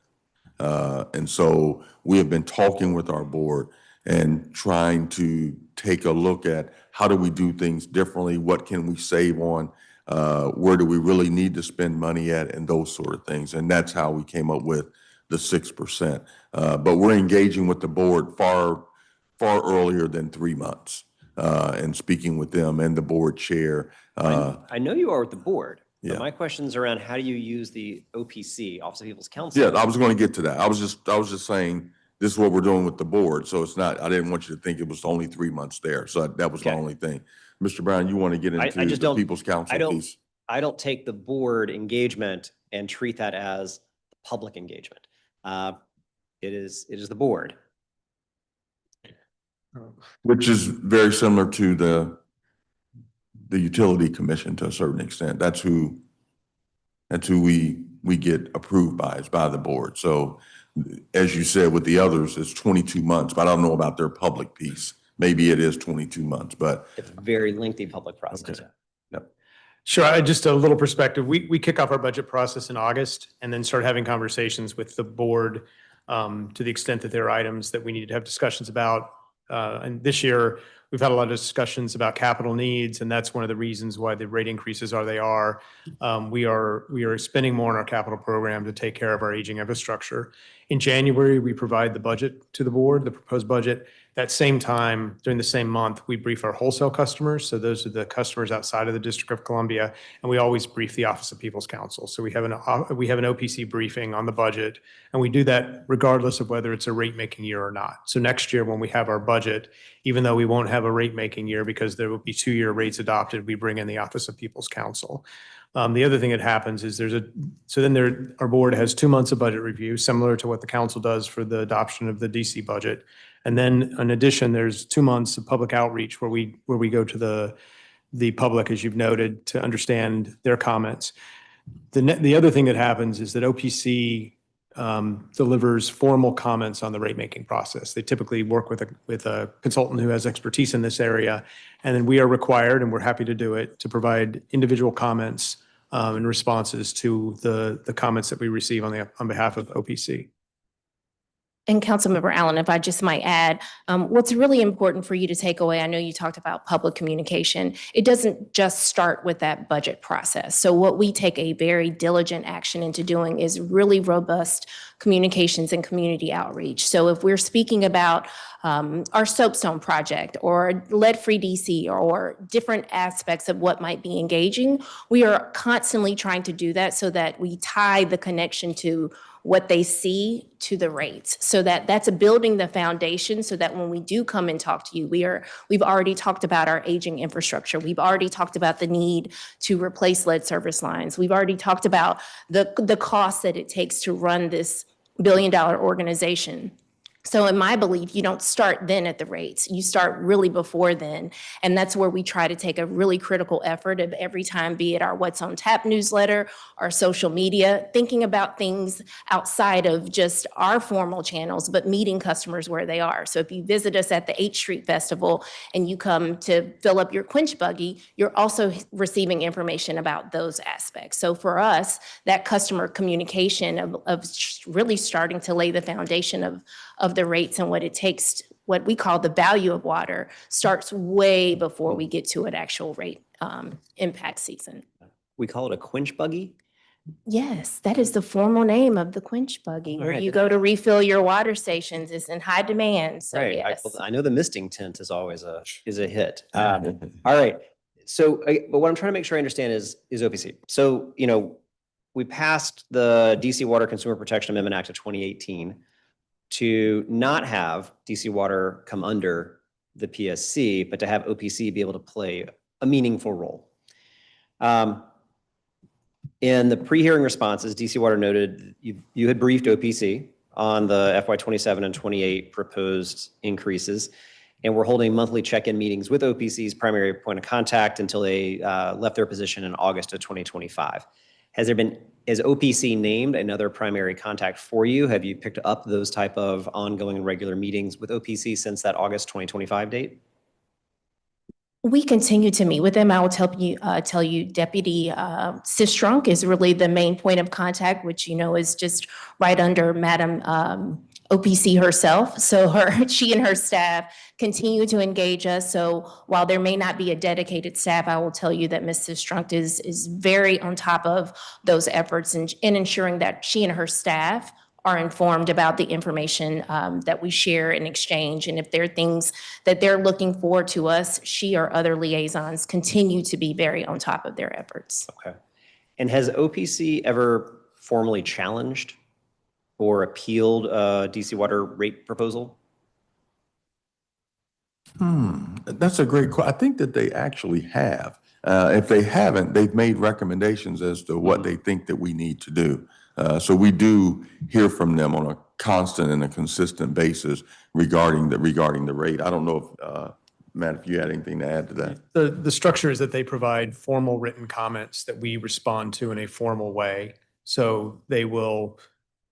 And so we have been talking with our board and trying to take a look at how do we do things differently? What can we save on? Where do we really need to spend money at, and those sort of things. And that's how we came up with the 6%. But we're engaging with the board far earlier than 3 months and speaking with them and the board chair. I know you are with the board. Yeah. But my question's around how do you use the OPC, Office of People's Counsel? Yeah, I was going to get to that. I was just saying this is what we're doing with the board. So it's not, I didn't want you to think it was only 3 months there. So that was the only thing. Mr. Brown, you want to get into the People's Counsel piece? I don't take the board engagement and treat that as public engagement. It is the board. Which is very similar to the utility commission to a certain extent. That's who we get approved by, is by the board. So as you said, with the others, it's 22 months, but I don't know about their public piece. Maybe it is 22 months, but. It's a very lengthy public process. Okay. Yep. Sure. Just a little perspective. We kick off our budget process in August and then start having conversations with the board to the extent that there are items that we need to have discussions about. And this year, We've had a lot of discussions about capital needs, and that's one of the reasons why the rate increases are they are. We are spending more on our capital program to take care of our aging infrastructure. In January, we provide the budget to the board, the proposed budget. That same time, during the same month, we brief our wholesale customers. So those are the customers outside of the District of Columbia, and we always brief the Office of People's Counsel. So we have an OPC briefing on the budget, and we do that regardless of whether it's a rate-making year or not. So next year, when we have our budget, even though we won't have a rate-making year because there will be 2-year rates adopted, we bring in the Office of People's Counsel. The other thing that happens is our board has 2 months of budget review, similar to what the council does for the adoption of the DC budget. And then in addition, there's 2 months of public outreach where we go to the public, as you've noted, to understand their comments. The other thing that happens is that OPC delivers formal comments on the rate-making process. They typically work with a consultant who has expertise in this area, and then we are required, and we're happy to do it, to provide individual comments and responses to the comments that we receive on behalf of OPC. And Councilmember Allen, if I just might add, what's really important for you to take away, I know you talked about public communication. It doesn't just start with that budget process. So what we take a very diligent action into doing is really robust communications and community outreach. So if we're speaking about our soapstone project or lead-free DC or different aspects of what might be engaging, we are constantly trying to do that so that we tie the connection to what they see to the rates, so that's building the foundation so that when we do come and talk to you, we've already talked about our aging infrastructure. We've already talked about the need to replace lead service lines. We've already talked about the cost that it takes to run this billion-dollar organization. So in my belief, you don't start then at the rates. You start really before then. And that's where we try to take a really critical effort of every time, be it our What's on Tap newsletter, our social media, thinking about things outside of just our formal channels, but meeting customers where they are. So if you visit us at the 8th Street Festival and you come to fill up your quench buggy, you're also receiving information about those aspects. So for us, that customer communication of really starting to lay the foundation of the rates and what it takes, what we call the value of water, starts way before we get to an actual rate impact season. We call it a quench buggy? Yes, that is the formal name of the quench buggy, where right. you go to refill your water stations. It's in high demand, so Right. yes. I know the misting tent is always a hit. All right. So, but what I'm trying to make sure I understand is OPC. So, we passed the DC Water Consumer Protection Amendment Act of 2018 to not have DC Water come under the PSC, but to have OPC be able to play a meaningful role. In the pre-hearing responses, DC Water noted you had briefed OPC on the FY27 and 28 proposed increases, and we're holding monthly check-in meetings with OPC's primary point of contact until they left their position in August of 2025. Has OPC named another primary contact for you? Have you picked up those type of ongoing and regular meetings with OPC since that August 2025 date? We continue to meet with them. I will tell you Deputy Sistrunk is really the main point of contact, which is just right under Madam OPC herself. So she and her staff continue to engage us. So while there may not be a dedicated staff, I will tell you that Ms. Sistrunk is very on top of those efforts in ensuring that she and her staff are informed about the information that we share and exchange. And if there are things that they're looking forward to us, she or other liaisons continue to be very on top of their efforts. Okay. And has OPC ever formally challenged or appealed a DC Water rate proposal? That's a great question. I think that they actually have. If they haven't, they've made recommendations as to what they think that we need to do. So we do hear from them on a constant and a consistent basis regarding the rate. I don't know if, Matt, if you had anything to add to that. The structure is that they provide formal written comments that we respond to in a formal way. So they will,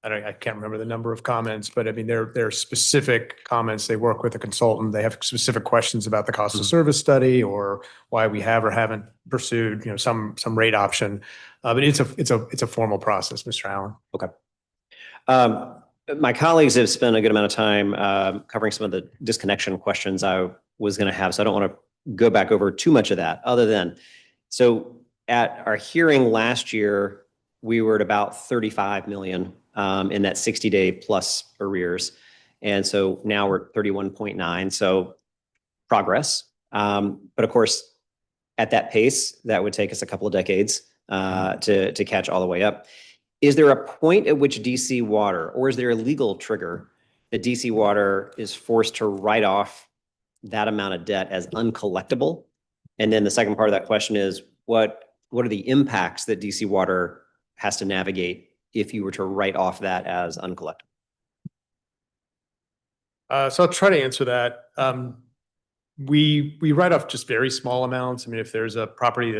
I can't remember the number of comments, but I mean, they're specific comments. They work with a consultant. They have specific questions about the cost of service study or why we have or haven't pursued, some rate option. But it's a formal process, Mr. Allen. Okay. My colleagues have spent a good amount of time covering some of the disconnection questions I was going to have. So I don't want to go back over too much of that other than, so at our hearing last year, we were at about 35 million in that 60-day plus arrears. And so now we're at 31.9. So progress. But of course, at that pace, that would take us a couple of decades to catch all the way up. Is there a point at which DC Water, or is there a legal trigger that DC Water is forced to write off that amount of debt as uncollectible? And then the second part of that question is, what are the impacts that DC Water has to navigate if you were to write off that as uncollectible? So I'll try to answer that. We write off just very small amounts. I mean, if there's a property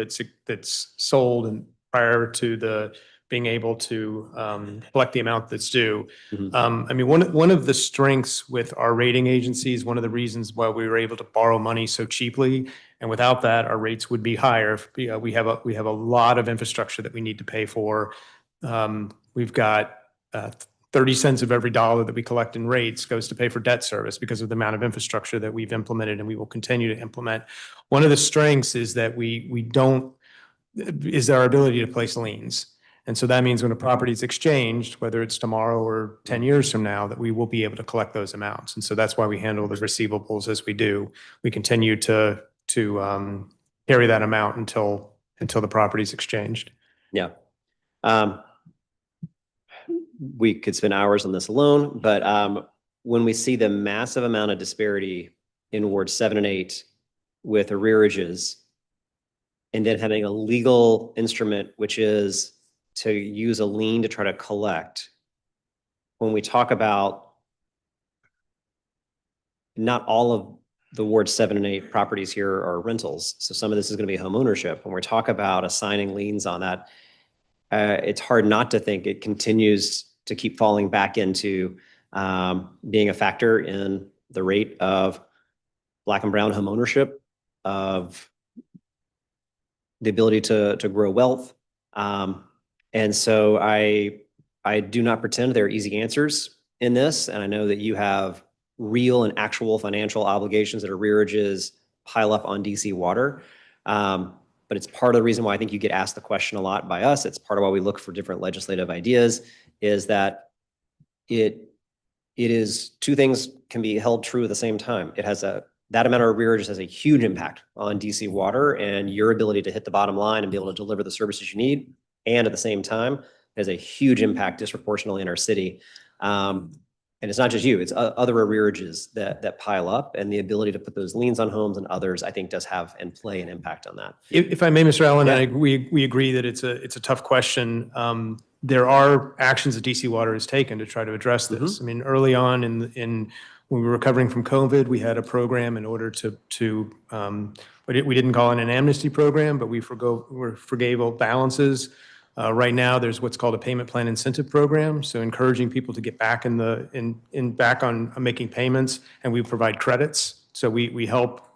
that's sold and prior to the being able to collect the amount that's due. I mean, one of the strengths with our rating agencies, one of the reasons why we were able to borrow money so cheaply, and without that, our rates would be higher. We have a lot of infrastructure that we need to pay for. We've got 30 cents of every dollar that we collect in rates goes to pay for debt service because of the amount of infrastructure that we've implemented and we will continue to implement. One of the strengths is that is our ability to place liens. And so that means when a property is exchanged, whether it's tomorrow or 10 years from now, that we will be able to collect those amounts. And so that's why we handle the receivables as we do. We continue to carry that amount until the property is exchanged. Yeah. We could spend hours on this alone, but when we see the massive amount of disparity in wards 7 and 8 with arrearages, and then having a legal instrument, which is to use a lien to try to collect. When we talk about not all of the Ward 7 and 8 properties here are rentals, so some of this is going to be home ownership. When we talk about assigning liens on that, it's hard not to think it continues to keep falling back into being a factor in the rate of Black and brown home ownership, of the ability to grow wealth. And so I do not pretend there are easy answers in this. And I know that you have real and actual financial obligations that arrearages pile up on DC Water. But it's part of the reason why I think you get asked the question a lot by us. It's part of why we look for different legislative ideas, is that it is two things can be held true at the same time. That amount of arrearages has a huge impact on DC Water and your ability to hit the bottom line and be able to deliver the services you need. And at the same time, has a huge impact disproportionately in our city. And it's not just you, it's other arrearages that pile up, and the ability to put those liens on homes and others, I think, does have and play an impact on that. If I may, Mr. Allen, we agree that it's a tough question. There are actions that DC Water has taken to try to address this. I mean, early on when we were recovering from COVID, we had a program in order we didn't call it an amnesty program, but we forgave old balances. Right now, there's what's called a payment plan incentive program, so encouraging people to get back back on making payments, and we provide credits. So we help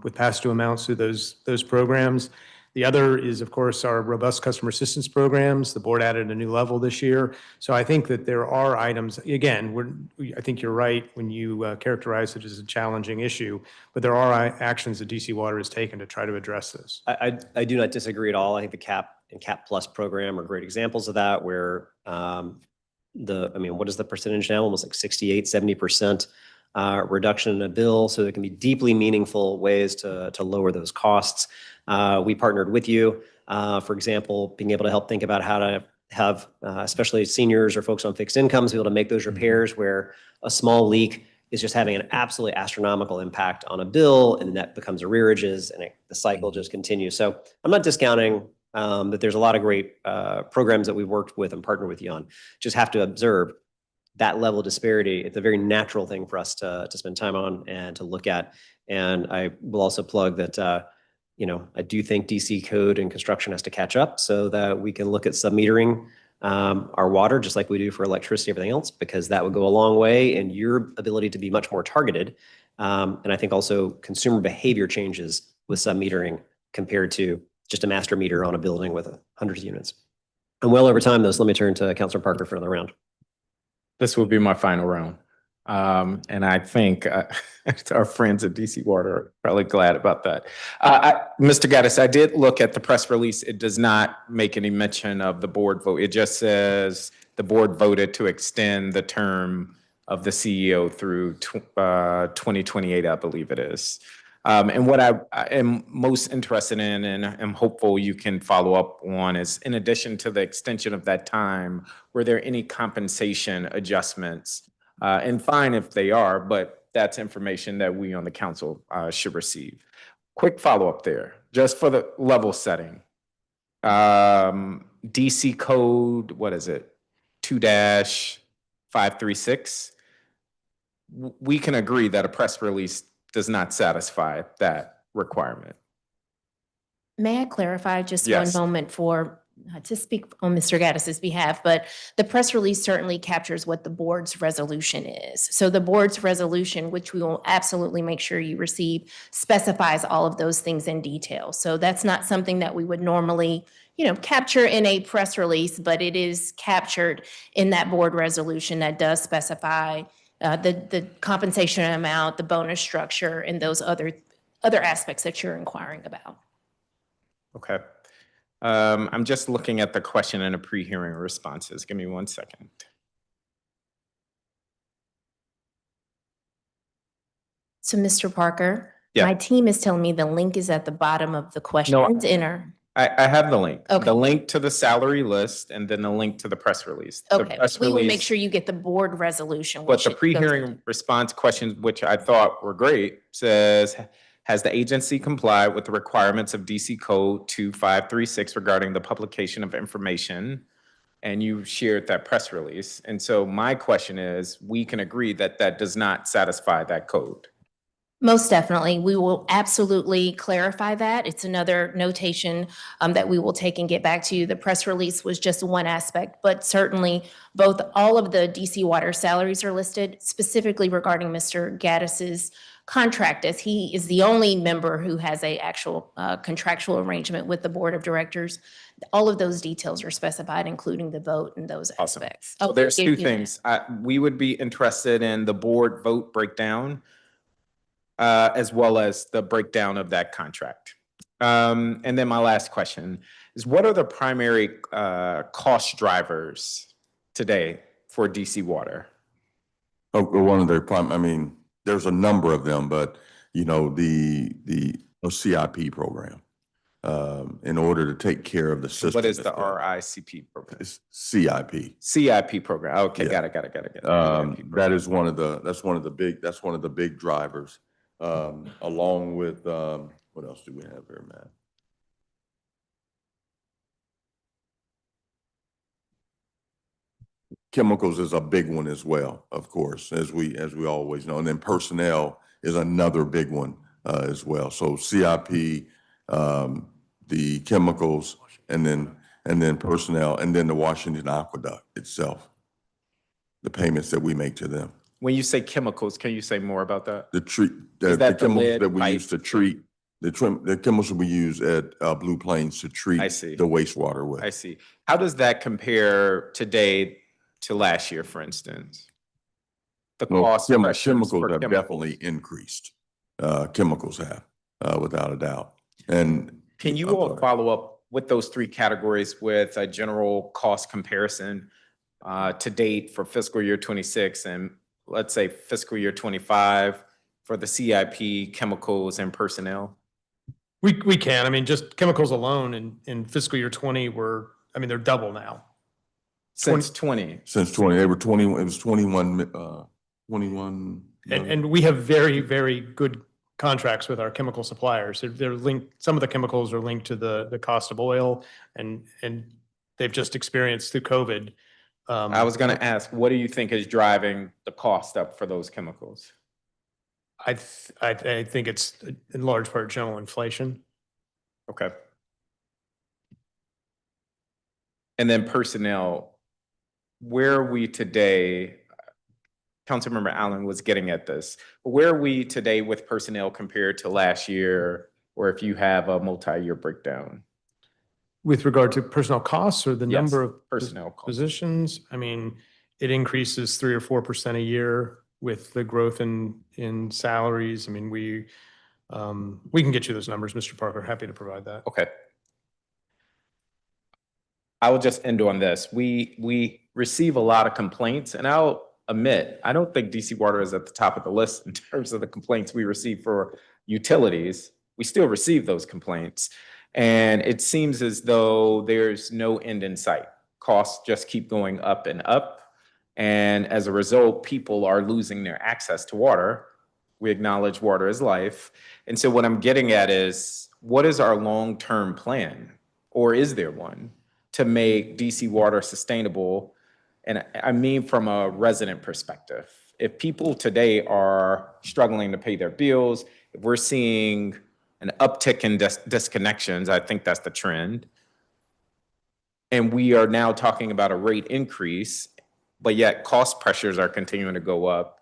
with past due amounts through those programs. The other is, of course, our robust customer assistance programs. The board added a new level this year. So I think that there are items, again, I think you're right when you characterize it as a challenging issue, but there are actions that DC Water has taken to try to address this. I do not disagree at all. I think the CAP and CAP Plus program are great examples of that, where what is the percentage now? Almost like 68, 70% reduction in a bill. So there can be deeply meaningful ways to lower those costs. We partnered with you, for example, being able to help think about how to have, especially seniors or folks on fixed incomes, be able to make those repairs where a small leak is just having an absolutely astronomical impact on a bill, and that becomes arrearages, and the cycle just continues. So I'm not discounting that there's a lot of great programs that we've worked with and partnered with you on. Just have to observe that level of disparity. It's a very natural thing for us to spend time on and to look at. And I will also plug that, I do think DC code and construction has to catch up so that we can look at submetering our water, just like we do for electricity, everything else, because that would go a long way in your ability to be much more targeted. And I think also consumer behavior changes with submetering compared to just a master meter on a building with hundreds of units. And well over time, though, so let me turn to Councilor Parker for another round. This will be my final round. And I think our friends at DC Water are probably glad about that. Mr. Gaddis, I did look at the press release. It does not make any mention of the board vote. It just says the board voted to extend the term of the CEO through 2028, I believe it is. And what I am most interested in, and I'm hopeful you can follow up on, is in addition to the extension of that time, were there any compensation adjustments? And fine if they are, but that's information that we on the council should receive. Quick follow-up there, just for the level setting. DC code, what is it? 2-536. We can agree that a press release does not satisfy that requirement. May I clarify just one Yes. moment to speak on Mr. Gaddis's behalf, but the press release certainly captures what the board's resolution is. So the board's resolution, which we will absolutely make sure you receive, specifies all of those things in detail. So that's not something that we would normally, capture in a press release, but it is captured in that board resolution that does specify the compensation amount, the bonus structure, and those other aspects that you're inquiring about. Okay. I'm just looking at the question and the pre-hearing responses. Give me 1 second. So, Mr. Parker, Yeah. my team is telling me the link is at the bottom of the questions. I have the link. Okay. The link to the salary list and then the link to the press release. The Okay, press we will make release- sure you get the board resolution. But which the it goes pre-hearing into. response questions, which I thought were great, says, has the agency complied with the requirements of DC Code 2536 regarding the publication of information? And you shared that press release. And so my question is, we can agree that that does not satisfy that code. Most definitely. We will absolutely clarify that. It's another notation that we will take and get back to you. The press release was just one aspect, but certainly all of the DC Water salaries are listed specifically regarding Mr. Gaddis's contract, as he is the only member who has a actual contractual arrangement with the board of directors. All of those details are specified, including the vote and those aspects. So there's Gave two you that. things. We would be interested in the board vote breakdown, as well as the breakdown of that contract. And then my last question is, what are the primary cost drivers today for DC Water? One of their there's a number of them, but the CIP program, in order to take care of the system. What is the RICP program? It's CIP. CIP program. Okay, Yeah. got it. That is one of the big drivers, along with, what else do we have here, Matt? Chemicals is a big one as well, of course, as we always know. And then personnel is another big one, as well. So CIP, the chemicals, and then personnel, and then the Washington Aqueduct itself, the payments that we make to them. When you say chemicals, can you say more about that? The Is that the chemicals lead that we pipe? use to treat, the chemicals we use at Blue Plains to treat I see. the wastewater with. I see. How does that compare today to last year, for instance? The Well, cost pressures chemicals for have chemicals. definitely increased. Chemicals have, without a doubt. And Can you I'm all sorry. follow up with those three categories with a general cost comparison to date for fiscal year 26 and let's say fiscal year 25 for the CIP, chemicals, and personnel? We can. I mean, just chemicals alone in fiscal year 20 they're double now. Since 20. Since 20, they were 21, it was 21, 21. And we have very, very good contracts with our chemical suppliers. They're linked, some of the chemicals are linked to the cost of oil and they've just experienced through COVID. I was going to ask, what do you think is driving the cost up for those chemicals? I think it's in large part general inflation. Okay. And then personnel, where are we today? Councilmember Allen was getting at this. Where are we today with personnel compared to last year, or if you have a multi-year breakdown? With regard to personnel costs or the Yes, number of personnel costs. positions, it increases 3 or 4% a year. with the growth in salaries. I mean, we can get you those numbers, Mr. Parker. Happy to provide that. Okay. I will just end on this. We receive a lot of complaints, and I'll admit, I don't think DC Water is at the top of the list in terms of the complaints we receive for utilities. We still receive those complaints, and it seems as though there's no end in sight. Costs just keep going up and up, and as a result, people are losing their access to water. We acknowledge water is life, and so what I'm getting at is, what is our long-term plan, or is there one, to make DC Water sustainable? And I mean from a resident perspective. If people today are struggling to pay their bills, if we're seeing an uptick in disconnections, I think that's the trend. And we are now talking about a rate increase, but yet cost pressures are continuing to go up.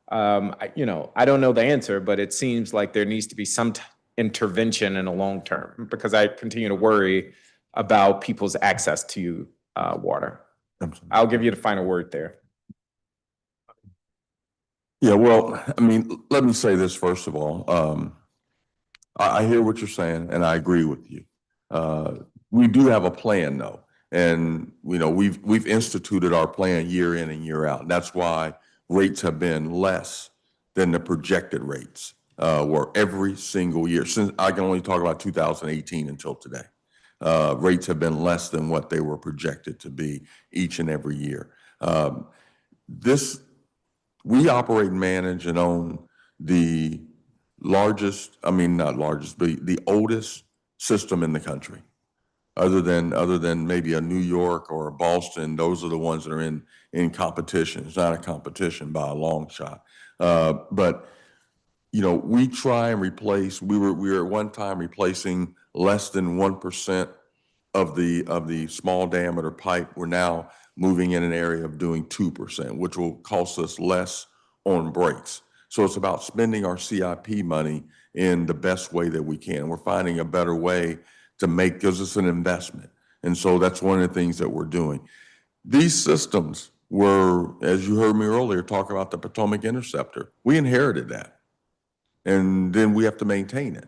I don't know the answer, but it seems like there needs to be some intervention in the long term, because I continue to worry about people's access to water. I'll give you the final word there. Yeah, well, I mean, let me say this first of all. I hear what you're saying, and I agree with you. We do have a plan, though, and we've instituted our plan year in and year out. And that's why rates have been less than the projected rates were every single year. Since I can only talk about 2018 until today. Rates have been less than what they were projected to be each and every year. We operate, manage, and own the largest, not largest, but the oldest system in the country. Other than maybe a New York or a Boston, those are the ones that are in competition. It's not a competition by a long shot. But we try and replace. We were at one time replacing less than 1% of the small diameter pipe. We're now moving in an area of doing 2%, which will cost us less on breaks. So it's about spending our CIP money in the best way that we can. We're finding a better way to make, because it's an investment. And so that's one of the things that we're doing. These systems were, as you heard me earlier, talk about the Potomac Interceptor. We inherited that. And then we have to maintain it.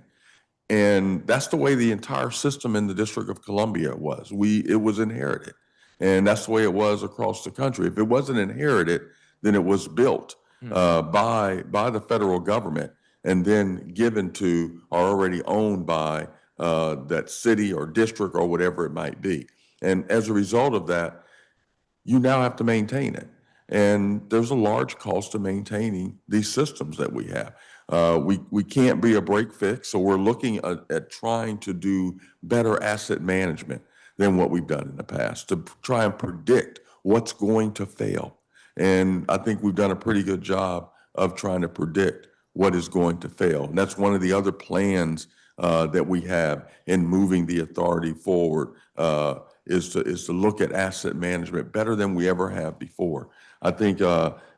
And that's the way the entire system in the District of Columbia was. It was inherited. And that's the way it was across the country. If it wasn't inherited, then it was built by the federal government and then given to or already owned by that city or district or whatever it might be. And as a result of that, you now have to maintain it. And there's a large cost to maintaining these systems that we have. We can't be a break fix, so we're looking at trying to do better asset management than what we've done in the past to try and predict what's going to fail. And I think we've done a pretty good job of trying to predict what is going to fail. And that's one of the other plans that we have in moving the authority forward is to look at asset management better than we ever have before. I think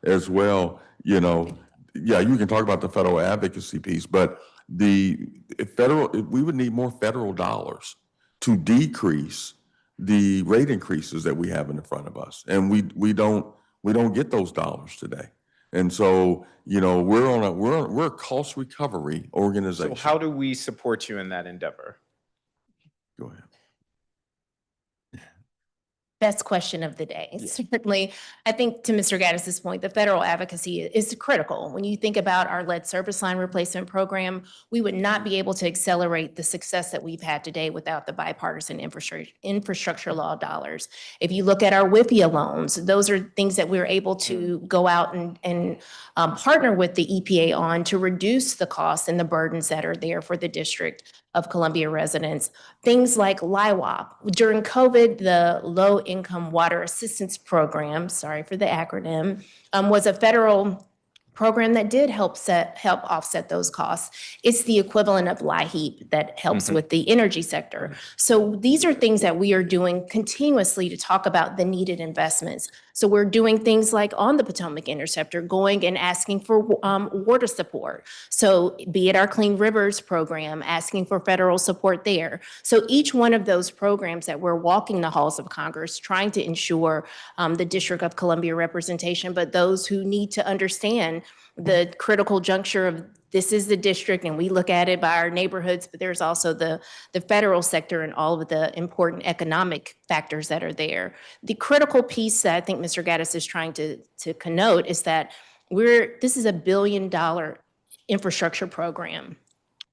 as well, you can talk about the federal advocacy piece, but we would need more federal dollars to decrease the rate increases that we have in front of us. And we don't get those dollars today. And so, we're a cost recovery organization. So how do we support you in that endeavor? Go ahead. Best question of the day. Yeah. Certainly, I think to Mr. Gaddis's point, the federal advocacy is critical. When you think about our lead service line replacement program, we would not be able to accelerate the success that we've had today without the bipartisan infrastructure law dollars. If you look at our WIPIA loans, those are things that we're able to go out and partner with the EPA on to reduce the costs and the burdens that are there for the District of Columbia residents. Things like LIWAP. During COVID, the Low Income Water Assistance Program, sorry for the acronym, was a federal program that did help offset those costs. It's the equivalent of LIHEAP that helps with the energy sector. So these are things that we are doing continuously to talk about the needed investments. So we're doing things like on the Potomac Interceptor, going and asking for water support. So be it our Clean Rivers program, asking for federal support there. So each one of those programs that we're walking the halls of Congress, trying to ensure the District of Columbia representation, but those who need to understand the critical juncture of this is the district and we look at it by our neighborhoods, but there's also the federal sector and all of the important economic factors that are there. The critical piece that I think Mr. Gaddis is trying to connote is that this is $1 billion infrastructure program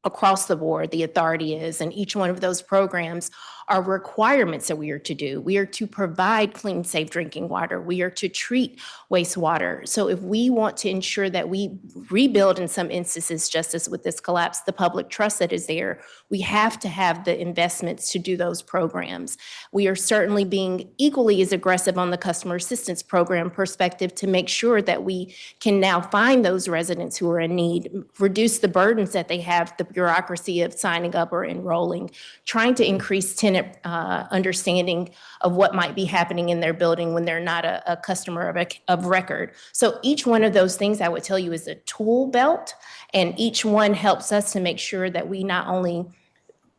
across the board, the authority is, and each one of those programs are requirements that we are to do. We are to provide clean, safe drinking water. We are to treat wastewater. So if we want to ensure that we rebuild in some instances, just as with this collapse, the public trust that is there, we have to have the investments to do those programs. We are certainly being equally as aggressive on the customer assistance program perspective to make sure that we can now find those residents who are in need, reduce the burdens that they have, the bureaucracy of signing up or enrolling, trying to increase tenant understanding of what might be happening in their building when they're not a customer of record. So each one of those things I would tell you is a tool belt, and each one helps us to make sure that we not only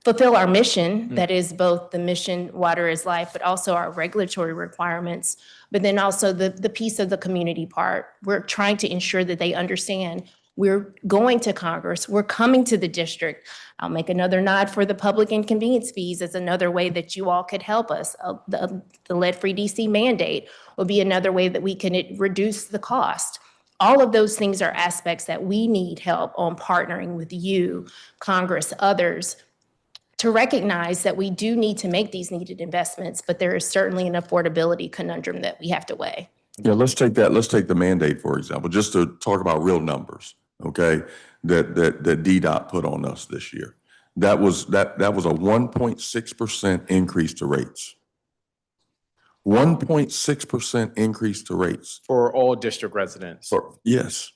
fulfill our mission, that is both the mission, water is life, but also our regulatory requirements, but then also the piece of the community part. We're trying to ensure that they understand we're going to Congress, we're coming to the district. I'll make another nod for the public inconvenience fees as another way that you all could help us. The lead-free DC mandate would be another way that we can reduce the cost. All of those things are aspects that we need help on partnering with you, Congress, others, to recognize that we do need to make these needed investments, but there is certainly an affordability conundrum that we have to weigh. Yeah, let's take the mandate, for example, just to talk about real numbers, okay, that DDOT put on us this year. That was a 1.6% increase to rates. 1.6% increase to rates. For all district residents. Yes.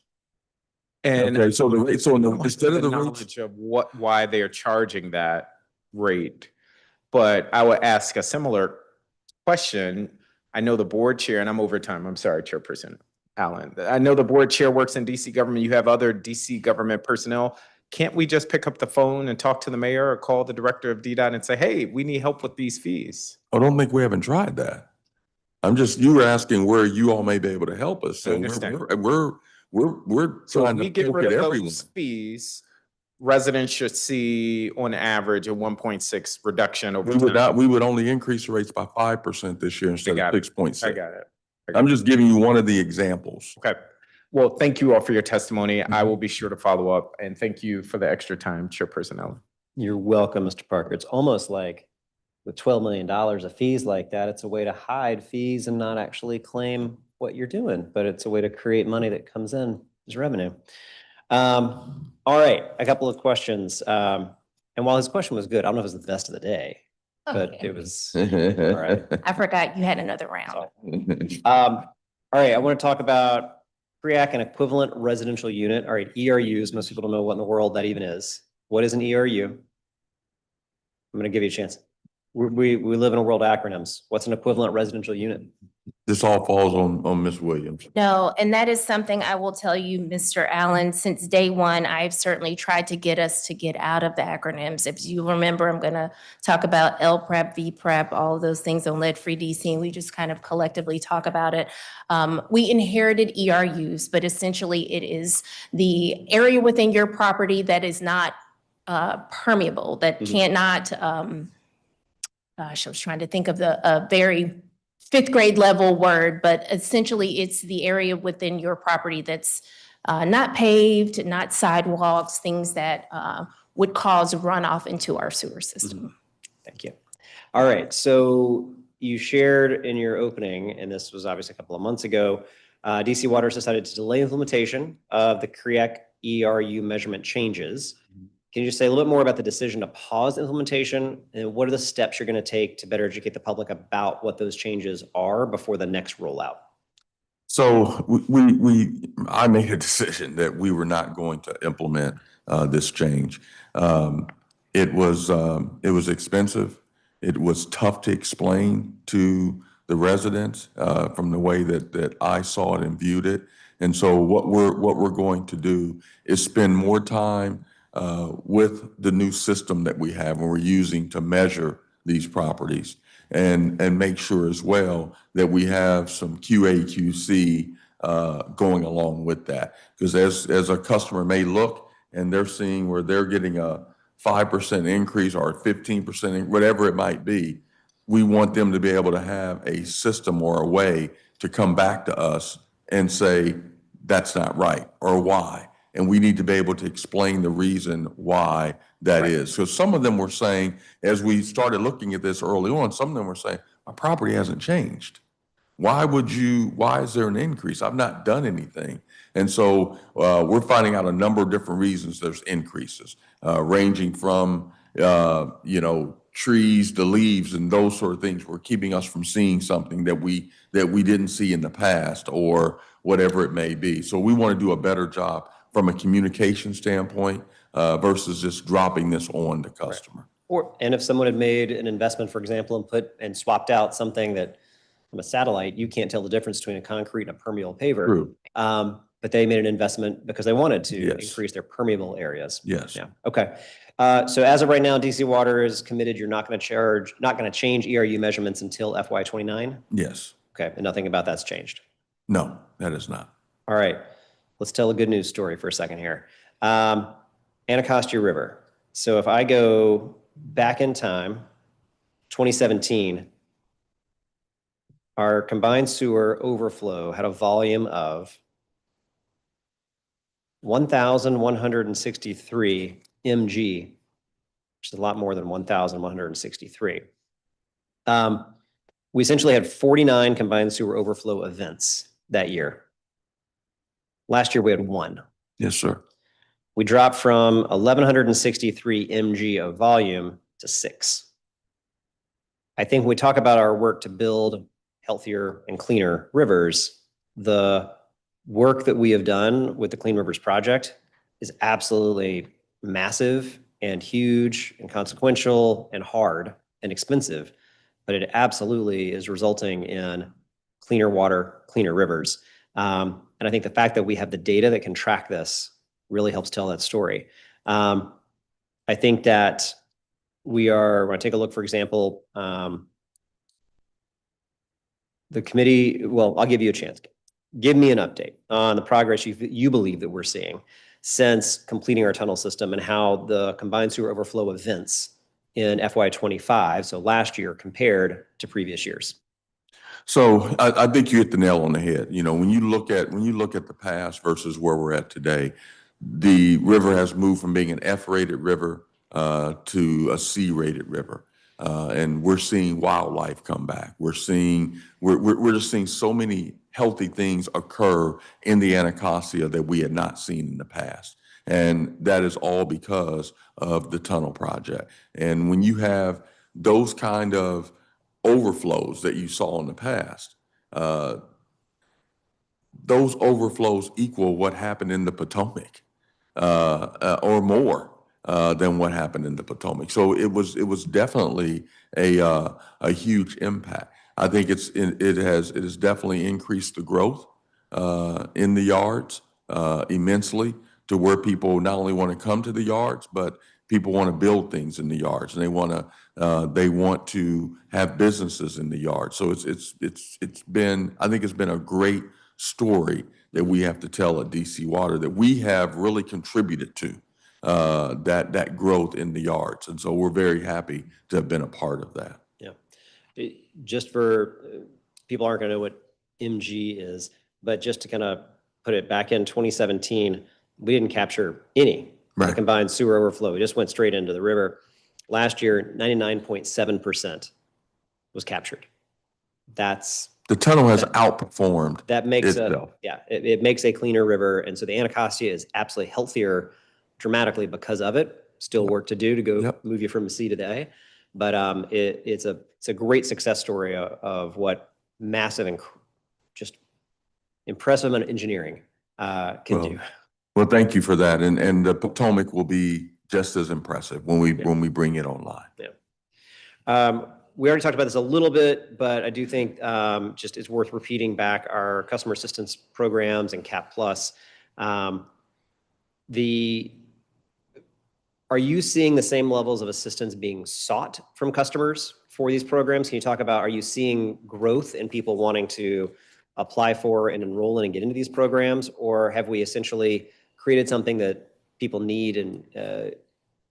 And okay, so instead of the knowledge of why they are charging that rate, but I would ask a similar question. I know the board chair, and I'm over time. I'm sorry, Chairperson Allen. I know the board chair works in DC government. You have other DC government personnel. Can't we just pick up the phone and talk to the mayor or call the director of DDOT and say, hey, we need help with these fees? I don't think we haven't tried that. You were asking where you all may be able to help us. So we're trying to get look rid at of everyone. those fees. Residents should see on average a 1.6 reduction over time. We would only increase the rates by 5% this year instead of 6.6. I got it. I'm just giving you one of the examples. Okay. Well, thank you all for your testimony. I will be sure to follow up, and thank you for the extra time, Chairperson Allen. You're welcome, Mr. Parker. It's almost like with $12 million of fees like that, it's a way to hide fees and not actually claim what you're doing, but it's a way to create money that comes in as revenue. All right, a couple of questions. And while his question was good, I don't know if it was the best of the day, but it was all right. I forgot you had another round. All right, I want to talk about CREAC, an equivalent residential unit. All right, ERUs. Most people don't know what in the world that even is. What is an ERU? I'm going to give you a chance. We live in a world of acronyms. What's an equivalent residential unit? This all falls on Ms. Williams. No, and that is something I will tell you, Mr. Allen, since day one, I've certainly tried to get us to get out of the acronyms. If you remember, I'm going to talk about LPREP, VPREP, all of those things on lead-free DC, and we just kind of collectively talk about it. We inherited ERUs, but essentially it is the area within your property that is not permeable, that cannot, gosh, I was trying to think of a very fifth grade level word, but essentially it's the area within your property that's not paved, not sidewalks, things that would cause runoff into our sewer system. Thank you. All right, so you shared in your opening, and this was obviously a couple of months ago, DC Water has decided to delay implementation of the CREAC ERU measurement changes. Can you just say a little bit more about the decision to pause implementation, and what are the steps you're going to take to better educate the public about what those changes are before the next rollout? So I made a decision that we were not going to implement this change. It was expensive. It was tough to explain to the residents from the way that I saw it and viewed it. And so what we're going to do is spend more time with the new system that we have and we're using to measure these properties and make sure as well that we have some QA/QC going along with that. Because as a customer may look and they're seeing where they're getting a 5% increase or 15%, whatever it might be, we want them to be able to have a system or a way to come back to us and say, that's not right, or why. And we need to be able to explain the reason why that is. So some of them were saying, as we started looking at this early on, some of them were saying, my property hasn't changed. Why is there an increase? I've not done anything. And so we're finding out a number of different reasons there's increases, ranging from, trees to leaves and those sort of things were keeping us from seeing something that we didn't see in the past or whatever it may be. So we want to do a better job from a communication standpoint versus just dropping this on the customer. And if someone had made an investment, for example, and swapped out something that from a satellite, you can't tell the difference between a concrete and a permeable paver. True. But they made an investment because they wanted to Yes. increase their permeable areas. Yes. Yeah. Okay. So as of right now, DC Water is committed. You're not going to change ERU measurements until FY29. Yes. Okay. And nothing about that's changed. No, that is not. All right. Let's tell a good news story for a second here. Anacostia River. So if I go back in time, 2017, our combined sewer overflow had a volume of 1,163 mg, which is a lot more than 1,163. We essentially had 49 combined sewer overflow events that year. Last year, we had one. Yes, sir. We dropped from 1,163 mg of volume to 6. I think when we talk about our work to build healthier and cleaner rivers, the work that we have done with the Clean Rivers Project is absolutely massive and huge and consequential and hard and expensive, but it absolutely is resulting in cleaner water, cleaner rivers. And I think the fact that we have the data that can track this really helps tell that story. I think that we're going to take a look, for example, the committee, well, I'll give you a chance. Give me an update on the progress you believe that we're seeing since completing our tunnel system and how the combined sewer overflow events in FY25, so last year, compared to previous years. So I think you hit the nail on the head. When you look at the past versus where we're at today, the river has moved from being an F-rated river to a C-rated river. And we're seeing wildlife come back. We're just seeing so many healthy things occur in the Anacostia that we had not seen in the past. And that is all because of the tunnel project. And when you have those kind of overflows that you saw in the past, those overflows equal what happened in the Potomac or more than what happened in the Potomac. So it was definitely a huge impact. I think it has definitely increased the growth in the yards immensely to where people not only want to come to the yards, but people want to build things in the yards and they want to have businesses in the yard. So it's been a great story that we have to tell at DC Water that we have really contributed to that growth in the yards. And so we're very happy to have been a part of that. Yeah. Just for people aren't going to know what MG is, but just to kind of put it back in 2017, we didn't capture any the combined sewer overflow. We just went straight into the river. Last year, 99.7% was captured. The tunnel has outperformed that makes itself. It makes a cleaner river. And so the Anacostia is absolutely healthier dramatically because of it. Still work to do to go move you from C to the A. But it's a great success story of what massive and just impressive amount of engineering can do. Well, thank you for that. And the Potomac will be just as impressive when we bring it online. Yeah. We already talked about this a little bit, but I do think just it's worth repeating back our customer assistance programs and CAP Plus. Are you seeing the same levels of assistance being sought from customers for these programs? Can you talk about, are you seeing growth in people wanting to apply for and enroll in and get into these programs? Or have we essentially created something that people need and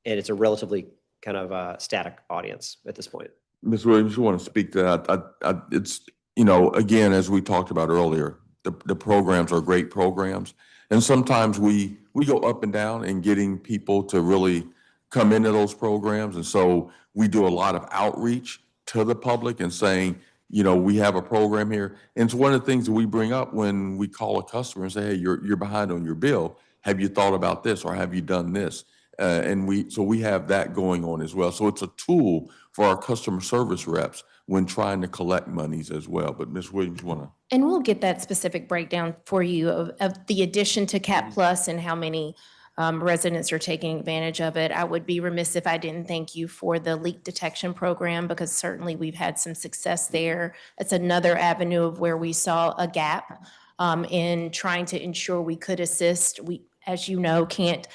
it's a relatively kind of static audience at this point? Ms. Williams, you want to speak to that? It's, again, as we talked about earlier, the programs are great programs. And sometimes we go up and down in getting people to really come into those programs. And so we do a lot of outreach to the public and saying, we have a program here. And it's one of the things that we bring up when we call a customer and say, hey, you're behind on your bill. Have you thought about this or have you done this? And we have that going on as well. So it's a tool for our customer service reps when trying to collect monies as well. But Ms. Williams, you want to? And we'll get that specific breakdown for you of the addition to CAP Plus and how many residents are taking advantage of it. I would be remiss if I didn't thank you for the leak detection program, because certainly we've had some success there. It's another avenue of where we saw a gap in trying to ensure we could assist. We, as you know, can't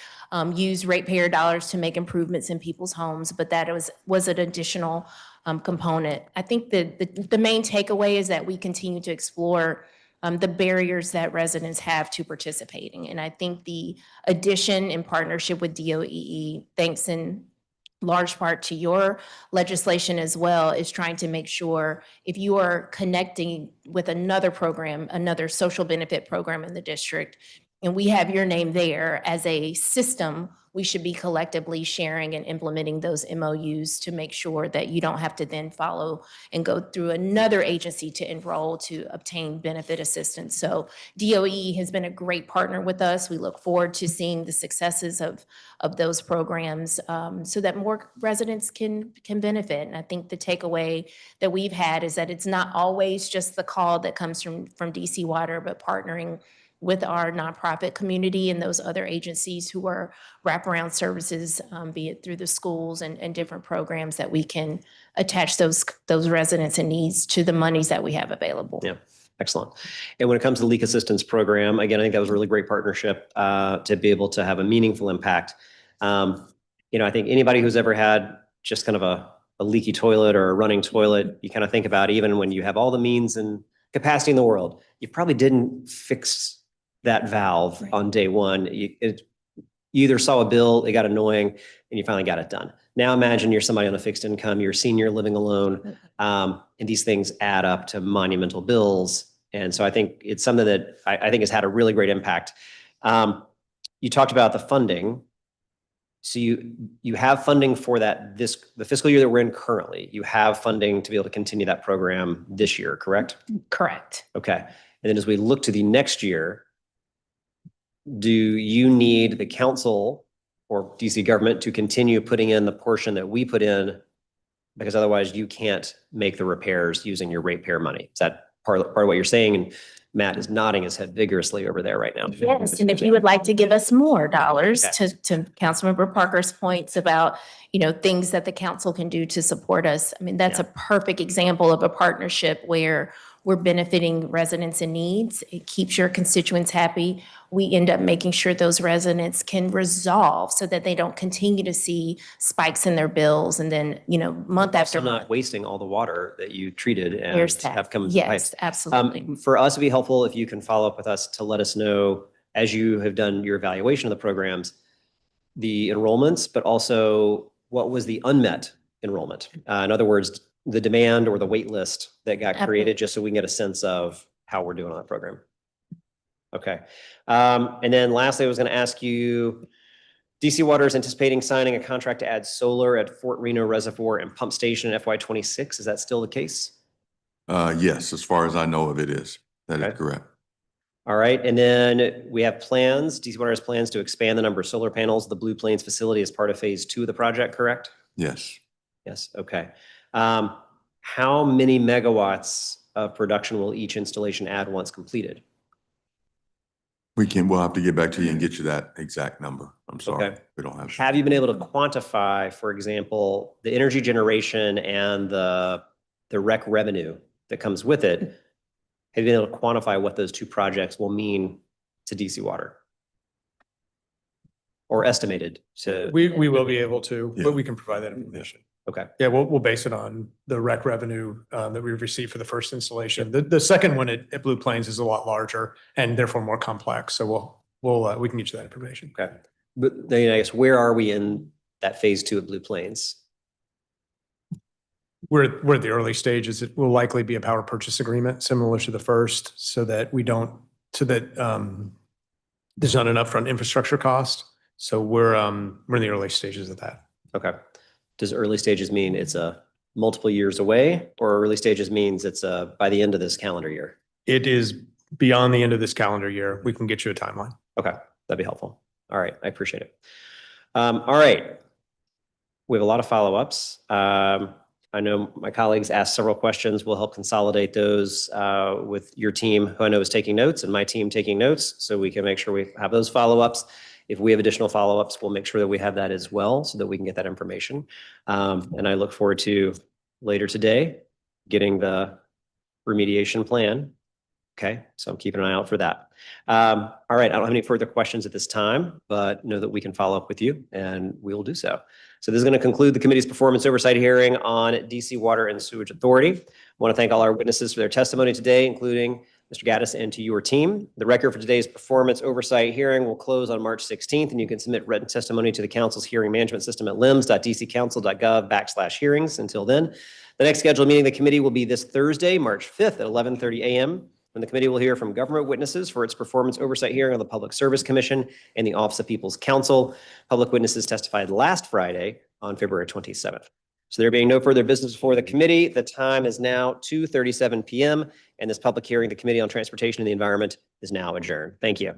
use ratepayer dollars to make improvements in people's homes, but that was an additional component. I think the main takeaway is that we continue to explore the barriers that residents have to participating. And I think the addition in partnership with DOEE, thanks in large part to your legislation as well, is trying to make sure if you are connecting with another program, another social benefit program in the district, and we have your name there as a system, we should be collectively sharing and implementing those MOUs to make sure that you don't have to then follow and go through another agency to enroll to obtain benefit assistance. So DOE has been a great partner with us. We look forward to seeing the successes of those programs so that more residents can benefit. And I think the takeaway that we've had is that it's not always just the call that comes from DC Water, but partnering with our nonprofit community and those other agencies who are wraparound services, be it through the schools and different programs that we can attach those residents and needs to the monies that we have available. Yeah, excellent. And when it comes to the leak assistance program, again, I think that was a really great partnership to be able to have a meaningful impact. I think anybody who's ever had just kind of a leaky toilet or a running toilet, you kind of think about, even when you have all the means and capacity in the world, you probably didn't fix that valve on day one. You either saw a bill, it got annoying, and you finally got it done. Now imagine you're somebody on a fixed income, you're a senior living alone, and these things add up to monumental bills. And so I think it's something that I think has had a really great impact. You talked about the funding. So you have funding for that the fiscal year that we're in currently. You have funding to be able to continue that program this year, correct? Correct. Okay. And then as we look to the next year, do you need the council or DC government to continue putting in the portion that we put in, because otherwise you can't make the repairs using your ratepayer money? Is that part of what you're saying? And Matt is nodding his head vigorously over there right now. Yes, and if you would like to give us more dollars, to Councilmember Parker's points about, things that the council can do to support us. I mean, that's a perfect example of a partnership where we're benefiting residents in needs. It keeps your constituents happy. We end up making sure those residents can resolve so that they don't continue to see spikes in their bills and then, month after month. Not wasting all the water that you treated and have come. Yes, absolutely. For us, it'd be helpful if you can follow up with us to let us know, as you have done your evaluation of the programs, the enrollments, but also what was the unmet enrollment? In other words, the demand or the wait list that got created, just so we can get a sense of how we're doing on that program. Okay. And then lastly, I was going to ask you, DC Water is anticipating signing a contract to add solar at Fort Reno Reservoir and Pump Station in FY26. Is that still the case? Yes, as far as I know of it is. That is correct. All right. And then we have plans. DC Water has plans to expand the number of solar panels at the Blue Plains facility as part of phase 2 of the project, correct? Yes. Yes. Okay. How many megawatts of production will each installation add once completed? We'll have to get back to you and get you that exact number. I'm sorry. Okay. We don't have. Have you been able to quantify, for example, the energy generation and the rec revenue that comes with it? Have you been able to quantify what those two projects will mean to DC Water? Or estimated to? We will be able to, Yeah. but we can provide that information. Okay. Yeah, we'll base it on the rec revenue that we received for the first installation. The second one at Blue Plains is a lot larger and therefore more complex. So we can get you that information. Okay. But then I guess, where are we in that phase 2 of Blue Plains? We're at the early stages. It will likely be a power purchase agreement similar to the first, so that there's not an upfront infrastructure cost. So we're in the early stages of that. Okay. Does early stages mean it's multiple years away, or early stages means it's by the end of this calendar year? It is beyond the end of this calendar year. We can get you a timeline. Okay, that'd be helpful. All right, I appreciate it. All right. We have a lot of follow-ups. I know my colleagues asked several questions. We'll help consolidate those with your team, who I know is taking notes, and my team taking notes, so we can make sure we have those follow-ups. If we have additional follow-ups, we'll make sure that we have that as well, so that we can get that information. And I look forward to later today getting the remediation plan. Okay, so I'm keeping an eye out for that. All right, I don't have any further questions at this time, but know that we can follow up with you, and we will do so. So this is going to conclude the committee's performance oversight hearing on DC Water and Sewage Authority. I want to thank all our witnesses for their testimony today, including Mr. Gaddis, and to your team. The record for today's performance oversight hearing will close on March 16th, and you can submit written testimony to the council's hearing management system at lims.dccouncil.gov/hearings. Until then, the next scheduled meeting of the committee will be this Thursday, March 5th at 11:30 a.m. when the committee will hear from government witnesses for its performance oversight hearing on the Public Service Commission and the Office of People's Counsel. Public witnesses testified last Friday on February 27th. So there being no further business before the committee, the time is now 2:37 p.m. and this public hearing, the Committee on Transportation and the Environment, is now adjourned. Thank you.